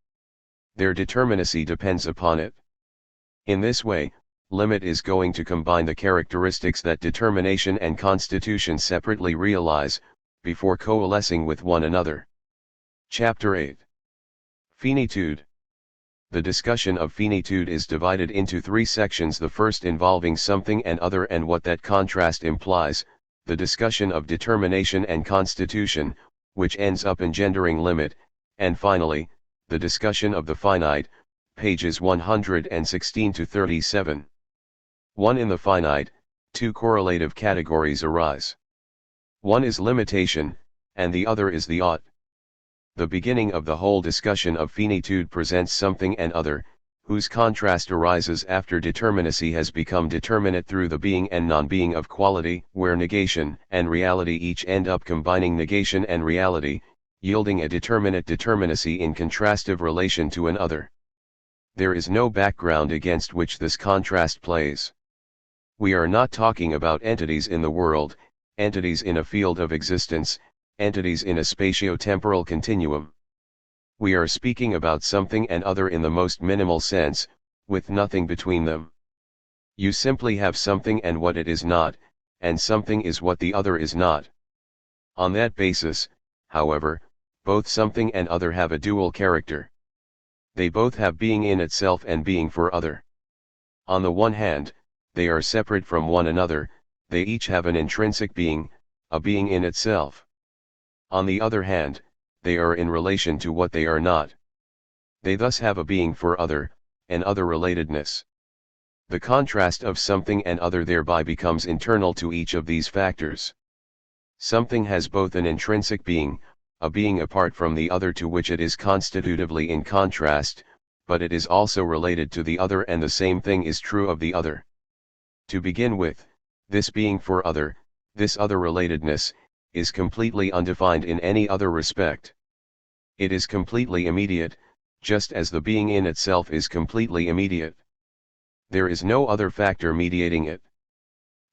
Their determinacy depends upon it. In this way, limit is going to combine the characteristics that determination and constitution separately realize, before coalescing with one another. Chapter 8. Finitude. The discussion of finitude is divided into three sections, the first involving something and other and what that contrast implies, the discussion of determination and constitution, which ends up engendering limit, and finally, the discussion of the finite, pages 116 to 37. 1. In the finite, two correlative categories arise. One is limitation, and the other is the ought. The beginning of the whole discussion of finitude presents something and other, whose contrast arises after determinacy has become determinate through the being and non-being of quality, where negation and reality each end up combining negation and reality, yielding a determinate determinacy in contrastive relation to an other. There is no background against which this contrast plays. We are not talking about entities in the world, entities in a field of existence, entities in a spatio-temporal continuum. We are speaking about something and other in the most minimal sense, with nothing between them. You simply have something and what it is not, and something is what the other is not. On that basis, however, both something and other have a dual character. They both have being in itself and being for other. On the one hand, they are separate from one another, they each have an intrinsic being, a being in itself. On the other hand, they are in relation to what they are not. They thus have a being for other, and other relatedness. The contrast of something and other thereby becomes internal to each of these factors. Something has both an intrinsic being, a being apart from the other to which it is constitutively in contrast, but it is also related to the other, and the same thing is true of the other. To begin with, this being for other, this other relatedness, is completely undefined in any other respect. It is completely immediate, just as the being in itself is completely immediate. There is no other factor mediating it.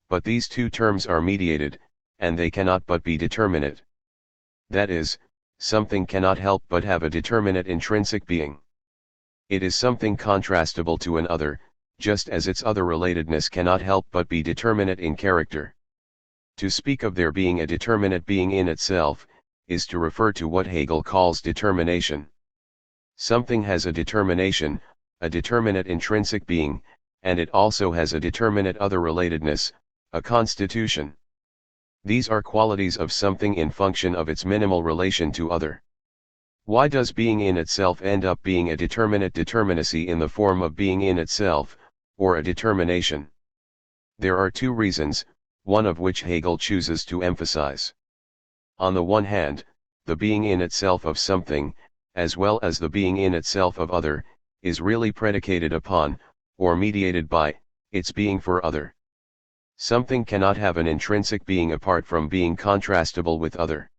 But these two terms are mediated, and they cannot but be determinate. That is, something cannot help but have a determinate intrinsic being. It is something contrastable to an other, just as its other relatedness cannot help but be determinate in character. To speak of there being a determinate being in itself, is to refer to what Hegel calls determination. Something has a determination, a determinate intrinsic being, and it also has a determinate other relatedness, a constitution. These are qualities of something in function of its minimal relation to other. Why does being in itself end up being a determinate determinacy in the form of being in itself, or a determination? There are two reasons, one of which Hegel chooses to emphasize. On the one hand, the being in itself of something, as well as the being in itself of other, is really predicated upon, or mediated by, its being for other. Something cannot have an intrinsic being apart from being contrastable with other.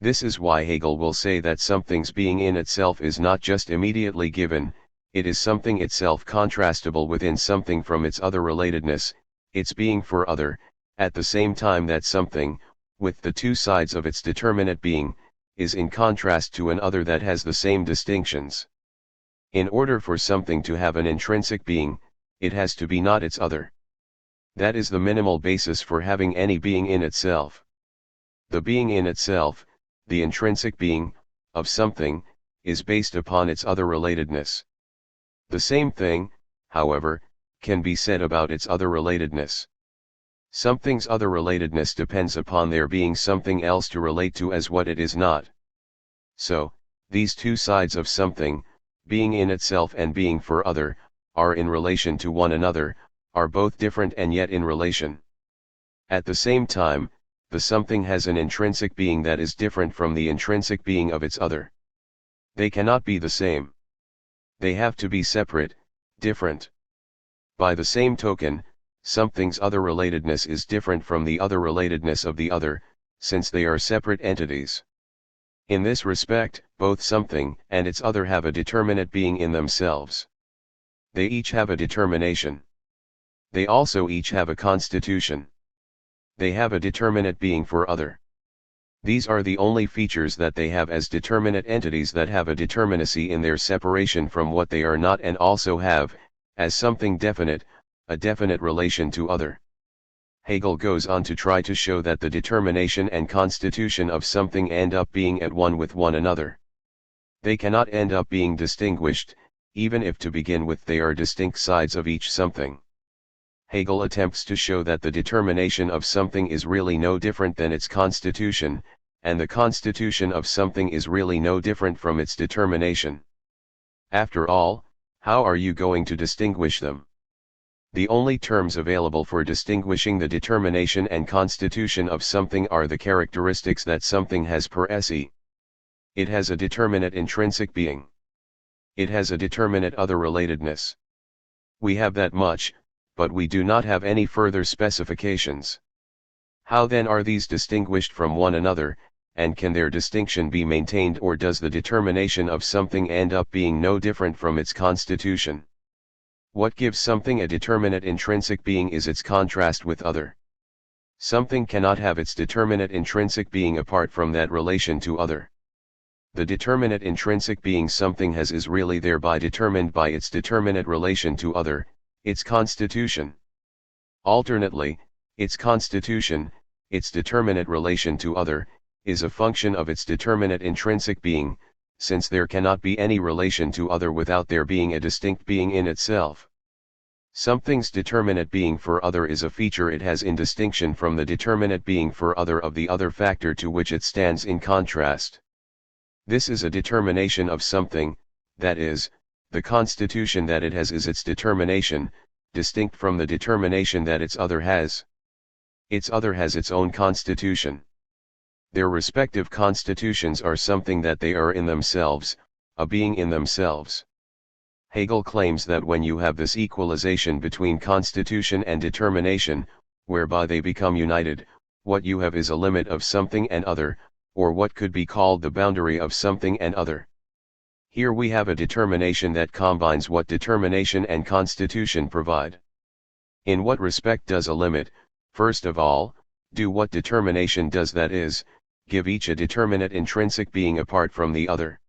This is why Hegel will say that something's being in itself is not just immediately given, it is something itself contrastable within something from its other relatedness, its being for other, at the same time that something, with the two sides of its determinate being, is in contrast to an other that has the same distinctions. In order for something to have an intrinsic being, it has to be not its other. That is the minimal basis for having any being in itself. The being in itself, the intrinsic being, of something, is based upon its other relatedness. The same thing, however, can be said about its other relatedness. Something's other relatedness depends upon there being something else to relate to as what it is not. So, these two sides of something, being in itself and being for other, are in relation to one another, are both different and yet in relation. At the same time, the something has an intrinsic being that is different from the intrinsic being of its other. They cannot be the same. They have to be separate, different. By the same token, something's other relatedness is different from the other relatedness of the other, since they are separate entities. In this respect, both something and its other have a determinate being in themselves. They each have a determination. They also each have a constitution. They have a determinate being for other. These are the only features that they have as determinate entities that have a determinacy in their separation from what they are not, and also have, as something definite, a definite relation to other. Hegel goes on to try to show that the determination and constitution of something end up being at one with one another. They cannot end up being distinguished, even if to begin with they are distinct sides of each something. Hegel attempts to show that the determination of something is really no different than its constitution, and the constitution of something is really no different from its determination. After all, how are you going to distinguish them? The only terms available for distinguishing the determination and constitution of something are the characteristics that something has per se. It has a determinate intrinsic being. It has a determinate other relatedness. We have that much, but we do not have any further specifications. How then are these distinguished from one another, and can their distinction be maintained, or does the determination of something end up being no different from its constitution? What gives something a determinate intrinsic being is its contrast with other. Something cannot have its determinate intrinsic being apart from that relation to other. The determinate intrinsic being something has is really thereby determined by its determinate relation to other, its constitution. Alternately, its constitution, its determinate relation to other, is a function of its determinate intrinsic being, since there cannot be any relation to other without there being a distinct being in itself. Something's determinate being for other is a feature it has in distinction from the determinate being for other of the other factor to which it stands in contrast. This is a determination of something, that is, the constitution that it has is its determination, distinct from the determination that its other has. Its other has its own constitution. Their respective constitutions are something that they are in themselves, a being in themselves. Hegel claims that when you have this equalization between constitution and determination, whereby they become united, what you have is a limit of something and other, or what could be called the boundary of something and other. Here we have a determination that combines what determination and constitution provide. In what respect does a limit, first of all, do what determination does, that is, give each a determinate intrinsic being apart from the other?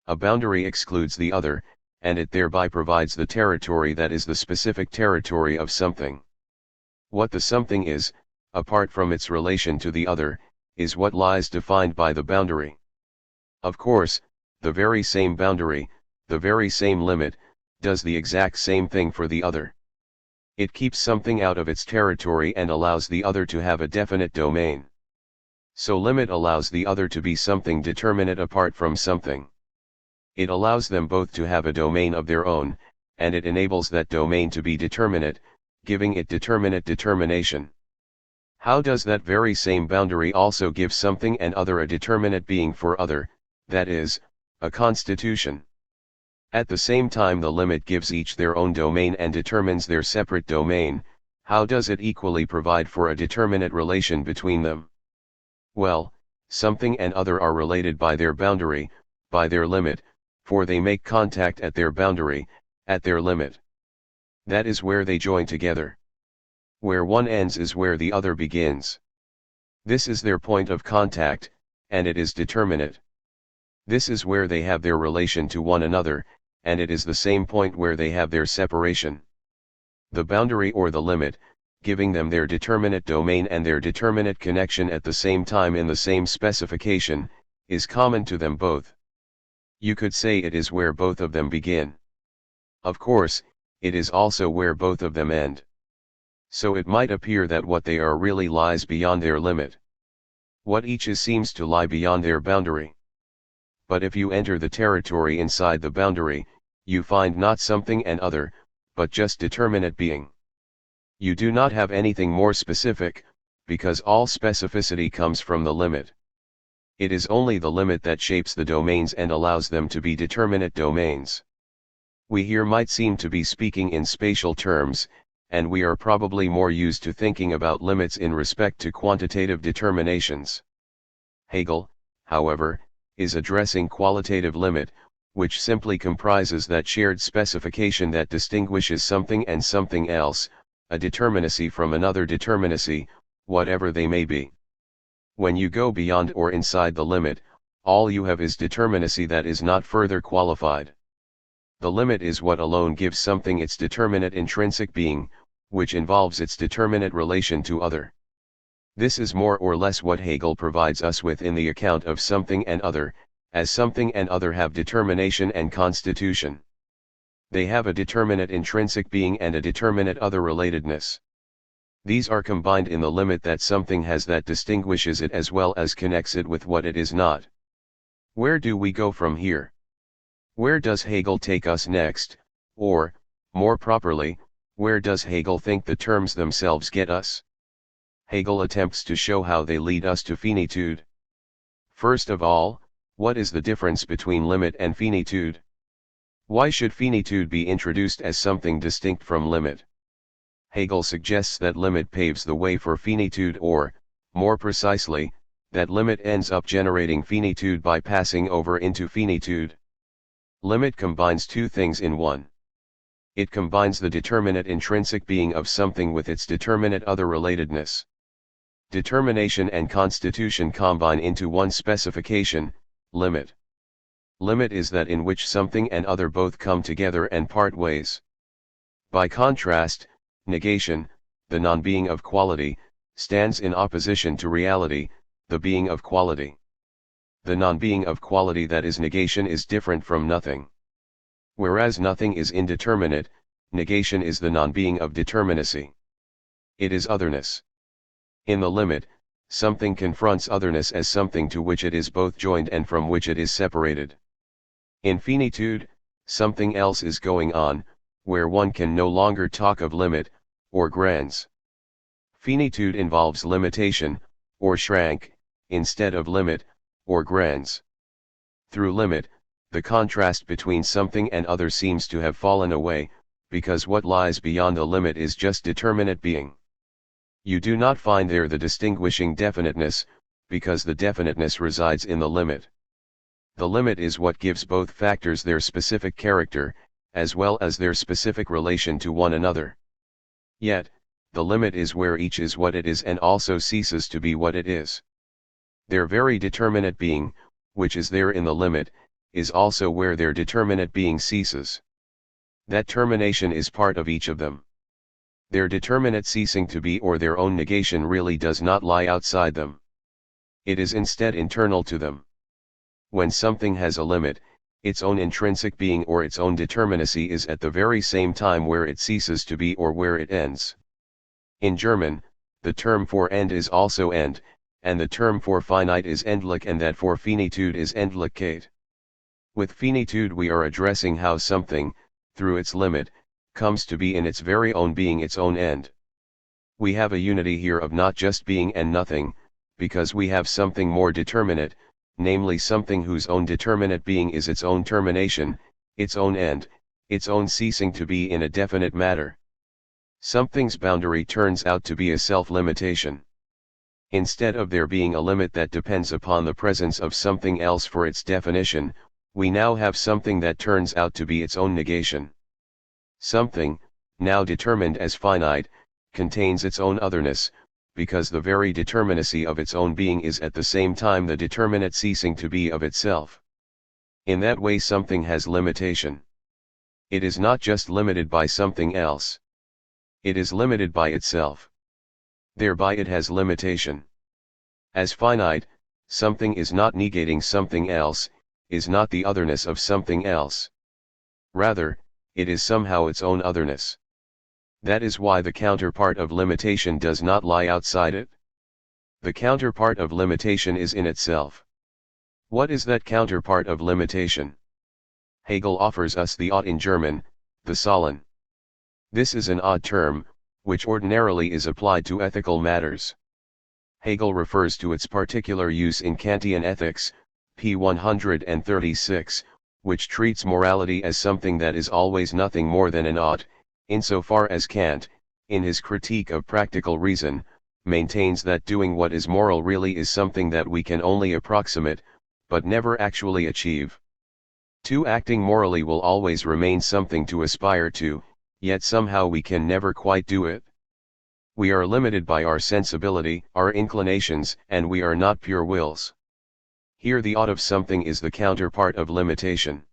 A boundary excludes the other, and it thereby provides the territory that is the specific territory of something. What the something is, apart from its relation to the other, is what lies defined by the boundary. Of course, the very same boundary, the very same limit, does the exact same thing for the other. It keeps something out of its territory and allows the other to have a definite domain. So limit allows the other to be something determinate apart from something. It allows them both to have a domain of their own, and it enables that domain to be determinate, giving it determinate determination. How does that very same boundary also give something and other a determinate being for other, that is, a constitution? At the same time the limit gives each their own domain and determines their separate domain. How does it equally provide for a determinate relation between them? Well, something and other are related by their boundary, by their limit, for they make contact at their boundary, at their limit. That is where they join together. Where one ends is where the other begins. This is their point of contact, and it is determinate. This is where they have their relation to one another, and it is the same point where they have their separation. The boundary or the limit, giving them their determinate domain and their determinate connection at the same time in the same specification, is common to them both. You could say it is where both of them begin. Of course, it is also where both of them end. So it might appear that what they are really lies beyond their limit. What each is seems to lie beyond their boundary. But if you enter the territory inside the boundary, you find not something and other, but just determinate being. You do not have anything more specific, because all specificity comes from the limit. It is only the limit that shapes the domains and allows them to be determinate domains. We here might seem to be speaking in spatial terms, and we are probably more used to thinking about limits in respect to quantitative determinations. Hegel, however, is addressing qualitative limit, which simply comprises that shared specification that distinguishes something and something else, a determinacy from another determinacy, whatever they may be. When you go beyond or inside the limit, all you have is determinacy that is not further qualified. The limit is what alone gives something its determinate intrinsic being, which involves its determinate relation to other. This is more or less what Hegel provides us with in the account of something and other, as something and other have determination and constitution. They have a determinate intrinsic being and a determinate other relatedness. These are combined in the limit that something has that distinguishes it as well as connects it with what it is not. Where do we go from here? Where does Hegel take us next, or, more properly, where does Hegel think the terms themselves get us? Hegel attempts to show how they lead us to finitude. First of all, what is the difference between limit and finitude? Why should finitude be introduced as something distinct from limit? Hegel suggests that limit paves the way for finitude, or, more precisely, that limit ends up generating finitude by passing over into finitude. Limit combines two things in one. It combines the determinate intrinsic being of something with its determinate other relatedness. Determination and constitution combine into one specification, limit. Limit is that in which something and other both come together and part ways. By contrast, negation, the non-being of quality, stands in opposition to reality, the being of quality. The non-being of quality that is negation is different from nothing. Whereas nothing is indeterminate, negation is the non-being of determinacy. It is otherness. In the limit, something confronts otherness as something to which it is both joined and from which it is separated. In finitude, something else is going on, where one can no longer talk of limit, or grans. Finitude involves limitation, or shrank, instead of limit, or grans. Through limit, the contrast between something and other seems to have fallen away, because what lies beyond the limit is just determinate being. You do not find there the distinguishing definiteness, because the definiteness resides in the limit. The limit is what gives both factors their specific character, as well as their specific relation to one another. Yet, the limit is where each is what it is and also ceases to be what it is. Their very determinate being, which is there in the limit, is also where their determinate being ceases. That termination is part of each of them. Their determinate ceasing to be or their own negation really does not lie outside them. It is instead internal to them. When something has a limit, its own intrinsic being or its own determinacy is at the very same time where it ceases to be or where it ends. In German, the term for end is also end, and the term for finite is endlich, and that for finitude is Endlichkeit. With finitude we are addressing how something, through its limit, comes to be in its very own being its own end. We have a unity here of not just being and nothing, because we have something more determinate, namely something whose own determinate being is its own termination, its own end, its own ceasing to be in a definite matter. Something's boundary turns out to be a self-limitation. Instead of there being a limit that depends upon the presence of something else for its definition, we now have something that turns out to be its own negation. Something, now determined as finite, contains its own otherness, because the very determinacy of its own being is at the same time the determinate ceasing to be of itself. In that way something has limitation. It is not just limited by something else. It is limited by itself. Thereby it has limitation. As finite, something is not negating something else, is not the otherness of something else. Rather, it is somehow its own otherness. That is why the counterpart of limitation does not lie outside it. The counterpart of limitation is in itself. What is that counterpart of limitation? Hegel offers us the Ott in German, the Sollen. This is an odd term, which ordinarily is applied to ethical matters. Hegel refers to its particular use in Kantian ethics, p. 136, which treats morality as something that is always nothing more than an ought, insofar as Kant, in his critique of practical reason, maintains that doing what is moral really is something that we can only approximate, but never actually achieve. Acting morally will always remain something to aspire to, yet somehow we can never quite do it. We are limited by our sensibility, our inclinations, and we are not pure wills. Here the ought of something is the counterpart of limitation.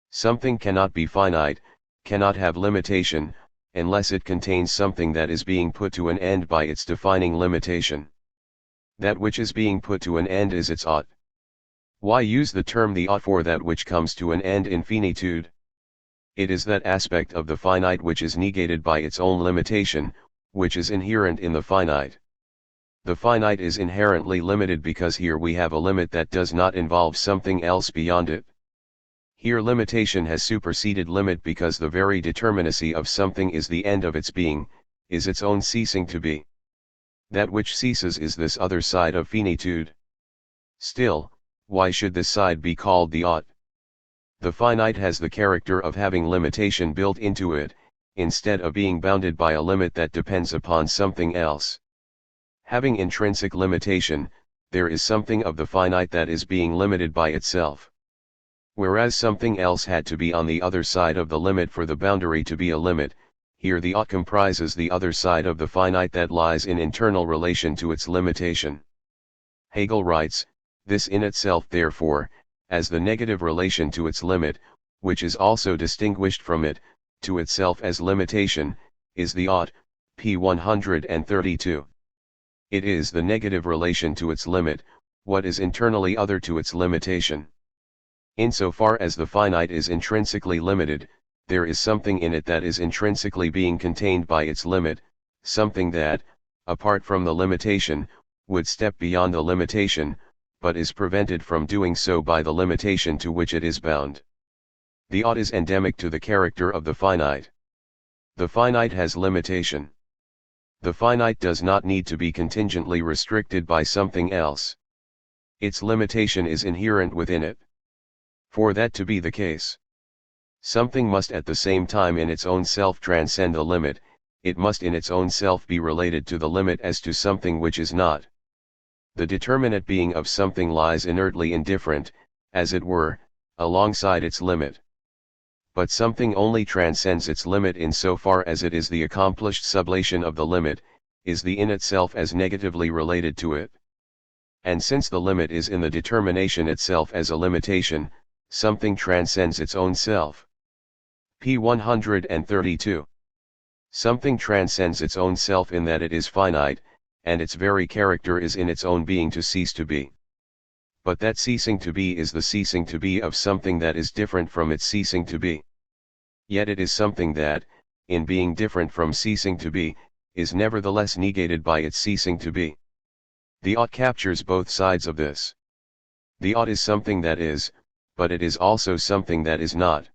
Something cannot be finite, cannot have limitation, unless it contains something that is being put to an end by its defining limitation. That which is being put to an end is its ought. Why use the term the ought for that which comes to an end in finitude? It is that aspect of the finite which is negated by its own limitation, which is inherent in the finite. The finite is inherently limited because here we have a limit that does not involve something else beyond it. Here limitation has superseded limit because the very determinacy of something is the end of its being, is its own ceasing to be. That which ceases is this other side of finitude. Still, why should this side be called the ought? The finite has the character of having limitation built into it, instead of being bounded by a limit that depends upon something else. Having intrinsic limitation, there is something of the finite that is being limited by itself. Whereas something else had to be on the other side of the limit for the boundary to be a limit, here the ought comprises the other side of the finite that lies in internal relation to its limitation. Hegel writes, this in itself therefore, as the negative relation to its limit, which is also distinguished from it, to itself as limitation, is the ought, p. 132. It is the negative relation to its limit, what is internally other to its limitation. Insofar as the finite is intrinsically limited, there is something in it that is intrinsically being contained by its limit, something that, apart from the limitation, would step beyond the limitation, but is prevented from doing so by the limitation to which it is bound. The ought is endemic to the character of the finite. The finite has limitation. The finite does not need to be contingently restricted by something else. Its limitation is inherent within it. For that to be the case, something must at the same time in its own self transcend the limit, it must in its own self be related to the limit as to something which is not. The determinate being of something lies inertly indifferent, as it were, alongside its limit. But something only transcends its limit in so far as it is the accomplished sublation of the limit, is the in itself as negatively related to it. And since the limit is in the determination itself as a limitation, something transcends its own self. p. 132. Something transcends its own self in that it is finite, and its very character is in its own being to cease to be. But that ceasing to be is the ceasing to be of something that is different from its ceasing to be. Yet it is something that, in being different from ceasing to be, is nevertheless negated by its ceasing to be. The ought captures both sides of this. The ought is something that is, but it is also something that is not.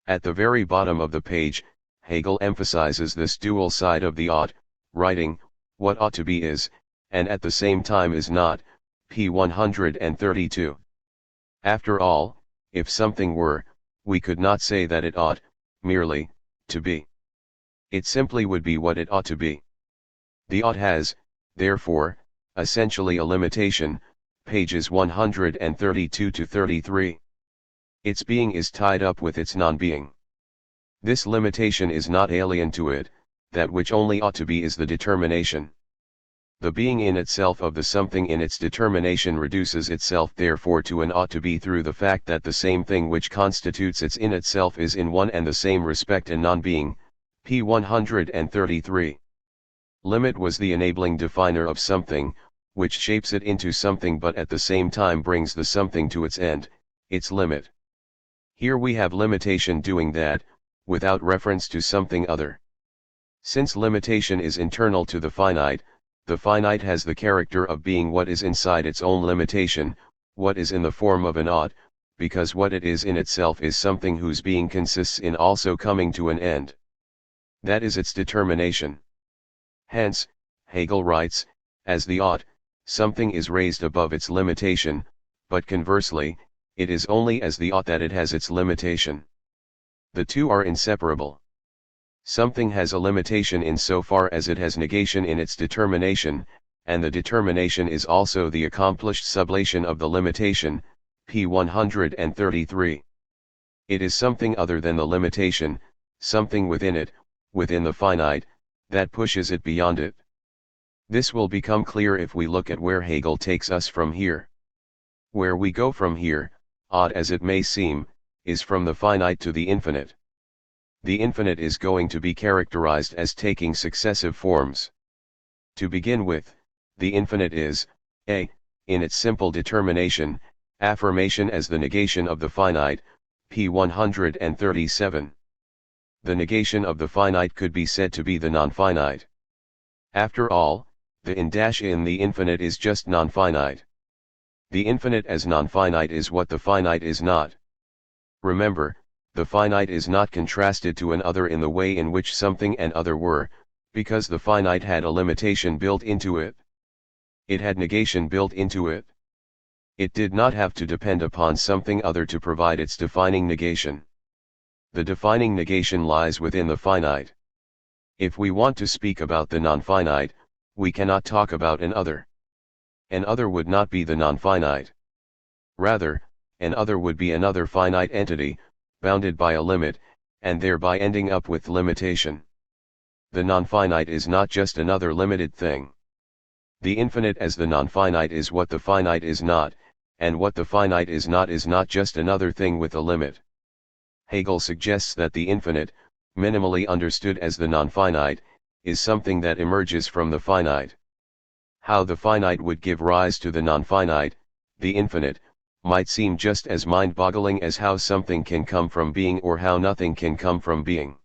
At the very bottom of the page, Hegel emphasizes this dual side of the ought, writing, what ought to be is, and at the same time is not, p. 132. After all, if something were, we could not say that it ought, merely, to be. It simply would be what it ought to be. The ought has, therefore, essentially a limitation, pages 132 to 33. Its being is tied up with its non-being. This limitation is not alien to it, that which only ought to be is the determination. The being in itself of the something in its determination reduces itself therefore to an ought to be through the fact that the same thing which constitutes its in itself is in one and the same respect a non-being, p. 133. Limit was the enabling definer of something, which shapes it into something but at the same time brings the something to its end, its limit. Here we have limitation doing that, without reference to something other. Since limitation is internal to the finite has the character of being what is inside its own limitation, what is in the form of an ought, because what it is in itself is something whose being consists in also coming to an end. That is its determination. Hence, Hegel writes, as the ought, something is raised above its limitation, but conversely, it is only as the ought that it has its limitation. The two are inseparable. Something has a limitation in so far as it has negation in its determination, and the determination is also the accomplished sublation of the limitation, p. 133. It is something other than the limitation, something within it, within the finite, that pushes it beyond it. This will become clear if we look at where Hegel takes us from here. Where we go from here, odd as it may seem, is from the finite to the infinite. The infinite is going to be characterized as taking successive forms. To begin with, the infinite is, a, in its simple determination, affirmation as the negation of the finite, p. 137. The negation of the finite could be said to be the non-finite. After all, the in the infinite is just non-finite. The infinite as non-finite is what the finite is not. Remember, the finite is not contrasted to an other in the way in which something and other were, because the finite had a limitation built into it. It had negation built into it. It did not have to depend upon something other to provide its defining negation. The defining negation lies within the finite. If we want to speak about the non-finite, we cannot talk about an other. An other would not be the non-finite. Rather, an other would be another finite entity, bounded by a limit, and thereby ending up with limitation. The non-finite is not just another limited thing. The infinite as the non-finite is what the finite is not, and what the finite is not just another thing with a limit. Hegel suggests that the infinite, minimally understood as the non-finite, is something that emerges from the finite. How the finite would give rise to the non-finite, the infinite, might seem just as mind-boggling as how something can come from being or how nothing can come from being.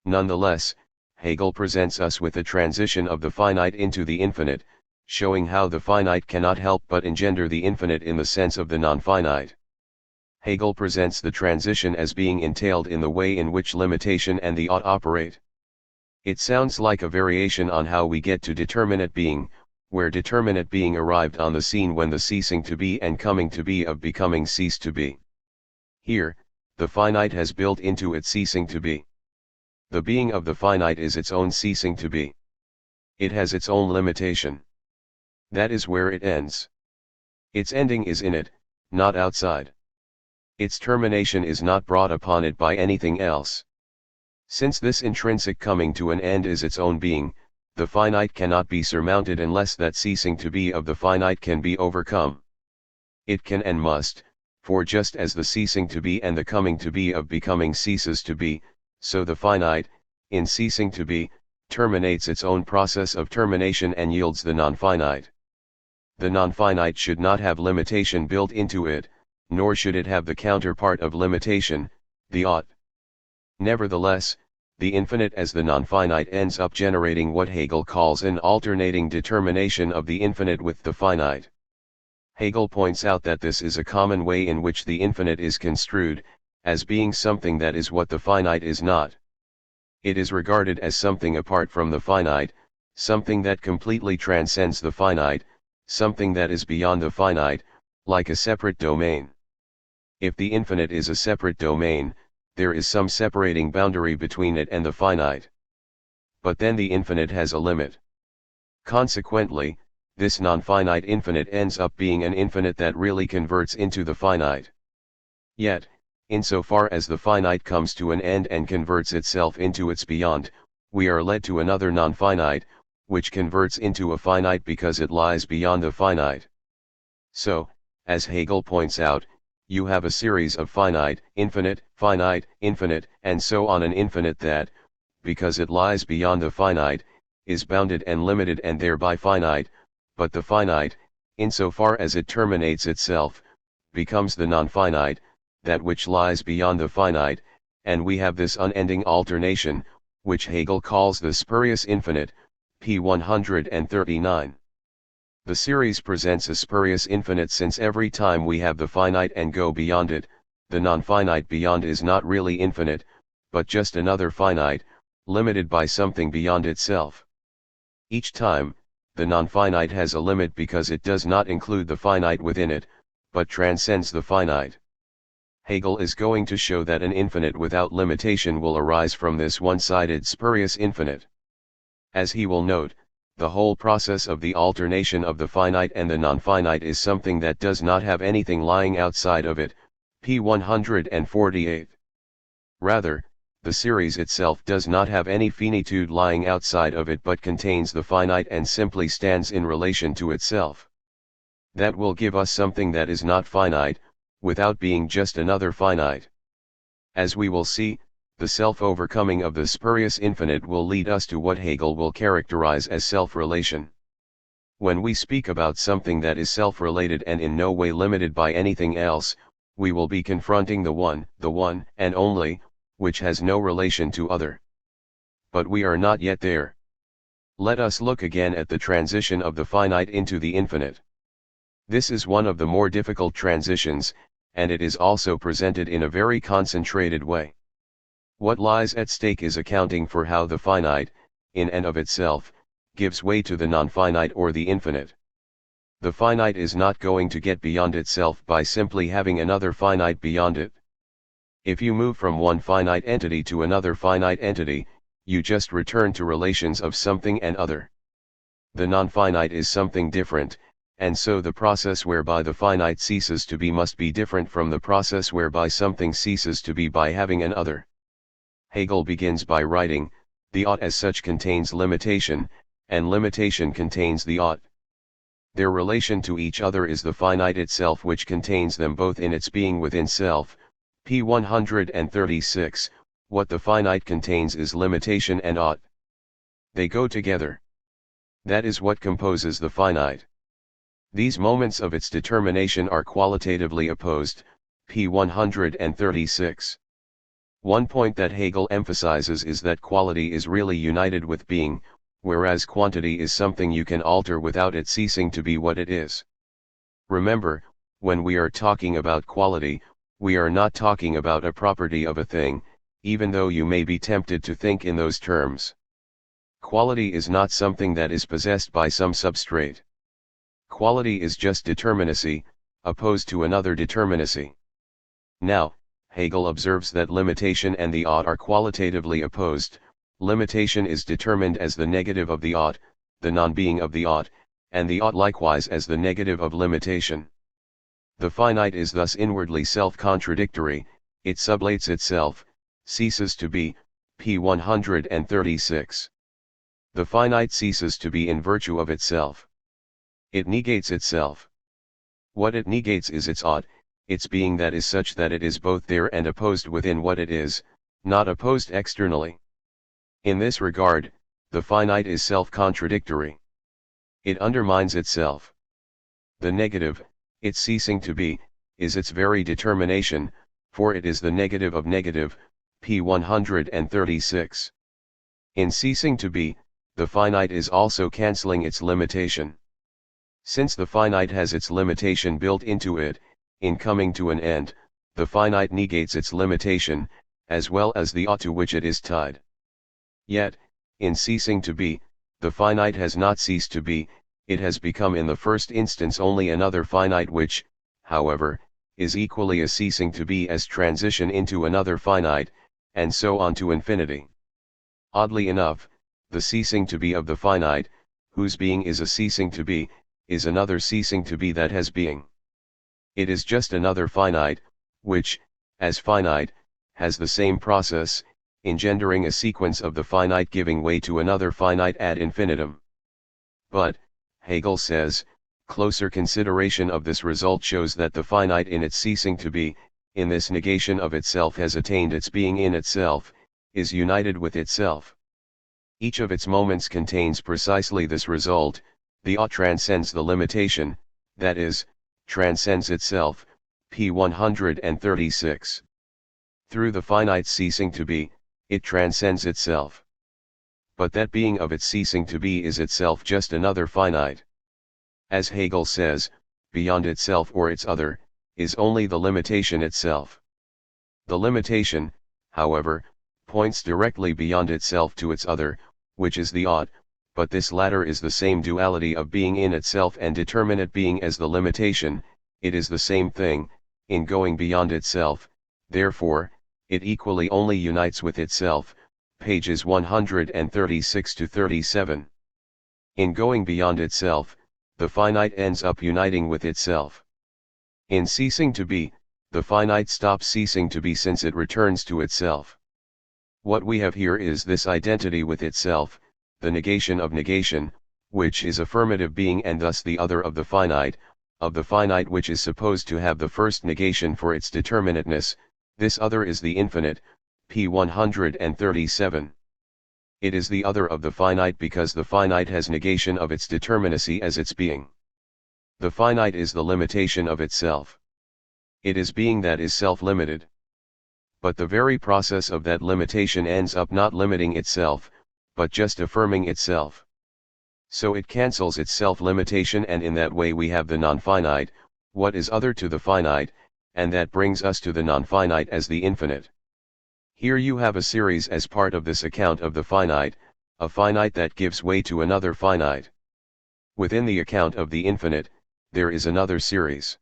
Nonetheless, Hegel presents us with a transition of the finite into the infinite, showing how the finite cannot help but engender the infinite in the sense of the non-finite. Hegel presents the transition as being entailed in the way in which limitation and the ought operate. It sounds like a variation on how we get to determinate being, where determinate being arrived on the scene when the ceasing to be and coming to be of becoming cease to be. Here, the finite has built into it ceasing to be. The being of the finite is its own ceasing to be. It has its own limitation. That is where it ends. Its ending is in it, not outside. Its termination is not brought upon it by anything else. Since this intrinsic coming to an end is its own being, the finite cannot be surmounted unless that ceasing to be of the finite can be overcome. It can and must, for just as the ceasing to be and the coming to be of becoming ceases to be, so the finite, in ceasing to be, terminates its own process of termination and yields the non-finite. The non-finite should not have limitation built into it, nor should it have the counterpart of limitation, the ought. Nevertheless, the infinite as the non-finite ends up generating what Hegel calls an alternating determination of the infinite with the finite. Hegel points out that this is a common way in which the infinite is construed, as being something that is what the finite is not. It is regarded as something apart from the finite, something that completely transcends the finite, something that is beyond the finite, like a separate domain. If the infinite is a separate domain, there is some separating boundary between it and the finite. But then the infinite has a limit. Consequently, this non-finite infinite ends up being an infinite that really converts into the finite. Yet, insofar as the finite comes to an end and converts itself into its beyond, we are led to another non-finite, which converts into a finite because it lies beyond the finite. So, as Hegel points out, you have a series of finite, infinite, and so on an infinite that, because it lies beyond the finite, is bounded and limited and thereby finite, but the finite, insofar as it terminates itself, becomes the non-finite, that which lies beyond the finite, and we have this unending alternation, which Hegel calls the spurious infinite, p. 139. The series presents a spurious infinite since every time we have the finite and go beyond it, the non-finite beyond is not really infinite, but just another finite, limited by something beyond itself. Each time, the non-finite has a limit because it does not include the finite within it, but transcends the finite. Hegel is going to show that an infinite without limitation will arise from this one-sided spurious infinite. As he will note, the whole process of the alternation of the finite and the non-finite is something that does not have anything lying outside of it, p. 148. Rather, the series itself does not have any finitude lying outside of it but contains the finite and simply stands in relation to itself. That will give us something that is not finite, without being just another finite. As we will see, the self-overcoming of the spurious infinite will lead us to what Hegel will characterize as self-relation. When we speak about something that is self-related and in no way limited by anything else, we will be confronting the one and only, which has no relation to other. But we are not yet there. Let us look again at the transition of the finite into the infinite. This is one of the more difficult transitions, and it is also presented in a very concentrated way. What lies at stake is accounting for how the finite, in and of itself, gives way to the non-finite or the infinite. The finite is not going to get beyond itself by simply having another finite beyond it. If you move from one finite entity to another finite entity, you just return to relations of something and other. The non-finite is something different, and so the process whereby the finite ceases to be must be different from the process whereby something ceases to be by having an other. Hegel begins by writing, the ought as such contains limitation, and limitation contains the ought. Their relation to each other is the finite itself which contains them both in its being within self, p. 136, what the finite contains is limitation and ought. They go together. That is what composes the finite. These moments of its determination are qualitatively opposed, p. 136. One point that Hegel emphasizes is that quality is really united with being, whereas quantity is something you can alter without it ceasing to be what it is. Remember, when we are talking about quality, we are not talking about a property of a thing, even though you may be tempted to think in those terms. Quality is not something that is possessed by some substrate. Quality is just determinacy, opposed to another determinacy. Now, Hegel observes that limitation and the ought are qualitatively opposed. Limitation is determined as the negative of the ought, the non-being of the ought, and the ought likewise as the negative of limitation. The finite is thus inwardly self-contradictory, it sublates itself, ceases to be, p. 136. The finite ceases to be in virtue of itself. It negates itself. What it negates is its ought, its being that is such that it is both there and opposed within what it is, not opposed externally. In this regard, the finite is self-contradictory. It undermines itself. The negative, its ceasing to be, is its very determination, for it is the negative of negative, p. 136. In ceasing to be, the finite is also cancelling its limitation. Since the finite has its limitation built into it, in coming to an end, the finite negates its limitation, as well as the ought to which it is tied. Yet, in ceasing to be, the finite has not ceased to be, it has become in the first instance only another finite which, however, is equally a ceasing to be as transition into another finite, and so on to infinity. Oddly enough, the ceasing to be of the finite, whose being is a ceasing to be, is another ceasing to be that has being. It is just another finite, which, as finite, has the same process, engendering a sequence of the finite giving way to another finite ad infinitum. But, Hegel says, closer consideration of this result shows that the finite in its ceasing to be, in this negation of itself has attained its being in itself, is united with itself. Each of its moments contains precisely this result, the ought transcends the limitation, that is, transcends itself, p. 136. Through the finite ceasing to be, it transcends itself. But that being of its ceasing to be is itself just another finite. As Hegel says, beyond itself or its other, is only the limitation itself. The limitation, however, points directly beyond itself to its other, which is the ought, but this latter is the same duality of being in itself and determinate being as the limitation, it is the same thing, in going beyond itself, therefore, it equally only unites with itself, pages 136 to 37. In going beyond itself, the finite ends up uniting with itself. In ceasing to be, the finite stops ceasing to be since it returns to itself. What we have here is this identity with itself, the negation of negation, which is affirmative being and thus the other of the finite which is supposed to have the first negation for its determinateness, this other is the infinite, p. 137. It is the other of the finite because the finite has negation of its determinacy as its being. The finite is the limitation of itself. It is being that is self-limited. But the very process of that limitation ends up not limiting itself, but just affirming itself. So it cancels its self-limitation, and in that way we have the non-finite, what is other to the finite, and that brings us to the non-finite as the infinite. Here you have a series as part of this account of the finite, a finite that gives way to another finite. Within the account of the infinite, there is another series.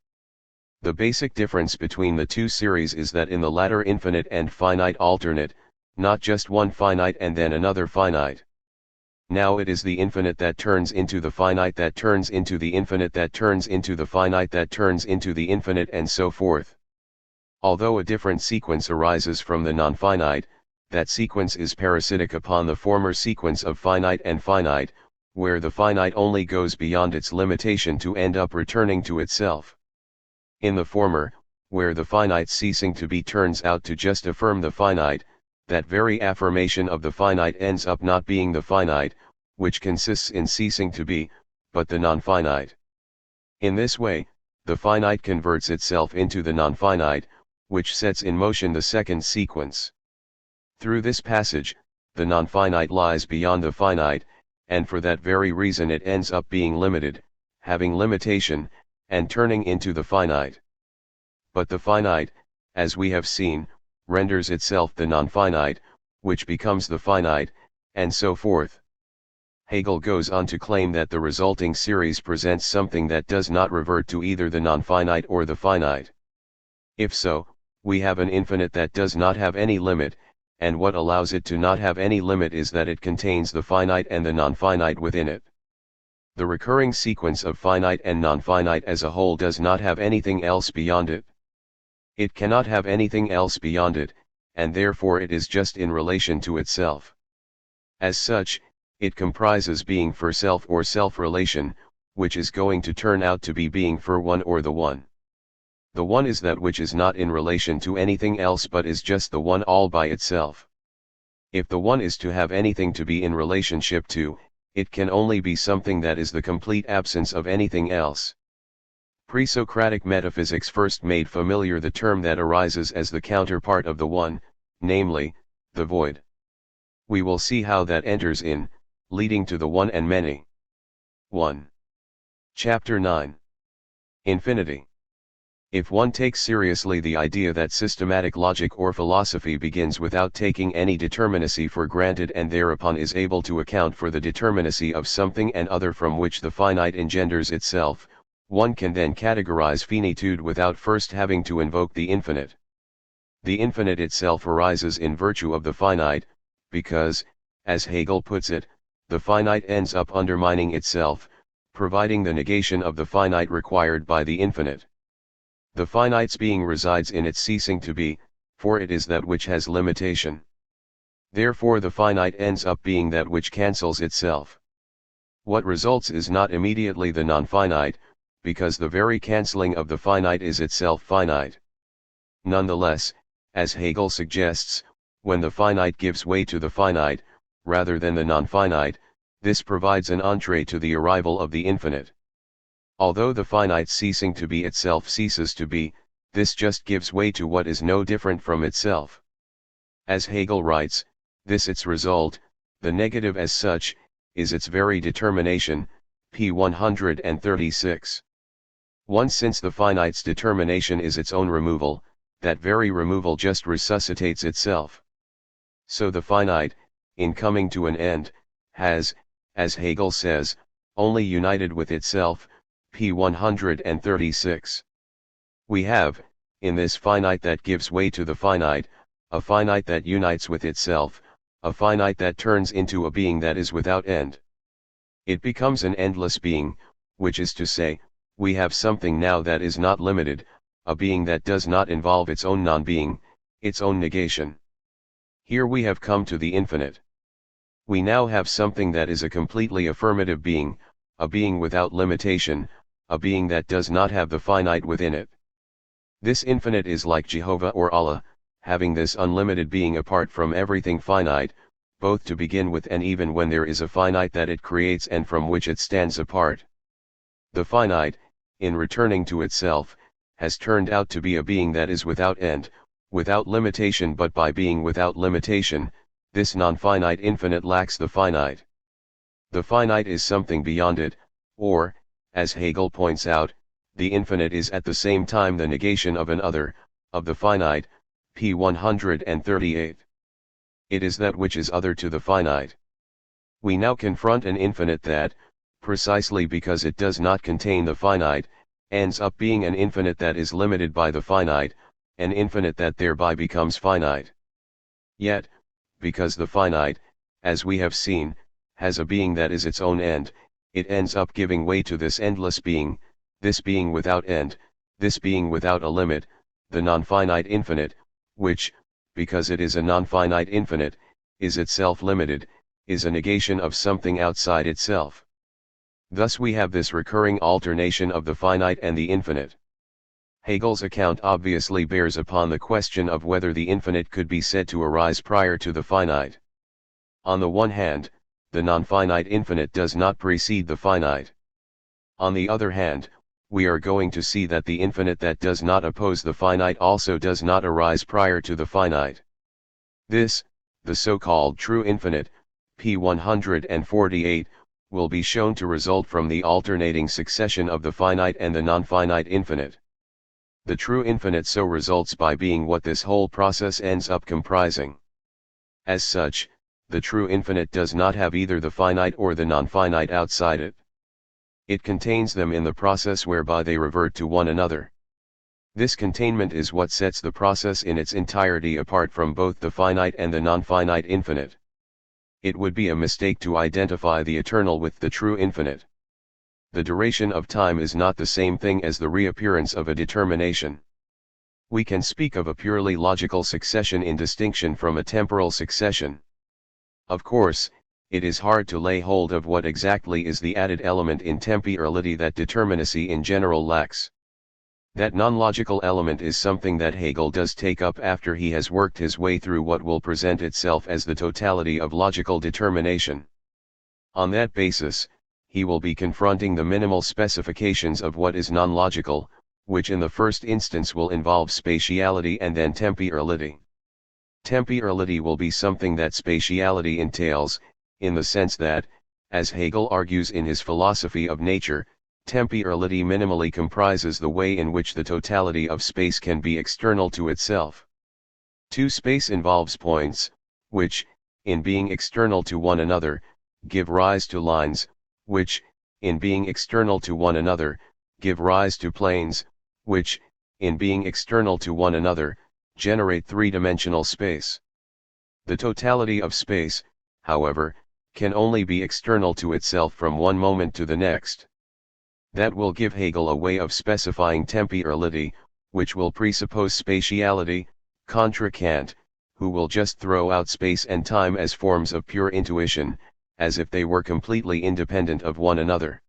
The basic difference between the two series is that in the latter infinite and finite alternate, not just one finite and then another finite. Now it is the infinite that turns into the finite that turns into the infinite that turns into the finite that turns into the infinite and so forth. Although a different sequence arises from the non-finite, that sequence is parasitic upon the former sequence of finite and finite, where the finite only goes beyond its limitation to end up returning to itself. In the former, where the finite ceasing to be turns out to just affirm the finite, that very affirmation of the finite ends up not being the finite, which consists in ceasing to be, but the non-finite. In this way, the finite converts itself into the non-finite, which sets in motion the second sequence. Through this passage, the non-finite lies beyond the finite, and for that very reason it ends up being limited, having limitation, and turning into the finite. But the finite, as we have seen, renders itself the non-finite, which becomes the finite, and so forth. Hegel goes on to claim that the resulting series presents something that does not revert to either the non-finite or the finite. If so, we have an infinite that does not have any limit, and what allows it to not have any limit is that it contains the finite and the non-finite within it. The recurring sequence of finite and non-finite as a whole does not have anything else beyond it. It cannot have anything else beyond it, and therefore it is just in relation to itself. As such, it comprises being for self or self-relation, which is going to turn out to be being for one or the one. The one is that which is not in relation to anything else but is just the one all by itself. If the one is to have anything to be in relationship to, it can only be something that is the complete absence of anything else. Pre-Socratic metaphysics first made familiar the term that arises as the counterpart of the one, namely, the void. We will see how that enters in, leading to the one and many. 1. Chapter 9. Infinity. If one takes seriously the idea that systematic logic or philosophy begins without taking any determinacy for granted and thereupon is able to account for the determinacy of something and other from which the finite engenders itself, one can then categorize finitude without first having to invoke the infinite. The infinite itself arises in virtue of the finite, because, as Hegel puts it, the finite ends up undermining itself, providing the negation of the finite required by the infinite. The finite's being resides in its ceasing to be, for it is that which has limitation. Therefore the finite ends up being that which cancels itself. What results is not immediately the non-finite, because the very cancelling of the finite is itself finite. Nonetheless, as Hegel suggests, when the finite gives way to the finite, rather than the non-finite, this provides an entree to the arrival of the infinite. Although the finite ceasing to be itself ceases to be, this just gives way to what is no different from itself. As Hegel writes, this its result, the negative as such, is its very determination, p. 136. Once since the finite's determination is its own removal, that very removal just resuscitates itself. So the finite, in coming to an end, has, as Hegel says, only united with itself, p. 136. We have, in this finite that gives way to the finite, a finite that unites with itself, a finite that turns into a being that is without end. It becomes an endless being, which is to say, we have something now that is not limited, a being that does not involve its own non-being, its own negation. Here we have come to the infinite. We now have something that is a completely affirmative being, a being without limitation, a being that does not have the finite within it. This infinite is like Jehovah or Allah, having this unlimited being apart from everything finite, both to begin with and even when there is a finite that it creates and from which it stands apart. The finite, in returning to itself, has turned out to be a being that is without end, without limitation, but by being without limitation, this non-finite infinite lacks the finite. The finite is something beyond it, or, as Hegel points out, the infinite is at the same time the negation of an other, of the finite, p. 138. It is that which is other to the finite. We now confront an infinite that, precisely because it does not contain the finite, ends up being an infinite that is limited by the finite, an infinite that thereby becomes finite. Yet, because the finite, as we have seen, has a being that is its own end, it ends up giving way to this endless being, this being without end, this being without a limit, the non-finite infinite, which, because it is a non-finite infinite, is itself limited, is a negation of something outside itself. Thus we have this recurring alternation of the finite and the infinite. Hegel's account obviously bears upon the question of whether the infinite could be said to arise prior to the finite. On the one hand, the non-finite infinite does not precede the finite. On the other hand, we are going to see that the infinite that does not oppose the finite also does not arise prior to the finite. This, the so-called true infinite, p. 148, will be shown to result from the alternating succession of the finite and the non-finite infinite. The true infinite so results by being what this whole process ends up comprising. As such, the true infinite does not have either the finite or the non-finite outside it. It contains them in the process whereby they revert to one another. This containment is what sets the process in its entirety apart from both the finite and the non-finite infinite. It would be a mistake to identify the eternal with the true infinite. The duration of time is not the same thing as the reappearance of a determination. We can speak of a purely logical succession in distinction from a temporal succession. Of course, it is hard to lay hold of what exactly is the added element in temporality that determinacy in general lacks. That non-logical element is something that Hegel does take up after he has worked his way through what will present itself as the totality of logical determination. On that basis, he will be confronting the minimal specifications of what is non-logical, which in the first instance will involve spatiality and then temporality. Temporality will be something that spatiality entails, in the sense that, as Hegel argues in his philosophy of nature, temporality minimally comprises the way in which the totality of space can be external to itself. Space involves points, which, in being external to one another, give rise to lines, which, in being external to one another, give rise to planes, which, in being external to one another, generate three-dimensional space. The totality of space, however, can only be external to itself from one moment to the next. That will give Hegel a way of specifying temporality, which will presuppose spatiality, contra Kant, who will just throw out space and time as forms of pure intuition, as if they were completely independent of one another.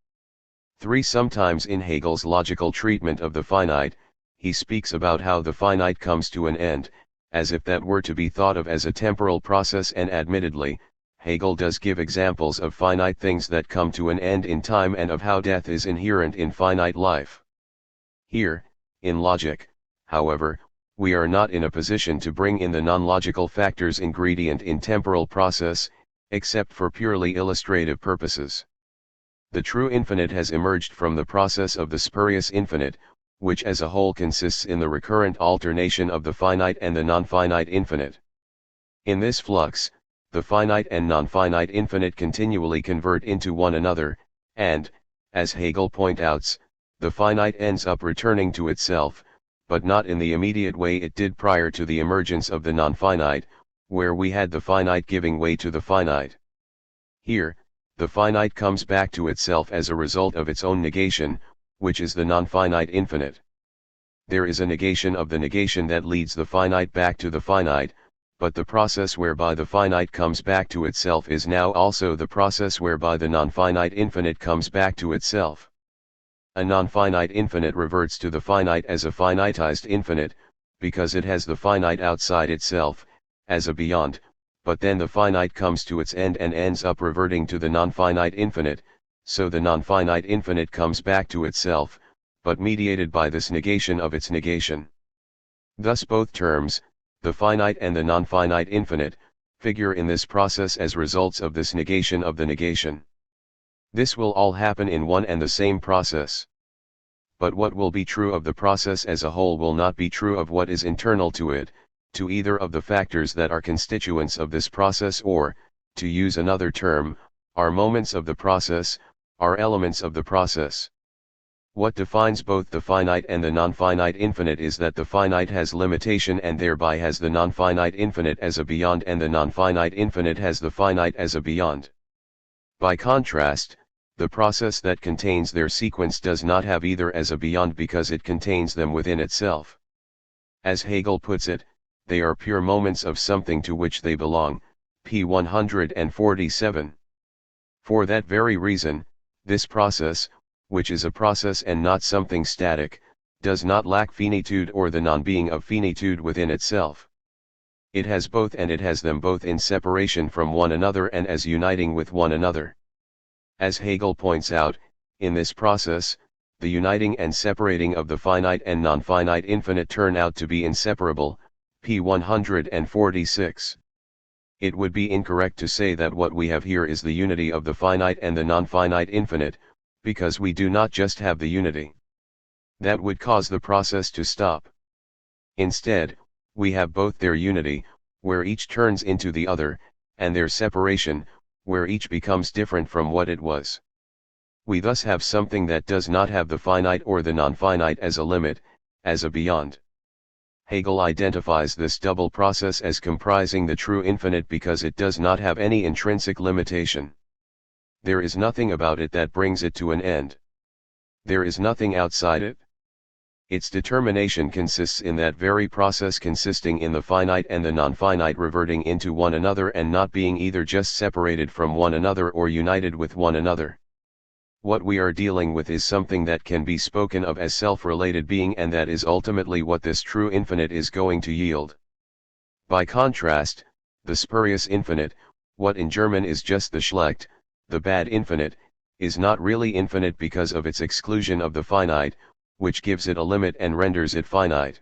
3. Sometimes in Hegel's logical treatment of the finite, he speaks about how the finite comes to an end, as if that were to be thought of as a temporal process, and admittedly, Hegel does give examples of finite things that come to an end in time and of how death is inherent in finite life. Here, in logic, however, we are not in a position to bring in the non-logical factors ingredient in temporal process, except for purely illustrative purposes. The true infinite has emerged from the process of the spurious infinite, which as a whole consists in the recurrent alternation of the finite and the non-finite infinite. In this flux, the finite and non-finite infinite continually convert into one another, and, as Hegel points out, the finite ends up returning to itself, but not in the immediate way it did prior to the emergence of the non-finite, where we had the finite giving way to the finite. Here, the finite comes back to itself as a result of its own negation, which is the non-finite infinite. There is a negation of the negation that leads the finite back to the finite, but the process whereby the finite comes back to itself is now also the process whereby the non-finite infinite comes back to itself. A non-finite infinite reverts to the finite as a finitized infinite, because it has the finite outside itself, as a beyond, but then the finite comes to its end and ends up reverting to the non-finite infinite, so the non-finite infinite comes back to itself, but mediated by this negation of its negation. Thus both terms, the finite and the non-finite infinite, figure in this process as results of this negation of the negation. This will all happen in one and the same process. But what will be true of the process as a whole will not be true of what is internal to it, to either of the factors that are constituents of this process, or, to use another term, are moments of the process, are elements of the process. What defines both the finite and the non-finite infinite is that the finite has limitation and thereby has the non-finite infinite as a beyond, and the non-finite infinite has the finite as a beyond. By contrast, the process that contains their sequence does not have either as a beyond because it contains them within itself. As Hegel puts it, they are pure moments of something to which they belong, p. 147. For that very reason, this process, which is a process and not something static, does not lack finitude or the non-being of finitude within itself. It has both, and it has them both in separation from one another and as uniting with one another. As Hegel points out, in this process, the uniting and separating of the finite and non-finite infinite turn out to be inseparable, p. 146. It would be incorrect to say that what we have here is the unity of the finite and the non-finite infinite, because we do not just have the unity. That would cause the process to stop. Instead, we have both their unity, where each turns into the other, and their separation, where each becomes different from what it was. We thus have something that does not have the finite or the non-finite as a limit, as a beyond. Hegel identifies this double process as comprising the true infinite because it does not have any intrinsic limitation. There is nothing about it that brings it to an end. There is nothing outside it. Its determination consists in that very process consisting in the finite and the non-finite reverting into one another and not being either just separated from one another or united with one another. What we are dealing with is something that can be spoken of as self-related being, and that is ultimately what this true infinite is going to yield. By contrast, the spurious infinite, what in German is just the schlecht, the bad infinite, is not really infinite because of its exclusion of the finite, which gives it a limit and renders it finite.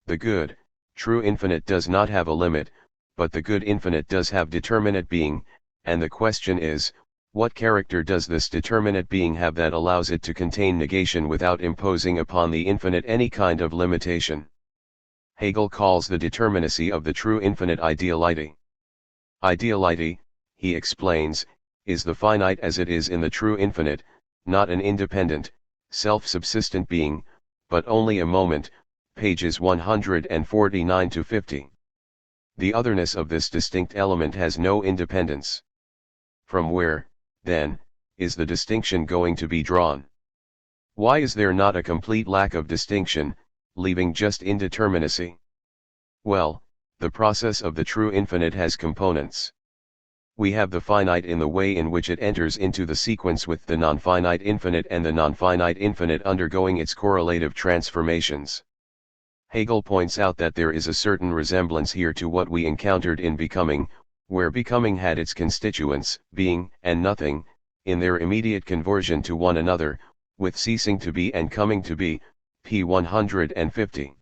The good, true infinite does not have a limit, but the good infinite does have determinate being, and the question is, what character does this determinate being have that allows it to contain negation without imposing upon the infinite any kind of limitation? Hegel calls the determinacy of the true infinite ideality. Ideality, he explains, is the finite as it is in the true infinite, not an independent, self-subsistent being, but only a moment, pages 149 to 50. The otherness of this distinct element has no independence. From where, then, is the distinction going to be drawn? Why is there not a complete lack of distinction, leaving just indeterminacy? Well, the process of the true infinite has components. We have the finite in the way in which it enters into the sequence with the non-finite infinite and the non-finite infinite undergoing its correlative transformations. Hegel points out that there is a certain resemblance here to what we encountered in becoming, where becoming had its constituents, being and nothing, in their immediate conversion to one another, with ceasing to be and coming to be, p. 150.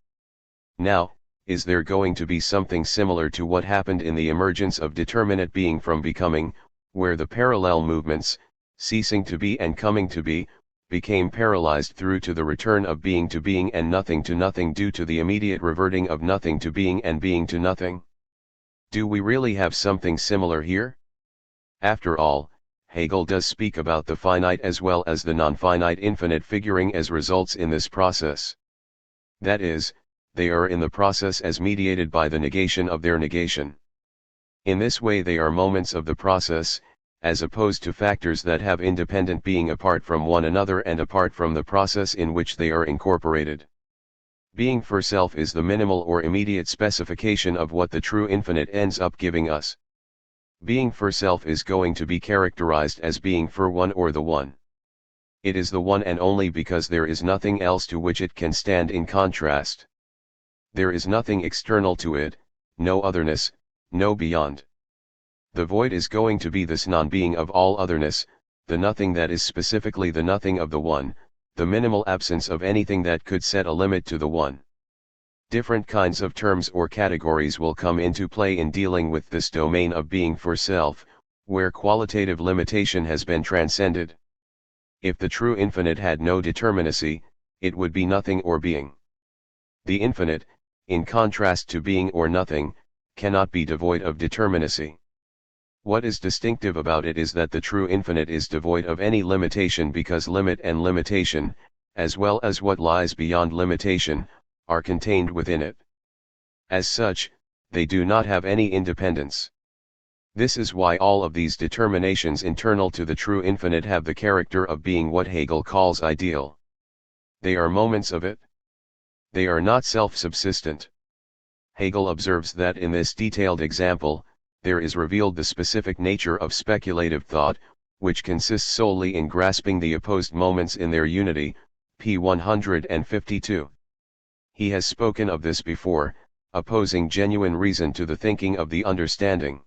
Now, is there going to be something similar to what happened in the emergence of determinate being from becoming, where the parallel movements, ceasing to be and coming to be, became paralyzed through to the return of being to being and nothing to nothing due to the immediate reverting of nothing to being and being to nothing? Do we really have something similar here? After all, Hegel does speak about the finite as well as the non-finite infinite figuring as results in this process. That is, they are in the process as mediated by the negation of their negation. In this way they are moments of the process, as opposed to factors that have independent being apart from one another and apart from the process in which they are incorporated. Being for self is the minimal or immediate specification of what the true infinite ends up giving us. Being for self is going to be characterized as being for one or the one. It is the one and only because there is nothing else to which it can stand in contrast. There is nothing external to it, no otherness, no beyond. The void is going to be this non-being of all otherness, the nothing that is specifically the nothing of the one, the minimal absence of anything that could set a limit to the one. Different kinds of terms or categories will come into play in dealing with this domain of being for self, where qualitative limitation has been transcended. If the true infinite had no determinacy, it would be nothing or being. The infinite, in contrast to being or nothing, cannot be devoid of determinacy. What is distinctive about it is that the true infinite is devoid of any limitation because limit and limitation, as well as what lies beyond limitation, are contained within it. As such, they do not have any independence. This is why all of these determinations internal to the true infinite have the character of being what Hegel calls ideal. They are moments of it. They are not self-subsistent. Hegel observes that in this detailed example, there is revealed the specific nature of speculative thought, which consists solely in grasping the opposed moments in their unity, p. 152. He has spoken of this before, opposing genuine reason to the thinking of the understanding.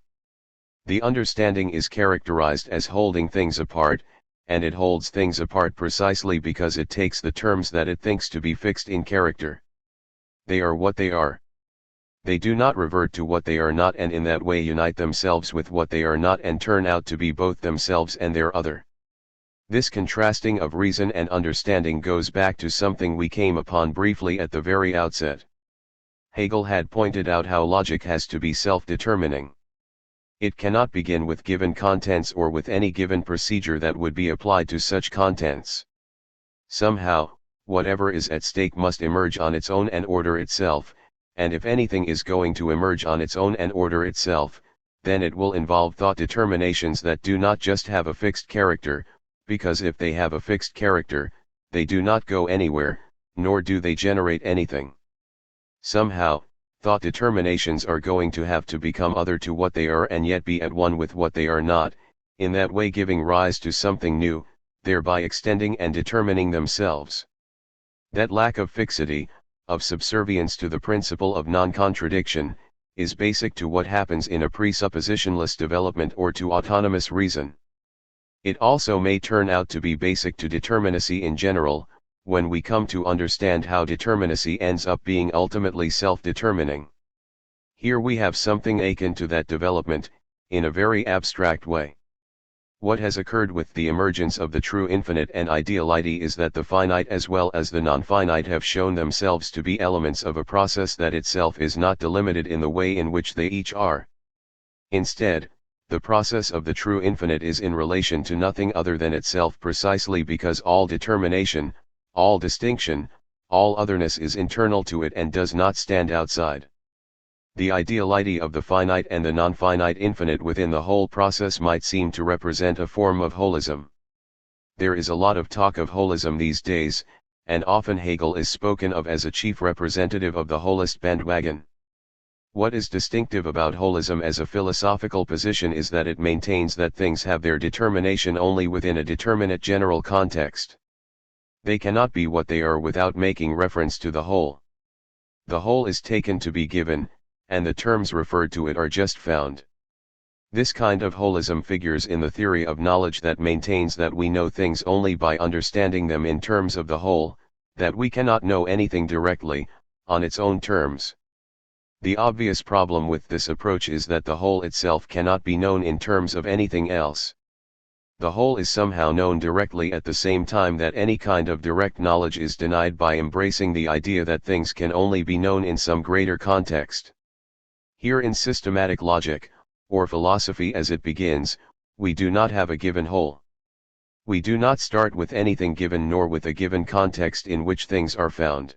The understanding is characterized as holding things apart, and it holds things apart precisely because it takes the terms that it thinks to be fixed in character. They are what they are. They do not revert to what they are not and in that way unite themselves with what they are not and turn out to be both themselves and their other. This contrasting of reason and understanding goes back to something we came upon briefly at the very outset. Hegel had pointed out how logic has to be self-determining. It cannot begin with given contents or with any given procedure that would be applied to such contents. Somehow, whatever is at stake must emerge on its own and order itself, and if anything is going to emerge on its own and order itself, then it will involve thought determinations that do not just have a fixed character, because if they have a fixed character, they do not go anywhere, nor do they generate anything. Somehow, thought determinations are going to have to become other to what they are and yet be at one with what they are not, in that way giving rise to something new, thereby extending and determining themselves. That lack of fixity, of subservience to the principle of non-contradiction, is basic to what happens in a presuppositionless development or to autonomous reason. It also may turn out to be basic to determinacy in general, when we come to understand how determinacy ends up being ultimately self-determining. Here we have something akin to that development, in a very abstract way. What has occurred with the emergence of the true infinite and ideality is that the finite as well as the non-finite have shown themselves to be elements of a process that itself is not delimited in the way in which they each are. Instead, the process of the true infinite is in relation to nothing other than itself precisely because all determination, all distinction, all otherness is internal to it and does not stand outside. The ideality of the finite and the non-finite infinite within the whole process might seem to represent a form of holism. There is a lot of talk of holism these days, and often Hegel is spoken of as a chief representative of the holist bandwagon. What is distinctive about holism as a philosophical position is that it maintains that things have their determination only within a determinate general context. They cannot be what they are without making reference to the whole. The whole is taken to be given, and the terms referred to it are just found. This kind of holism figures in the theory of knowledge that maintains that we know things only by understanding them in terms of the whole, that we cannot know anything directly, on its own terms. The obvious problem with this approach is that the whole itself cannot be known in terms of anything else. The whole is somehow known directly at the same time that any kind of direct knowledge is denied by embracing the idea that things can only be known in some greater context. Here in systematic logic, or philosophy as it begins, we do not have a given whole. We do not start with anything given nor with a given context in which things are found.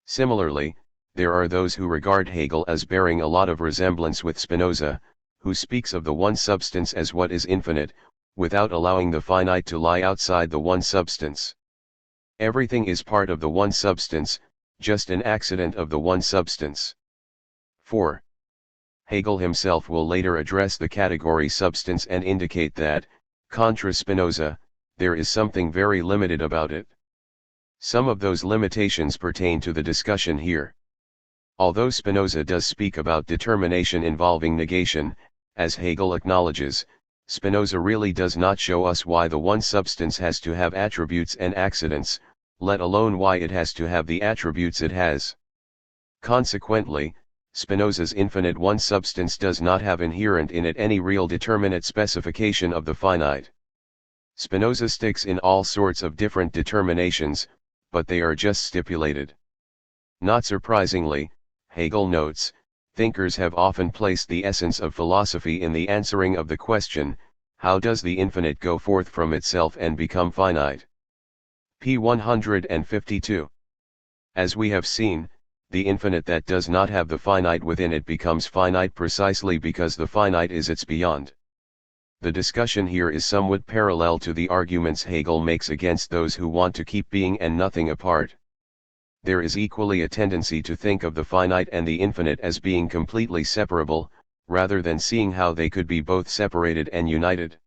Similarly, there are those who regard Hegel as bearing a lot of resemblance with Spinoza, who speaks of the one substance as what is infinite, without allowing the finite to lie outside the one substance. Everything is part of the one substance, just an accident of the one substance. 4. Hegel himself will later address the category substance and indicate that, contra Spinoza, there is something very limited about it. Some of those limitations pertain to the discussion here. Although Spinoza does speak about determination involving negation, as Hegel acknowledges, Spinoza really does not show us why the one substance has to have attributes and accidents, let alone why it has to have the attributes it has. Consequently, Spinoza's infinite one substance does not have inherent in it any real determinate specification of the finite. Spinoza sticks in all sorts of different determinations, but they are just stipulated. Not surprisingly, Hegel notes, thinkers have often placed the essence of philosophy in the answering of the question, how does the infinite go forth from itself and become finite? p. 152. As we have seen, the infinite that does not have the finite within it becomes finite precisely because the finite is its beyond. The discussion here is somewhat parallel to the arguments Hegel makes against those who want to keep being and nothing apart. There is equally a tendency to think of the finite and the infinite as being completely separable, rather than seeing how they could be both separated and united.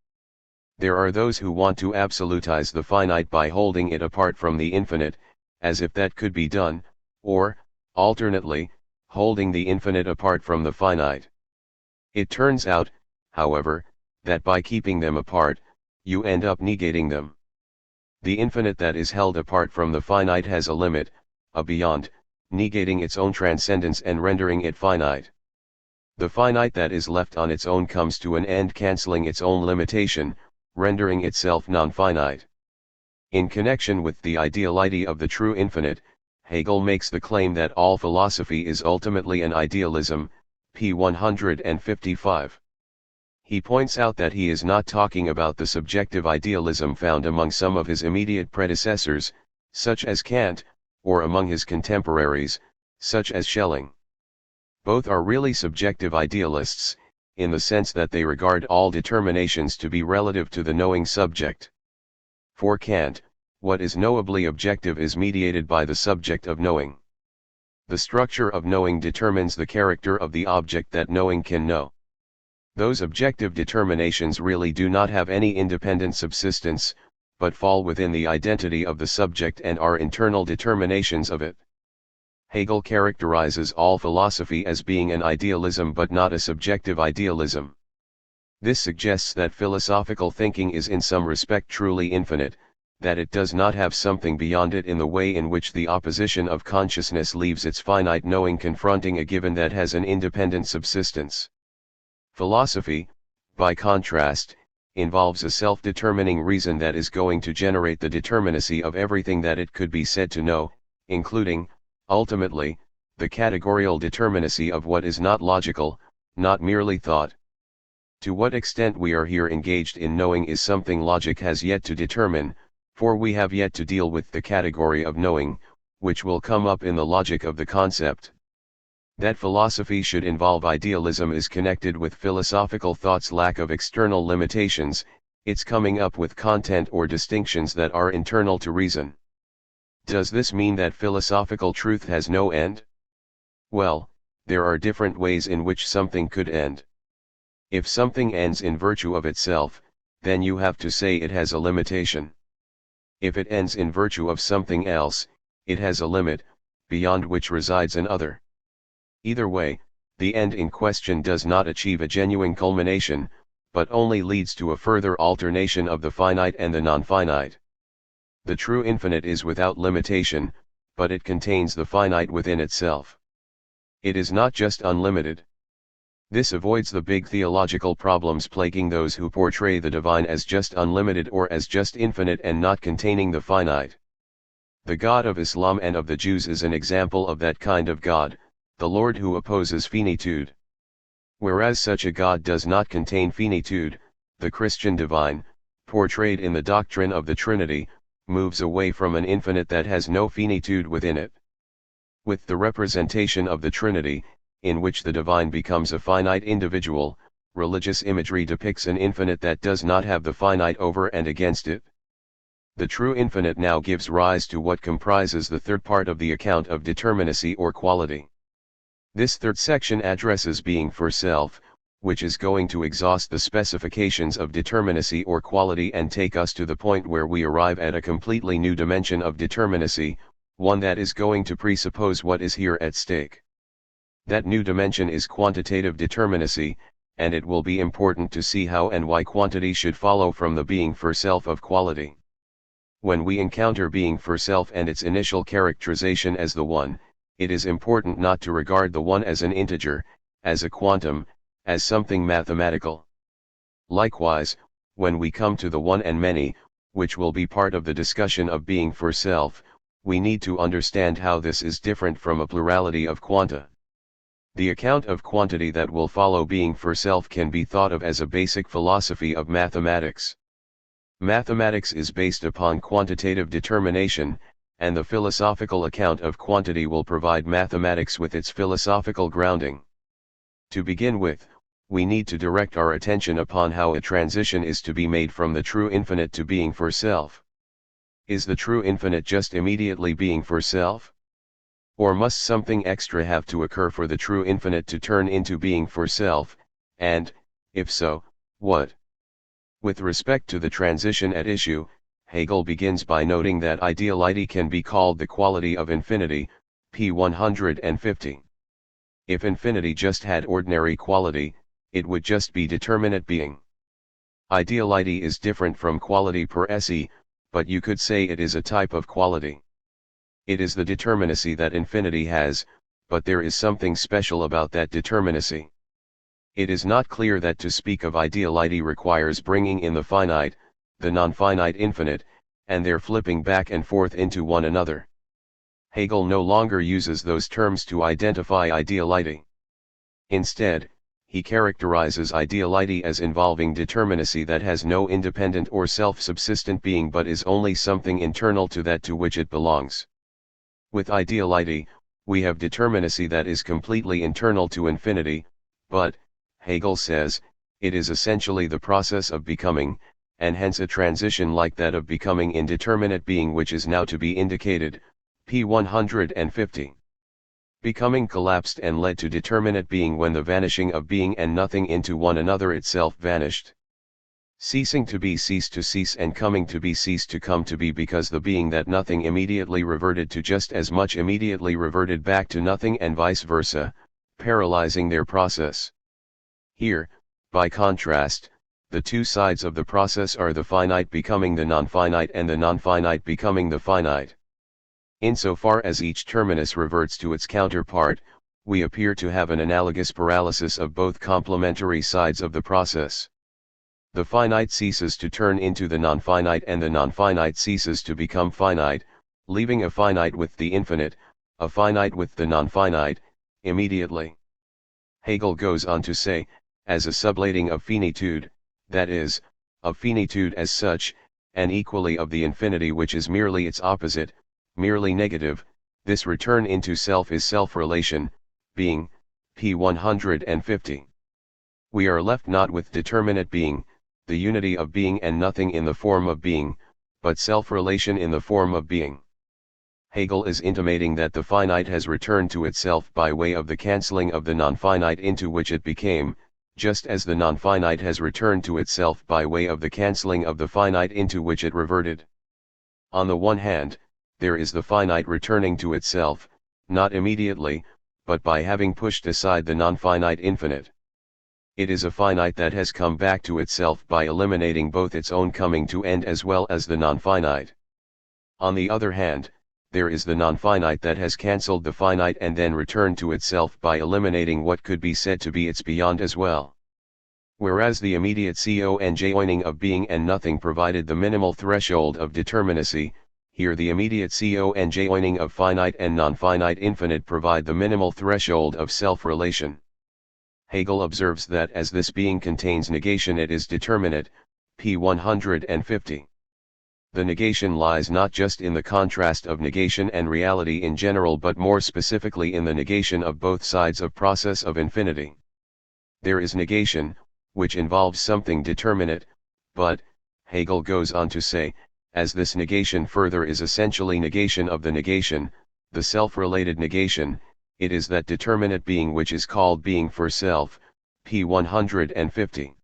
There are those who want to absolutize the finite by holding it apart from the infinite, as if that could be done, or, alternately, holding the infinite apart from the finite. It turns out, however, that by keeping them apart, you end up negating them. The infinite that is held apart from the finite has a limit, a beyond, negating its own transcendence and rendering it finite. The finite that is left on its own comes to an end, cancelling its own limitation, rendering itself non-finite. In connection with the ideality of the true infinite, Hegel makes the claim that all philosophy is ultimately an idealism, p. 155. He points out that he is not talking about the subjective idealism found among some of his immediate predecessors, such as Kant, or among his contemporaries, such as Schelling. Both are really subjective idealists, in the sense that they regard all determinations to be relative to the knowing subject. For Kant, what is knowably objective is mediated by the subject of knowing. The structure of knowing determines the character of the object that knowing can know. Those objective determinations really do not have any independent subsistence, but fall within the identity of the subject and are internal determinations of it. Hegel characterizes all philosophy as being an idealism but not a subjective idealism. This suggests that philosophical thinking is in some respect truly infinite, that it does not have something beyond it in the way in which the opposition of consciousness leaves its finite knowing confronting a given that has an independent subsistence. Philosophy, by contrast, involves a self-determining reason that is going to generate the determinacy of everything that it could be said to know, including, ultimately, the categorical determinacy of what is not logical, not merely thought. To what extent we are here engaged in knowing is something logic has yet to determine, for we have yet to deal with the category of knowing, which will come up in the logic of the concept. That philosophy should involve idealism is connected with philosophical thought's lack of external limitations, its coming up with content or distinctions that are internal to reason. Does this mean that philosophical truth has no end? Well, there are different ways in which something could end. If something ends in virtue of itself, then you have to say it has a limitation. If it ends in virtue of something else, it has a limit, beyond which resides an other. Either way, the end in question does not achieve a genuine culmination, but only leads to a further alternation of the finite and the non-finite. The true infinite is without limitation, but it contains the finite within itself. It is not just unlimited. This avoids the big theological problems plaguing those who portray the divine as just unlimited or as just infinite and not containing the finite. The God of Islam and of the Jews is an example of that kind of God, the Lord who opposes finitude. Whereas such a God does not contain finitude, the Christian divine, portrayed in the doctrine of the Trinity, moves away from an infinite that has no finitude within it. With the representation of the Trinity, in which the divine becomes a finite individual, religious imagery depicts an infinite that does not have the finite over and against it. The true infinite now gives rise to what comprises the third part of the account of determinacy or quality. This third section addresses being for self, which is going to exhaust the specifications of determinacy or quality and take us to the point where we arrive at a completely new dimension of determinacy, one that is going to presuppose what is here at stake. That new dimension is quantitative determinacy, and it will be important to see how and why quantity should follow from the being for self of quality. When we encounter being for self and its initial characterization as the one, it is important not to regard the one as an integer, as a quantum, as something mathematical. Likewise, when we come to the one and many, which will be part of the discussion of being for self, we need to understand how this is different from a plurality of quanta. The account of quantity that will follow being for self can be thought of as a basic philosophy of mathematics. Mathematics is based upon quantitative determination, and the philosophical account of quantity will provide mathematics with its philosophical grounding. To begin with, we need to direct our attention upon how a transition is to be made from the true infinite to being for self. Is the true infinite just immediately being for self? Or must something extra have to occur for the true infinite to turn into being for self, and, if so, what? With respect to the transition at issue, Hegel begins by noting that ideality can be called the quality of infinity, p. 150. If infinity just had ordinary quality, it would just be determinate being. Ideality is different from quality per se, but you could say it is a type of quality. It is the determinacy that infinity has, but there is something special about that determinacy. It is not clear that to speak of ideality requires bringing in the finite, the non-finite infinite, and their flipping back and forth into one another. Hegel no longer uses those terms to identify ideality. Instead, he characterizes ideality as involving determinacy that has no independent or self-subsistent being but is only something internal to that to which it belongs. With ideality, we have determinacy that is completely internal to infinity, but, Hegel says, it is essentially the process of becoming, and hence a transition like that of becoming indeterminate being which is now to be indicated, p. 150. Becoming collapsed and led to determinate being when the vanishing of being and nothing into one another itself vanished. Ceasing to be ceased to cease and coming to be ceased to come to be because the being that nothing immediately reverted to just as much immediately reverted back to nothing and vice versa, paralyzing their process. Here, by contrast, the two sides of the process are the finite becoming the non-finite and the non-finite becoming the finite. Insofar as each terminus reverts to its counterpart, we appear to have an analogous paralysis of both complementary sides of the process. The finite ceases to turn into the non-finite and the non-finite ceases to become finite, leaving a finite with the infinite, a finite with the non-finite, immediately. Hegel goes on to say, as a sublating of finitude, that is, of finitude as such, and equally of the infinity which is merely its opposite, merely negative, this return into self is self-relation, being, p. 150. We are left not with determinate being, the unity of being and nothing in the form of being, but self-relation in the form of being. Hegel is intimating that the finite has returned to itself by way of the cancelling of the non-finite into which it became, just as the non-finite has returned to itself by way of the cancelling of the finite into which it reverted. On the one hand, there is the finite returning to itself, not immediately, but by having pushed aside the non-finite infinite. It is a finite that has come back to itself by eliminating both its own coming to end as well as the non-finite. On the other hand, there is the non-finite that has cancelled the finite and then returned to itself by eliminating what could be said to be its beyond as well. Whereas the immediate conjoining of being and nothing provided the minimal threshold of determinacy, here the immediate conjoining of finite and non-finite infinite provide the minimal threshold of self-relation. Hegel observes that as this being contains negation it is determinate, p. 150. The negation lies not just in the contrast of negation and reality in general but more specifically in the negation of both sides of process of infinity. There is negation, which involves something determinate, but, Hegel goes on to say, as this negation further is essentially negation of the negation, the self-related negation, it is that determinate being which is called being for self, p. 150.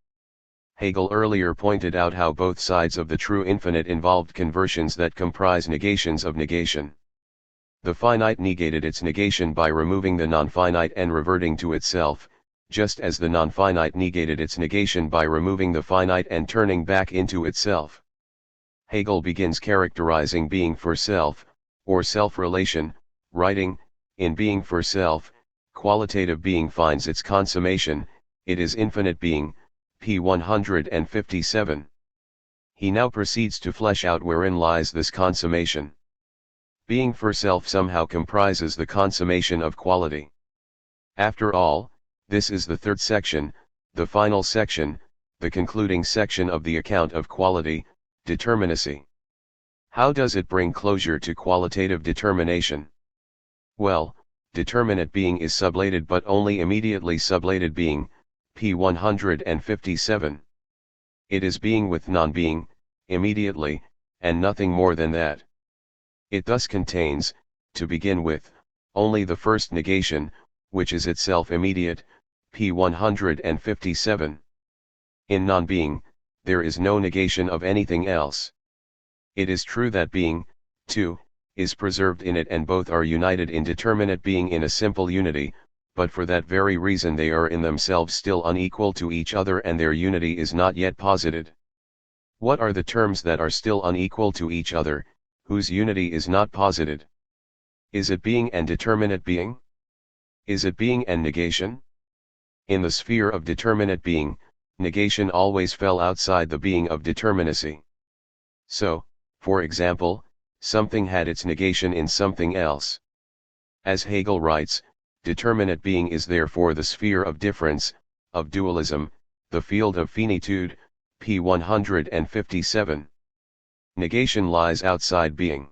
Hegel earlier pointed out how both sides of the true infinite involved conversions that comprise negations of negation. The finite negated its negation by removing the non-finite and reverting to itself, just as the non-finite negated its negation by removing the finite and turning back into itself. Hegel begins characterizing being for self, or self-relation, writing, in being for self, qualitative being finds its consummation, it is infinite being, p. 157. He now proceeds to flesh out wherein lies this consummation. Being for self somehow comprises the consummation of quality. After all, this is the third section, the final section, the concluding section of the account of quality, determinacy. How does it bring closure to qualitative determination? Well, determinate being is sublated but only immediately sublated being, p. 157. It is being with non-being, immediately, and nothing more than that. It thus contains, to begin with, only the first negation, which is itself immediate, p. 157. In non-being, there is no negation of anything else. It is true that being, too, is preserved in it and both are united in determinate being in a simple unity, but for that very reason they are in themselves still unequal to each other and their unity is not yet posited. What are the terms that are still unequal to each other, whose unity is not posited? Is it being and determinate being? Is it being and negation? In the sphere of determinate being, negation always fell outside the being of determinacy. So, for example, something had its negation in something else. As Hegel writes, determinate being is therefore the sphere of difference, of dualism, the field of finitude, p. 157. Negation lies outside being.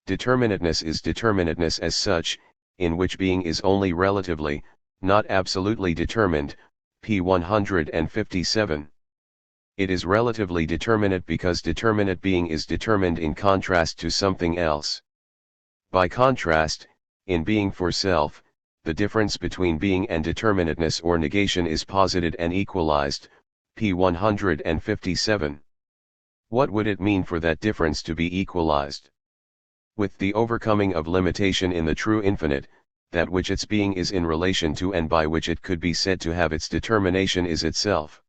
Determinateness is determinateness as such, in which being is only relatively, not absolutely determined, p. 157. It is relatively determinate because determinate being is determined in contrast to something else. By contrast, in being for self, the difference between being and determinateness or negation is posited and equalized, p. 157. What would it mean for that difference to be equalized? With the overcoming of limitation in the true infinite, that which its being is in relation to and by which it could be said to have its determination is itself.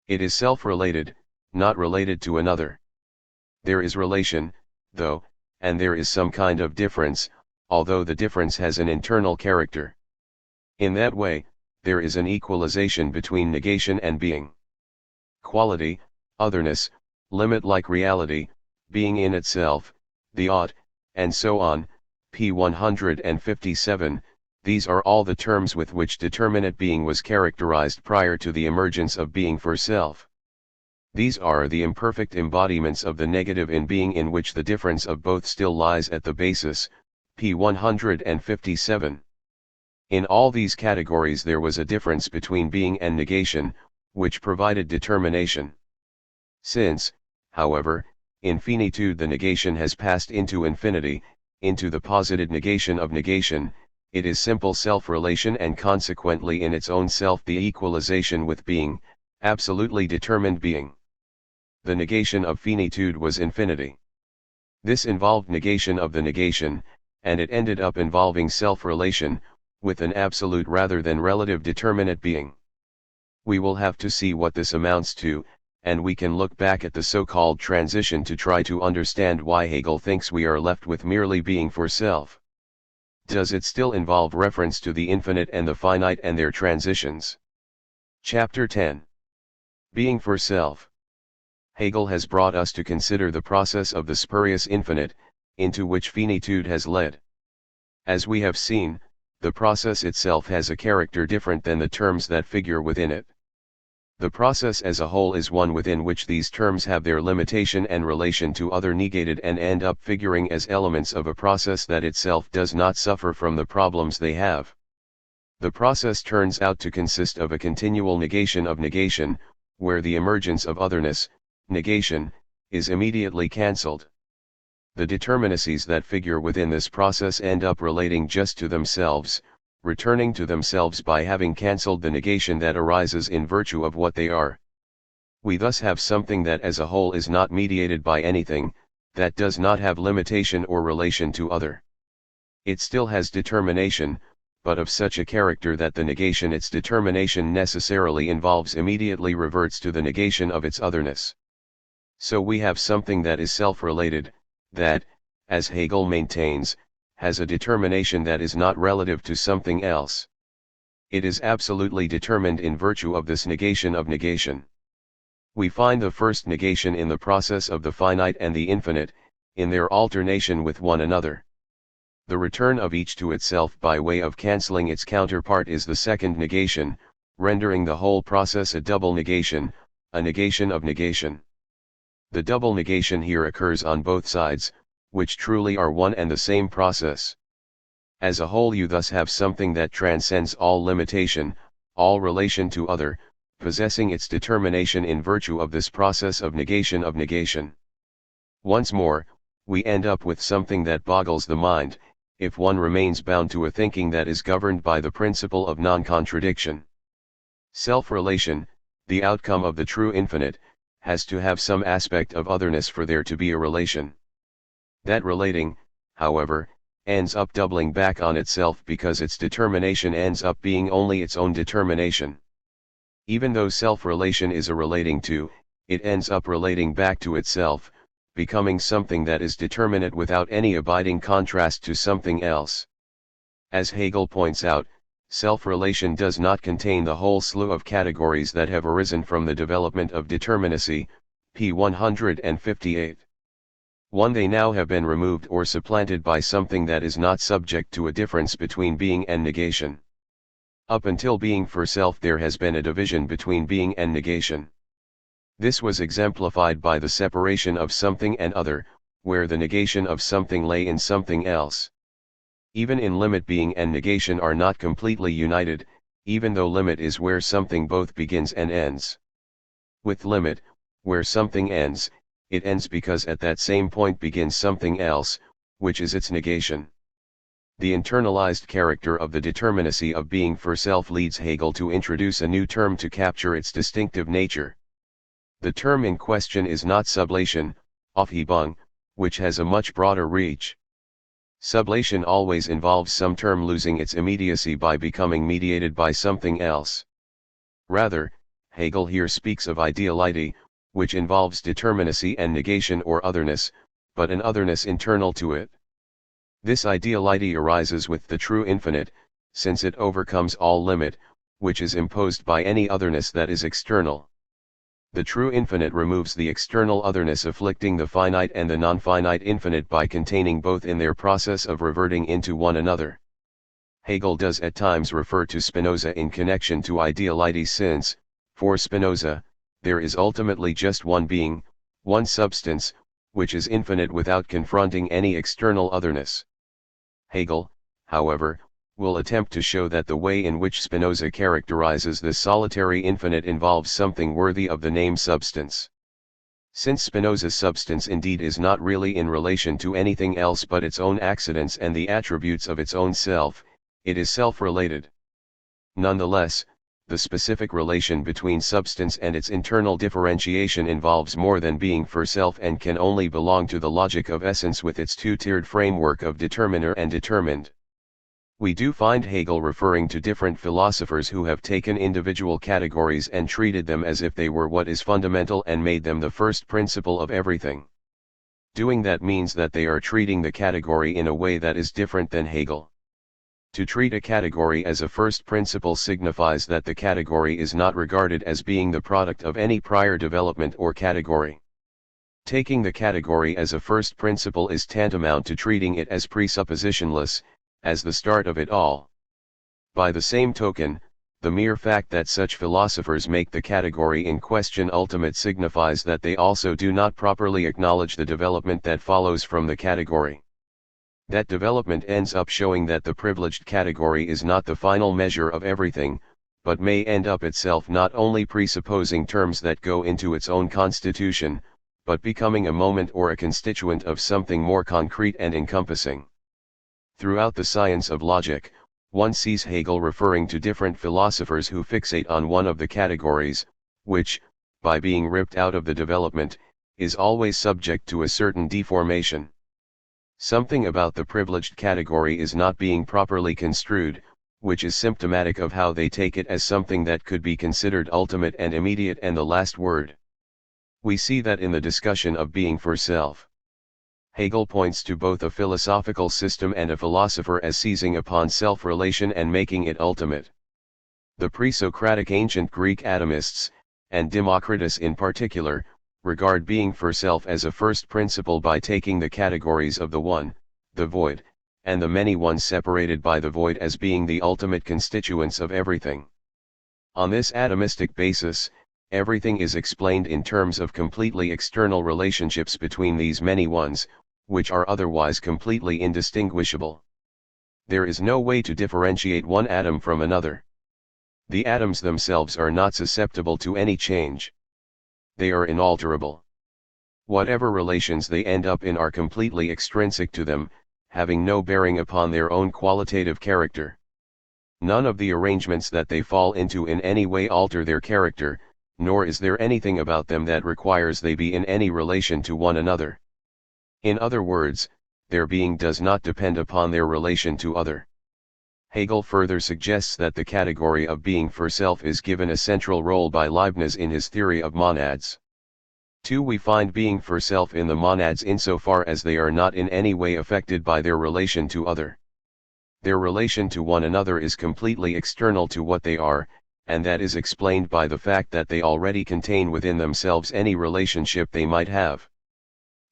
It is self-related, not related to another. There is relation, though, and there is some kind of difference, although the difference has an internal character. In that way, there is an equalization between negation and being. Quality, otherness, limit like reality, being in itself, the ought, and so on, p. 157, these are all the terms with which determinate being was characterized prior to the emergence of being for self. These are the imperfect embodiments of the negative in being in which the difference of both still lies at the basis, p. 157. In all these categories there was a difference between being and negation, which provided determination. Since, however, in finitude the negation has passed into infinity, into the posited negation of negation, it is simple self-relation and consequently in its own self the equalization with being, absolutely determined being. The negation of finitude was infinity. This involved negation of the negation, and it ended up involving self-relation, with an absolute rather than relative determinate being. We will have to see what this amounts to, and we can look back at the so-called transition to try to understand why Hegel thinks we are left with merely being for self. Does it still involve reference to the infinite and the finite and their transitions? Chapter 10. Being for self. Hegel has brought us to consider the process of the spurious infinite, into which finitude has led. As we have seen, the process itself has a character different than the terms that figure within it. The process as a whole is one within which these terms have their limitation and relation to other negated and end up figuring as elements of a process that itself does not suffer from the problems they have. The process turns out to consist of a continual negation of negation, where the emergence of otherness, negation, is immediately cancelled. The determinacies that figure within this process end up relating just to themselves, returning to themselves by having cancelled the negation that arises in virtue of what they are. We thus have something that as a whole is not mediated by anything, that does not have limitation or relation to other. It still has determination, but of such a character that the negation its determination necessarily involves immediately reverts to the negation of its otherness. So we have something that is self-related, that, as Hegel maintains, has a determination that is not relative to something else. It is absolutely determined in virtue of this negation of negation. We find the first negation in the process of the finite and the infinite, in their alternation with one another. The return of each to itself by way of cancelling its counterpart is the second negation, rendering the whole process a double negation, a negation of negation. The double negation here occurs on both sides, which truly are one and the same process. As a whole you thus have something that transcends all limitation, all relation to other, possessing its determination in virtue of this process of negation of negation. Once more, we end up with something that boggles the mind, if one remains bound to a thinking that is governed by the principle of non-contradiction. Self-relation, the outcome of the true infinite, has to have some aspect of otherness for there to be a relation. That relating, however, ends up doubling back on itself because its determination ends up being only its own determination. Even though self-relation is a relating to, it ends up relating back to itself, becoming something that is determinate without any abiding contrast to something else. As Hegel points out, self-relation does not contain the whole slew of categories that have arisen from the development of determinacy, p. 158. They now have been removed or supplanted by something that is not subject to a difference between being and negation. Up until being for self there has been a division between being and negation. This was exemplified by the separation of something and other, where the negation of something lay in something else. Even in limit being and negation are not completely united, even though limit is where something both begins and ends. With limit, where something ends, it ends because at that same point begins something else, which is its negation. The internalized character of the determinacy of being for self leads Hegel to introduce a new term to capture its distinctive nature. The term in question is not sublation, Aufhebung, which has a much broader reach. Sublation always involves some term losing its immediacy by becoming mediated by something else. Rather, Hegel here speaks of ideality, which involves determinacy and negation or otherness, but an otherness internal to it. This ideality arises with the true infinite, since it overcomes all limit, which is imposed by any otherness that is external. The true infinite removes the external otherness afflicting the finite and the non-finite infinite by containing both in their process of reverting into one another. Hegel does at times refer to Spinoza in connection to ideality since, for Spinoza, there is ultimately just one being, one substance, which is infinite without confronting any external otherness. Hegel, however, will attempt to show that the way in which Spinoza characterizes this solitary infinite involves something worthy of the name substance. Since Spinoza's substance indeed is not really in relation to anything else but its own accidents and the attributes of its own self, it is self-related. Nonetheless, the specific relation between substance and its internal differentiation involves more than being for self and can only belong to the logic of essence with its two-tiered framework of determiner and determined. We do find Hegel referring to different philosophers who have taken individual categories and treated them as if they were what is fundamental and made them the first principle of everything. Doing that means that they are treating the category in a way that is different than Hegel. To treat a category as a first principle signifies that the category is not regarded as being the product of any prior development or category. Taking the category as a first principle is tantamount to treating it as presuppositionless, as the start of it all. By the same token, the mere fact that such philosophers make the category in question ultimate signifies that they also do not properly acknowledge the development that follows from the category. That development ends up showing that the privileged category is not the final measure of everything, but may end up itself not only presupposing terms that go into its own constitution, but becoming a moment or a constituent of something more concrete and encompassing. Throughout the science of logic, one sees Hegel referring to different philosophers who fixate on one of the categories, which, by being ripped out of the development, is always subject to a certain deformation. Something about the privileged category is not being properly construed, which is symptomatic of how they take it as something that could be considered ultimate and immediate and the last word. We see that in the discussion of being for self. Hegel points to both a philosophical system and a philosopher as seizing upon self-relation and making it ultimate. The pre-Socratic ancient Greek atomists, and Democritus in particular, regard being for self as a first principle by taking the categories of the one, the void, and the many ones separated by the void as being the ultimate constituents of everything. On this atomistic basis, everything is explained in terms of completely external relationships between these many ones, which are otherwise completely indistinguishable. There is no way to differentiate one atom from another. The atoms themselves are not susceptible to any change. They are inalterable. Whatever relations they end up in are completely extrinsic to them, having no bearing upon their own qualitative character. None of the arrangements that they fall into in any way alter their character, nor is there anything about them that requires they be in any relation to one another. In other words, their being does not depend upon their relation to other. Hegel further suggests that the category of being for self is given a central role by Leibniz in his theory of monads. 2. We find being for self in the monads insofar as they are not in any way affected by their relation to other. Their relation to one another is completely external to what they are, and that is explained by the fact that they already contain within themselves any relationship they might have.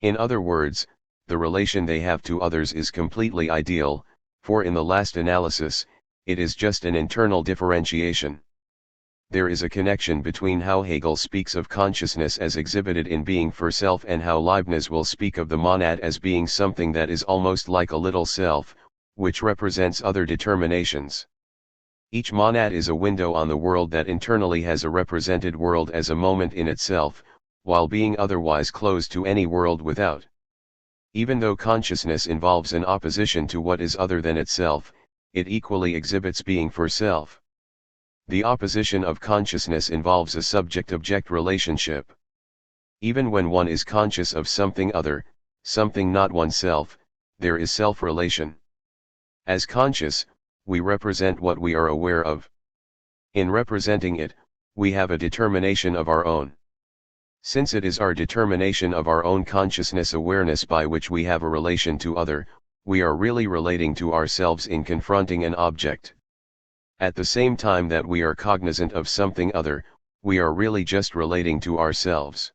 In other words, the relation they have to others is completely ideal, for in the last analysis, it is just an internal differentiation. There is a connection between how Hegel speaks of consciousness as exhibited in being for self and how Leibniz will speak of the monad as being something that is almost like a little self, which represents other determinations. Each monad is a window on the world that internally has a represented world as a moment in itself, while being otherwise closed to any world without. Even though consciousness involves an opposition to what is other than itself, it equally exhibits being for self. The opposition of consciousness involves a subject-object relationship. Even when one is conscious of something other, something not oneself, there is self-relation. As conscious, we represent what we are aware of. In representing it, we have a determination of our own. Since it is our determination of our own consciousness awareness by which we have a relation to other, we are really relating to ourselves in confronting an object. At the same time that we are cognizant of something other, we are really just relating to ourselves.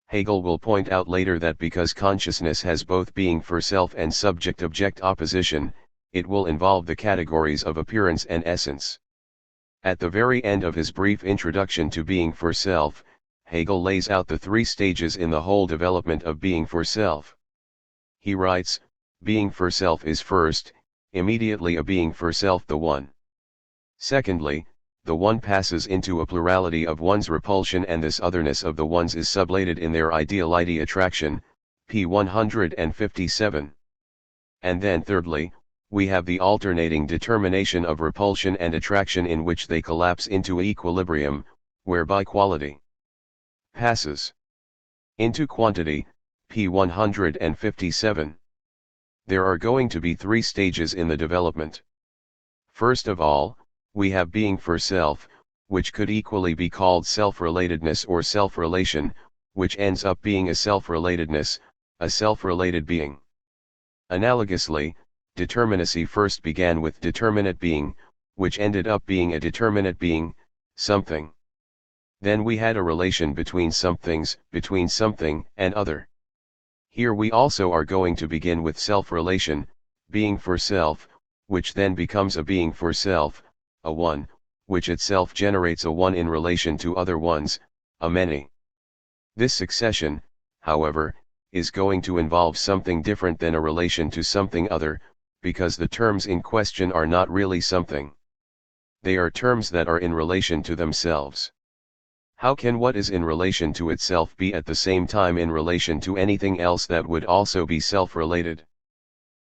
Hegel will point out later that because consciousness has both being for self and subject-object opposition, it will involve the categories of appearance and essence. At the very end of his brief introduction to being for self, Hegel lays out the 3 stages in the whole development of being for self. He writes, being for self is first, immediately a being for self the one. Secondly, the one passes into a plurality of one's repulsion, and this otherness of the ones is sublated in their ideality attraction, p. 157. And then thirdly, we have the alternating determination of repulsion and attraction, in which they collapse into equilibrium, whereby quality passes into quantity, p. 157. There are going to be three stages in the development. First of all, we have being for self, which could equally be called self-relatedness or self-relation, which ends up being a self-relatedness, a self-related being. Analogously, determinacy first began with determinate being, which ended up being a determinate being, something. Then we had a relation between somethings, between something and other. Here we also are going to begin with self-relation, being for self, which then becomes a being for self, a one, which itself generates a one in relation to other ones, a many. This succession, however, is going to involve something different than a relation to something other, because the terms in question are not really something. They are terms that are in relation to themselves. How can what is in relation to itself be at the same time in relation to anything else that would also be self-related?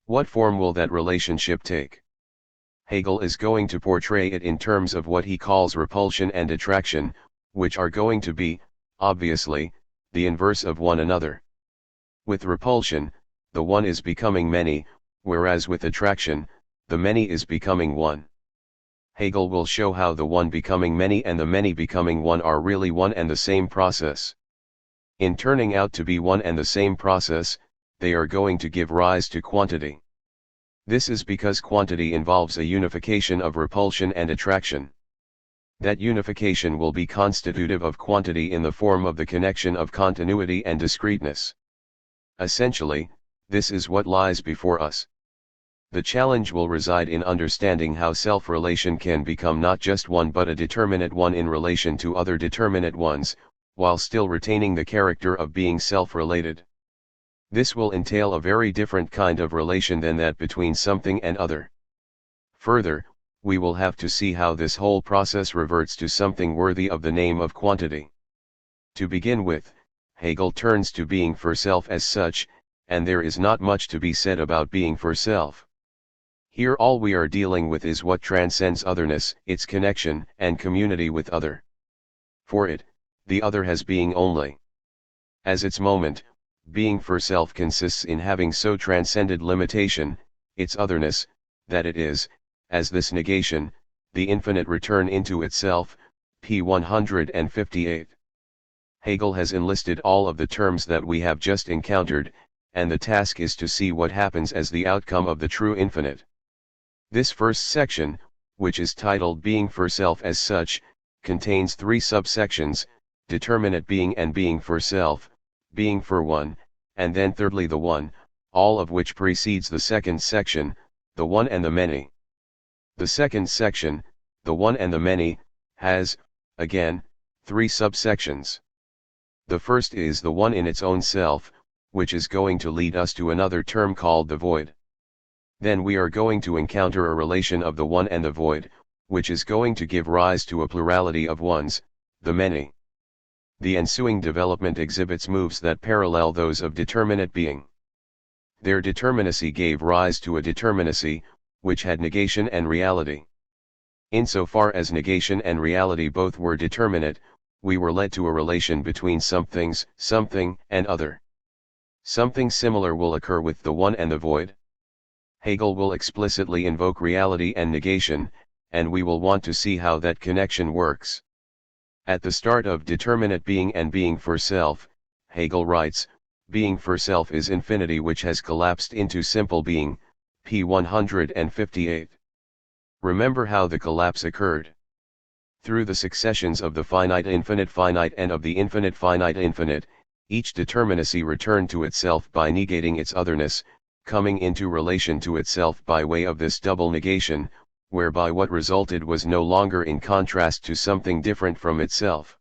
What form will that relationship take? Hegel is going to portray it in terms of what he calls repulsion and attraction, which are going to be, obviously, the inverse of one another. With repulsion, the one is becoming many, whereas with attraction, the many is becoming one. Hegel will show how the one becoming many and the many becoming one are really one and the same process. In turning out to be one and the same process, they are going to give rise to quantity. This is because quantity involves a unification of repulsion and attraction. That unification will be constitutive of quantity in the form of the connection of continuity and discreteness. Essentially, this is what lies before us. The challenge will reside in understanding how self-relation can become not just one but a determinate one in relation to other determinate ones, while still retaining the character of being self-related. This will entail a very different kind of relation than that between something and other. Further, we will have to see how this whole process reverts to something worthy of the name of quantity. To begin with, Hegel turns to being for self as such, and there is not much to be said about being for self. Here all we are dealing with is what transcends otherness, its connection and community with other. For it, the other has being only. As its moment, being for self consists in having so transcended limitation, its otherness, that it is, as this negation, the infinite return into itself, p. 158. Hegel has enlisted all of the terms that we have just encountered, and the task is to see what happens as the outcome of the true infinite. This first section, which is titled Being for Self as Such, contains three subsections: determinate being and being for self, being for one, and then thirdly the one, all of which precedes the second section, the one and the many. The second section, the one and the many, has, again, three subsections. The first is the one in its own self, which is going to lead us to another term called the void. Then we are going to encounter a relation of the one and the void, which is going to give rise to a plurality of ones, the many. The ensuing development exhibits moves that parallel those of determinate being. Their determinacy gave rise to a determinacy, which had negation and reality. Insofar as negation and reality both were determinate, we were led to a relation between something, and other. Something similar will occur with the one and the void. Hegel will explicitly invoke reality and negation, and we will want to see how that connection works. At the start of determinate being and being for self, Hegel writes, being for self is infinity which has collapsed into simple being, p. 158. Remember how the collapse occurred. Through the successions of the finite and of the infinite finite infinite, each determinacy returned to itself by negating its otherness, coming into relation to itself by way of this double negation, whereby what resulted was no longer in contrast to something different from itself.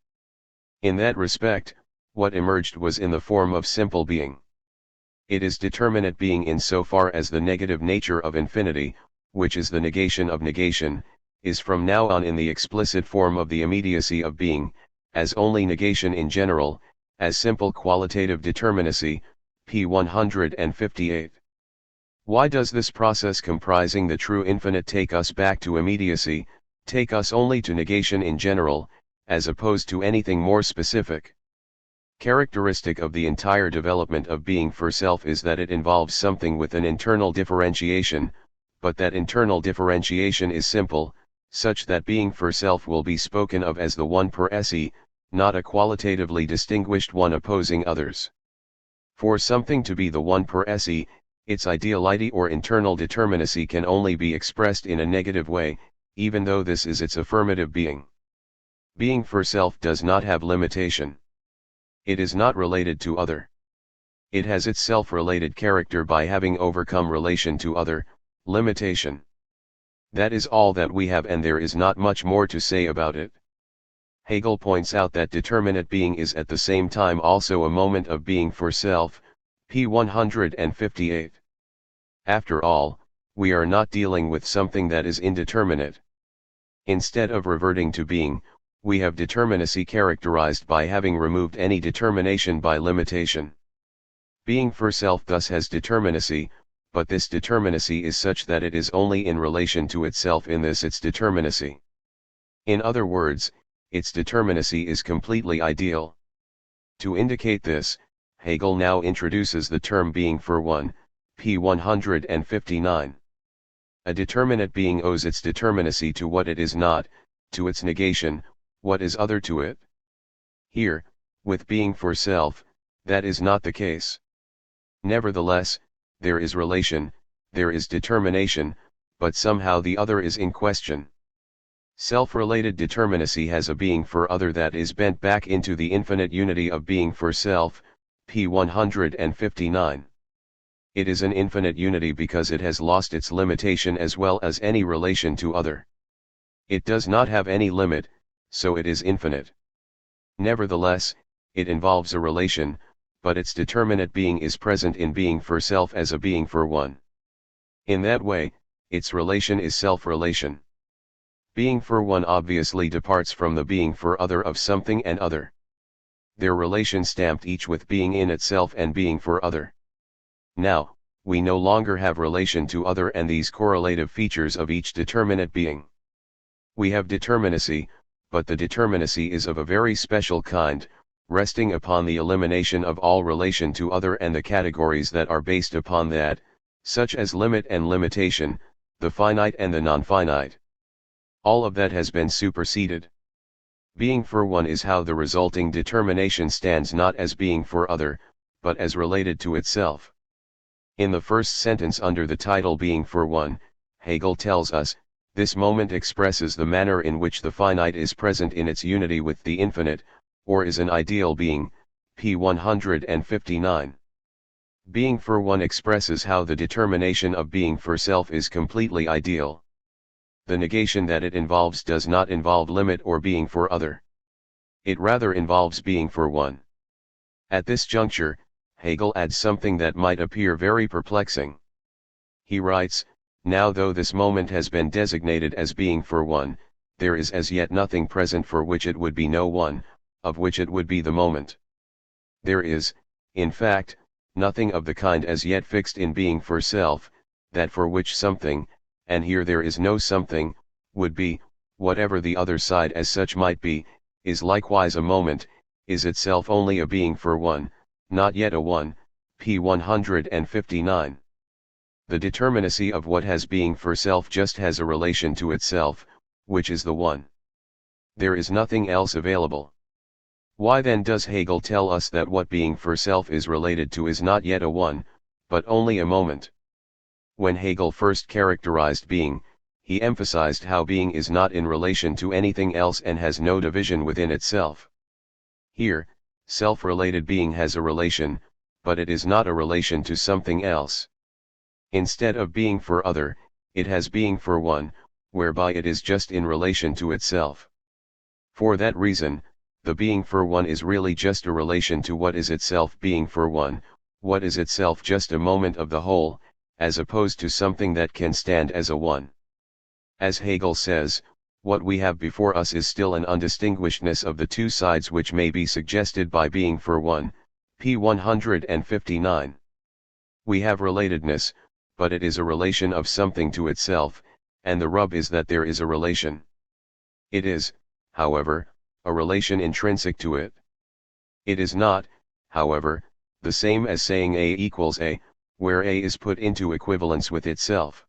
In that respect, what emerged was in the form of simple being. It is determinate being in so far as the negative nature of infinity, which is the negation of negation, is from now on in the explicit form of the immediacy of being, as only negation in general, as simple qualitative determinacy, p. 158. Why does this process comprising the true infinite take us back to immediacy, take us only to negation in general, as opposed to anything more specific? Characteristic of the entire development of being for self is that it involves something with an internal differentiation, but that internal differentiation is simple, such that being for self will be spoken of as the one per se, not a qualitatively distinguished one opposing others. For something to be the one per se, its ideality or internal determinacy can only be expressed in a negative way, even though this is its affirmative being. Being for self does not have limitation. It is not related to other. It has its self-related character by having overcome relation to other, limitation. That is all that we have, and there is not much more to say about it. Hegel points out that determinate being is at the same time also a moment of being for self, p. 158. After all, we are not dealing with something that is indeterminate. Instead of reverting to being, we have determinacy characterized by having removed any determination by limitation. Being for self thus has determinacy, but this determinacy is such that it is only in relation to itself in this its determinacy. In other words, its determinacy is completely ideal. To indicate this, Hegel now introduces the term being for one, p. 159. A determinate being owes its determinacy to what it is not, to its negation, what is other to it. Here, with being for self, that is not the case. Nevertheless, there is relation, there is determination, but somehow the other is in question. Self-related determinacy has a being for other that is bent back into the infinite unity of being for self, p. 159. It is an infinite unity because it has lost its limitation as well as any relation to other. It does not have any limit, so it is infinite. Nevertheless, it involves a relation, but its determinate being is present in being for self as a being for one. In that way, its relation is self-relation. Being for one obviously departs from the being for other of something and other. Their relation stamped each with being in itself and being for other. Now, we no longer have relation to other and these correlative features of each determinate being. We have determinacy, but the determinacy is of a very special kind, resting upon the elimination of all relation to other and the categories that are based upon that, such as limit and limitation, the finite and the non-finite. All of that has been superseded. Being for one is how the resulting determination stands not as being for other, but as related to itself. In the first sentence under the title Being for One, Hegel tells us, this moment expresses the manner in which the finite is present in its unity with the infinite, or is an ideal being, p. 159. Being for one expresses how the determination of being for self is completely ideal. The negation that it involves does not involve limit or being for other. It rather involves being for one. At this juncture, Hegel adds something that might appear very perplexing. He writes, now though this moment has been designated as being for one, there is as yet nothing present for which it would be no one, of which it would be the moment. There is, in fact, nothing of the kind as yet fixed in being for self, that for which something, and here there is no something, would be, whatever the other side as such might be, is likewise a moment, is itself only a being for one, not yet a one, p. 159. The determinacy of what has being for self just has a relation to itself, which is the one. There is nothing else available. Why then does Hegel tell us that what being for self is related to is not yet a one, but only a moment? When Hegel first characterized being, he emphasized how being is not in relation to anything else and has no division within itself. Here, self-related being has a relation, but it is not a relation to something else. Instead of being for other, it has being for one, whereby it is just in relation to itself. For that reason, the being for one is really just a relation to what is itself being for one, what is itself just a moment of the whole, as opposed to something that can stand as a one. As Hegel says, what we have before us is still an undistinguishedness of the two sides which may be suggested by being for one, p. 159. We have relatedness, but it is a relation of something to itself, and the rub is that there is a relation. It is, however, a relation intrinsic to it. It is not, however, the same as saying A equals A, where A is put into equivalence with itself.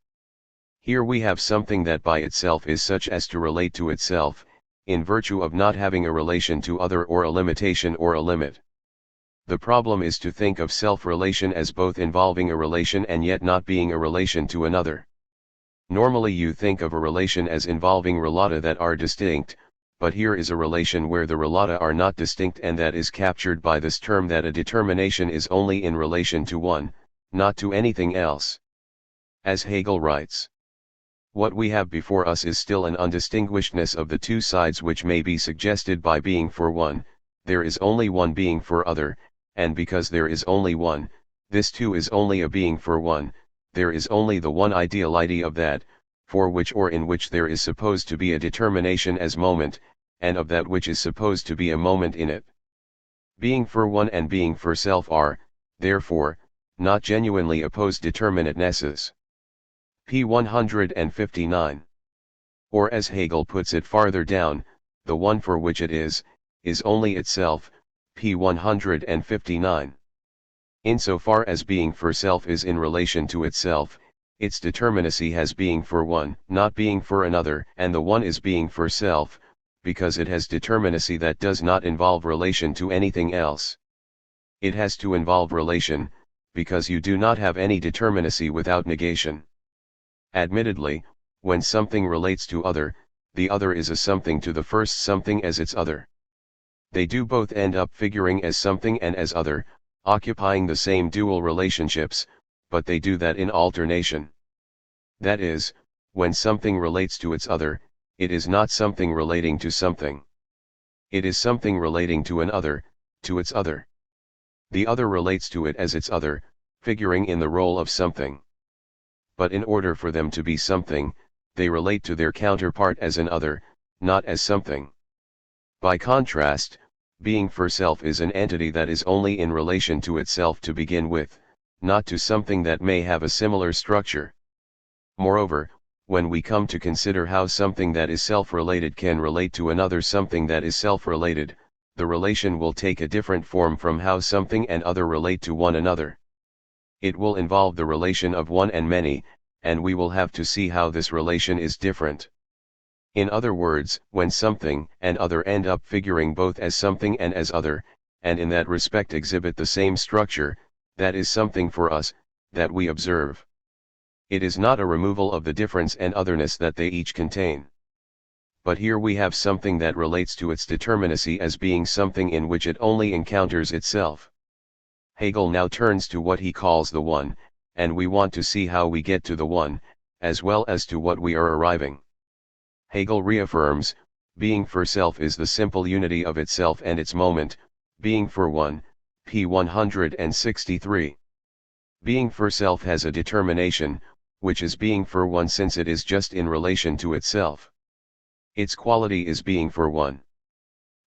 Here we have something that by itself is such as to relate to itself, in virtue of not having a relation to other or a limitation or a limit. The problem is to think of self-relation as both involving a relation and yet not being a relation to another. Normally you think of a relation as involving relata that are distinct, but here is a relation where the relata are not distinct, and that is captured by this term that a determination is only in relation to one, not to anything else. As Hegel writes, what we have before us is still an undistinguishedness of the two sides which may be suggested by being for one, there is only one being for other, and because there is only one, this too is only a being for one, there is only the one ideality of that, for which or in which there is supposed to be a determination as moment, and of that which is supposed to be a moment in it. Being for one and being for self are, therefore, not genuinely opposed determinatenesses. p. 159. Or as Hegel puts it farther down, the one for which it is only itself, p. 159. Insofar as being for self is in relation to itself, its determinacy has being for one, not being for another, and the one is being for self, because it has determinacy that does not involve relation to anything else. It has to involve relation, because you do not have any determinacy without negation. Admittedly, when something relates to other, the other is a something to the first something as its other. They do both end up figuring as something and as other, occupying the same dual relationships, but they do that in alternation. That is, when something relates to its other, it is not something relating to something. It is something relating to an other, to its other. The other relates to it as its other, figuring in the role of something. But in order for them to be something, they relate to their counterpart as an other, not as something. By contrast, being for self is an entity that is only in relation to itself to begin with, not to something that may have a similar structure. Moreover, when we come to consider how something that is self-related can relate to another something that is self-related, the relation will take a different form from how something and other relate to one another. It will involve the relation of one and many, and we will have to see how this relation is different. In other words, when something and other end up figuring both as something and as other, and in that respect exhibit the same structure, that is something for us, that we observe. It is not a removal of the difference and otherness that they each contain. But here we have something that relates to its determinacy as being something in which it only encounters itself. Hegel now turns to what he calls the one, and we want to see how we get to the one, as well as to what we are arriving. Hegel reaffirms, being for self is the simple unity of itself and its moment, being for one, p. 163. Being for self has a determination, which is being for one since it is just in relation to itself. Its quality is being for one.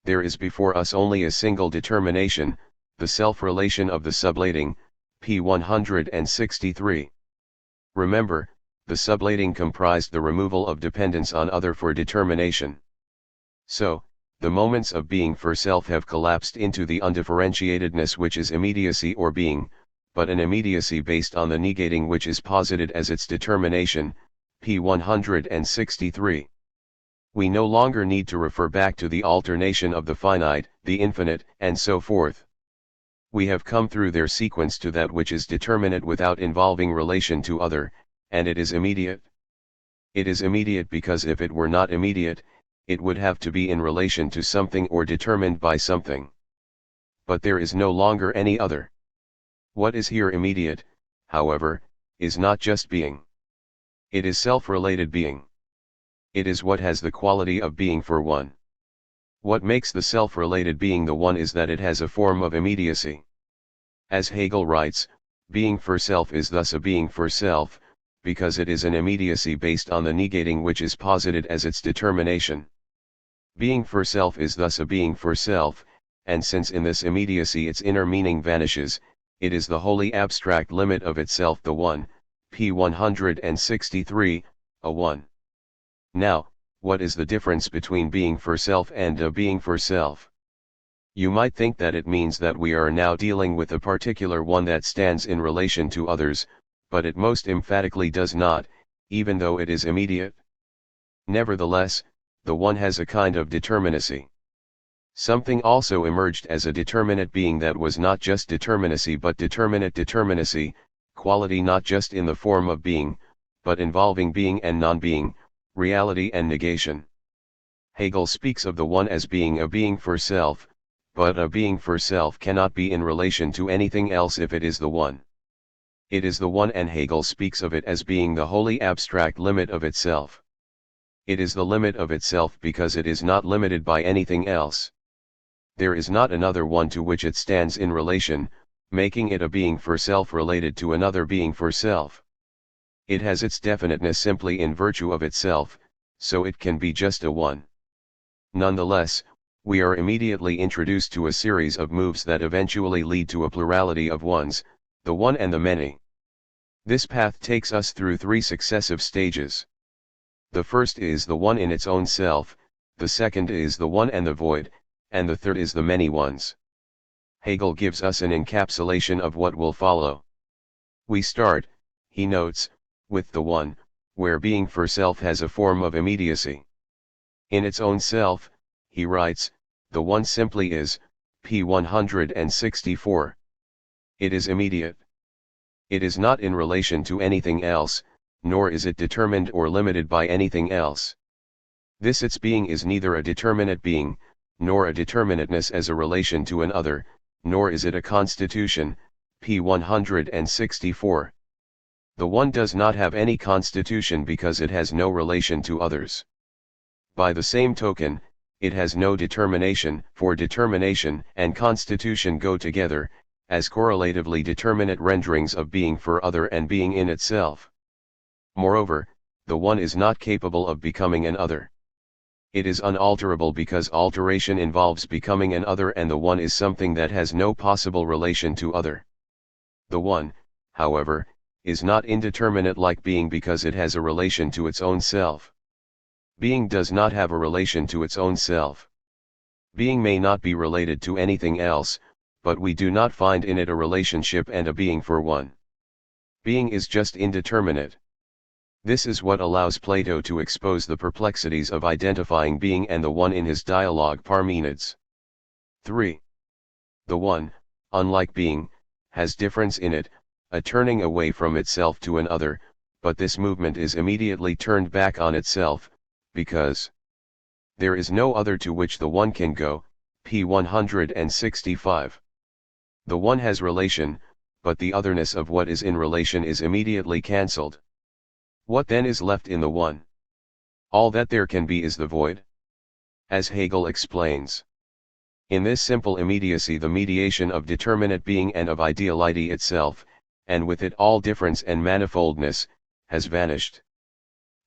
There is before us only a single determination, the self-relation of the sublating, p. 163. Remember, the sublating comprised the removal of dependence on other for determination. So, the moments of being for self have collapsed into the undifferentiatedness which is immediacy or being, but an immediacy based on the negating which is posited as its determination, p. 163. We no longer need to refer back to the alternation of the finite, the infinite, and so forth. We have come through their sequence to that which is determinate without involving relation to other, and it is immediate. It is immediate because if it were not immediate, it would have to be in relation to something or determined by something. But there is no longer any other. What is here immediate, however, is not just being. It is self-related being. It is what has the quality of being for one. What makes the self-related being the one is that it has a form of immediacy. As Hegel writes, being for self is thus a being for self, because it is an immediacy based on the negating which is posited as its determination. Being for self is thus a being for self, and since in this immediacy its inner meaning vanishes, it is the wholly abstract limit of itself, the one, p. 163, a one. Now, what is the difference between being for self and a being for self? You might think that it means that we are now dealing with a particular one that stands in relation to others, but it most emphatically does not, even though it is immediate. Nevertheless, the one has a kind of determinacy. Something also emerged as a determinate being that was not just determinacy but determinate determinacy, quality not just in the form of being, but involving being and non-being, reality and negation. Hegel speaks of the one as being a being for self, but a being for self cannot be in relation to anything else if it is the one. It is the one, and Hegel speaks of it as being the wholly abstract limit of itself. It is the limit of itself because it is not limited by anything else. There is not another one to which it stands in relation, making it a being for self related to another being for self. It has its definiteness simply in virtue of itself, so it can be just a one. Nonetheless, we are immediately introduced to a series of moves that eventually lead to a plurality of ones, the one and the many. This path takes us through three successive stages. The first is the one in its own self, the second is the one and the void, and the third is the many ones. Hegel gives us an encapsulation of what will follow. We start, he notes, with the one, where being for self has a form of immediacy. In its own self, he writes, the one simply is, p. 164. It is immediate. It is not in relation to anything else, nor is it determined or limited by anything else. This its being is neither a determinate being, nor a determinateness as a relation to an other, nor is it a constitution, p. 164. The one does not have any constitution because it has no relation to others. By the same token, it has no determination, for determination and constitution go together, as correlatively determinate renderings of being for other and being in itself. Moreover, the one is not capable of becoming an other. It is unalterable because alteration involves becoming an other, and the one is something that has no possible relation to other. The one, however, is not indeterminate like being because it has a relation to its own self. Being does not have a relation to its own self. Being may not be related to anything else, but we do not find in it a relationship and a being for one. Being is just indeterminate. This is what allows Plato to expose the perplexities of identifying being and the one in his dialogue Parmenides. 3. The one, unlike being, has difference in it, a turning away from itself to an other, but this movement is immediately turned back on itself, because there is no other to which the one can go, p. 165. The one has relation, but the otherness of what is in relation is immediately cancelled. What then is left in the one? All that there can be is the void. As Hegel explains, in this simple immediacy the mediation of determinate being and of ideality itself, and with it all difference and manifoldness, has vanished.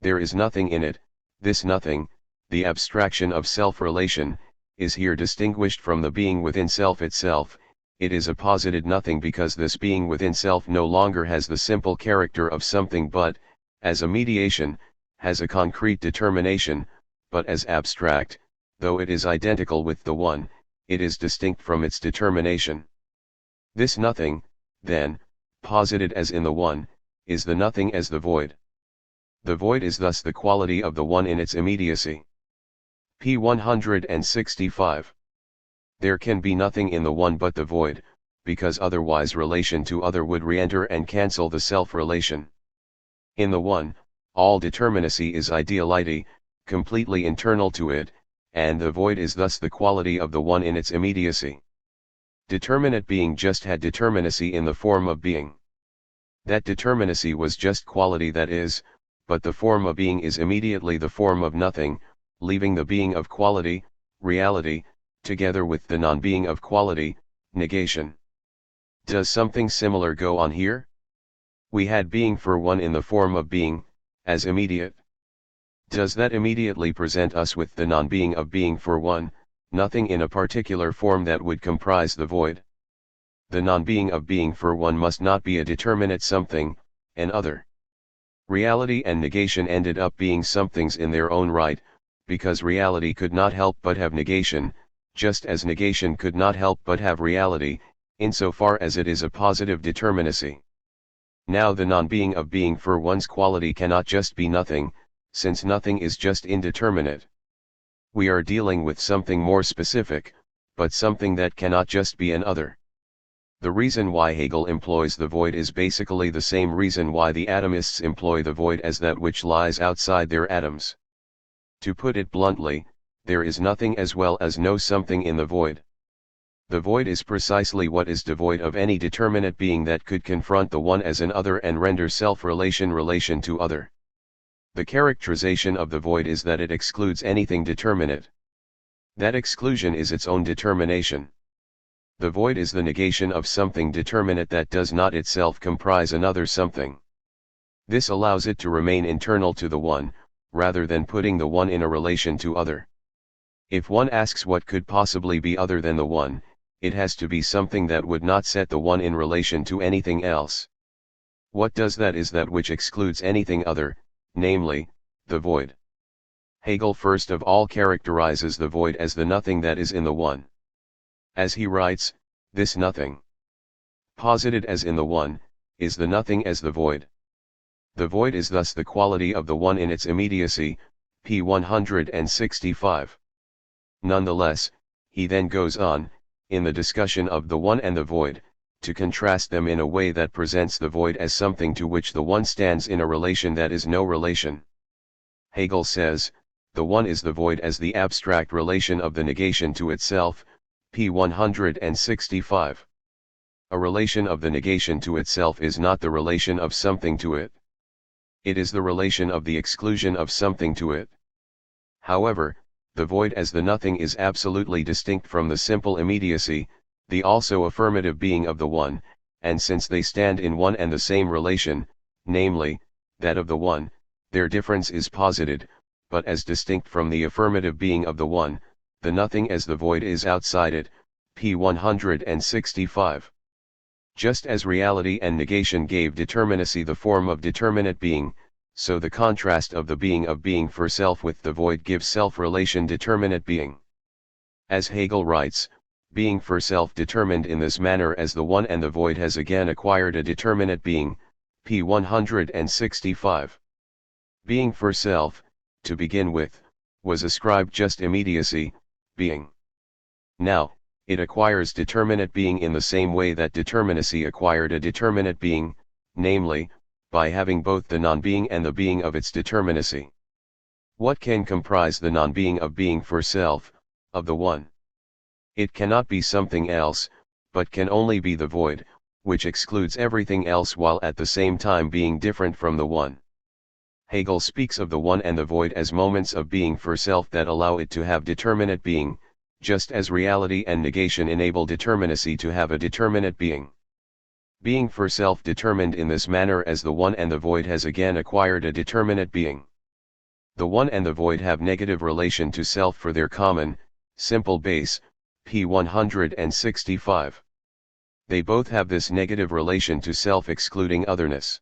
There is nothing in it. This nothing, the abstraction of self-relation, is here distinguished from the being within self itself. It is a posited nothing because this being within self no longer has the simple character of something but, as a mediation, has a concrete determination, but as abstract, though it is identical with the one, it is distinct from its determination. This nothing, then, posited as in the one, is the nothing as the void. The void is thus the quality of the one in its immediacy. p. 165. There can be nothing in the one but the void, because otherwise relation to other would re-enter and cancel the self-relation. In the one, all determinacy is ideality, completely internal to it, and the void is thus the quality of the one in its immediacy. Determinate being just had determinacy in the form of being. That determinacy was just quality, that is, but the form of being is immediately the form of nothing, leaving the being of quality, reality, together with the non-being of quality, negation. Does something similar go on here? We had being for one in the form of being, as immediate. Does that immediately present us with the non-being of being for one, nothing in a particular form that would comprise the void? The non-being of being for one must not be a determinate something, an other. Reality and negation ended up being somethings in their own right, because reality could not help but have negation, just as negation could not help but have reality, insofar as it is a positive determinacy. Now the non-being of being for one's quality cannot just be nothing, since nothing is just indeterminate. We are dealing with something more specific, but something that cannot just be an other. The reason why Hegel employs the void is basically the same reason why the atomists employ the void as that which lies outside their atoms. To put it bluntly, there is nothing as well as no something in the void. The void is precisely what is devoid of any determinate being that could confront the one as an other and render self-relation relation to other. The characterization of the void is that it excludes anything determinate. That exclusion is its own determination. The void is the negation of something determinate that does not itself comprise another something. This allows it to remain internal to the one, rather than putting the one in a relation to other. If one asks what could possibly be other than the one, it has to be something that would not set the one in relation to anything else. What does that is that which excludes anything other, namely, the void. Hegel first of all characterizes the void as the nothing that is in the one. As he writes, this nothing, posited as in the one, is the nothing as the void. The void is thus the quality of the one in its immediacy, p. 165. Nonetheless, he then goes on, in the discussion of the one and the void, to contrast them in a way that presents the void as something to which the one stands in a relation that is no relation. Hegel says, the one is the void as the abstract relation of the negation to itself, p. 165. A relation of the negation to itself is not the relation of something to it. It is the relation of the exclusion of something to it. However, the void as the nothing is absolutely distinct from the simple immediacy, the also affirmative being of the one, and since they stand in one and the same relation, namely, that of the one, their difference is posited, but as distinct from the affirmative being of the one, the nothing as the void is outside it, p. 165. Just as reality and negation gave determinacy the form of determinate being, so the contrast of the being for self with the void gives self-relation determinate being. As Hegel writes, being for self determined in this manner as the one and the void has again acquired a determinate being, p. 165. Being for self, to begin with, was ascribed just immediacy, being. Now, it acquires determinate being in the same way that determinacy acquired a determinate being, namely, by having both the non-being and the being of its determinacy. What can comprise the non-being of being for self, of the one? It cannot be something else, but can only be the void, which excludes everything else while at the same time being different from the one. Hegel speaks of the one and the void as moments of being for self that allow it to have determinate being, just as reality and negation enable determinacy to have a determinate being. Being for self determined in this manner as the one and the void has again acquired a determinate being. The one and the void have negative relation to self for their common, simple base, p. 165. They both have this negative relation to self excluding otherness.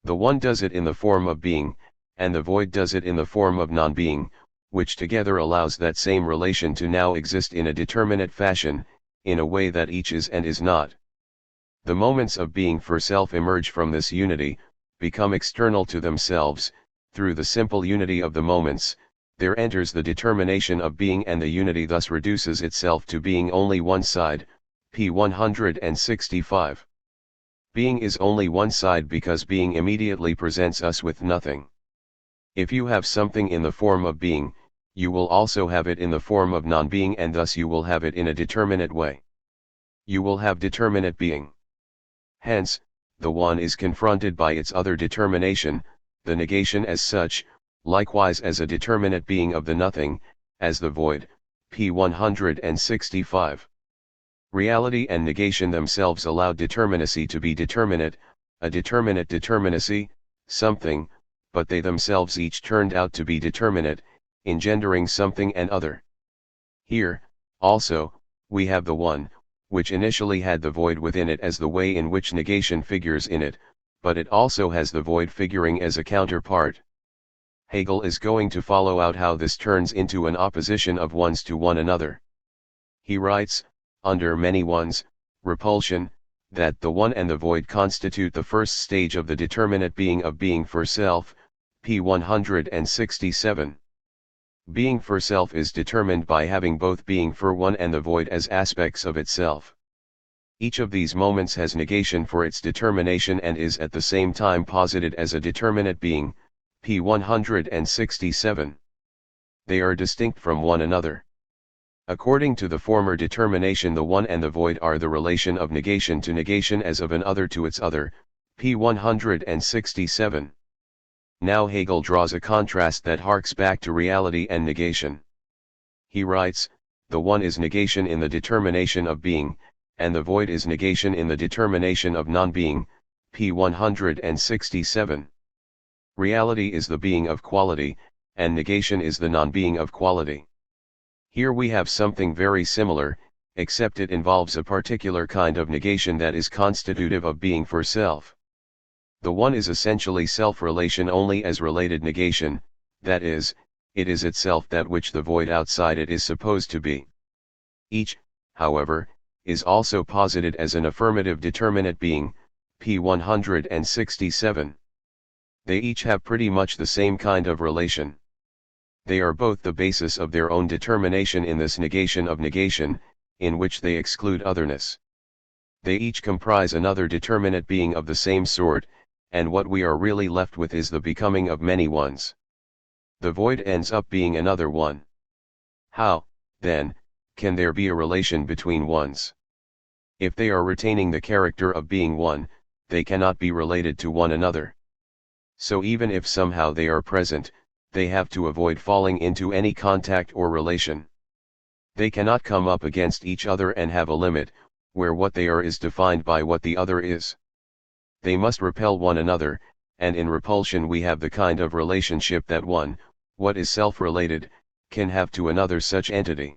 The one does it in the form of being, and the void does it in the form of non-being, which together allows that same relation to now exist in a determinate fashion, in a way that each is and is not. The moments of being for self emerge from this unity, become external to themselves. Through the simple unity of the moments, there enters the determination of being, and the unity thus reduces itself to being only one side, p. 165. Being is only one side because being immediately presents us with nothing. If you have something in the form of being, you will also have it in the form of non-being, and thus you will have it in a determinate way. You will have determinate being. Hence, the one is confronted by its other determination, the negation as such, likewise as a determinate being of the nothing, as the void, p. 165. Reality and negation themselves allow determinacy to be determinate, a determinate determinacy, something, but they themselves each turned out to be determinate, engendering something and other. Here, also, we have the one, which initially had the void within it as the way in which negation figures in it, but it also has the void figuring as a counterpart. Hegel is going to follow out how this turns into an opposition of ones to one another. He writes, under many ones, repulsion, that the one and the void constitute the first stage of the determinate being of being for self, p. 167. Being for self is determined by having both being for one and the void as aspects of itself. Each of these moments has negation for its determination and is at the same time posited as a determinate being, p. 167. They are distinct from one another. According to the former determination, the one and the void are the relation of negation to negation as of an other to its other, p. 167. Now Hegel draws a contrast that harks back to reality and negation. He writes, the one is negation in the determination of being, and the void is negation in the determination of non-being, p. 167. Reality is the being of quality, and negation is the non-being of quality. Here we have something very similar, except it involves a particular kind of negation that is constitutive of being for self. The one is essentially self-relation only as related negation, that is, it is itself that which the void outside it is supposed to be. Each, however, is also posited as an affirmative determinate being, p. 167. They each have pretty much the same kind of relation. They are both the basis of their own determination in this negation of negation, in which they exclude otherness. They each comprise another determinate being of the same sort, and what we are really left with is the becoming of many ones. The void ends up being another one. How, then, can there be a relation between ones? If they are retaining the character of being one, they cannot be related to one another. So even if somehow they are present, they have to avoid falling into any contact or relation. They cannot come up against each other and have a limit, where what they are is defined by what the other is. They must repel one another, and in repulsion we have the kind of relationship that one, what is self-related, can have to another such entity.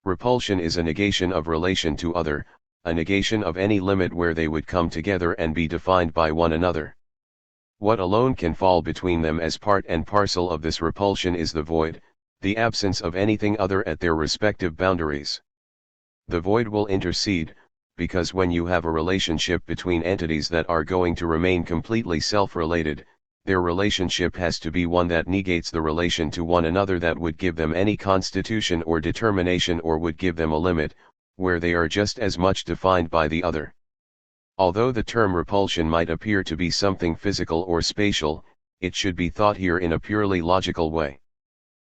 Repulsion is a negation of relation to other, a negation of any limit where they would come together and be defined by one another. What alone can fall between them as part and parcel of this repulsion is the void, the absence of anything other at their respective boundaries. The void will intercede, because when you have a relationship between entities that are going to remain completely self-related, their relationship has to be one that negates the relation to one another that would give them any constitution or determination or would give them a limit, where they are just as much defined by the other. Although the term repulsion might appear to be something physical or spatial, it should be thought here in a purely logical way.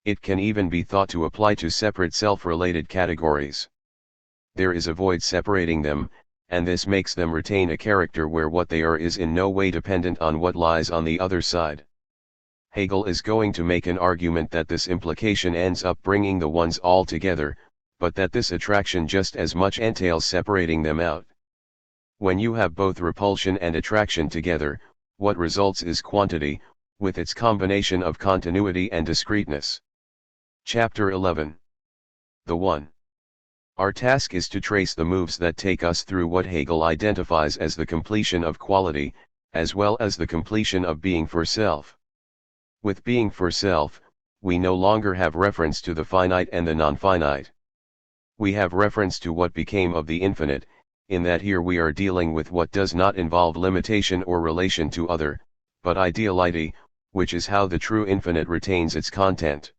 It can even be thought to apply to separate self-related categories. There is a void separating them, and this makes them retain a character where what they are is in no way dependent on what lies on the other side. Hegel is going to make an argument that this implication ends up bringing the ones all together, but that this attraction just as much entails separating them out. When you have both repulsion and attraction together, what results is quantity, with its combination of continuity and discreteness. Chapter 11. The One. Our task is to trace the moves that take us through what Hegel identifies as the completion of quality, as well as the completion of being for self. With being for self, we no longer have reference to the finite and the non-finite. We have reference to what became of the infinite, in that here we are dealing with what does not involve limitation or relation to other, but ideality, which is how the true infinite retains its content.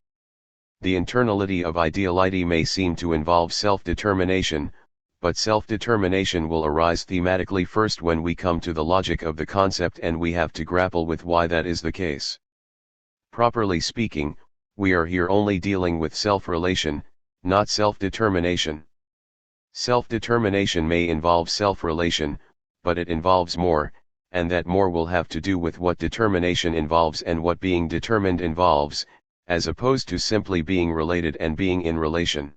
The internality of ideality may seem to involve self-determination, but self-determination will arise thematically first when we come to the logic of the concept, and we have to grapple with why that is the case. Properly speaking, we are here only dealing with self-relation, not self-determination. Self-determination may involve self-relation, but it involves more, and that more will have to do with what determination involves and what being determined involves, as opposed to simply being related and being in relation.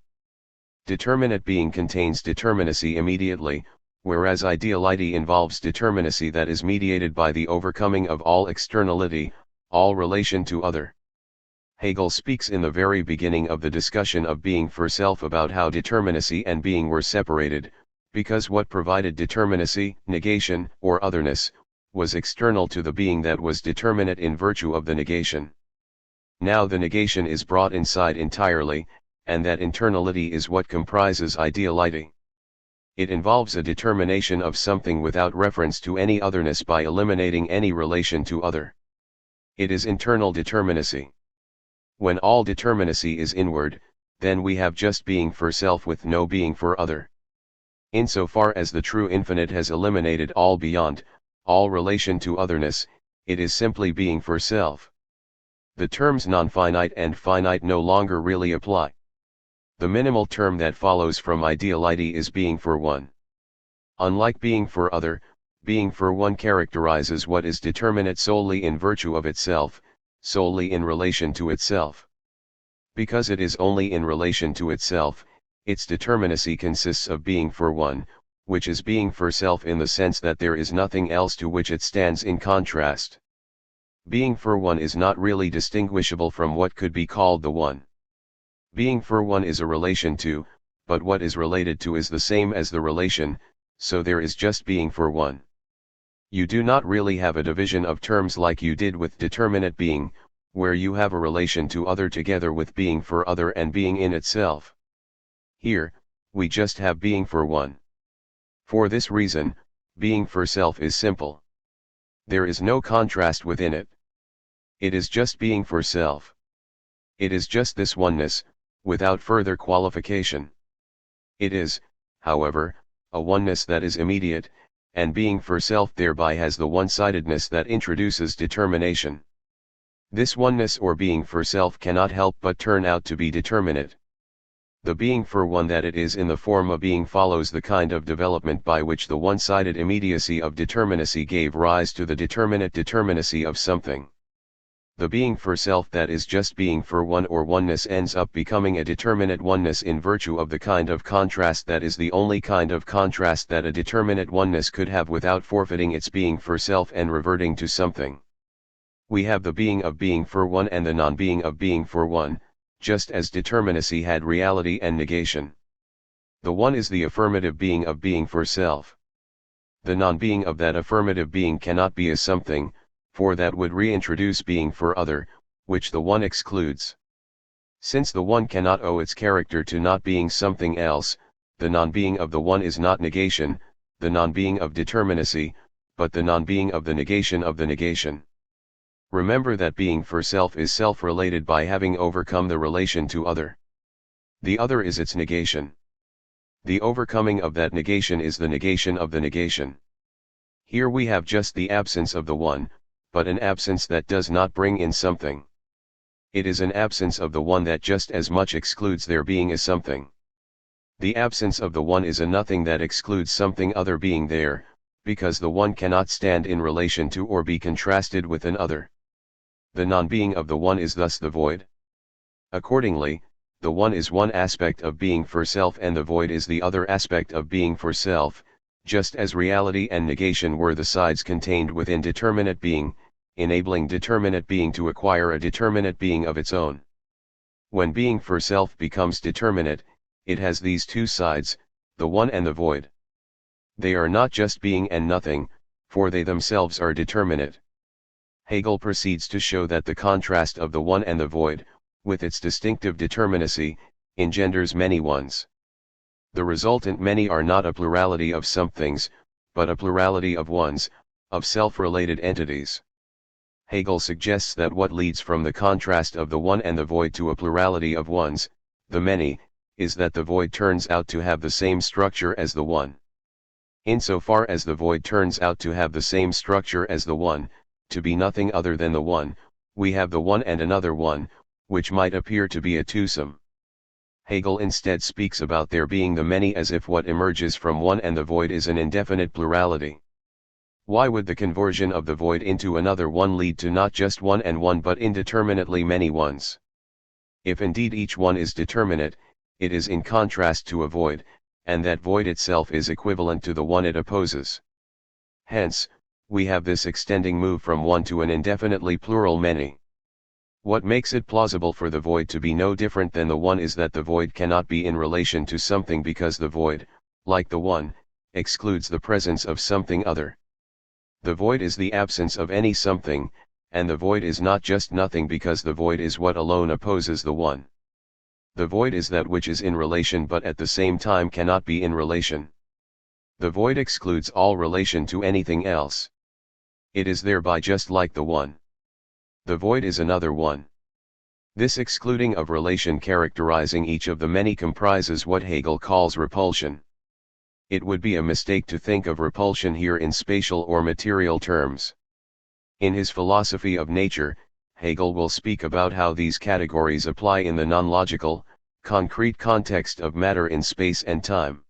Determinate being contains determinacy immediately, whereas ideality involves determinacy that is mediated by the overcoming of all externality, all relation to other. Hegel speaks in the very beginning of the discussion of being for self about how determinacy and being were separated, because what provided determinacy, negation, or otherness, was external to the being that was determinate in virtue of the negation. Now the negation is brought inside entirely, and that internality is what comprises ideality. It involves a determination of something without reference to any otherness by eliminating any relation to other. It is internal determinacy. When all determinacy is inward, then we have just being for self with no being for other. Insofar as the true infinite has eliminated all beyond, all relation to otherness, it is simply being for self. The terms non-finite and finite no longer really apply. The minimal term that follows from ideality is being for one. Unlike being for other, being for one characterizes what is determinate solely in virtue of itself, solely in relation to itself. Because it is only in relation to itself, its determinacy consists of being for one, which is being for self in the sense that there is nothing else to which it stands in contrast. Being for one is not really distinguishable from what could be called the one. Being for one is a relation to, but what is related to is the same as the relation, so there is just being for one. You do not really have a division of terms like you did with determinate being, where you have a relation to other together with being for other and being in itself. Here, we just have being for one. For this reason, being for self is simple. There is no contrast within it. It is just being for self. It is just this oneness, without further qualification. It is, however, a oneness that is immediate, and being for self thereby has the one-sidedness that introduces determination. This oneness or being for self cannot help but turn out to be determinate. The being for one that it is in the form of being follows the kind of development by which the one-sided immediacy of determinacy gave rise to the determinate determinacy of something. The being for self that is just being for one or oneness ends up becoming a determinate oneness in virtue of the kind of contrast that is the only kind of contrast that a determinate oneness could have without forfeiting its being for self and reverting to something. We have the being of being for one and the non-being of being for one, just as determinacy had reality and negation. The one is the affirmative being of being for self. The non-being of that affirmative being cannot be a something, for that would reintroduce being for other, which the one excludes. Since the one cannot owe its character to not being something else, the non-being of the one is not negation, the non-being of determinacy, but the non-being of the negation of the negation. Remember that being for self is self-related by having overcome the relation to other. The other is its negation. The overcoming of that negation is the negation of the negation. Here we have just the absence of the one, but an absence that does not bring in something. It is an absence of the one that just as much excludes there being a something. The absence of the one is a nothing that excludes something other being there, because the one cannot stand in relation to or be contrasted with an other. The non-being of the one is thus the void. Accordingly, the one is one aspect of being for self and the void is the other aspect of being for self, just as reality and negation were the sides contained within determinate being, enabling determinate being to acquire a determinate being of its own. When being for self becomes determinate, it has these two sides, the one and the void. They are not just being and nothing, for they themselves are determinate. Hegel proceeds to show that the contrast of the one and the void, with its distinctive determinacy, engenders many ones. The resultant many are not a plurality of somethings, but a plurality of ones, of self-related entities. Hegel suggests that what leads from the contrast of the one and the void to a plurality of ones, the many, is that the void turns out to have the same structure as the one. Insofar as the void turns out to have the same structure as the one, to be nothing other than the one, we have the one and another one, which might appear to be a twosome. Hegel instead speaks about there being the many as if what emerges from one and the void is an indefinite plurality. Why would the conversion of the void into another one lead to not just one and one but indeterminately many ones? If indeed each one is determinate, it is in contrast to a void, and that void itself is equivalent to the one it opposes. Hence, we have this extending move from one to an indefinitely plural many. What makes it plausible for the void to be no different than the one is that the void cannot be in relation to something because the void, like the one, excludes the presence of something other. The void is the absence of any something, and the void is not just nothing because the void is what alone opposes the one. The void is that which is in relation but at the same time cannot be in relation. The void excludes all relation to anything else. It is thereby just like the one. The void is another one. This excluding of relation characterizing each of the many comprises what Hegel calls repulsion. It would be a mistake to think of repulsion here in spatial or material terms. In his philosophy of nature, Hegel will speak about how these categories apply in the non-logical, concrete context of matter in space and time.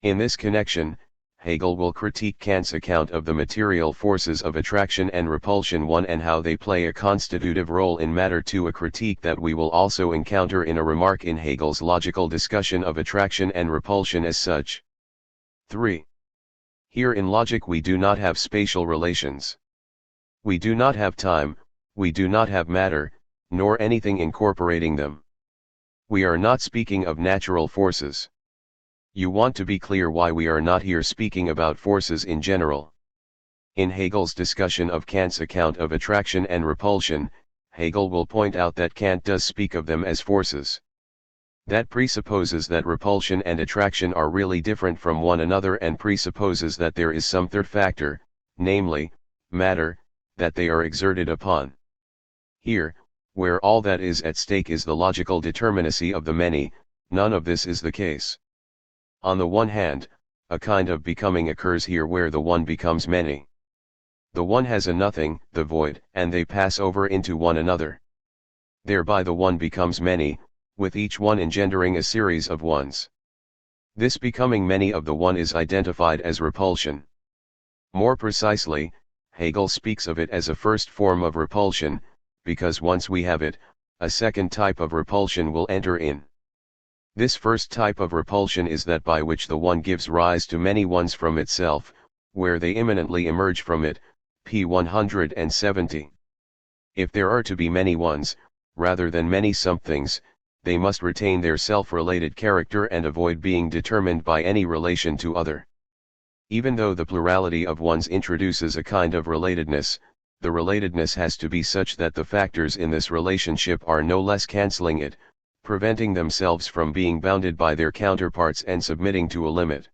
In this connection, Hegel will critique Kant's account of the material forces of attraction and repulsion 1 and how they play a constitutive role in matter 2, a critique that we will also encounter in a remark in Hegel's logical discussion of attraction and repulsion as such. 3. Here in logic we do not have spatial relations. We do not have time, we do not have matter, nor anything incorporating them. We are not speaking of natural forces. You want to be clear why we are not here speaking about forces in general. In Hegel's discussion of Kant's account of attraction and repulsion, Hegel will point out that Kant does speak of them as forces. That presupposes that repulsion and attraction are really different from one another and presupposes that there is some third factor, namely, matter, that they are exerted upon. Here, where all that is at stake is the logical determinacy of the many, none of this is the case. On the one hand, a kind of becoming occurs here where the one becomes many. The one has a nothing, the void, and they pass over into one another. Thereby the one becomes many, with each one engendering a series of ones. This becoming many of the one is identified as repulsion. More precisely, Hegel speaks of it as a first form of repulsion, because once we have it, a second type of repulsion will enter in. This first type of repulsion is that by which the one gives rise to many ones from itself, where they immanently emerge from it, p. 170. If there are to be many ones, rather than many somethings, they must retain their self-related character and avoid being determined by any relation to other. Even though the plurality of ones introduces a kind of relatedness, the relatedness has to be such that the factors in this relationship are no less cancelling it, preventing themselves from being bounded by their counterparts and submitting to a limit.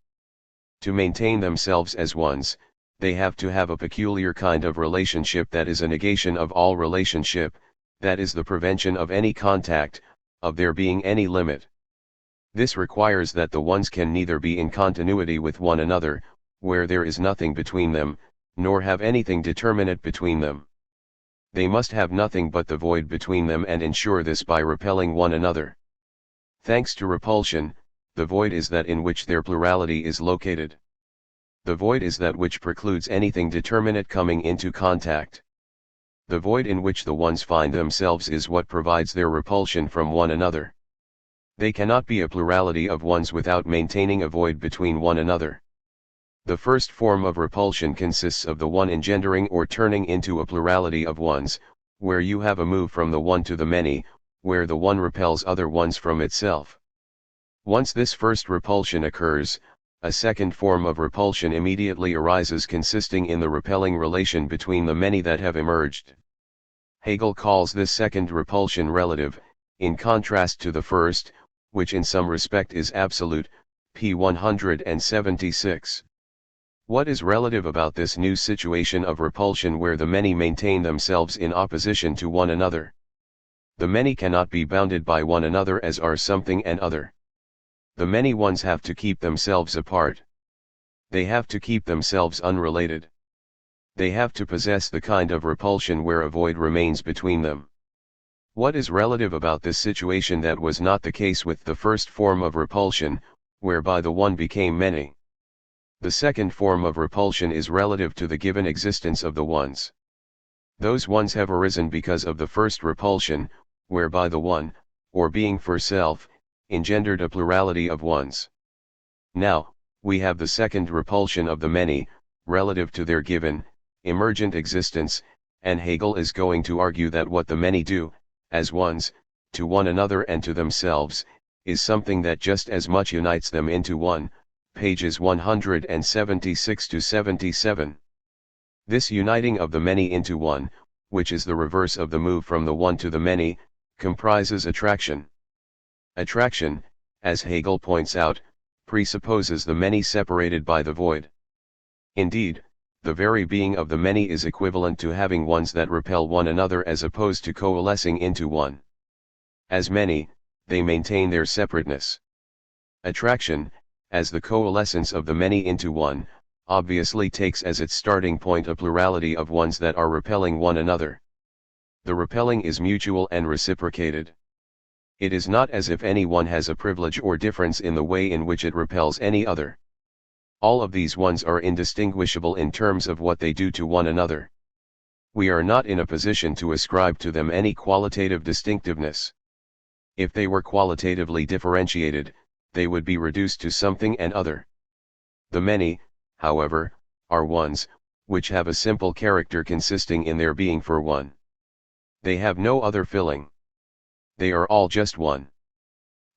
To maintain themselves as ones, they have to have a peculiar kind of relationship that is a negation of all relationship, that is the prevention of any contact, of there being any limit. This requires that the ones can neither be in continuity with one another, where there is nothing between them, nor have anything determinate between them. They must have nothing but the void between them and ensure this by repelling one another. Thanks to repulsion, the void is that in which their plurality is located. The void is that which precludes anything determinate coming into contact. The void in which the ones find themselves is what provides their repulsion from one another. They cannot be a plurality of ones without maintaining a void between one another. The first form of repulsion consists of the one engendering or turning into a plurality of ones, where you have a move from the one to the many, where the one repels other ones from itself. Once this first repulsion occurs, a second form of repulsion immediately arises consisting in the repelling relation between the many that have emerged. Hegel calls this second repulsion relative, in contrast to the first, which in some respect is absolute, p. 176. What is relative about this new situation of repulsion where the many maintain themselves in opposition to one another? The many cannot be bounded by one another as are something and other. The many ones have to keep themselves apart. They have to keep themselves unrelated. They have to possess the kind of repulsion where a void remains between them. What is relative about this situation that was not the case with the first form of repulsion, whereby the one became many? The second form of repulsion is relative to the given existence of the ones. Those ones have arisen because of the first repulsion, whereby the one, or being for self, engendered a plurality of ones. Now, we have the second repulsion of the many, relative to their given, emergent existence, and Hegel is going to argue that what the many do, as ones, to one another and to themselves, is something that just as much unites them into one, pages 176 to 77. This uniting of the many into one, which is the reverse of the move from the one to the many, comprises attraction. Attraction, as Hegel points out, presupposes the many separated by the void. Indeed, the very being of the many is equivalent to having ones that repel one another as opposed to coalescing into one. As many, they maintain their separateness. Attraction, as the coalescence of the many into one, obviously takes as its starting point a plurality of ones that are repelling one another. The repelling is mutual and reciprocated. It is not as if any one has a privilege or difference in the way in which it repels any other. All of these ones are indistinguishable in terms of what they do to one another. We are not in a position to ascribe to them any qualitative distinctiveness. If they were qualitatively differentiated, they would be reduced to something and other. The many, however, are ones, which have a simple character consisting in their being for one. They have no other filling. They are all just one.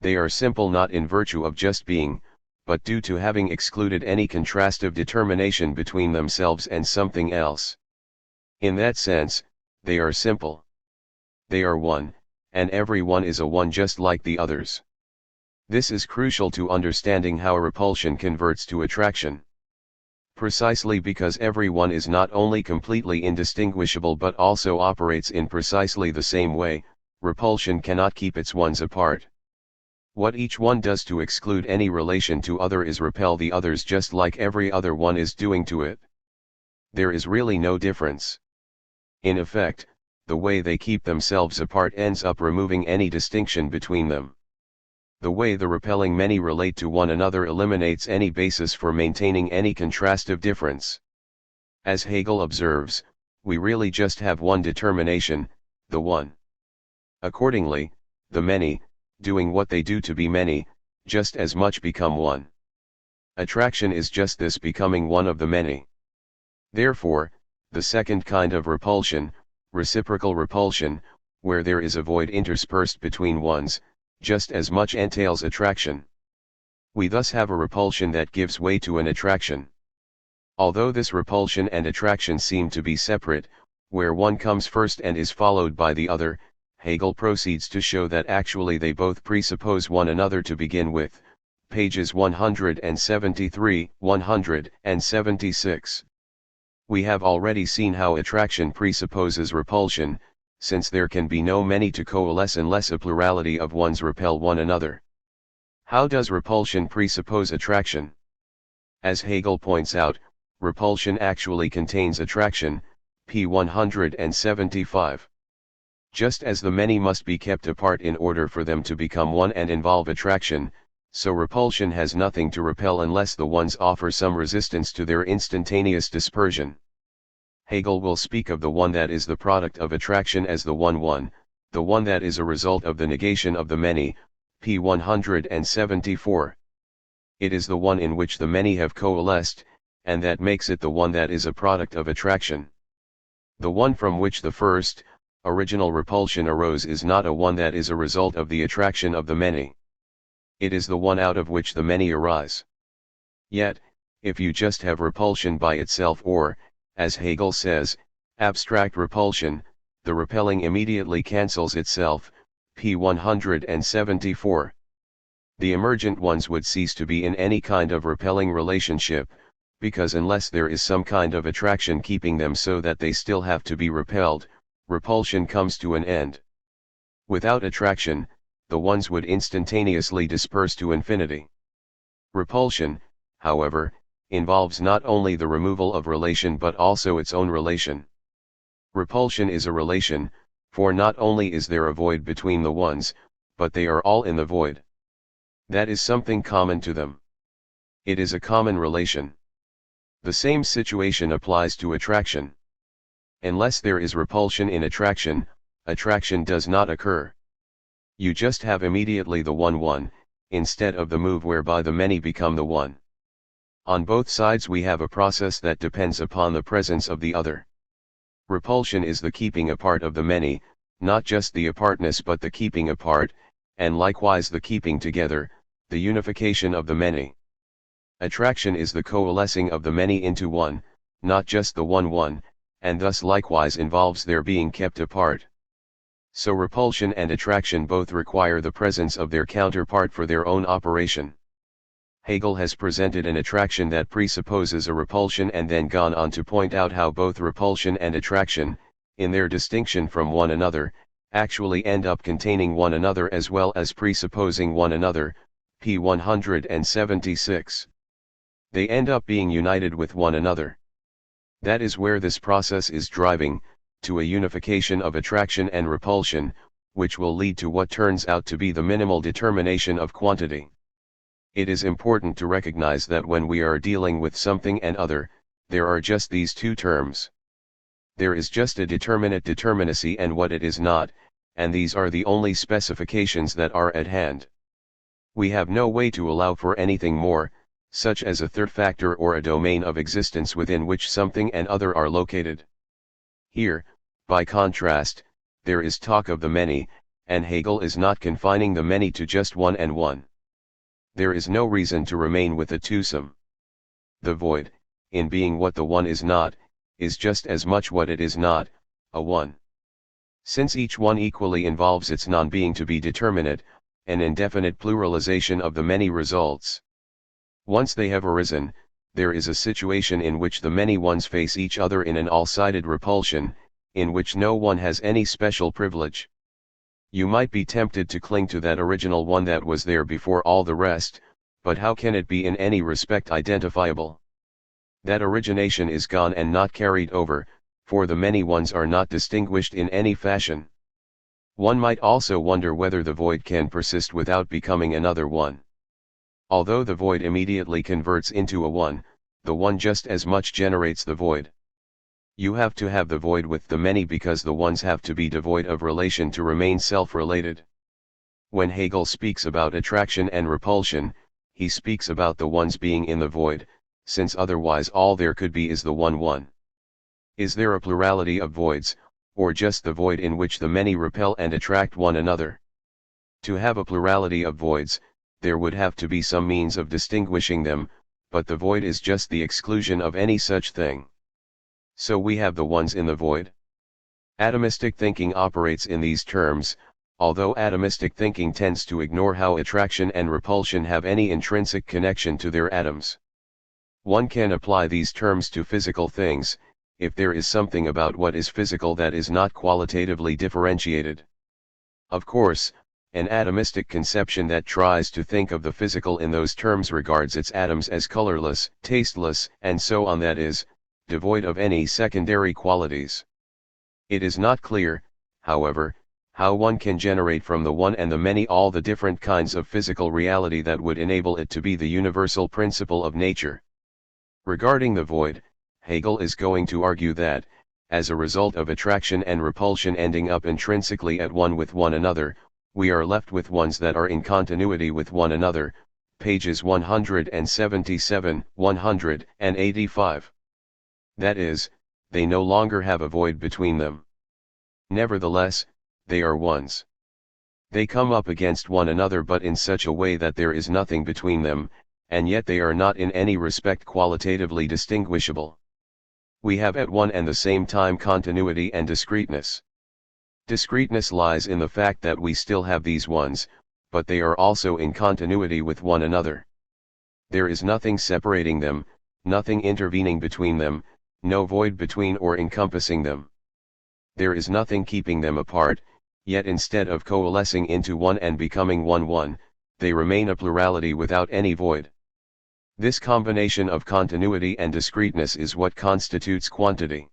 They are simple not in virtue of just being, but due to having excluded any contrastive determination between themselves and something else. In that sense, they are simple. They are one, and every one is a one just like the others. This is crucial to understanding how repulsion converts to attraction. Precisely because every one is not only completely indistinguishable but also operates in precisely the same way, repulsion cannot keep its ones apart. What each one does to exclude any relation to other is repel the others just like every other one is doing to it. There is really no difference. In effect, the way they keep themselves apart ends up removing any distinction between them. The way the repelling many relate to one another eliminates any basis for maintaining any contrastive difference. As Hegel observes, we really just have one determination, the one. Accordingly, the many, doing what they do to be many, just as much become one. Attraction is just this becoming one of the many. Therefore, the second kind of repulsion, reciprocal repulsion, where there is a void interspersed between ones, just as much entails attraction. We thus have a repulsion that gives way to an attraction. Although this repulsion and attraction seem to be separate, where one comes first and is followed by the other, Hegel proceeds to show that actually they both presuppose one another to begin with, pages 173, 176. We have already seen how attraction presupposes repulsion, since there can be no many to coalesce unless a plurality of ones repel one another. How does repulsion presuppose attraction? As Hegel points out, repulsion actually contains attraction, p. 175. Just as the many must be kept apart in order for them to become one and involve attraction, so repulsion has nothing to repel unless the ones offer some resistance to their instantaneous dispersion. Hegel will speak of the one that is the product of attraction as the one, the one that is a result of the negation of the many, p. 174. It is the one in which the many have coalesced, and that makes it the one that is a product of attraction. The one from which the first, original repulsion arose is not a one that is a result of the attraction of the many. It is the one out of which the many arise. Yet, if you just have repulsion by itself or, as Hegel says, abstract repulsion, the repelling immediately cancels itself, p. 174. The emergent ones would cease to be in any kind of repelling relationship, because unless there is some kind of attraction keeping them so that they still have to be repelled, repulsion comes to an end. Without attraction, the ones would instantaneously disperse to infinity. Repulsion, however, involves not only the removal of relation but also its own relation. Repulsion is a relation, for not only is there a void between the ones, but they are all in the void. That is something common to them. It is a common relation. The same situation applies to attraction. Unless there is repulsion in attraction, attraction does not occur. You just have immediately the one, instead of the move whereby the many become the one. On both sides we have a process that depends upon the presence of the other. Repulsion is the keeping apart of the many, not just the apartness but the keeping apart, and likewise the keeping together, the unification of the many. Attraction is the coalescing of the many into one, not just the one, and thus likewise involves their being kept apart. So repulsion and attraction both require the presence of their counterpart for their own operation. Hegel has presented an attraction that presupposes a repulsion and then gone on to point out how both repulsion and attraction, in their distinction from one another, actually end up containing one another as well as presupposing one another, p. 176. They end up being united with one another. That is where this process is driving, to a unification of attraction and repulsion, which will lead to what turns out to be the minimal determination of quantity. It is important to recognize that when we are dealing with something and other, there are just these two terms. There is just a determinate determinacy and what it is not, and these are the only specifications that are at hand. We have no way to allow for anything more, such as a third factor or a domain of existence within which something and other are located. Here, by contrast, there is talk of the many, and Hegel is not confining the many to just one and one. There is no reason to remain with a twosome. The void, in being what the one is not, is just as much what it is not, a one. Since each one equally involves its non-being to be determinate, an indefinite pluralization of the many results. Once they have arisen, there is a situation in which the many ones face each other in an all-sided repulsion, in which no one has any special privilege. You might be tempted to cling to that original one that was there before all the rest, but how can it be in any respect identifiable? That origination is gone and not carried over, for the many ones are not distinguished in any fashion. One might also wonder whether the void can persist without becoming another one. Although the void immediately converts into a one, the one just as much generates the void. You have to have the void with the many because the ones have to be devoid of relation to remain self-related. When Hegel speaks about attraction and repulsion, he speaks about the ones being in the void, since otherwise all there could be is the one. Is there a plurality of voids, or just the void in which the many repel and attract one another? To have a plurality of voids, there would have to be some means of distinguishing them, but the void is just the exclusion of any such thing. So we have the ones in the void. Atomistic thinking operates in these terms, although atomistic thinking tends to ignore how attraction and repulsion have any intrinsic connection to their atoms. One can apply these terms to physical things, if there is something about what is physical that is not qualitatively differentiated. Of course, an atomistic conception that tries to think of the physical in those terms regards its atoms as colorless, tasteless, and so on, that is, devoid of any secondary qualities. It is not clear, however, how one can generate from the one and the many all the different kinds of physical reality that would enable it to be the universal principle of nature. Regarding the void, Hegel is going to argue that, as a result of attraction and repulsion ending up intrinsically at one with one another, we are left with ones that are in continuity with one another, pages 177, 185. That is, they no longer have a void between them. Nevertheless, they are ones. They come up against one another but in such a way that there is nothing between them, and yet they are not in any respect qualitatively distinguishable. We have at one and the same time continuity and discreteness. Discreteness lies in the fact that we still have these ones, but they are also in continuity with one another. There is nothing separating them, nothing intervening between them, no void between or encompassing them. There is nothing keeping them apart, yet instead of coalescing into one and becoming one, they remain a plurality without any void. This combination of continuity and discreteness is what constitutes quantity.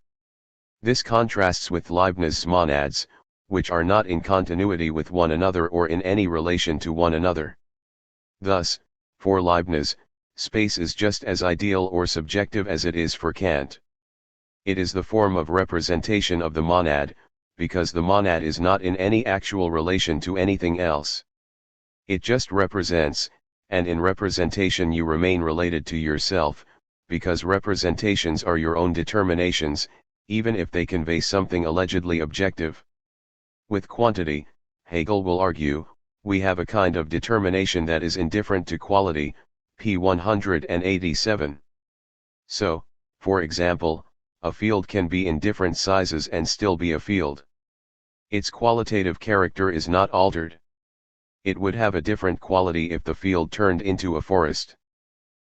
This contrasts with Leibniz's monads, which are not in continuity with one another or in any relation to one another. Thus, for Leibniz, space is just as ideal or subjective as it is for Kant. It is the form of representation of the monad, because the monad is not in any actual relation to anything else. It just represents, and in representation you remain related to yourself, because representations are your own determinations, even if they convey something allegedly objective. With quantity, Hegel will argue, we have a kind of determination that is indifferent to quality, p. 187. So, for example, a field can be in different sizes and still be a field. Its qualitative character is not altered. It would have a different quality if the field turned into a forest.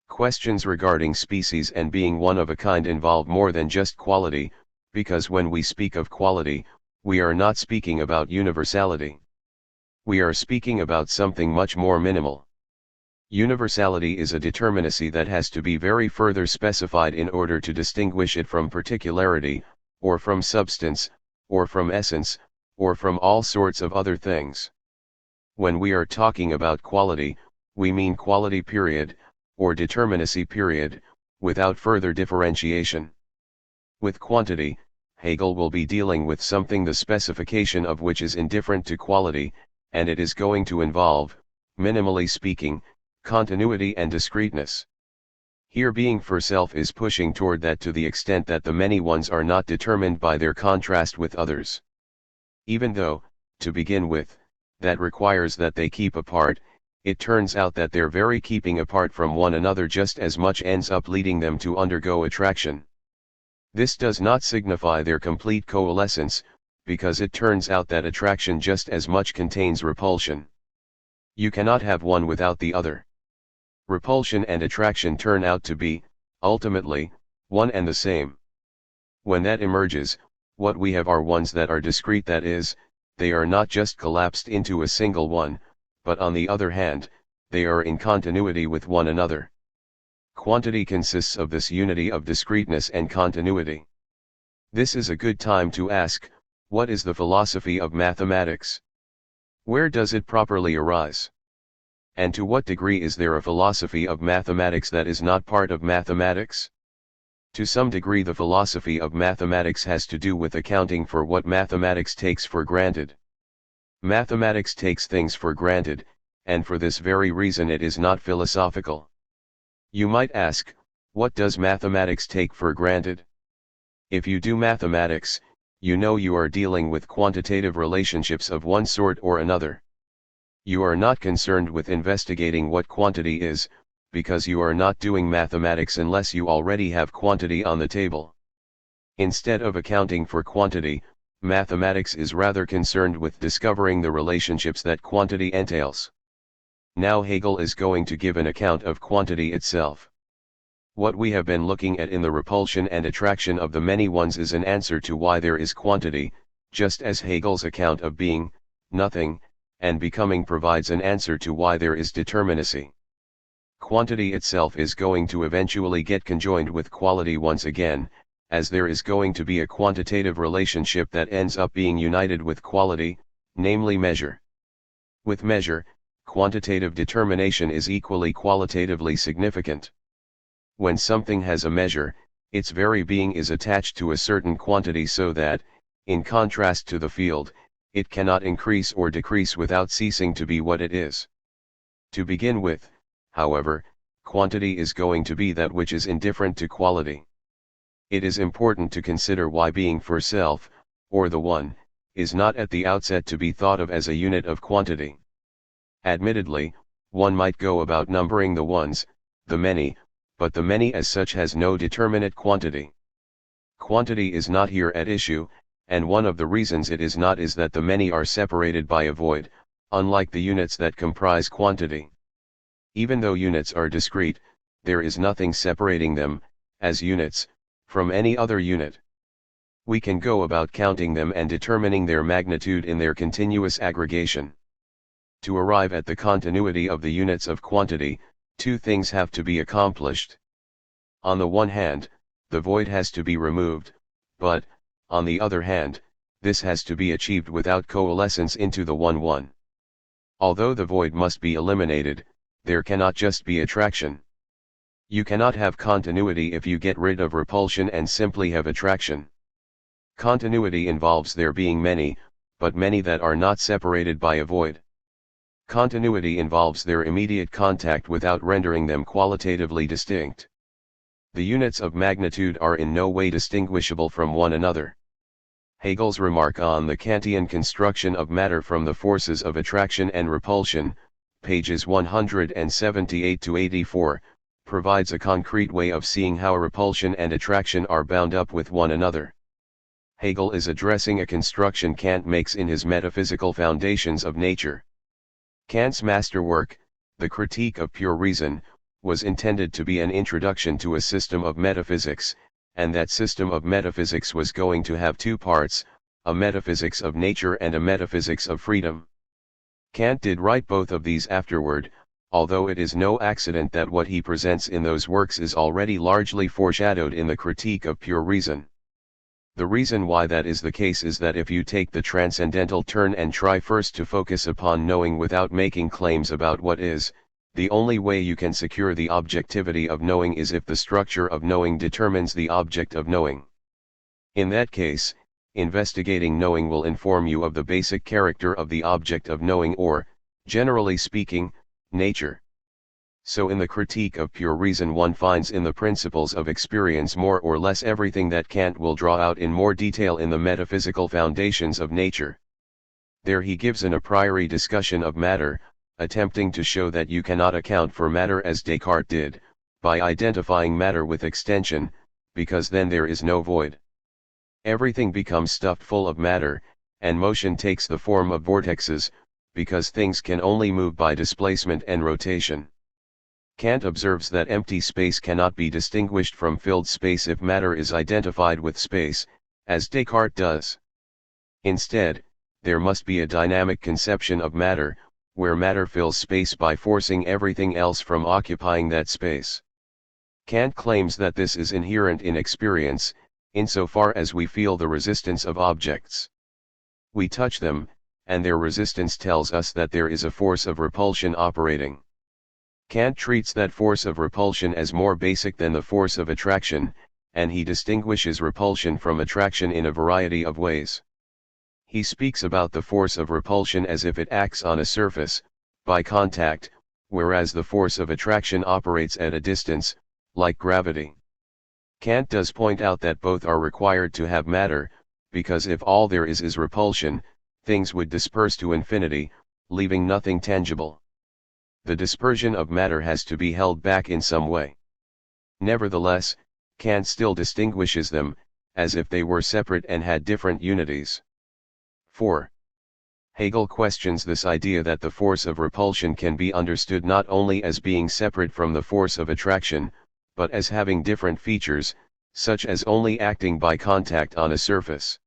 Questions regarding species and being one of a kind involve more than just quality, because when we speak of quality, we are not speaking about universality. We are speaking about something much more minimal. Universality is a determinacy that has to be very further specified in order to distinguish it from particularity, or from substance, or from essence, or from all sorts of other things. When we are talking about quality, we mean quality period, or determinacy period, without further differentiation. With quantity, Hegel will be dealing with something the specification of which is indifferent to quality, and it is going to involve, minimally speaking, continuity and discreteness. Here being for self is pushing toward that to the extent that the many ones are not determined by their contrast with others. Even though, to begin with, that requires that they keep apart, it turns out that their very keeping apart from one another just as much ends up leading them to undergo attraction. This does not signify their complete coalescence, because it turns out that attraction just as much contains repulsion. You cannot have one without the other. Repulsion and attraction turn out to be, ultimately, one and the same. When that emerges, what we have are ones that are discrete, that is, they are not just collapsed into a single one, but on the other hand, they are in continuity with one another. Quantity consists of this unity of discreteness and continuity. This is a good time to ask, what is the philosophy of mathematics? Where does it properly arise? And to what degree is there a philosophy of mathematics that is not part of mathematics? To some degree the philosophy of mathematics has to do with accounting for what mathematics takes for granted. Mathematics takes things for granted, and for this very reason it is not philosophical. You might ask, what does mathematics take for granted? If you do mathematics, you know you are dealing with quantitative relationships of one sort or another. You are not concerned with investigating what quantity is, because you are not doing mathematics unless you already have quantity on the table. Instead of accounting for quantity, mathematics is rather concerned with discovering the relationships that quantity entails. Now Hegel is going to give an account of quantity itself. What we have been looking at in the repulsion and attraction of the many ones is an answer to why there is quantity, just as Hegel's account of being, nothing, and becoming provides an answer to why there is determinacy. Quantity itself is going to eventually get conjoined with quality once again, as there is going to be a quantitative relationship that ends up being united with quality, namely measure. With measure, quantitative determination is equally qualitatively significant. When something has a measure, its very being is attached to a certain quantity so that, in contrast to the field, it cannot increase or decrease without ceasing to be what it is. To begin with, however, quantity is going to be that which is indifferent to quality. It is important to consider why being for self, or the one, is not at the outset to be thought of as a unit of quantity. Admittedly, one might go about numbering the ones, the many, but the many as such has no determinate quantity. Quantity is not here at issue, and one of the reasons it is not is that the many are separated by a void, unlike the units that comprise quantity. Even though units are discrete, there is nothing separating them, as units, from any other unit. We can go about counting them and determining their magnitude in their continuous aggregation. To arrive at the continuity of the units of quantity, two things have to be accomplished. On the one hand, the void has to be removed, but, on the other hand, this has to be achieved without coalescence into the one. Although the void must be eliminated, there cannot just be attraction. You cannot have continuity if you get rid of repulsion and simply have attraction. Continuity involves there being many, but many that are not separated by a void. Continuity involves their immediate contact without rendering them qualitatively distinct. The units of magnitude are in no way distinguishable from one another. Hegel's remark on the Kantian construction of matter from the forces of attraction and repulsion, pages 178 to 84, provides a concrete way of seeing how repulsion and attraction are bound up with one another. Hegel is addressing a construction Kant makes in his Metaphysical Foundations of Nature. Kant's masterwork, The Critique of Pure Reason, was intended to be an introduction to a system of metaphysics, and that system of metaphysics was going to have two parts, a metaphysics of nature and a metaphysics of freedom. Kant did write both of these afterward, although it is no accident that what he presents in those works is already largely foreshadowed in the Critique of Pure Reason. The reason why that is the case is that if you take the transcendental turn and try first to focus upon knowing without making claims about what is, the only way you can secure the objectivity of knowing is if the structure of knowing determines the object of knowing. In that case, investigating knowing will inform you of the basic character of the object of knowing or, generally speaking, nature. So in the Critique of Pure Reason one finds in the principles of experience more or less everything that Kant will draw out in more detail in the Metaphysical Foundations of Nature. There he gives an a priori discussion of matter, attempting to show that you cannot account for matter as Descartes did, by identifying matter with extension, because then there is no void. Everything becomes stuffed full of matter, and motion takes the form of vortexes, because things can only move by displacement and rotation. Kant observes that empty space cannot be distinguished from filled space if matter is identified with space, as Descartes does. Instead, there must be a dynamic conception of matter, where matter fills space by forcing everything else from occupying that space. Kant claims that this is inherent in experience, insofar as we feel the resistance of objects. We touch them, and their resistance tells us that there is a force of repulsion operating. Kant treats that force of repulsion as more basic than the force of attraction, and he distinguishes repulsion from attraction in a variety of ways. He speaks about the force of repulsion as if it acts on a surface, by contact, whereas the force of attraction operates at a distance, like gravity. Kant does point out that both are required to have matter, because if all there is repulsion, things would disperse to infinity, leaving nothing tangible. The dispersion of matter has to be held back in some way. Nevertheless, Kant still distinguishes them, as if they were separate and had different unities. 4. Hegel questions this idea that the force of repulsion can be understood not only as being separate from the force of attraction, but as having different features, such as only acting by contact on a surface.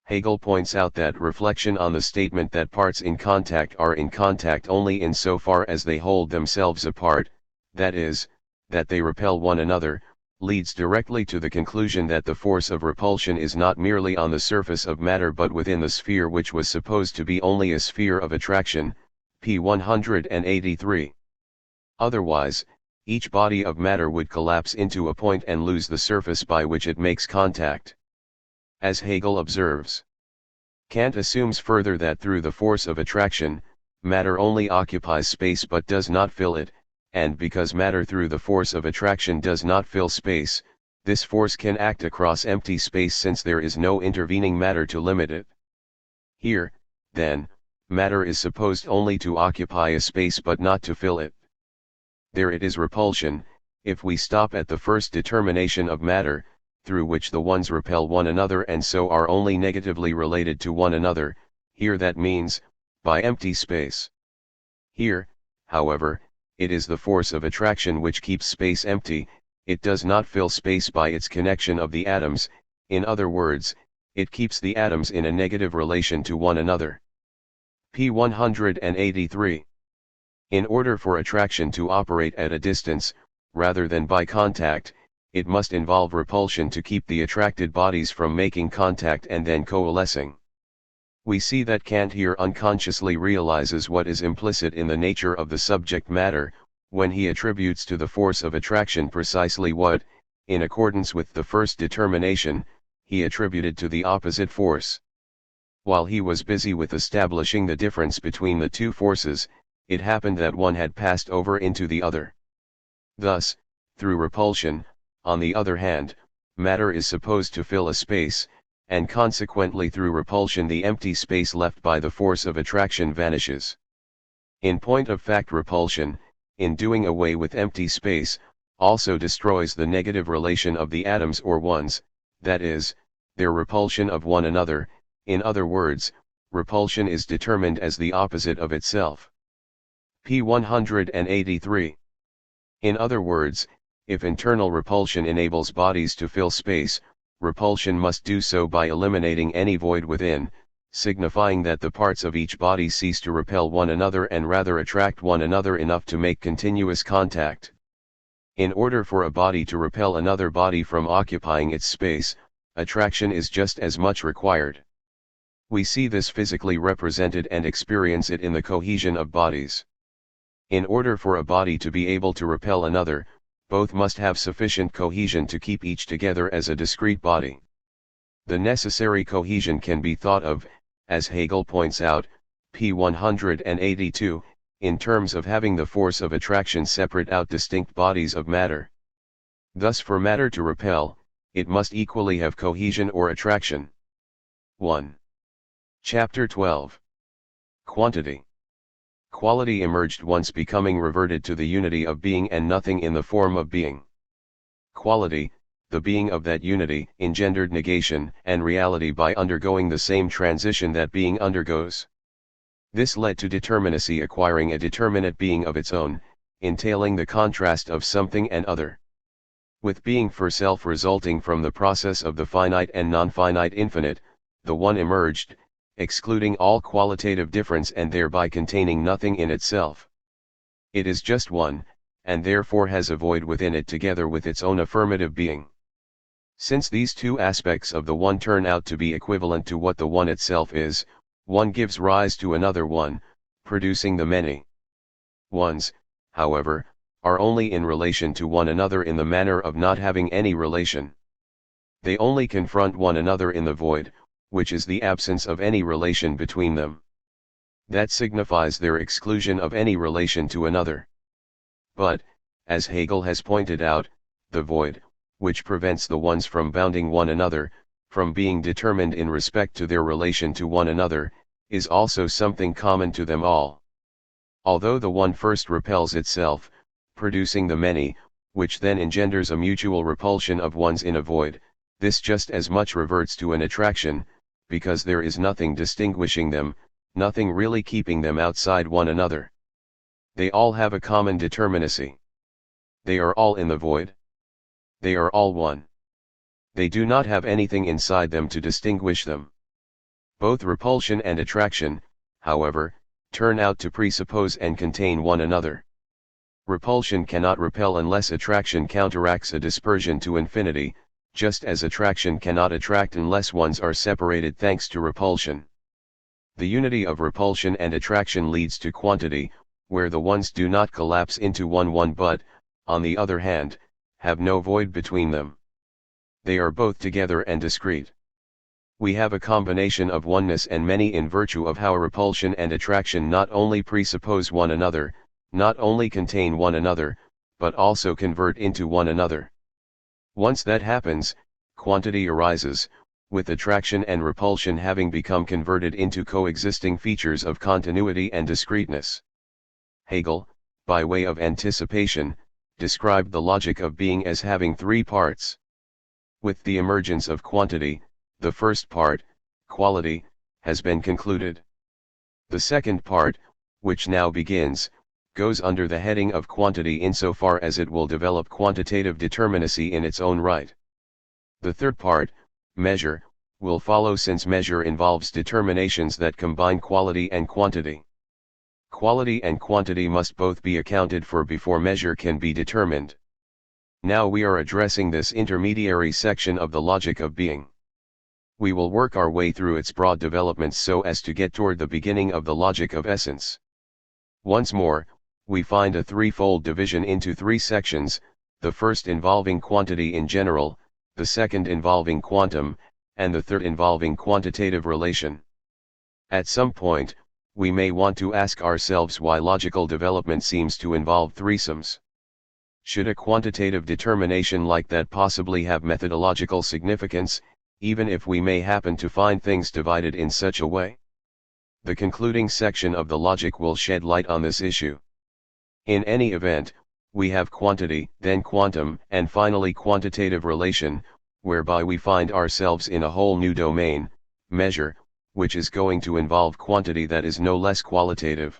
Hegel points out that reflection on the statement that parts in contact are in contact only insofar as they hold themselves apart, that is, that they repel one another, leads directly to the conclusion that the force of repulsion is not merely on the surface of matter but within the sphere which was supposed to be only a sphere of attraction, p. 183. Otherwise, each body of matter would collapse into a point and lose the surface by which it makes contact. As Hegel observes, Kant assumes further that through the force of attraction, matter only occupies space but does not fill it, and because matter through the force of attraction does not fill space, this force can act across empty space since there is no intervening matter to limit it. Here, then, matter is supposed only to occupy a space but not to fill it. There it is repulsion, if we stop at the first determination of matter, through which the ones repel one another and so are only negatively related to one another, here that means, by empty space. Here, however, it is the force of attraction which keeps space empty, it does not fill space by its connection of the atoms, in other words, it keeps the atoms in a negative relation to one another. p. 183. In order for attraction to operate at a distance, rather than by contact, it must involve repulsion to keep the attracted bodies from making contact and then coalescing. We see that Kant here unconsciously realizes what is implicit in the nature of the subject matter, when he attributes to the force of attraction precisely what, in accordance with the first determination, he attributed to the opposite force. While he was busy with establishing the difference between the two forces, it happened that one had passed over into the other. Thus, through repulsion, on the other hand, matter is supposed to fill a space, and consequently through repulsion the empty space left by the force of attraction vanishes. In point of fact, repulsion, in doing away with empty space, also destroys the negative relation of the atoms or ones, that is, their repulsion of one another. In other words, repulsion is determined as the opposite of itself. P 183. In other words, if internal repulsion enables bodies to fill space, repulsion must do so by eliminating any void within, signifying that the parts of each body cease to repel one another and rather attract one another enough to make continuous contact. In order for a body to repel another body from occupying its space, attraction is just as much required. We see this physically represented and experience it in the cohesion of bodies. In order for a body to be able to repel another, both must have sufficient cohesion to keep each together as a discrete body. The necessary cohesion can be thought of, as Hegel points out, p. 182, in terms of having the force of attraction separate out distinct bodies of matter. Thus for matter to repel, it must equally have cohesion or attraction. 1. Chapter 12. Quantity. Quality emerged once becoming reverted to the unity of being and nothing in the form of being. Quality, the being of that unity, engendered negation and reality by undergoing the same transition that being undergoes. This led to determinacy acquiring a determinate being of its own, entailing the contrast of something and other. With being for self resulting from the process of the finite and non-finite infinite, the one emerged, excluding all qualitative difference and thereby containing nothing in itself. It is just one, and therefore has a void within it together with its own affirmative being. Since these two aspects of the one turn out to be equivalent to what the one itself is, one gives rise to another one, producing the many. Ones, however, are only in relation to one another in the manner of not having any relation. They only confront one another in the void, which is the absence of any relation between them. That signifies their exclusion of any relation to another. But, as Hegel has pointed out, the void, which prevents the ones from bounding one another, from being determined in respect to their relation to one another, is also something common to them all. Although the one first repels itself, producing the many, which then engenders a mutual repulsion of ones in a void, this just as much reverts to an attraction, because there is nothing distinguishing them, nothing really keeping them outside one another. They all have a common determinacy. They are all in the void. They are all one. They do not have anything inside them to distinguish them. Both repulsion and attraction, however, turn out to presuppose and contain one another. Repulsion cannot repel unless attraction counteracts a dispersion to infinity, just as attraction cannot attract unless ones are separated thanks to repulsion. The unity of repulsion and attraction leads to quantity, where the ones do not collapse into one but, on the other hand, have no void between them. They are both together and discrete. We have a combination of oneness and many in virtue of how repulsion and attraction not only presuppose one another, not only contain one another, but also convert into one another. Once that happens, quantity arises, with attraction and repulsion having become converted into coexisting features of continuity and discreteness. Hegel, by way of anticipation, described the logic of being as having three parts. With the emergence of quantity, the first part, quality, has been concluded. The second part, which now begins, goes under the heading of quantity insofar as it will develop quantitative determinacy in its own right. The third part, measure, will follow since measure involves determinations that combine quality and quantity. Quality and quantity must both be accounted for before measure can be determined. Now we are addressing this intermediary section of the logic of being. We will work our way through its broad developments so as to get toward the beginning of the logic of essence. Once more, we find a threefold division into three sections, the first involving quantity in general, the second involving quantum, and the third involving quantitative relation. At some point, we may want to ask ourselves why logical development seems to involve threesomes. Should a quantitative determination like that possibly have methodological significance, even if we may happen to find things divided in such a way? The concluding section of the logic will shed light on this issue. In any event, we have quantity, then quantum, and finally quantitative relation, whereby we find ourselves in a whole new domain, measure, which is going to involve quantity that is no less qualitative.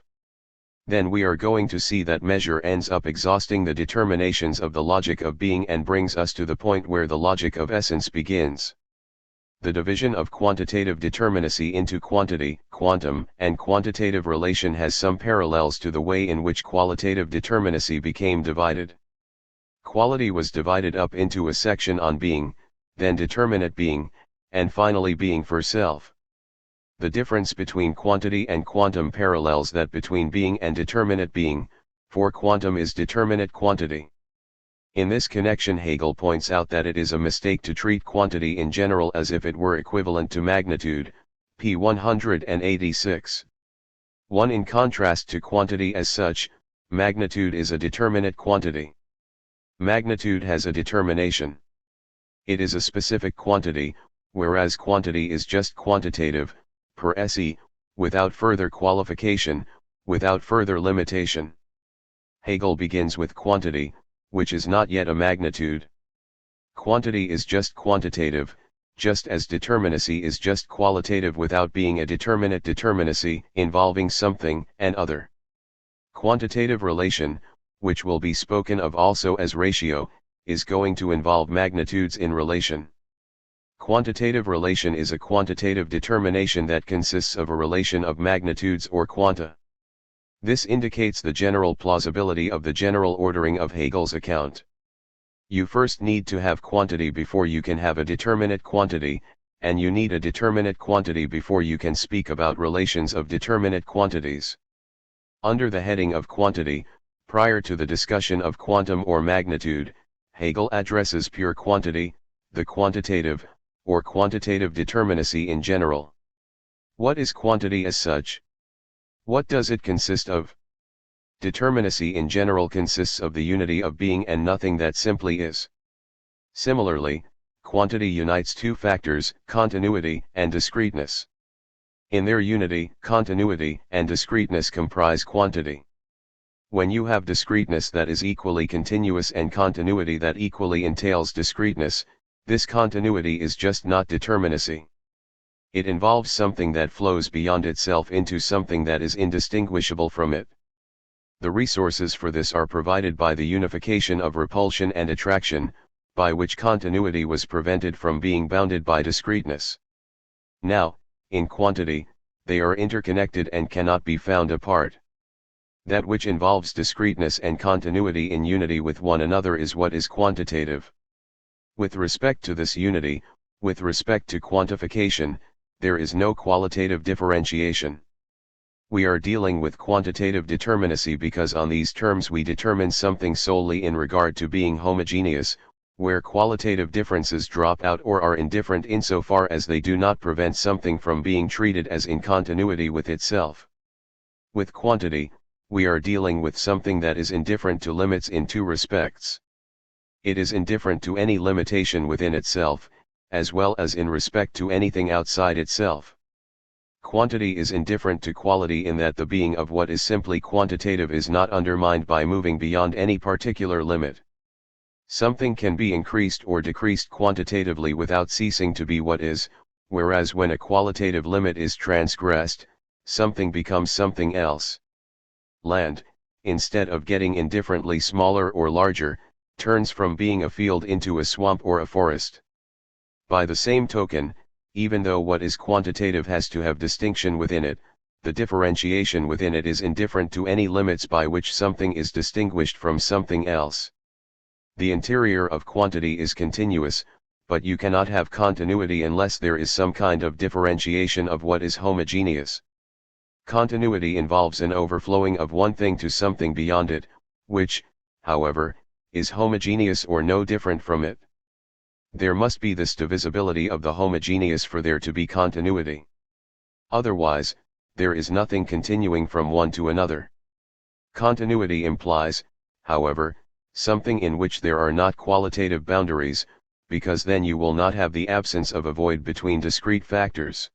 Then we are going to see that measure ends up exhausting the determinations of the logic of being and brings us to the point where the logic of essence begins. The division of quantitative determinacy into quantity, quantum, and quantitative relation has some parallels to the way in which qualitative determinacy became divided. Quality was divided up into a section on being, then determinate being, and finally being for self. The difference between quantity and quantum parallels that between being and determinate being, for quantum is determinate quantity. In this connection, Hegel points out that it is a mistake to treat quantity in general as if it were equivalent to magnitude, p. 186. 1. In contrast to quantity as such, magnitude is a determinate quantity. Magnitude has a determination. It is a specific quantity, whereas quantity is just quantitative, per se, without further qualification, without further limitation. Hegel begins with quantity, which is not yet a magnitude. Quantity is just quantitative, just as determinacy is just qualitative without being a determinate determinacy, involving something and other. Quantitative relation, which will be spoken of also as ratio, is going to involve magnitudes in relation. Quantitative relation is a quantitative determination that consists of a relation of magnitudes or quanta. This indicates the general plausibility of the general ordering of Hegel's account. You first need to have quantity before you can have a determinate quantity, and you need a determinate quantity before you can speak about relations of determinate quantities. Under the heading of quantity, prior to the discussion of quantum or magnitude, Hegel addresses pure quantity, the quantitative, or quantitative determinacy in general. What is quantity as such? What does it consist of? Determinacy in general consists of the unity of being and nothing that simply is. Similarly, quantity unites two factors, continuity and discreteness. In their unity, continuity and discreteness comprise quantity. When you have discreteness that is equally continuous and continuity that equally entails discreteness, this continuity is just not determinacy. It involves something that flows beyond itself into something that is indistinguishable from it. The resources for this are provided by the unification of repulsion and attraction, by which continuity was prevented from being bounded by discreteness. Now, in quantity, they are interconnected and cannot be found apart. That which involves discreteness and continuity in unity with one another is what is quantitative. With respect to this unity, with respect to quantification, there is no qualitative differentiation. We are dealing with quantitative determinacy because on these terms we determine something solely in regard to being homogeneous, where qualitative differences drop out or are indifferent insofar as they do not prevent something from being treated as in continuity with itself. With quantity, we are dealing with something that is indifferent to limits in two respects. It is indifferent to any limitation within itself, as well as in respect to anything outside itself. Quantity is indifferent to quality in that the being of what is simply quantitative is not undermined by moving beyond any particular limit. Something can be increased or decreased quantitatively without ceasing to be what is, whereas when a qualitative limit is transgressed, something becomes something else. Land, instead of getting indifferently smaller or larger, turns from being a field into a swamp or a forest. By the same token, even though what is quantitative has to have distinction within it, the differentiation within it is indifferent to any limits by which something is distinguished from something else. The interior of quantity is continuous, but you cannot have continuity unless there is some kind of differentiation of what is homogeneous. Continuity involves an overflowing of one thing to something beyond it, which, however, is homogeneous or no different from it. There must be this divisibility of the homogeneous for there to be continuity. Otherwise, there is nothing continuing from one to another. Continuity implies, however, something in which there are not qualitative boundaries, because then you will not have the absence of a void between discrete factors.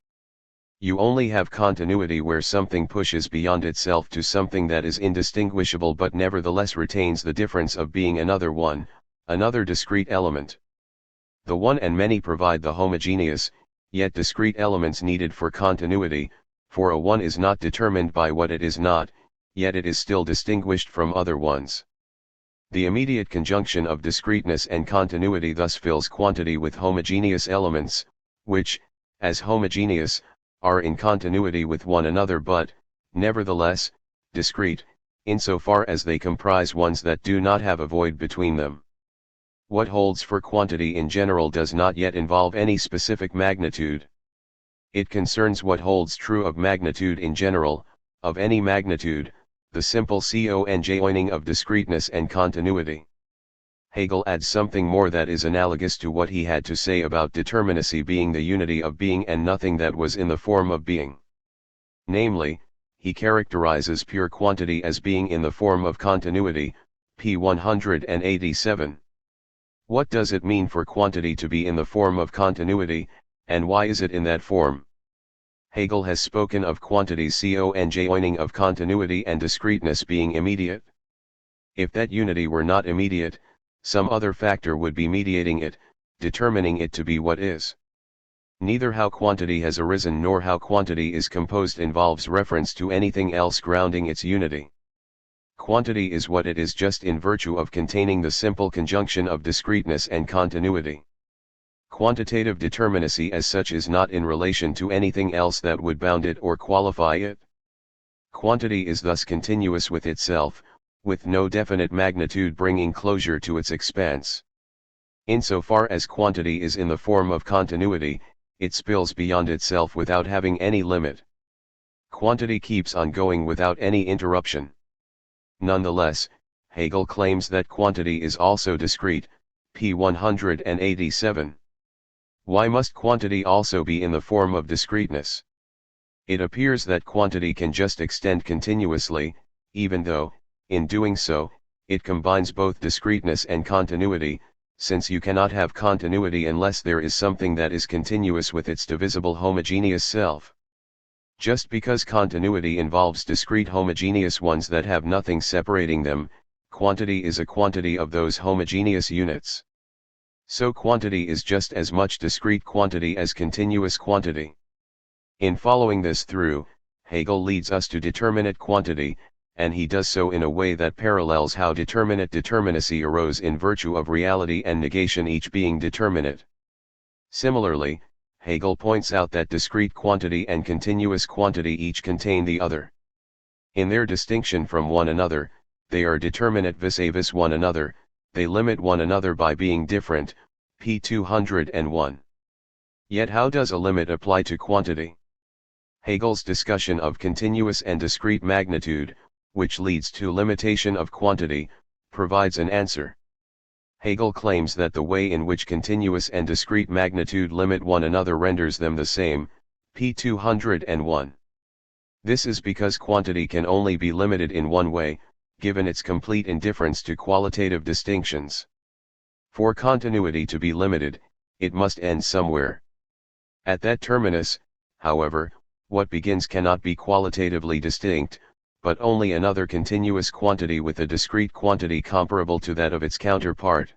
You only have continuity where something pushes beyond itself to something that is indistinguishable but nevertheless retains the difference of being another one, another discrete element. The one and many provide the homogeneous, yet discrete elements needed for continuity, for a one is not determined by what it is not, yet it is still distinguished from other ones. The immediate conjunction of discreteness and continuity thus fills quantity with homogeneous elements, which, as homogeneous, are in continuity with one another but, nevertheless, discrete, insofar as they comprise ones that do not have a void between them. What holds for quantity in general does not yet involve any specific magnitude. It concerns what holds true of magnitude in general, of any magnitude, the simple conjoining of discreteness and continuity. Hegel adds something more that is analogous to what he had to say about determinacy being the unity of being and nothing that was in the form of being. Namely, he characterizes pure quantity as being in the form of continuity, p. 187. What does it mean for quantity to be in the form of continuity, and why is it in that form? Hegel has spoken of quantity's conjoining of continuity and discreteness being immediate. If that unity were not immediate, some other factor would be mediating it, determining it to be what is. Neither how quantity has arisen nor how quantity is composed involves reference to anything else grounding its unity. Quantity is what it is just in virtue of containing the simple conjunction of discreteness and continuity. Quantitative determinacy as such is not in relation to anything else that would bound it or qualify it. Quantity is thus continuous with itself, with no definite magnitude bringing closure to its expanse. Insofar as quantity is in the form of continuity, it spills beyond itself without having any limit. Quantity keeps on going without any interruption. Nonetheless, Hegel claims that quantity is also discrete, p. 187. Why must quantity also be in the form of discreteness? It appears that quantity can just extend continuously, even though, in doing so, it combines both discreteness and continuity, since you cannot have continuity unless there is something that is continuous with its divisible homogeneous self. Just because continuity involves discrete homogeneous ones that have nothing separating them, quantity is a quantity of those homogeneous units. So quantity is just as much discrete quantity as continuous quantity. In following this through, Hegel leads us to determinate quantity, and he does so in a way that parallels how determinate determinacy arose in virtue of reality and negation each being determinate. Similarly, Hegel points out that discrete quantity and continuous quantity each contain the other. In their distinction from one another, they are determinate vis-a-vis one another, they limit one another by being different, p. 201. Yet how does a limit apply to quantity? Hegel's discussion of continuous and discrete magnitude, which leads to limitation of quantity, provides an answer. Hegel claims that the way in which continuous and discrete magnitude limit one another renders them the same, p. 201. This is because quantity can only be limited in one way, given its complete indifference to qualitative distinctions. For continuity to be limited, it must end somewhere. At that terminus, however, what begins cannot be qualitatively distinct, but only another continuous quantity with a discrete quantity comparable to that of its counterpart.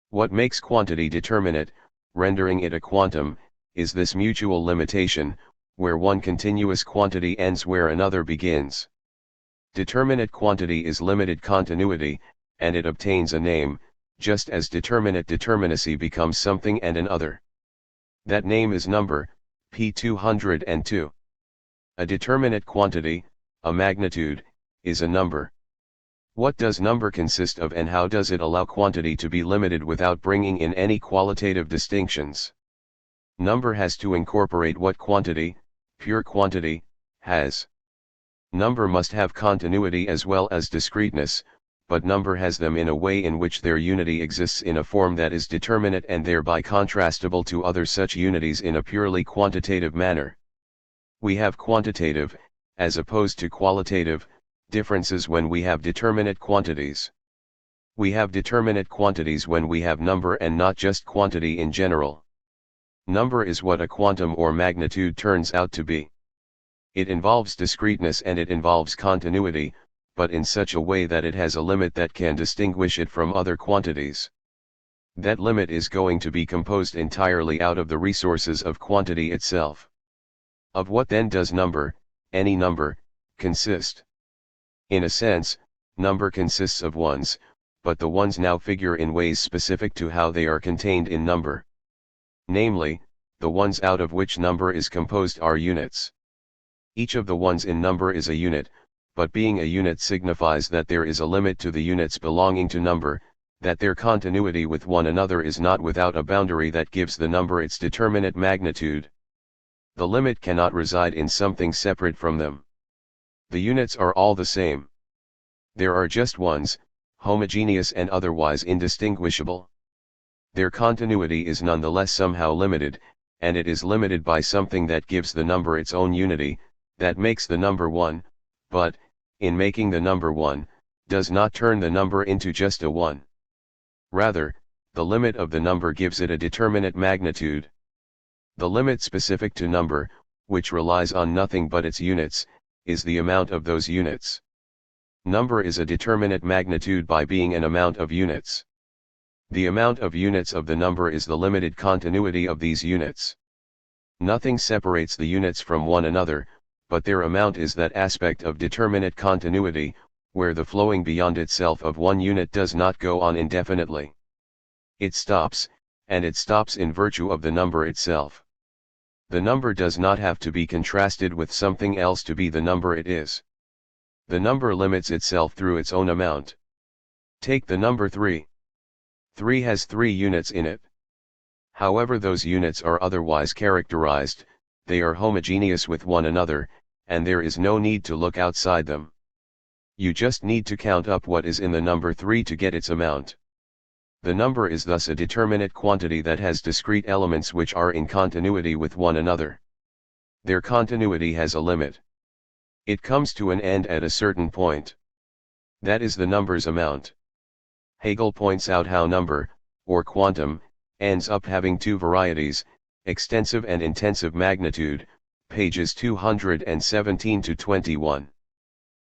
What makes quantity determinate, rendering it a quantum, is this mutual limitation, where one continuous quantity ends where another begins. Determinate quantity is limited continuity, and it obtains a name, just as determinate determinacy becomes something and an other. That name is number, p. 202. A determinate quantity, a magnitude, is a number. What does number consist of and how does it allow quantity to be limited without bringing in any qualitative distinctions? Number has to incorporate what quantity, pure quantity, has. Number must have continuity as well as discreteness, but number has them in a way in which their unity exists in a form that is determinate and thereby contrastable to other such unities in a purely quantitative manner. We have quantitative, as opposed to qualitative, differences when we have determinate quantities. We have determinate quantities when we have number and not just quantity in general. Number is what a quantum or magnitude turns out to be. It involves discreteness and it involves continuity, but in such a way that it has a limit that can distinguish it from other quantities. That limit is going to be composed entirely out of the resources of quantity itself. Of what then does number, any number, consist? In a sense, number consists of ones, but the ones now figure in ways specific to how they are contained in number. Namely, the ones out of which number is composed are units. Each of the ones in number is a unit, but being a unit signifies that there is a limit to the units belonging to number, that their continuity with one another is not without a boundary that gives the number its determinate magnitude. The limit cannot reside in something separate from them. The units are all the same. There are just ones, homogeneous and otherwise indistinguishable. Their continuity is nonetheless somehow limited, and it is limited by something that gives the number its own unity, that makes the number 1, but, in making the number 1, does not turn the number into just a 1. Rather, the limit of the number gives it a determinate magnitude. The limit specific to number, which relies on nothing but its units, is the amount of those units. Number is a determinate magnitude by being an amount of units. The amount of units of the number is the limited continuity of these units. Nothing separates the units from one another, but their amount is that aspect of determinate continuity, where the flowing beyond itself of one unit does not go on indefinitely. It stops, and it stops in virtue of the number itself. The number does not have to be contrasted with something else to be the number it is. The number limits itself through its own amount. Take the number 3. 3 has 3 units in it. However those units are otherwise characterized, they are homogeneous with one another, and there is no need to look outside them. You just need to count up what is in the number 3 to get its amount. The number is thus a determinate quantity that has discrete elements which are in continuity with one another. Their continuity has a limit. It comes to an end at a certain point. That is the number's amount. Hegel points out how number, or quantum, ends up having two varieties, extensive and intensive magnitude, pages 217 to 21.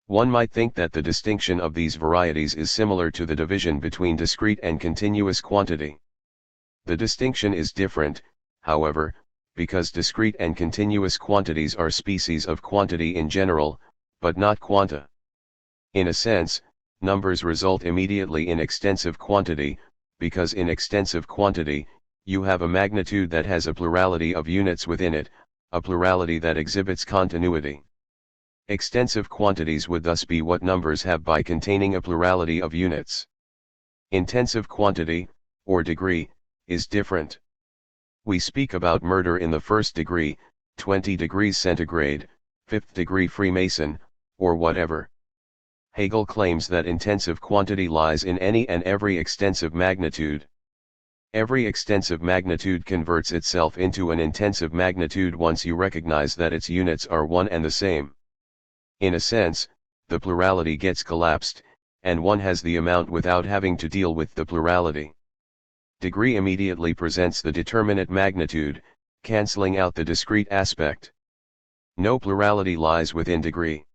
One might think that the distinction of these varieties is similar to the division between discrete and continuous quantity. The distinction is different, however, because discrete and continuous quantities are species of quantity in general, but not quanta. In a sense, numbers result immediately in extensive quantity, because in extensive quantity, you have a magnitude that has a plurality of units within it, a plurality that exhibits continuity. Extensive quantities would thus be what numbers have by containing a plurality of units. Intensive quantity, or degree, is different. We speak about murder in the first degree, 20 degrees centigrade, 5th degree Freemason, or whatever. Hegel claims that intensive quantity lies in any and every extensive magnitude. Every extensive magnitude converts itself into an intensive magnitude once you recognize that its units are one and the same. In a sense, the plurality gets collapsed, and one has the amount without having to deal with the plurality. Degree immediately presents the determinate magnitude, cancelling out the discrete aspect. No plurality lies within degree.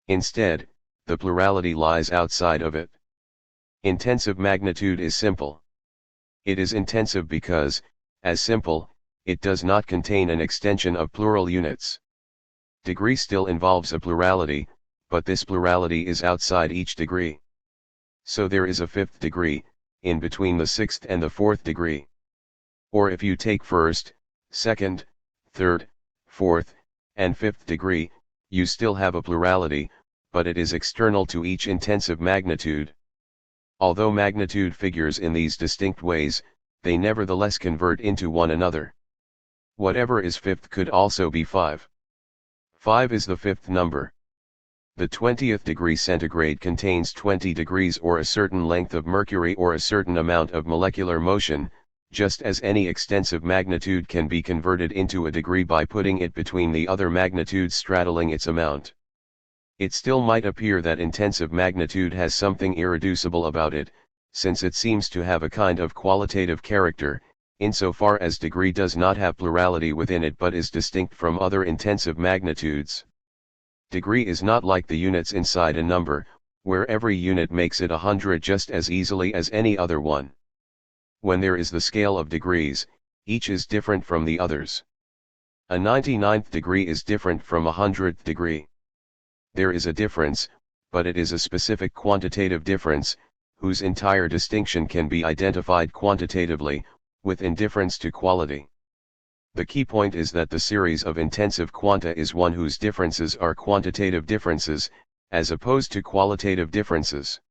Instead, the plurality lies outside of it. Intensive magnitude is simple. It is intensive because, as simple, it does not contain an extension of plural units. Degree still involves a plurality, but this plurality is outside each degree. So there is a 5th degree, in between the 6th and the 4th degree. Or if you take 1st, 2nd, 3rd, 4th, and 5th degree, you still have a plurality, but it is external to each intensive magnitude. Although magnitude figures in these distinct ways, they nevertheless convert into one another. Whatever is 5th could also be 5. 5 is the 5th number. The 20th degree centigrade contains 20 degrees or a certain length of mercury or a certain amount of molecular motion, just as any extensive magnitude can be converted into a degree by putting it between the other magnitudes straddling its amount. It still might appear that intensive magnitude has something irreducible about it, since it seems to have a kind of qualitative character, insofar as degree does not have plurality within it but is distinct from other intensive magnitudes. Degree is not like the units inside a number, where every unit makes it 100 just as easily as any other one. When there is the scale of degrees, each is different from the others. A 99th degree is different from a 100th degree. There is a difference, but it is a specific quantitative difference, whose entire distinction can be identified quantitatively, with indifference to quality. The key point is that the series of intensive quanta is one whose differences are quantitative differences, as opposed to qualitative differences.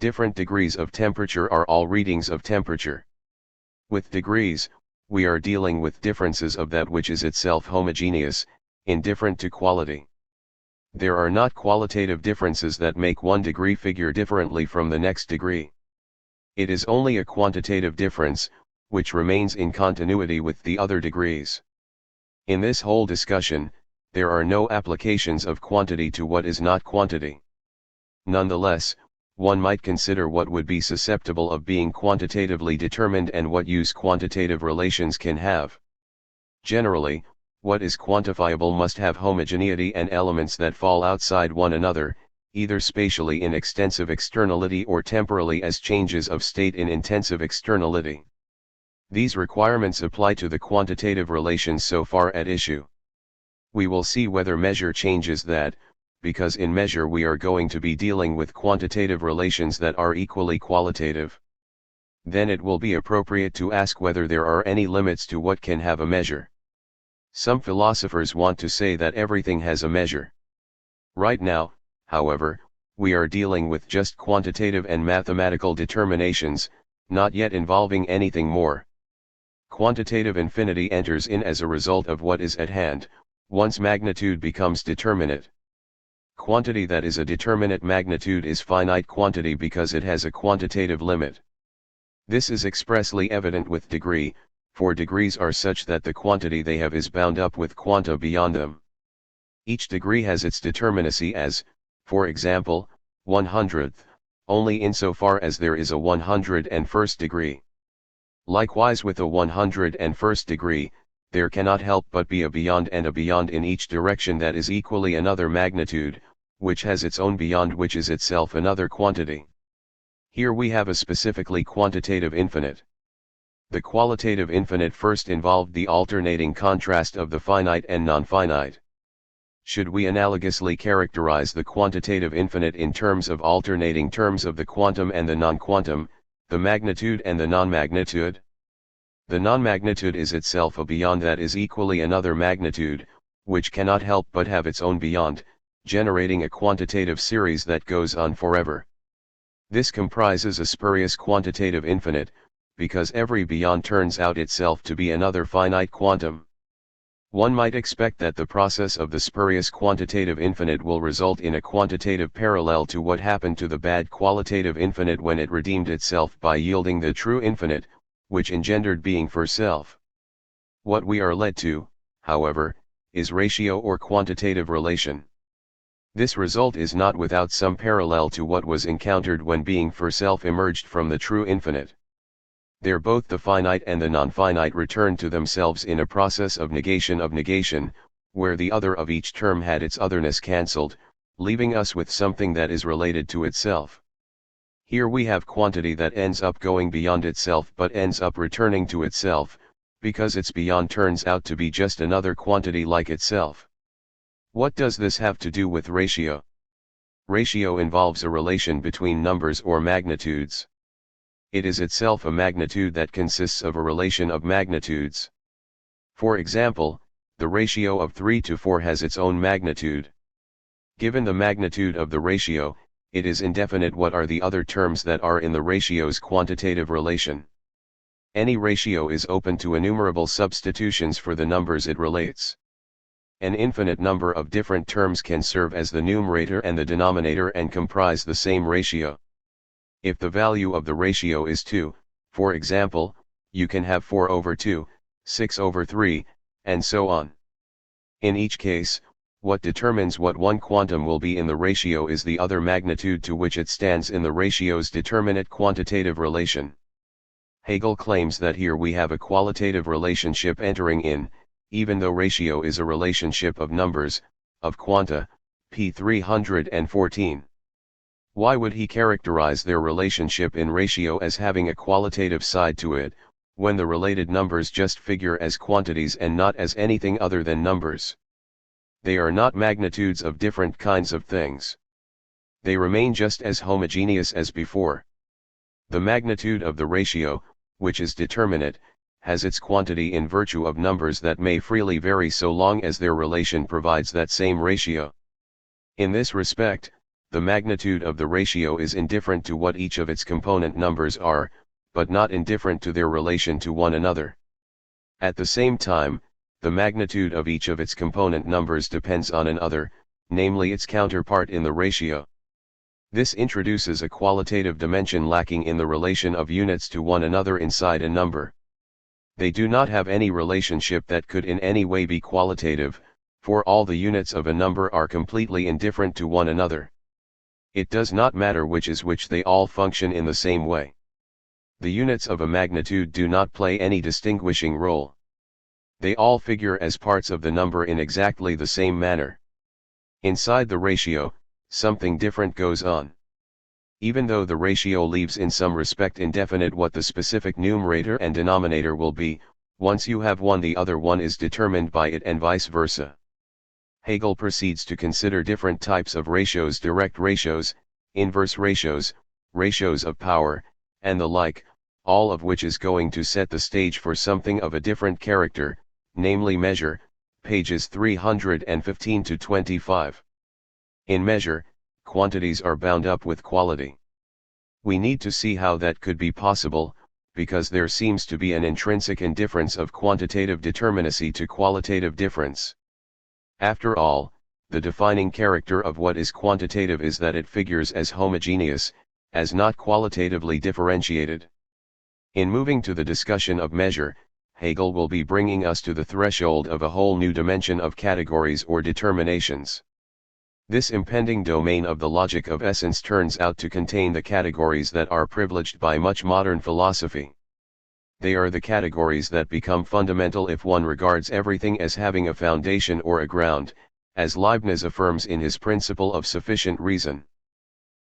Different degrees of temperature are all readings of temperature. With degrees, we are dealing with differences of that which is itself homogeneous, indifferent to quality. There are not qualitative differences that make one degree figure differently from the next degree. It is only a quantitative difference, which remains in continuity with the other degrees. In this whole discussion, there are no applications of quantity to what is not quantity. Nonetheless, one might consider what would be susceptible of being quantitatively determined and what use quantitative relations can have. Generally, what is quantifiable must have homogeneity and elements that fall outside one another, either spatially in extensive externality or temporally as changes of state in intensive externality. These requirements apply to the quantitative relations so far at issue. We will see whether measure changes that, because in measure we are going to be dealing with quantitative relations that are equally qualitative. Then it will be appropriate to ask whether there are any limits to what can have a measure. Some philosophers want to say that everything has a measure. Right now, however, we are dealing with just quantitative and mathematical determinations, not yet involving anything more. Quantitative infinity enters in as a result of what is at hand, once magnitude becomes determinate. Quantity that is a determinate magnitude is finite quantity because it has a quantitative limit. This is expressly evident with degree, for degrees are such that the quantity they have is bound up with quanta beyond them. Each degree has its determinacy as, for example, 100th, only insofar as there is a 101st degree. Likewise with a 101st degree, there cannot help but be a beyond and a beyond in each direction that is equally another magnitude, which has its own beyond which is itself another quantity. Here we have a specifically quantitative infinite. The qualitative infinite first involved the alternating contrast of the finite and non-finite. Should we analogously characterize the quantitative infinite in terms of alternating terms of the quantum and the non-quantum, the magnitude and the non-magnitude? The non-magnitude is itself a beyond that is equally another magnitude, which cannot help but have its own beyond, generating a quantitative series that goes on forever. This comprises a spurious quantitative infinite, because every beyond turns out itself to be another finite quantum. One might expect that the process of the spurious quantitative infinite will result in a quantitative parallel to what happened to the bad qualitative infinite when it redeemed itself by yielding the true infinite, which engendered being for self. What we are led to, however, is ratio or quantitative relation. This result is not without some parallel to what was encountered when being for self emerged from the true infinite. There both the finite and the non-finite return to themselves in a process of negation, where the other of each term had its otherness cancelled, leaving us with something that is related to itself. Here we have quantity that ends up going beyond itself but ends up returning to itself, because its beyond turns out to be just another quantity like itself. What does this have to do with ratio? Ratio involves a relation between numbers or magnitudes. It is itself a magnitude that consists of a relation of magnitudes. For example, the ratio of 3 to 4 has its own magnitude. Given the magnitude of the ratio, it is indefinite what are the other terms that are in the ratio's quantitative relation. Any ratio is open to innumerable substitutions for the numbers it relates. An infinite number of different terms can serve as the numerator and the denominator and comprise the same ratio. If the value of the ratio is 2, for example, you can have 4/2, 6/3, and so on. In each case, what determines what one quantum will be in the ratio is the other magnitude to which it stands in the ratio's determinate quantitative relation. Hegel claims that here we have a qualitative relationship entering in, even though ratio is a relationship of numbers, of quanta, p. 314. Why would he characterize their relationship in ratio as having a qualitative side to it, when the related numbers just figure as quantities and not as anything other than numbers? They are not magnitudes of different kinds of things. They remain just as homogeneous as before. The magnitude of the ratio, which is determinate, has its quantity in virtue of numbers that may freely vary so long as their relation provides that same ratio. In this respect, the magnitude of the ratio is indifferent to what each of its component numbers are, but not indifferent to their relation to one another. At the same time, the magnitude of each of its component numbers depends on another, namely its counterpart in the ratio. This introduces a qualitative dimension lacking in the relation of units to one another inside a number. They do not have any relationship that could in any way be qualitative, for all the units of a number are completely indifferent to one another. It does not matter which is which, they all function in the same way. The units of a magnitude do not play any distinguishing role. They all figure as parts of the number in exactly the same manner. Inside the ratio, something different goes on. Even though the ratio leaves in some respect indefinite what the specific numerator and denominator will be, once you have one the other one is determined by it and vice versa. Hegel proceeds to consider different types of ratios: direct ratios, inverse ratios, ratios of power, and the like, all of which is going to set the stage for something of a different character, namely measure, pages 315 to 25. In measure, quantities are bound up with quality. We need to see how that could be possible, because there seems to be an intrinsic indifference of quantitative determinacy to qualitative difference. After all, the defining character of what is quantitative is that it figures as homogeneous, as not qualitatively differentiated. In moving to the discussion of measure, Hegel will be bringing us to the threshold of a whole new dimension of categories or determinations. This impending domain of the logic of essence turns out to contain the categories that are privileged by much modern philosophy. They are the categories that become fundamental if one regards everything as having a foundation or a ground, as Leibniz affirms in his principle of sufficient reason.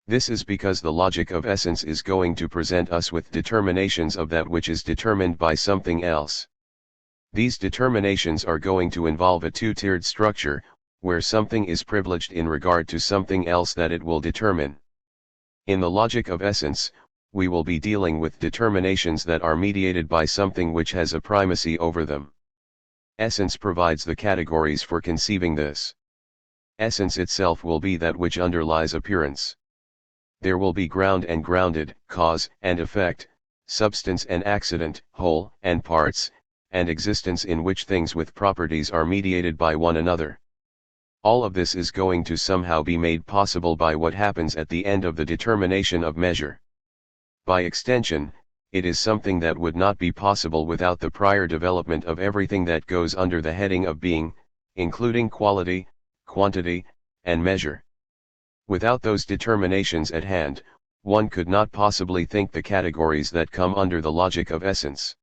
This is because the logic of essence is going to present us with determinations of that which is determined by something else. These determinations are going to involve a two-tiered structure, where something is privileged in regard to something else that it will determine. In the logic of essence, we will be dealing with determinations that are mediated by something which has a primacy over them. Essence provides the categories for conceiving this. Essence itself will be that which underlies appearance. There will be ground and grounded, cause and effect, substance and accident, whole and parts, and existence in which things with properties are mediated by one another. All of this is going to somehow be made possible by what happens at the end of the determination of measure. By extension, it is something that would not be possible without the prior development of everything that goes under the heading of being, including quality, quantity, and measure. Without those determinations at hand, one could not possibly think the categories that come under the logic of essence.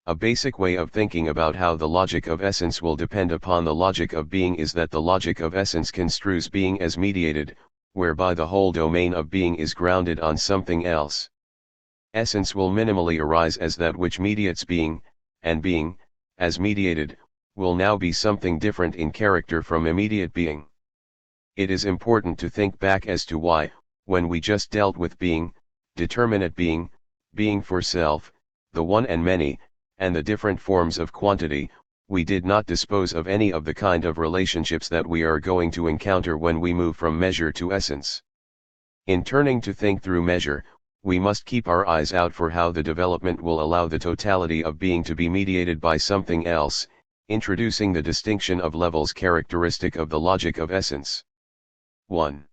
A basic way of thinking about how the logic of essence will depend upon the logic of being is that the logic of essence construes being as mediated, whereby the whole domain of being is grounded on something else. Essence will minimally arise as that which mediates being, and being, as mediated, will now be something different in character from immediate being. It is important to think back as to why, when we just dealt with being, determinate being, being for self, the one and many, and the different forms of quantity, we did not dispose of any of the kind of relationships that we are going to encounter when we move from measure to essence. In turning to think through measure, we must keep our eyes out for how the development will allow the totality of being to be mediated by something else, introducing the distinction of levels characteristic of the logic of essence. 1.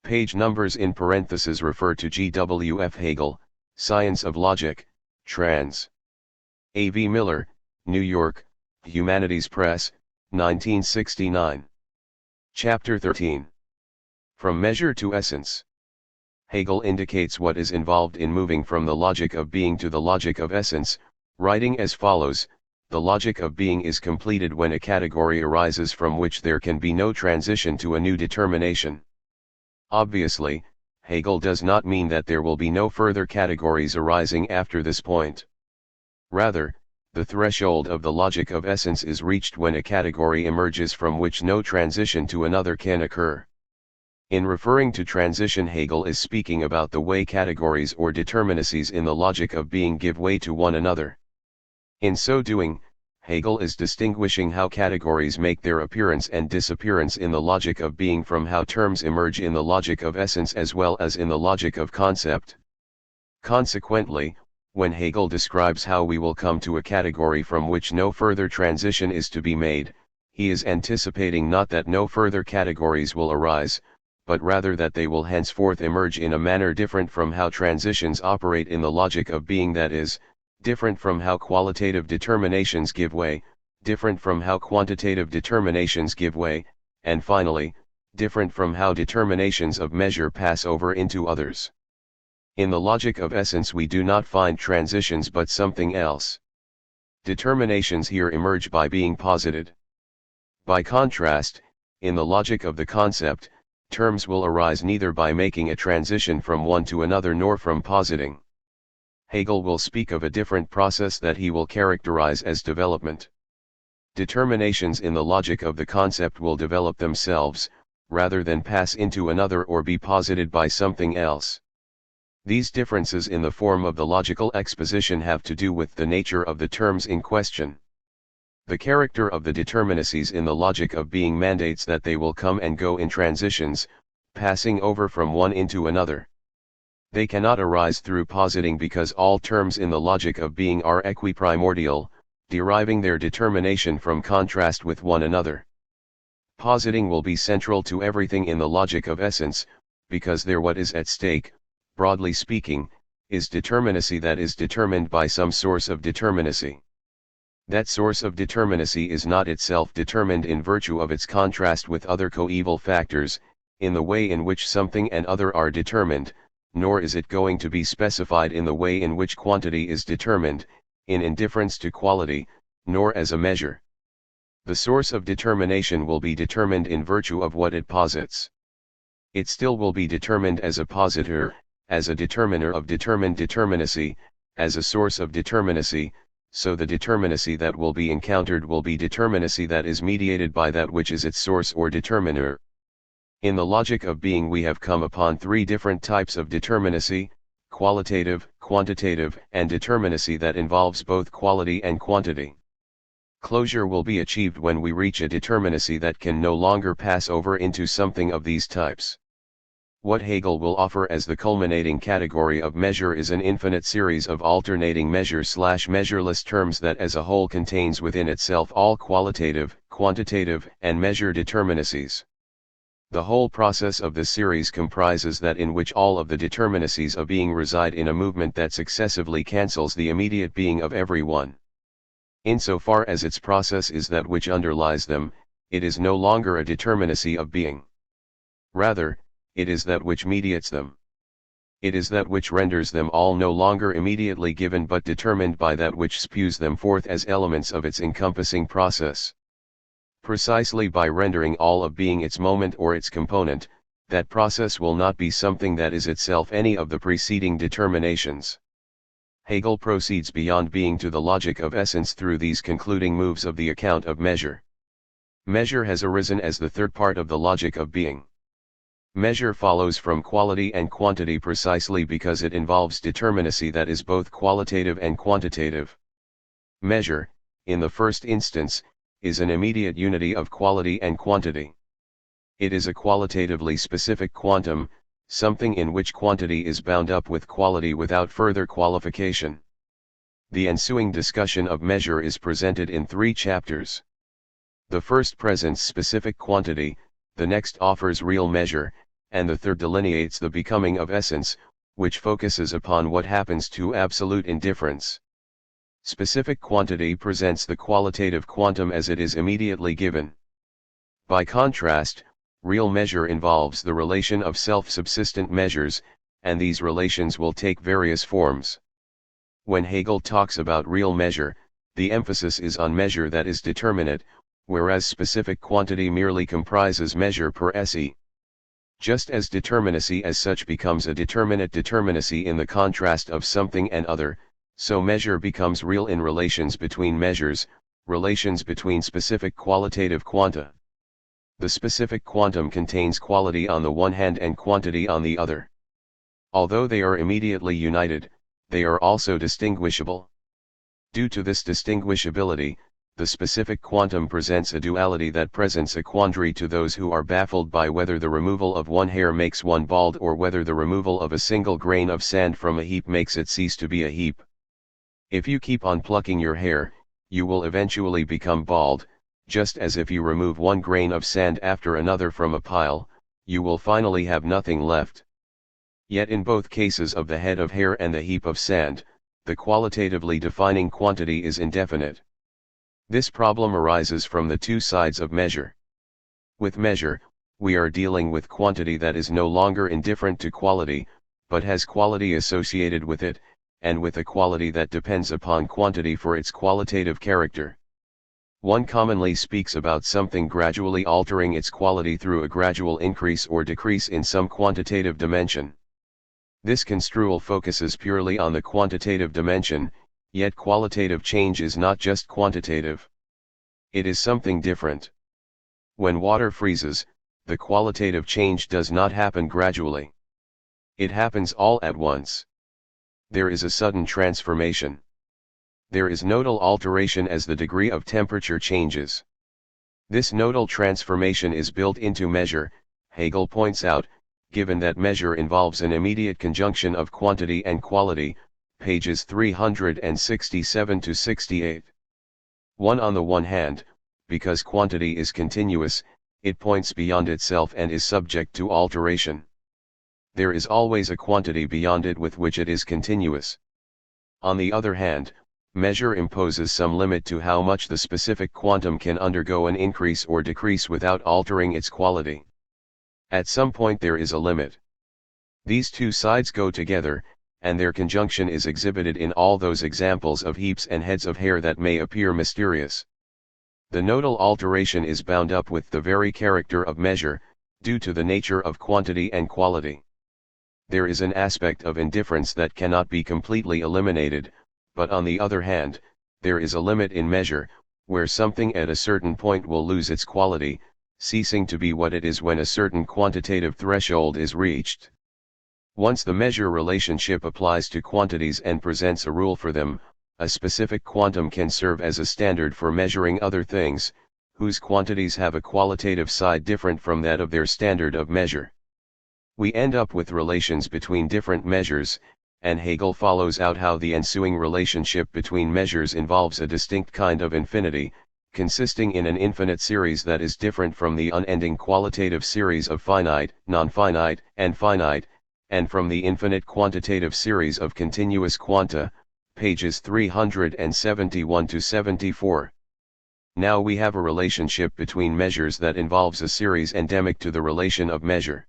Page numbers in parentheses refer to G. W. F. Hegel, Science of Logic, trans. A. V. Miller, New York, Humanities Press, 1969. Chapter 13. From Measure to Essence. Hegel indicates what is involved in moving from the logic of being to the logic of essence, writing as follows: the logic of being is completed when a category arises from which there can be no transition to a new determination. Obviously, Hegel does not mean that there will be no further categories arising after this point. Rather, the threshold of the logic of essence is reached when a category emerges from which no transition to another can occur. In referring to transition, Hegel is speaking about the way categories or determinacies in the logic of being give way to one another. In so doing, Hegel is distinguishing how categories make their appearance and disappearance in the logic of being from how terms emerge in the logic of essence as well as in the logic of concept. Consequently, when Hegel describes how we will come to a category from which no further transition is to be made, he is anticipating not that no further categories will arise, but rather that they will henceforth emerge in a manner different from how transitions operate in the logic of being, that is, different from how qualitative determinations give way, different from how quantitative determinations give way, and finally, different from how determinations of measure pass over into others. In the logic of essence we do not find transitions but something else. Determinations here emerge by being posited. By contrast, in the logic of the concept, terms will arise neither by making a transition from one to another nor from positing. Hegel will speak of a different process that he will characterize as development. Determinations in the logic of the concept will develop themselves, rather than pass into another or be posited by something else. These differences in the form of the logical exposition have to do with the nature of the terms in question. The character of the determinacies in the logic of being mandates that they will come and go in transitions, passing over from one into another. They cannot arise through positing because all terms in the logic of being are equiprimordial, deriving their determination from contrast with one another. Positing will be central to everything in the logic of essence, because there what is at stake, broadly speaking, is determinacy that is determined by some source of determinacy. That source of determinacy is not itself determined in virtue of its contrast with other coeval factors, in the way in which something and other are determined, nor is it going to be specified in the way in which quantity is determined, in indifference to quality, nor as a measure. The source of determination will be determined in virtue of what it posits. It still will be determined as a positor, as a determiner of determined determinacy, as a source of determinacy, so the determinacy that will be encountered will be determinacy that is mediated by that which is its source or determiner. In the logic of being we have come upon three different types of determinacy: qualitative, quantitative, and determinacy that involves both quality and quantity. Closure will be achieved when we reach a determinacy that can no longer pass over into something of these types. What Hegel will offer as the culminating category of measure is an infinite series of alternating measure/measureless terms that as a whole contains within itself all qualitative, quantitative, and measure determinacies. The whole process of this series comprises that in which all of the determinacies of being reside in a movement that successively cancels the immediate being of every one. Insofar as its process is that which underlies them, it is no longer a determinacy of being. Rather, it is that which mediates them. It is that which renders them all no longer immediately given but determined by that which spews them forth as elements of its encompassing process. Precisely by rendering all of being its moment or its component, that process will not be something that is itself any of the preceding determinations. Hegel proceeds beyond being to the logic of essence through these concluding moves of the account of measure. Measure has arisen as the third part of the logic of being. Measure follows from quality and quantity precisely because it involves determinacy that is both qualitative and quantitative. Measure, in the first instance, is an immediate unity of quality and quantity. It is a qualitatively specific quantum, something in which quantity is bound up with quality without further qualification. The ensuing discussion of measure is presented in 3 chapters. The first presents specific quantity, the next offers real measure, and the third delineates the becoming of essence, which focuses upon what happens to absolute indifference. Specific quantity presents the qualitative quantum as it is immediately given. By contrast, real measure involves the relation of self-subsistent measures, and these relations will take various forms. When Hegel talks about real measure, the emphasis is on measure that is determinate, whereas specific quantity merely comprises measure per se. Just as determinacy as such becomes a determinate determinacy in the contrast of something and other, so measure becomes real in relations between measures, relations between specific qualitative quanta. The specific quantum contains quality on the one hand and quantity on the other. Although they are immediately united, they are also distinguishable. Due to this distinguishability, the specific quantum presents a duality that presents a quandary to those who are baffled by whether the removal of one hair makes one bald or whether the removal of a single grain of sand from a heap makes it cease to be a heap. If you keep on plucking your hair, you will eventually become bald, just as if you remove one grain of sand after another from a pile, you will finally have nothing left. Yet in both cases of the head of hair and the heap of sand, the qualitatively defining quantity is indefinite. This problem arises from the two sides of measure. With measure, we are dealing with quantity that is no longer indifferent to quality, but has quality associated with it, and with a quality that depends upon quantity for its qualitative character. One commonly speaks about something gradually altering its quality through a gradual increase or decrease in some quantitative dimension. This construal focuses purely on the quantitative dimension, yet qualitative change is not just quantitative. It is something different. When water freezes, the qualitative change does not happen gradually. It happens all at once. There is a sudden transformation. There is nodal alteration as the degree of temperature changes. This nodal transformation is built into measure, Hegel points out, given that measure involves an immediate conjunction of quantity and quality, pages 367 to 68. On the one hand, because quantity is continuous, it points beyond itself and is subject to alteration. There is always a quantity beyond it with which it is continuous. On the other hand, measure imposes some limit to how much the specific quantum can undergo an increase or decrease without altering its quality. At some point there is a limit. These two sides go together, and their conjunction is exhibited in all those examples of heaps and heads of hair that may appear mysterious. The nodal alteration is bound up with the very character of measure, due to the nature of quantity and quality. There is an aspect of indifference that cannot be completely eliminated, but on the other hand, there is a limit in measure, where something at a certain point will lose its quality, ceasing to be what it is when a certain quantitative threshold is reached. Once the measure relationship applies to quantities and presents a rule for them, a specific quantum can serve as a standard for measuring other things, whose quantities have a qualitative side different from that of their standard of measure. We end up with relations between different measures, and Hegel follows out how the ensuing relationship between measures involves a distinct kind of infinity, consisting in an infinite series that is different from the unending qualitative series of finite, non-finite, and finite, and from the infinite quantitative series of continuous quanta, pages 371 to 74. Now we have a relationship between measures that involves a series endemic to the relation of measure.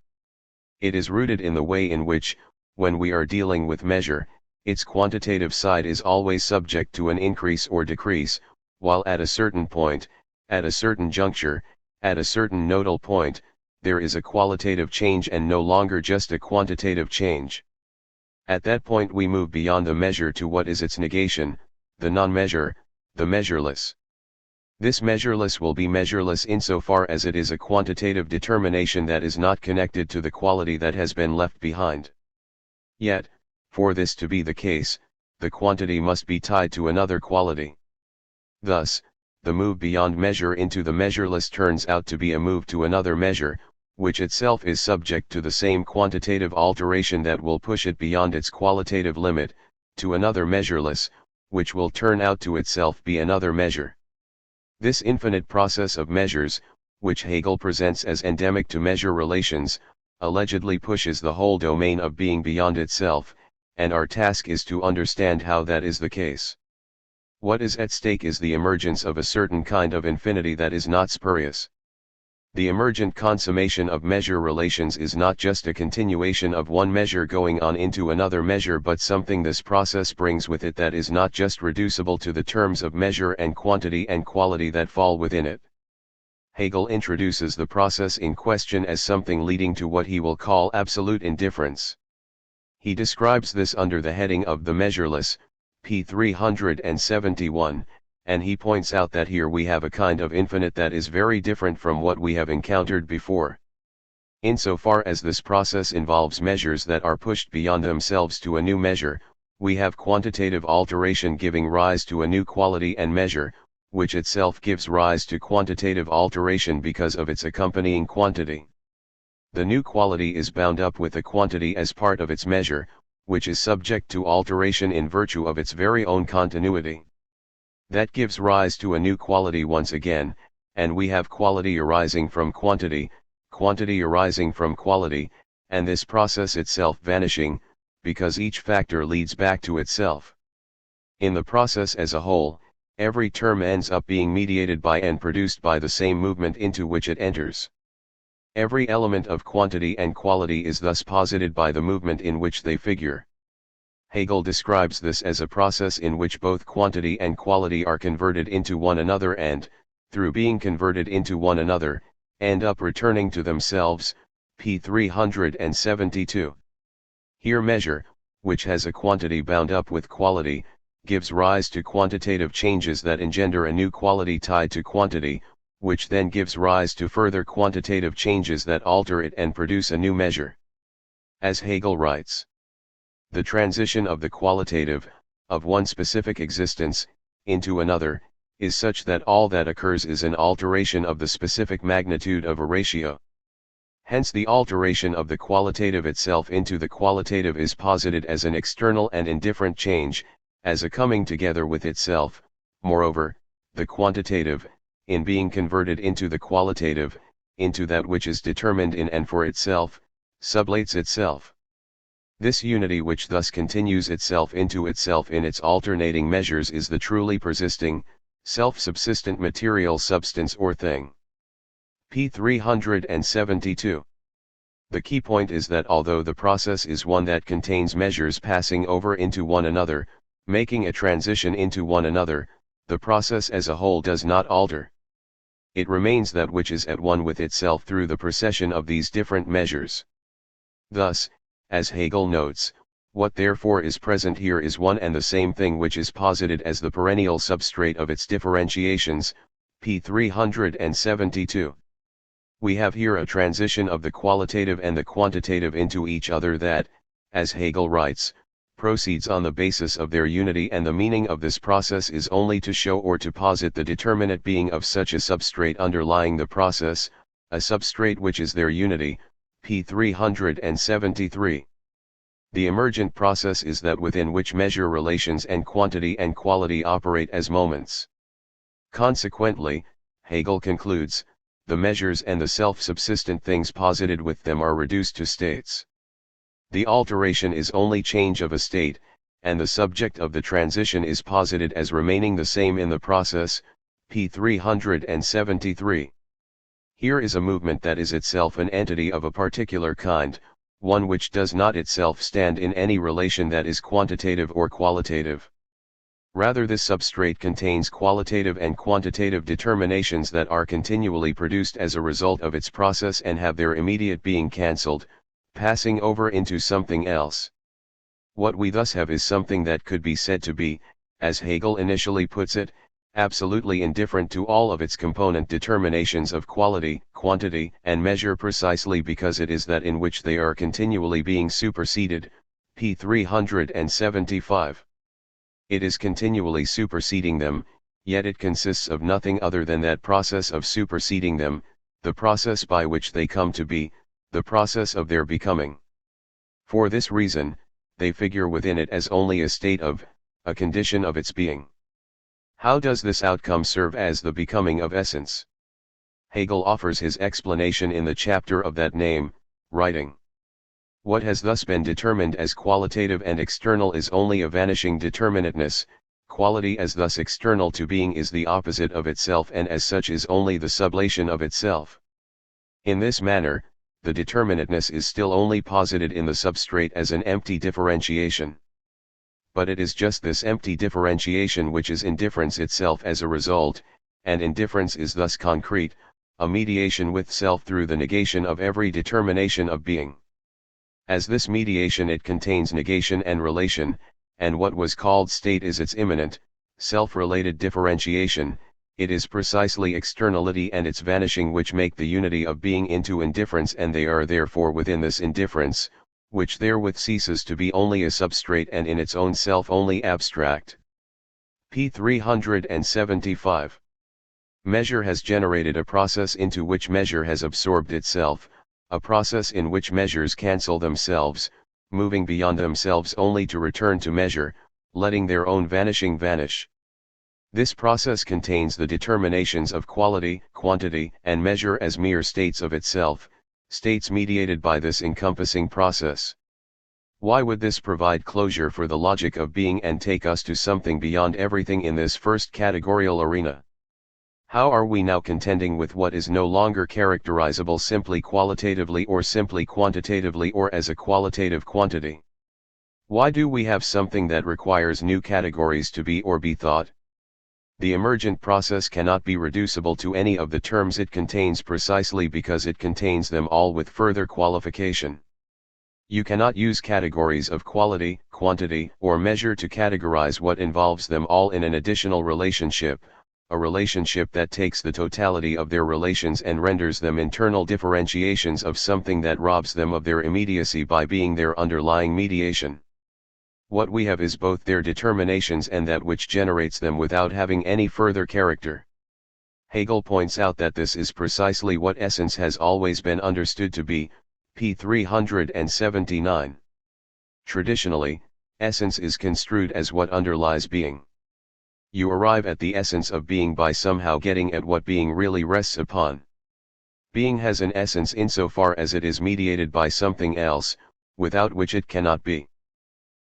It is rooted in the way in which, when we are dealing with measure, its quantitative side is always subject to an increase or decrease, while at a certain point, at a certain juncture, at a certain nodal point, there is a qualitative change and no longer just a quantitative change. At that point we move beyond the measure to what is its negation, the non-measure, the measureless. This measureless will be measureless insofar as it is a quantitative determination that is not connected to the quality that has been left behind. Yet, for this to be the case, the quantity must be tied to another quality. Thus, the move beyond measure into the measureless turns out to be a move to another measure, which itself is subject to the same quantitative alteration that will push it beyond its qualitative limit, to another measureless, which will turn out to itself be another measure. This infinite process of measures, which Hegel presents as endemic to measure relations, allegedly pushes the whole domain of being beyond itself, and our task is to understand how that is the case. What is at stake is the emergence of a certain kind of infinity that is not spurious. The emergent consummation of measure relations is not just a continuation of one measure going on into another measure, but something this process brings with it that is not just reducible to the terms of measure and quality that fall within it. Hegel introduces the process in question as something leading to what he will call absolute indifference. He describes this under the heading of the measureless, p. 371, and he points out that here we have a kind of infinite that is very different from what we have encountered before. Insofar as this process involves measures that are pushed beyond themselves to a new measure, we have quantitative alteration giving rise to a new quality and measure, which itself gives rise to quantitative alteration because of its accompanying quantity. The new quality is bound up with the quantity as part of its measure, which is subject to alteration in virtue of its very own continuity. That gives rise to a new quality once again, and we have quality arising from quantity arising from quality, and this process itself vanishing, because each factor leads back to itself. In the process as a whole, every term ends up being mediated by and produced by the same movement into which it enters. Every element of quantity and quality is thus posited by the movement in which they figure. Hegel describes this as a process in which both quantity and quality are converted into one another and, through being converted into one another, end up returning to themselves, p. 372. Here measure, which has a quantity bound up with quality, gives rise to quantitative changes that engender a new quality tied to quantity, which then gives rise to further quantitative changes that alter it and produce a new measure. As Hegel writes, the transition of the qualitative, of one specific existence, into another, is such that all that occurs is an alteration of the specific magnitude of a ratio. Hence the alteration of the qualitative itself into the qualitative is posited as an external and indifferent change, as a coming together with itself. Moreover, the quantitative, in being converted into the qualitative, into that which is determined in and for itself, sublates itself. This unity which thus continues itself into itself in its alternating measures is the truly persisting, self-subsistent material substance or thing. p. 372. The key point is that although the process is one that contains measures passing over into one another, making a transition into one another, the process as a whole does not alter. It remains that which is at one with itself through the procession of these different measures. Thus, as Hegel notes, what therefore is present here is one and the same thing which is posited as the perennial substrate of its differentiations, p. 372. We have here a transition of the qualitative and the quantitative into each other that, as Hegel writes, proceeds on the basis of their unity, and the meaning of this process is only to show or to posit the determinate being of such a substrate underlying the process, a substrate which is their unity, p. 373. The emergent process is that within which measure relations and quality operate as moments. Consequently, Hegel concludes, the measures and the self-subsistent things posited with them are reduced to states. The alteration is only change of a state, and the subject of the transition is posited as remaining the same in the process, p. 373. Here is a movement that is itself an entity of a particular kind, one which does not itself stand in any relation that is quantitative or qualitative. Rather, this substrate contains qualitative and quantitative determinations that are continually produced as a result of its process and have their immediate being cancelled, passing over into something else. What we thus have is something that could be said to be, as Hegel initially puts it, absolutely indifferent to all of its component determinations of quality, quantity, and measure, precisely because it is that in which they are continually being superseded, p. 375. It is continually superseding them, yet it consists of nothing other than that process of superseding them, the process by which they come to be, the process of their becoming. For this reason, they figure within it as only a state of, a condition of its being. How does this outcome serve as the becoming of essence? Hegel offers his explanation in the chapter of that name, writing, what has thus been determined as qualitative and external is only a vanishing determinateness, quality as thus external to being is the opposite of itself and as such is only the sublation of itself. In this manner, the determinateness is still only posited in the substrate as an empty differentiation. But it is just this empty differentiation which is indifference itself as a result, and indifference is thus concrete, a mediation with self through the negation of every determination of being. As this mediation it contains negation and relation, and what was called state is its immanent, self-related differentiation. It is precisely externality and its vanishing which make the unity of being into indifference, and they are therefore within this indifference, which therewith ceases to be only a substrate and in its own self only abstract. p. 375. Measure has generated a process into which measure has absorbed itself, a process in which measures cancel themselves, moving beyond themselves only to return to measure, letting their own vanishing vanish. This process contains the determinations of quality, quantity, and measure as mere states of itself, states mediated by this encompassing process. Why would this provide closure for the logic of being and take us to something beyond everything in this first categorical arena? How are we now contending with what is no longer characterizable simply qualitatively or simply quantitatively or as a qualitative quantity? Why do we have something that requires new categories to be or be thought? The emergent process cannot be reducible to any of the terms it contains precisely because it contains them all with further qualification. You cannot use categories of quality, quantity, or measure to categorize what involves them all in an additional relationship, a relationship that takes the totality of their relations and renders them internal differentiations of something that robs them of their immediacy by being their underlying mediation. What we have is both their determinations and that which generates them without having any further character. Hegel points out that this is precisely what essence has always been understood to be, p. 379. Traditionally, essence is construed as what underlies being. You arrive at the essence of being by somehow getting at what being really rests upon. Being has an essence insofar as it is mediated by something else, without which it cannot be.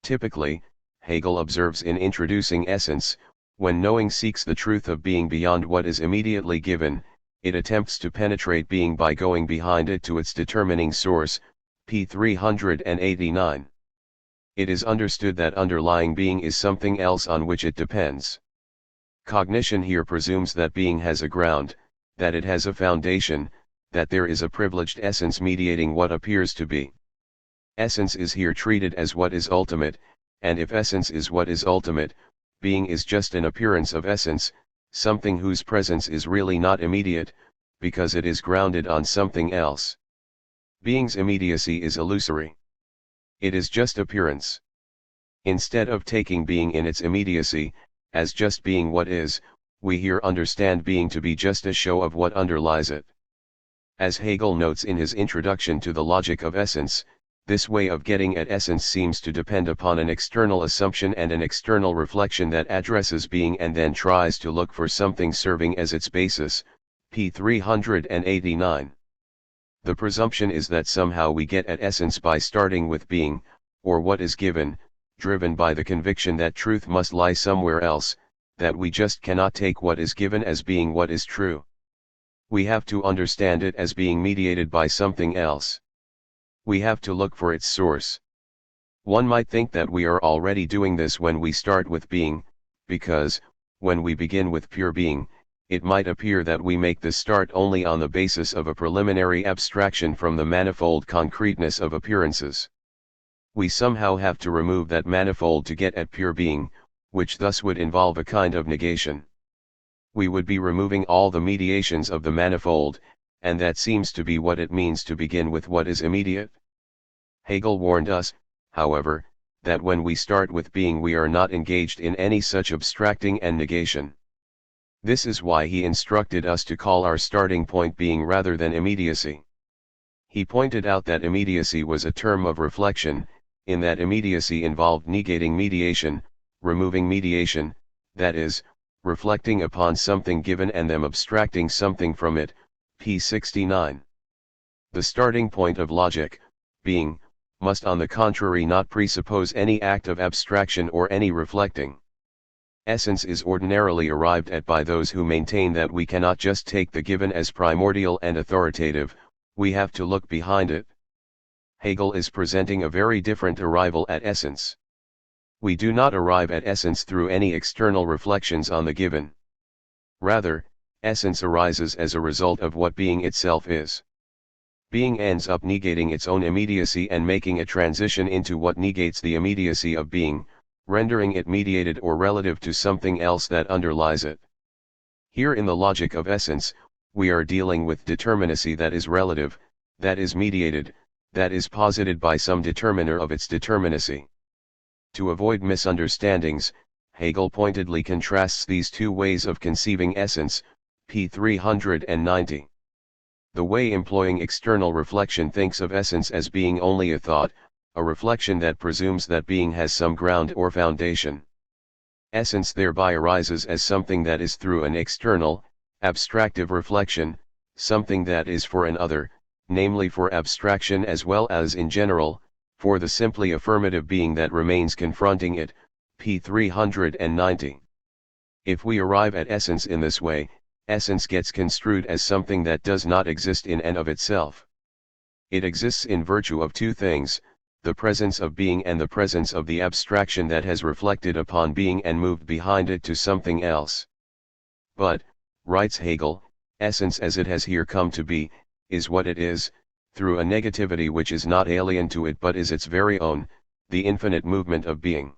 Typically, Hegel observes in introducing essence, when knowing seeks the truth of being beyond what is immediately given, it attempts to penetrate being by going behind it to its determining source, p. 389. It is understood that underlying being is something else on which it depends. Cognition here presumes that being has a ground, that it has a foundation, that there is a privileged essence mediating what appears to be. Essence is here treated as what is ultimate, and if essence is what is ultimate, being is just an appearance of essence, something whose presence is really not immediate, because it is grounded on something else. Being's immediacy is illusory. It is just appearance. Instead of taking being in its immediacy, as just being what is, we here understand being to be just a show of what underlies it. As Hegel notes in his introduction to the logic of essence, this way of getting at essence seems to depend upon an external assumption and an external reflection that addresses being and then tries to look for something serving as its basis, p. 389. The presumption is that somehow we get at essence by starting with being, or what is given, driven by the conviction that truth must lie somewhere else, that we just cannot take what is given as being what is true. We have to understand it as being mediated by something else. We have to look for its source. One might think that we are already doing this when we start with being, because, when we begin with pure being, it might appear that we make this start only on the basis of a preliminary abstraction from the manifold concreteness of appearances. We somehow have to remove that manifold to get at pure being, which thus would involve a kind of negation. We would be removing all the mediations of the manifold, and that seems to be what it means to begin with what is immediate. Hegel warned us, however, that when we start with being we are not engaged in any such abstracting and negation. This is why he instructed us to call our starting point being rather than immediacy. He pointed out that immediacy was a term of reflection, in that immediacy involved negating mediation, removing mediation, that is, reflecting upon something given and then abstracting something from it, p. 69. The starting point of logic, being, must on the contrary not presuppose any act of abstraction or any reflecting. Essence is ordinarily arrived at by those who maintain that we cannot just take the given as primordial and authoritative, we have to look behind it. Hegel is presenting a very different arrival at essence. We do not arrive at essence through any external reflections on the given. Rather, essence arises as a result of what being itself is. Being ends up negating its own immediacy and making a transition into what negates the immediacy of being, rendering it mediated or relative to something else that underlies it. Here in the logic of essence, we are dealing with determinacy that is relative, that is mediated, that is posited by some determiner of its determinacy. To avoid misunderstandings, Hegel pointedly contrasts these two ways of conceiving essence, p. 390. The way employing external reflection thinks of essence as being only a thought, a reflection that presumes that being has some ground or foundation. Essence thereby arises as something that is through an external, abstractive reflection, something that is for an other, namely for abstraction as well as in general, for the simply affirmative being that remains confronting it, p. 390. If we arrive at essence in this way, essence gets construed as something that does not exist in and of itself. It exists in virtue of two things, the presence of being and the presence of the abstraction that has reflected upon being and moved behind it to something else. But, writes Hegel, essence as it has here come to be, is what it is, through a negativity which is not alien to it but is its very own, the infinite movement of being.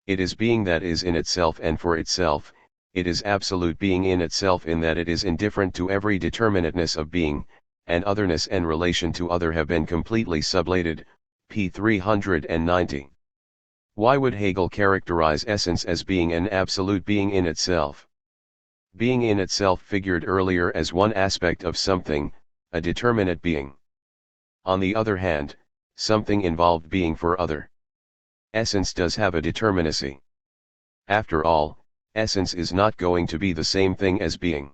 It is being that is in itself and for itself, it is absolute being in itself in that it is indifferent to every determinateness of being, and otherness and relation to other have been completely sublated, p. 390. Why would Hegel characterize essence as being an absolute being in itself? Being in itself figured earlier as one aspect of something, a determinate being. On the other hand, something involved being for other. Essence does have a determinacy. After all, essence is not going to be the same thing as being.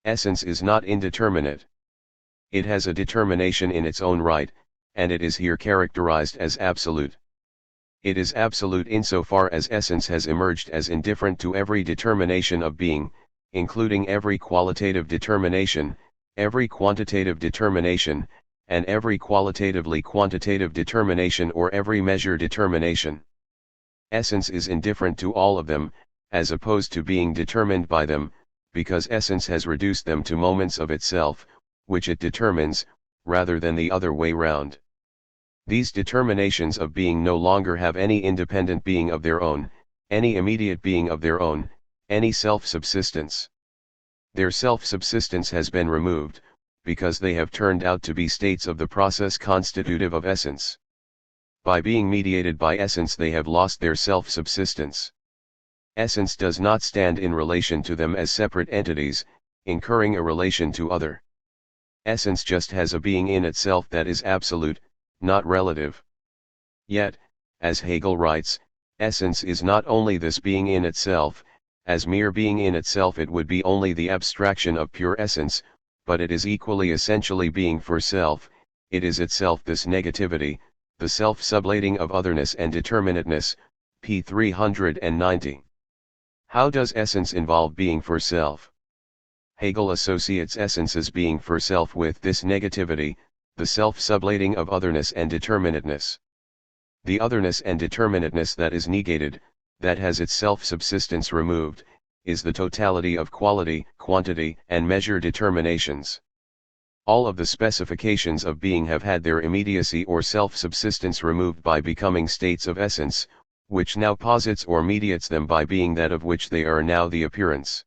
Essence is not indeterminate. It has a determination in its own right, and it is here characterized as absolute. It is absolute insofar as essence has emerged as indifferent to every determination of being, including every qualitative determination, every quantitative determination, and every qualitatively quantitative determination or every measure determination. Essence is indifferent to all of them, as opposed to being determined by them, because essence has reduced them to moments of itself, which it determines, rather than the other way round. These determinations of being no longer have any independent being of their own, any immediate being of their own, any self-subsistence. Their self-subsistence has been removed, because they have turned out to be states of the process constitutive of essence. By being mediated by essence they have lost their self-subsistence. Essence does not stand in relation to them as separate entities, incurring a relation to other. Essence just has a being in itself that is absolute, not relative. Yet, as Hegel writes, essence is not only this being in itself, as mere being in itself it would be only the abstraction of pure essence, but it is equally essentially being for self, it is itself this negativity, the self-sublating of otherness and determinateness, p. 390. How does essence involve being for self? Hegel associates essence as being for self with this negativity, the self-sublating of otherness and determinateness. The otherness and determinateness that is negated, that has its self-subsistence removed, is the totality of quality, quantity, and measure determinations. All of the specifications of being have had their immediacy or self-subsistence removed by becoming states of essence, which now posits or mediates them by being that of which they are now the appearance.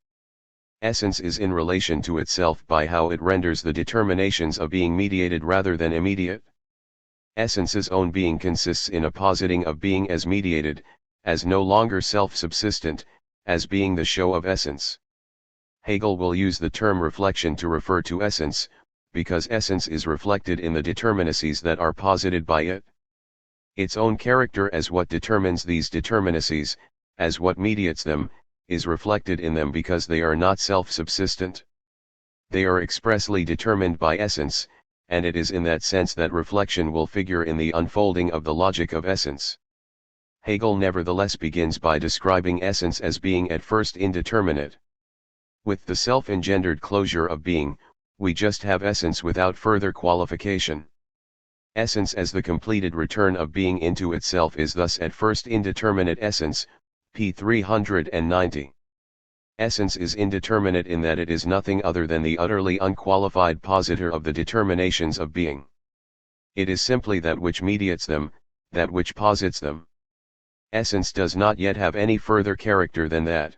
Essence is in relation to itself by how it renders the determinations of being mediated rather than immediate. Essence's own being consists in a positing of being as mediated, as no longer self-subsistent, as being the show of essence. Hegel will use the term reflection to refer to essence, because essence is reflected in the determinacies that are posited by it. Its own character as what determines these determinacies, as what mediates them, is reflected in them because they are not self-subsistent. They are expressly determined by essence, and it is in that sense that reflection will figure in the unfolding of the logic of essence. Hegel nevertheless begins by describing essence as being at first indeterminate. With the self-engendered closure of being, we just have essence without further qualification. Essence as the completed return of being into itself is thus at first indeterminate essence, p. 390. Essence is indeterminate in that it is nothing other than the utterly unqualified positor of the determinations of being. It is simply that which mediates them, that which posits them. Essence does not yet have any further character than that.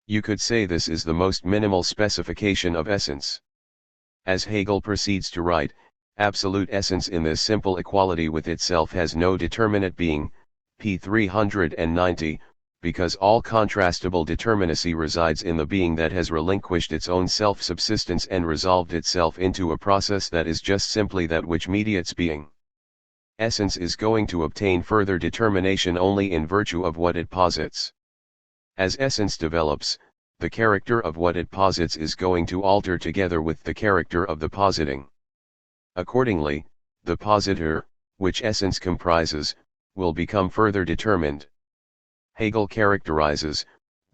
You could say this is the most minimal specification of essence. As Hegel proceeds to write, absolute essence in this simple equality with itself has no determinate being, p. 390, because all contrastable determinacy resides in the being that has relinquished its own self-subsistence and resolved itself into a process that is just simply that which mediates being. Essence is going to obtain further determination only in virtue of what it posits. As essence develops, the character of what it posits is going to alter together with the character of the positing. Accordingly, the positor, which essence comprises, will become further determined. Hegel characterizes,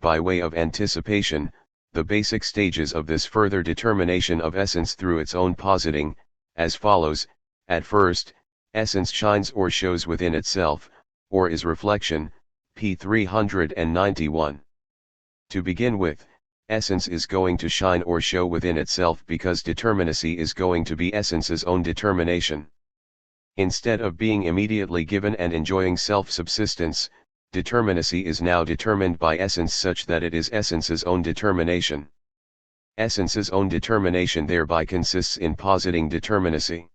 by way of anticipation, the basic stages of this further determination of essence through its own positing, as follows: at first, essence shines or shows within itself, or is reflection, p. 391. To begin with, essence is going to shine or show within itself because determinacy is going to be essence's own determination. Instead of being immediately given and enjoying self-subsistence, determinacy is now determined by essence such that it is essence's own determination. Essence's own determination thereby consists in positing determinacy.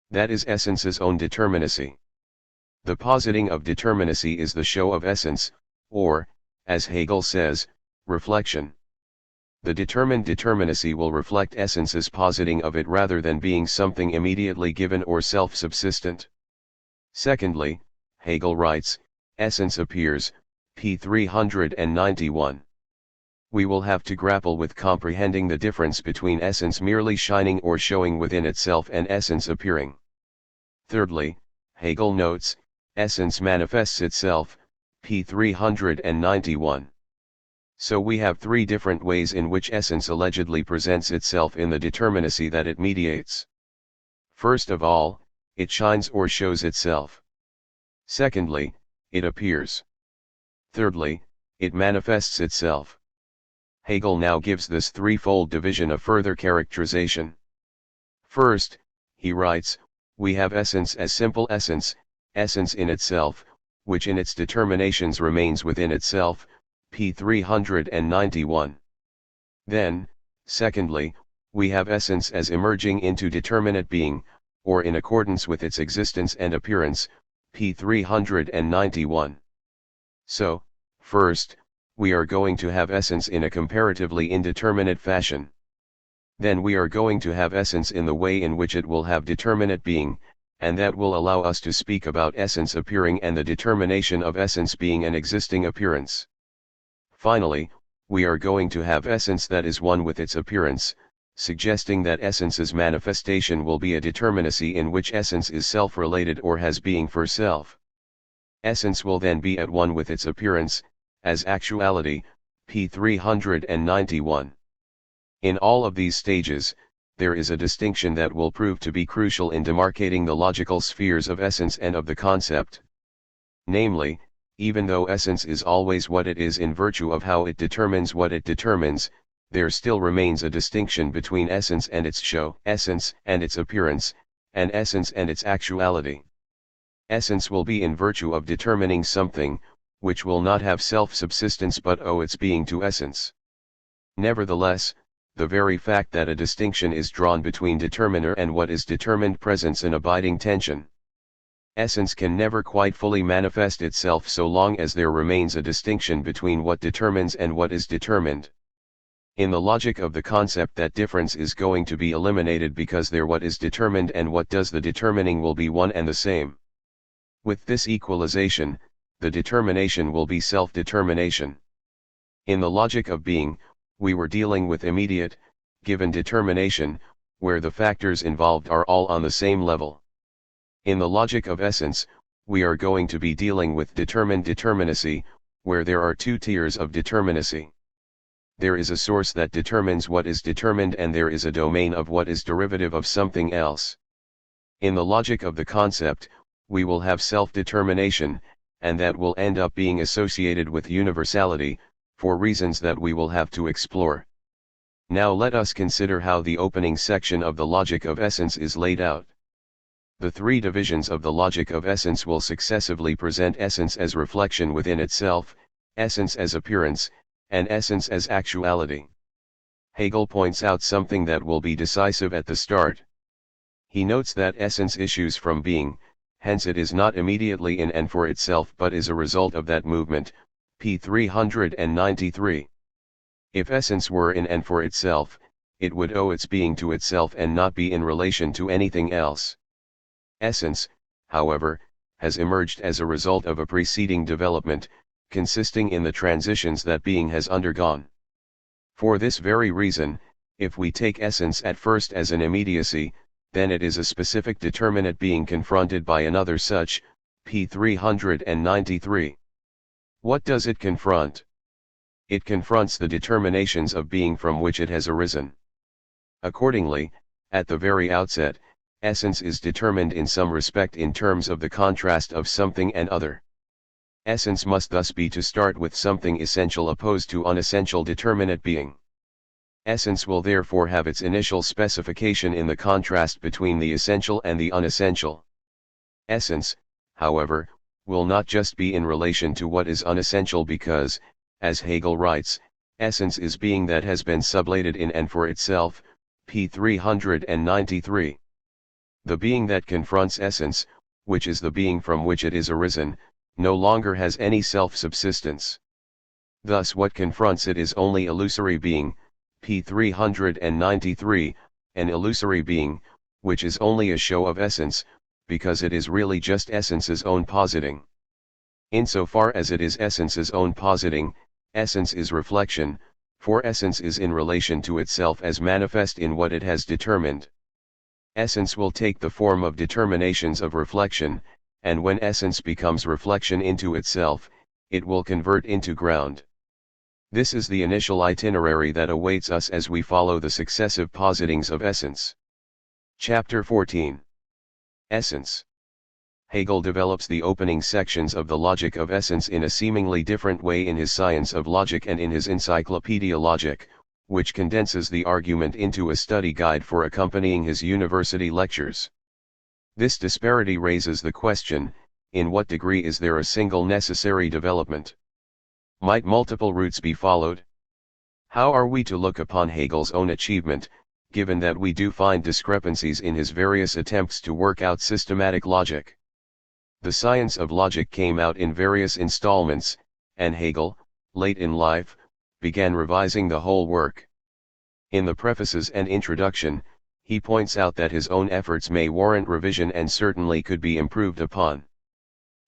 That is essence's own determinacy. The positing of determinacy is the show of essence, or, as Hegel says, reflection. The determined determinacy will reflect essence's positing of it rather than being something immediately given or self-subsistent. Secondly, Hegel writes, essence appears, p. 391. We will have to grapple with comprehending the difference between essence merely shining or showing within itself and essence appearing. Thirdly, Hegel notes, essence manifests itself, p. 391. So we have three different ways in which essence allegedly presents itself in the determinacy that it mediates. First of all, it shines or shows itself. Secondly, it appears. Thirdly, it manifests itself. Hegel now gives this threefold division a further characterization. First, he writes, we have essence as simple essence, essence in itself, which in its determinations remains within itself, p. 391. Then, secondly, we have essence as emerging into determinate being, or in accordance with its existence and appearance, p. 391. So, first, we are going to have essence in a comparatively indeterminate fashion. Then we are going to have essence in the way in which it will have determinate being, and that will allow us to speak about essence appearing and the determination of essence being an existing appearance. Finally, we are going to have essence that is one with its appearance, suggesting that essence's manifestation will be a determinacy in which essence is self-related or has being for self. Essence will then be at one with its appearance, as actuality, p. 391. In all of these stages, there is a distinction that will prove to be crucial in demarcating the logical spheres of essence and of the concept. Namely, even though essence is always what it is in virtue of how it determines what it determines, there still remains a distinction between essence and its show, essence and its appearance, and essence and its actuality. Essence will be in virtue of determining something, which will not have self-subsistence but owe its being to essence. Nevertheless, the very fact that a distinction is drawn between determiner and what is determined presents an abiding tension. Essence can never quite fully manifest itself so long as there remains a distinction between what determines and what is determined. In the logic of the concept, that difference is going to be eliminated because there what is determined and what does the determining will be one and the same. With this equalization, the determination will be self-determination. In the logic of being, we were dealing with immediate, given determination, where the factors involved are all on the same level. In the logic of essence, we are going to be dealing with determined determinacy, where there are two tiers of determinacy. There is a source that determines what is determined, and there is a domain of what is derivative of something else. In the logic of the concept, we will have self-determination, and that will end up being associated with universality, for reasons that we will have to explore. Now let us consider how the opening section of the logic of essence is laid out. The three divisions of the logic of essence will successively present essence as reflection within itself, essence as appearance, and essence as actuality. Hegel points out something that will be decisive at the start. He notes that essence issues from being, hence it is not immediately in and for itself but is a result of that movement, p. 393. If essence were in and for itself, it would owe its being to itself and not be in relation to anything else. Essence, however, has emerged as a result of a preceding development, consisting in the transitions that being has undergone. For this very reason, if we take essence at first as an immediacy, then it is a specific determinate being confronted by another such, p. 393. What does it confront? It confronts the determinations of being from which it has arisen. Accordingly, at the very outset, essence is determined in some respect in terms of the contrast of something and other. Essence must thus be to start with something essential opposed to unessential determinate being. Essence will therefore have its initial specification in the contrast between the essential and the unessential. Essence, however, will not just be in relation to what is unessential because, as Hegel writes, essence is being that has been sublated in and for itself, p. 393. The being that confronts essence, which is the being from which it is arisen, no longer has any self-subsistence. Thus what confronts it is only illusory being, p. 393, an illusory being, which is only a show of essence, because it is really just essence's own positing. Insofar as it is essence's own positing, essence is reflection, for essence is in relation to itself as manifest in what it has determined. Essence will take the form of determinations of reflection, and when essence becomes reflection into itself, it will convert into ground. This is the initial itinerary that awaits us as we follow the successive positings of essence. Chapter 14. Essence. Hegel develops the opening sections of the logic of essence in a seemingly different way in his Science of Logic and in his Encyclopedia Logic, which condenses the argument into a study guide for accompanying his university lectures. This disparity raises the question, in what degree is there a single necessary development? Might multiple routes be followed? How are we to look upon Hegel's own achievement, given that we do find discrepancies in his various attempts to work out systematic logic? The Science of Logic came out in various installments, and Hegel, late in life, began revising the whole work. In the prefaces and introduction, he points out that his own efforts may warrant revision and certainly could be improved upon.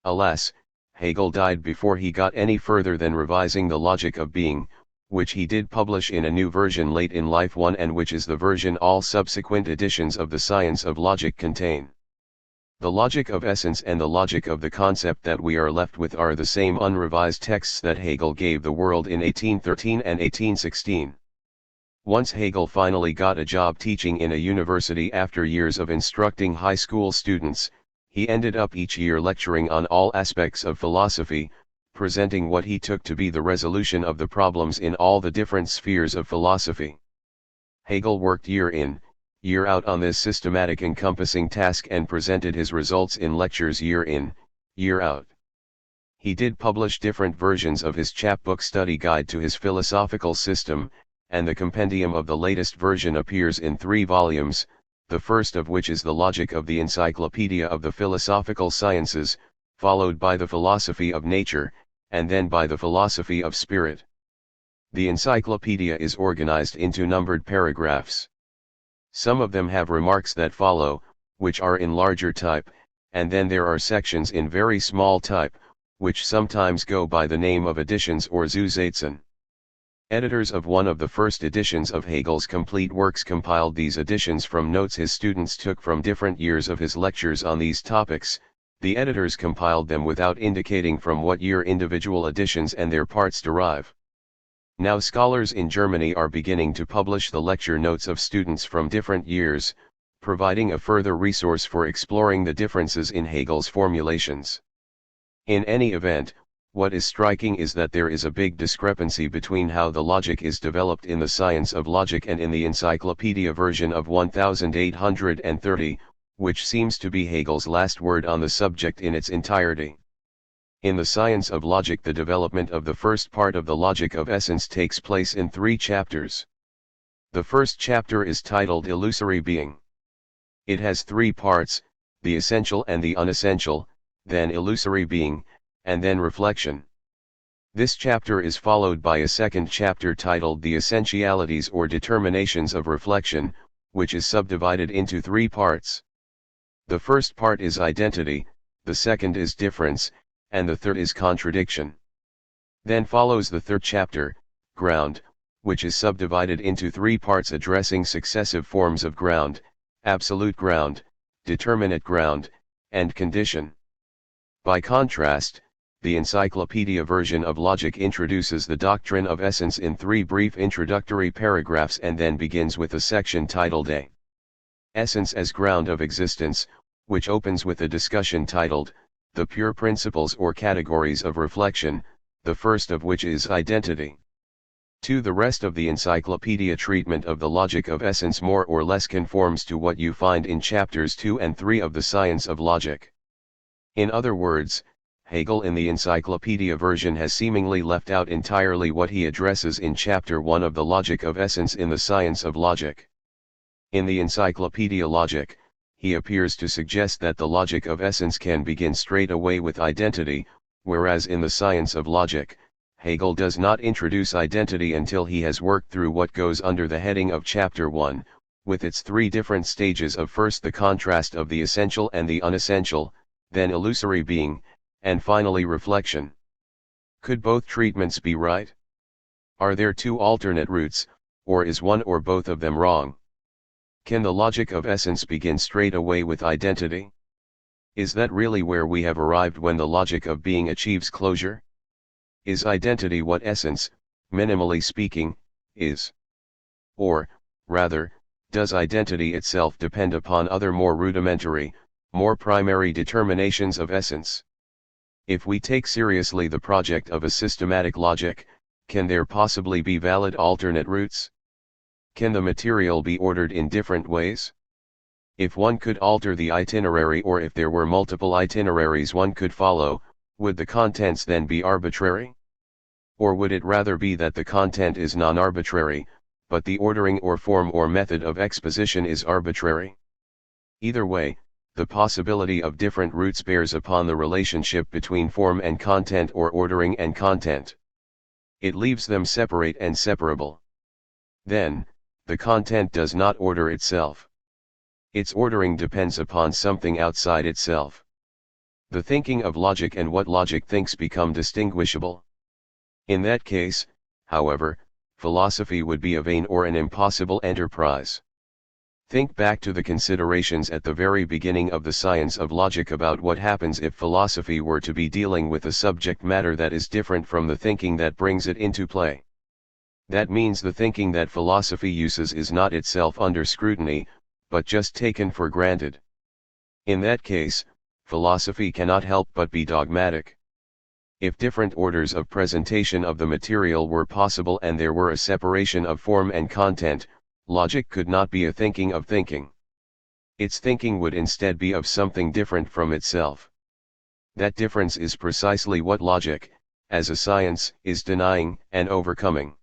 Alas, Hegel died before he got any further than revising the logic of being, which he did publish in a new version late in life one and which is the version all subsequent editions of the Science of Logic contain. The logic of essence and the logic of the concept that we are left with are the same unrevised texts that Hegel gave the world in 1813 and 1816. Once Hegel finally got a job teaching in a university after years of instructing high school students, he ended up each year lecturing on all aspects of philosophy, presenting what he took to be the resolution of the problems in all the different spheres of philosophy. Hegel worked year in, year out on this systematic encompassing task and presented his results in lectures year in, year out. He did publish different versions of his chapbook study guide to his philosophical system, and the compendium of the latest version appears in 3 volumes, the first of which is the Logic of the Encyclopedia of the Philosophical Sciences, followed by the Philosophy of Nature, and then by the Philosophy of Spirit. The encyclopedia is organized into numbered paragraphs. Some of them have remarks that follow, which are in larger type, and then there are sections in very small type, which sometimes go by the name of editions or Zusätzen. Editors of one of the first editions of Hegel's complete works compiled these editions from notes his students took from different years of his lectures on these topics, The editors compiled them without indicating from what year individual editions and their parts derive. Now scholars in Germany are beginning to publish the lecture notes of students from different years, providing a further resource for exploring the differences in Hegel's formulations. In any event, what is striking is that there is a big discrepancy between how the logic is developed in the Science of Logic and in the encyclopedia version of 1830, which seems to be Hegel's last word on the subject in its entirety. In the Science of Logic, the development of the first part of the logic of essence takes place in 3 chapters. The first chapter is titled Illusory Being. It has 3 parts, the essential and the unessential, then illusory being, and then reflection. This chapter is followed by a second chapter titled The Essentialities or Determinations of Reflection, which is subdivided into 3 parts. The first part is identity, the second is difference, and the third is contradiction. Then follows the third chapter, ground, which is subdivided into 3 parts addressing successive forms of ground, absolute ground, determinate ground, and condition. By contrast, the encyclopedia version of logic introduces the doctrine of essence in 3 brief introductory paragraphs and then begins with a section titled A. Essence as Ground of Existence, which opens with a discussion titled, The Pure Principles or Categories of Reflection, the first of which is identity. The rest of the encyclopedia treatment of the logic of essence more or less conforms to what you find in chapters 2 and 3 of the Science of Logic. In other words, Hegel in the encyclopedia version has seemingly left out entirely what he addresses in chapter 1 of the logic of essence in the Science of Logic. In the Encyclopedia Logic, he appears to suggest that the logic of essence can begin straight away with identity, whereas in the Science of Logic, Hegel does not introduce identity until he has worked through what goes under the heading of chapter 1, with its 3 different stages of first the contrast of the essential and the unessential, then illusory being, and finally reflection. Could both treatments be right? Are there 2 alternate routes, or is one or both of them wrong? Can the logic of essence begin straight away with identity? Is that really where we have arrived when the logic of being achieves closure? Is identity what essence, minimally speaking, is? Or, rather, does identity itself depend upon other more rudimentary, more primary determinations of essence? If we take seriously the project of a systematic logic, can there possibly be valid alternate routes? Can the material be ordered in different ways? If one could alter the itinerary, or if there were multiple itineraries one could follow, would the contents then be arbitrary? Or would it rather be that the content is non-arbitrary, but the ordering or form or method of exposition is arbitrary? Either way, the possibility of different routes bears upon the relationship between form and content, or ordering and content. It leaves them separate and separable. Then, the content does not order itself. Its ordering depends upon something outside itself. The thinking of logic and what logic thinks become distinguishable. In that case, however, philosophy would be a vain or an impossible enterprise. Think back to the considerations at the very beginning of the Science of Logic about what happens if philosophy were to be dealing with a subject matter that is different from the thinking that brings it into play. That means the thinking that philosophy uses is not itself under scrutiny, but just taken for granted. In that case, philosophy cannot help but be dogmatic. If different orders of presentation of the material were possible and there were a separation of form and content, logic could not be a thinking of thinking. Its thinking would instead be of something different from itself. That difference is precisely what logic, as a science, is denying and overcoming.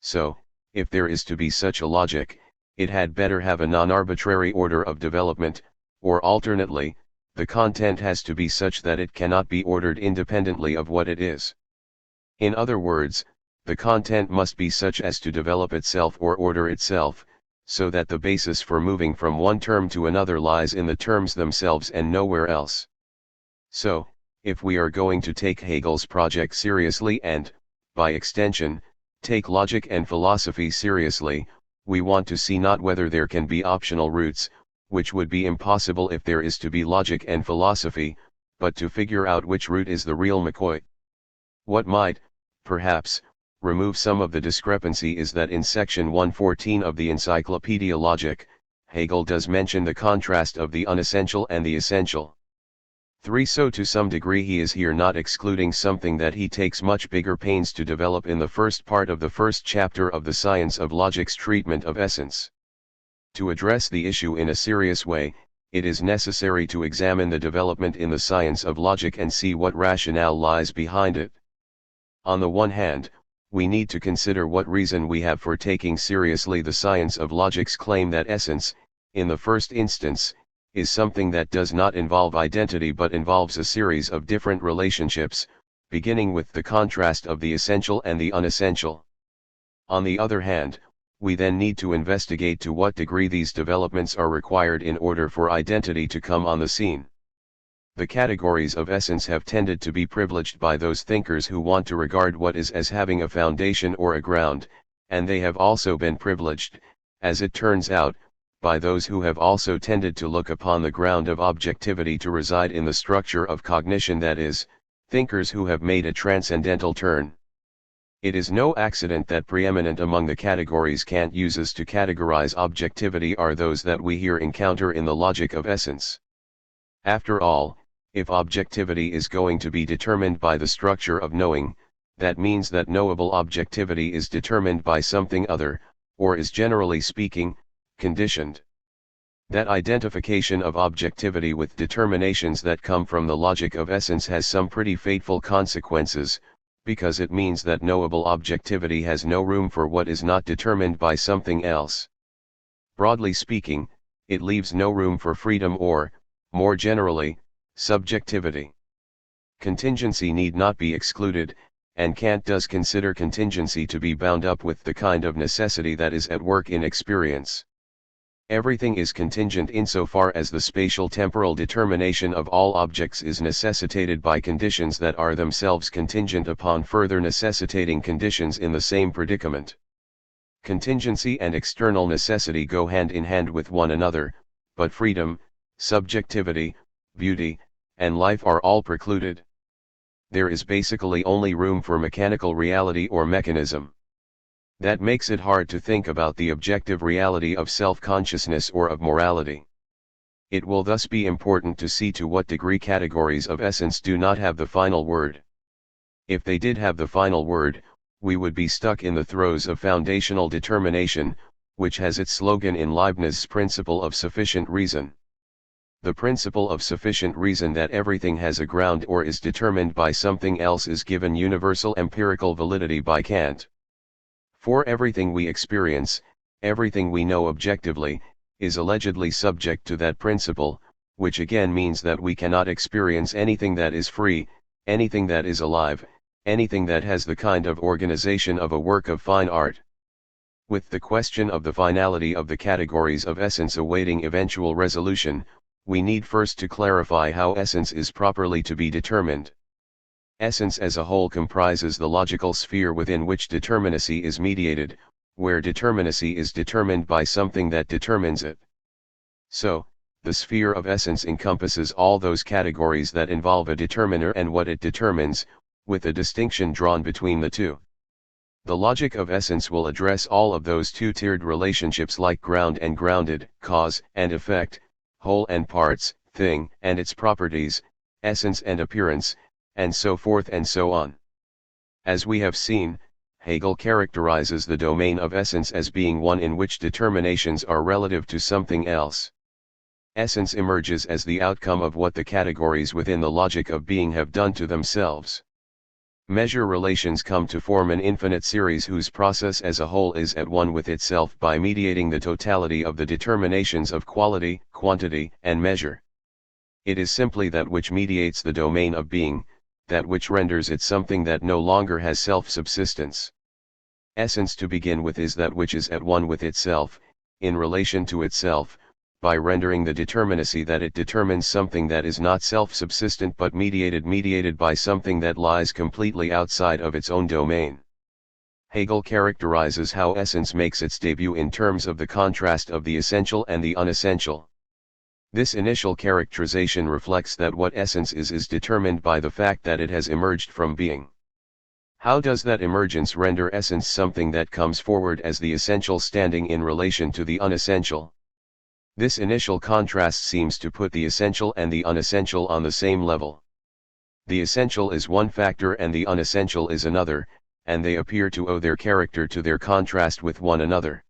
So, if there is to be such a logic, it had better have a non-arbitrary order of development, or alternately, the content has to be such that it cannot be ordered independently of what it is. In other words, the content must be such as to develop itself or order itself, so that the basis for moving from one term to another lies in the terms themselves and nowhere else. So, if we are going to take Hegel's project seriously and, by extension, take logic and philosophy seriously, we want to see not whether there can be optional routes, which would be impossible if there is to be logic and philosophy, but to figure out which root is the real McCoy. What might, perhaps, remove some of the discrepancy is that in section 114 of the Encyclopedia Logic, Hegel does mention the contrast of the unessential and the essential. 3. So to some degree he is here not excluding something that he takes much bigger pains to develop in the first part of the first chapter of the Science of Logic's treatment of essence. To address the issue in a serious way, it is necessary to examine the development in the science of logic and see what rationale lies behind it. On the one hand, we need to consider what reason we have for taking seriously the science of logic's claim that essence, in the first instance, is something that does not involve identity but involves a series of different relationships, beginning with the contrast of the essential and the unessential. On the other hand, we then need to investigate to what degree these developments are required in order for identity to come on the scene. The categories of essence have tended to be privileged by those thinkers who want to regard what is as having a foundation or a ground, and they have also been privileged, as it turns out, by those who have also tended to look upon the ground of objectivity to reside in the structure of cognition, that is, thinkers who have made a transcendental turn. It is no accident that preeminent among the categories Kant uses to categorize objectivity are those that we here encounter in the logic of essence. After all, if objectivity is going to be determined by the structure of knowing, that means that knowable objectivity is determined by something other, or is generally speaking, conditioned. That identification of objectivity with determinations that come from the logic of essence has some pretty fateful consequences, because it means that knowable objectivity has no room for what is not determined by something else. Broadly speaking, it leaves no room for freedom or, more generally, subjectivity. Contingency need not be excluded, and Kant does consider contingency to be bound up with the kind of necessity that is at work in experience. Everything is contingent insofar as the spatial-temporal determination of all objects is necessitated by conditions that are themselves contingent upon further necessitating conditions in the same predicament. Contingency and external necessity go hand in hand with one another, but freedom, subjectivity, beauty, and life are all precluded. There is basically only room for mechanical reality or mechanism. That makes it hard to think about the objective reality of self-consciousness or of morality. It will thus be important to see to what degree categories of essence do not have the final word. If they did have the final word, we would be stuck in the throes of foundational determination, which has its slogan in Leibniz's principle of sufficient reason. The principle of sufficient reason that everything has a ground or is determined by something else is given universal empirical validity by Kant. For everything we experience, everything we know objectively, is allegedly subject to that principle, which again means that we cannot experience anything that is free, anything that is alive, anything that has the kind of organization of a work of fine art. With the question of the finality of the categories of essence awaiting eventual resolution, we need first to clarify how essence is properly to be determined. Essence as a whole comprises the logical sphere within which determinacy is mediated, where determinacy is determined by something that determines it. So, the sphere of essence encompasses all those categories that involve a determiner and what it determines, with a distinction drawn between the two. The logic of essence will address all of those two-tiered relationships like ground and grounded, cause and effect, whole and parts, thing and its properties, essence and appearance, and so forth and so on. As we have seen, Hegel characterizes the domain of essence as being one in which determinations are relative to something else. Essence emerges as the outcome of what the categories within the logic of being have done to themselves. Measure relations come to form an infinite series whose process as a whole is at one with itself by mediating the totality of the determinations of quality, quantity, and measure. It is simply that which mediates the domain of being, that which renders it something that no longer has self-subsistence. Essence to begin with is that which is at one with itself, in relation to itself, by rendering the determinacy that it determines something that is not self-subsistent but mediated by something that lies completely outside of its own domain. Hegel characterizes how essence makes its debut in terms of the contrast of the essential and the unessential. This initial characterization reflects that what essence is determined by the fact that it has emerged from being. How does that emergence render essence something that comes forward as the essential standing in relation to the unessential? This initial contrast seems to put the essential and the unessential on the same level. The essential is one factor and the unessential is another, and they appear to owe their character to their contrast with one another.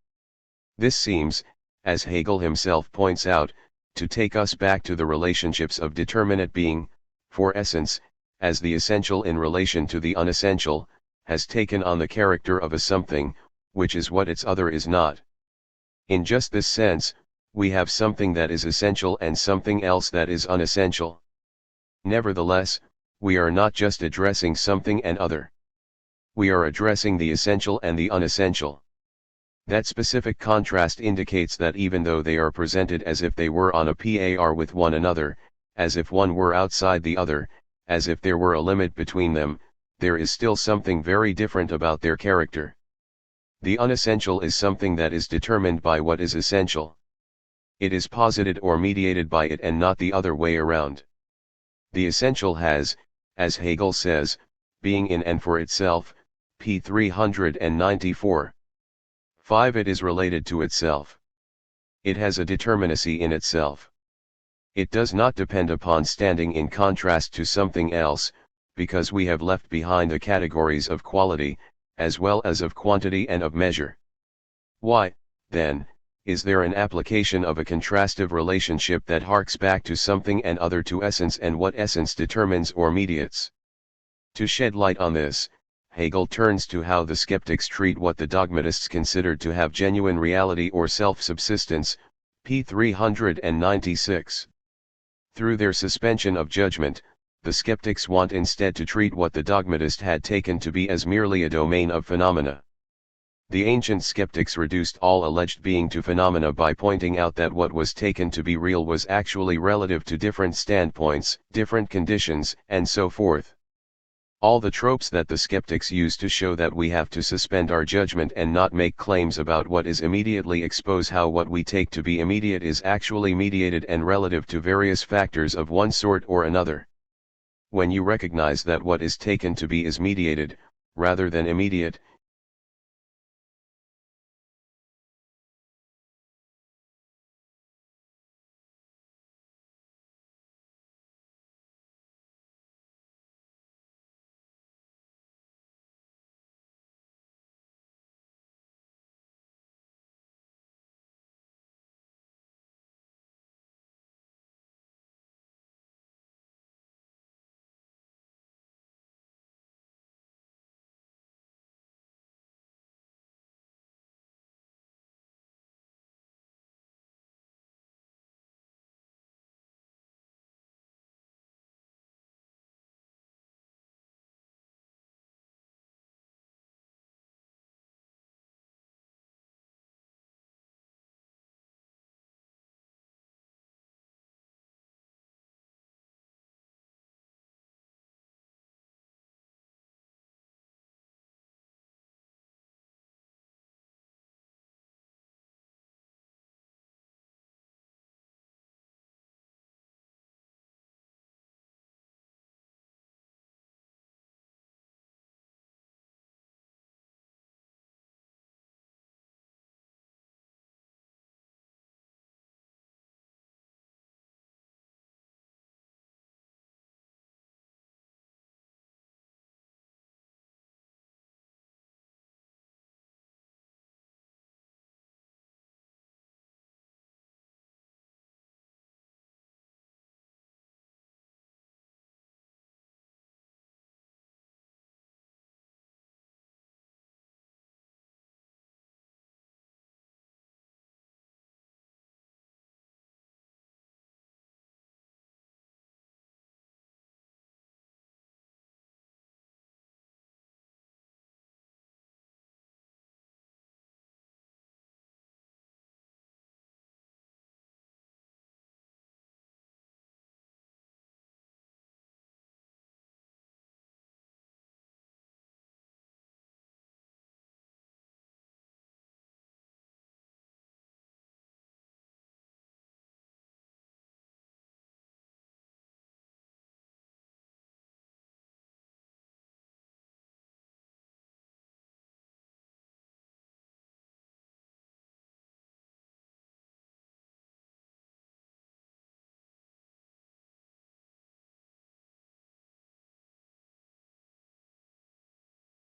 This seems, as Hegel himself points out, to take us back to the relationships of determinate being, for essence, as the essential in relation to the unessential, has taken on the character of a something, which is what its other is not. In just this sense, we have something that is essential and something else that is unessential. Nevertheless, we are not just addressing something and other. We are addressing the essential and the unessential. That specific contrast indicates that even though they are presented as if they were on a par with one another, as if one were outside the other, as if there were a limit between them, there is still something very different about their character. The unessential is something that is determined by what is essential. It is posited or mediated by it and not the other way around. The essential has, as Hegel says, being in and for itself, p. 394. 5. It is related to itself. It has a determinacy in itself. It does not depend upon standing in contrast to something else, because we have left behind the categories of quality, as well as of quantity and of measure. Why, then, is there an application of a contrastive relationship that harks back to something and other to essence and what essence determines or mediates? To shed light on this, Hegel turns to how the skeptics treat what the dogmatists considered to have genuine reality or self-subsistence, p. 396. Through their suspension of judgment, the skeptics want instead to treat what the dogmatist had taken to be as merely a domain of phenomena. The ancient skeptics reduced all alleged being to phenomena by pointing out that what was taken to be real was actually relative to different standpoints, different conditions, and so forth. All the tropes that the skeptics use to show that we have to suspend our judgment and not make claims about what is immediately expose how what we take to be immediate is actually mediated and relative to various factors of one sort or another. When you recognize that what is taken to be is mediated, rather than immediate,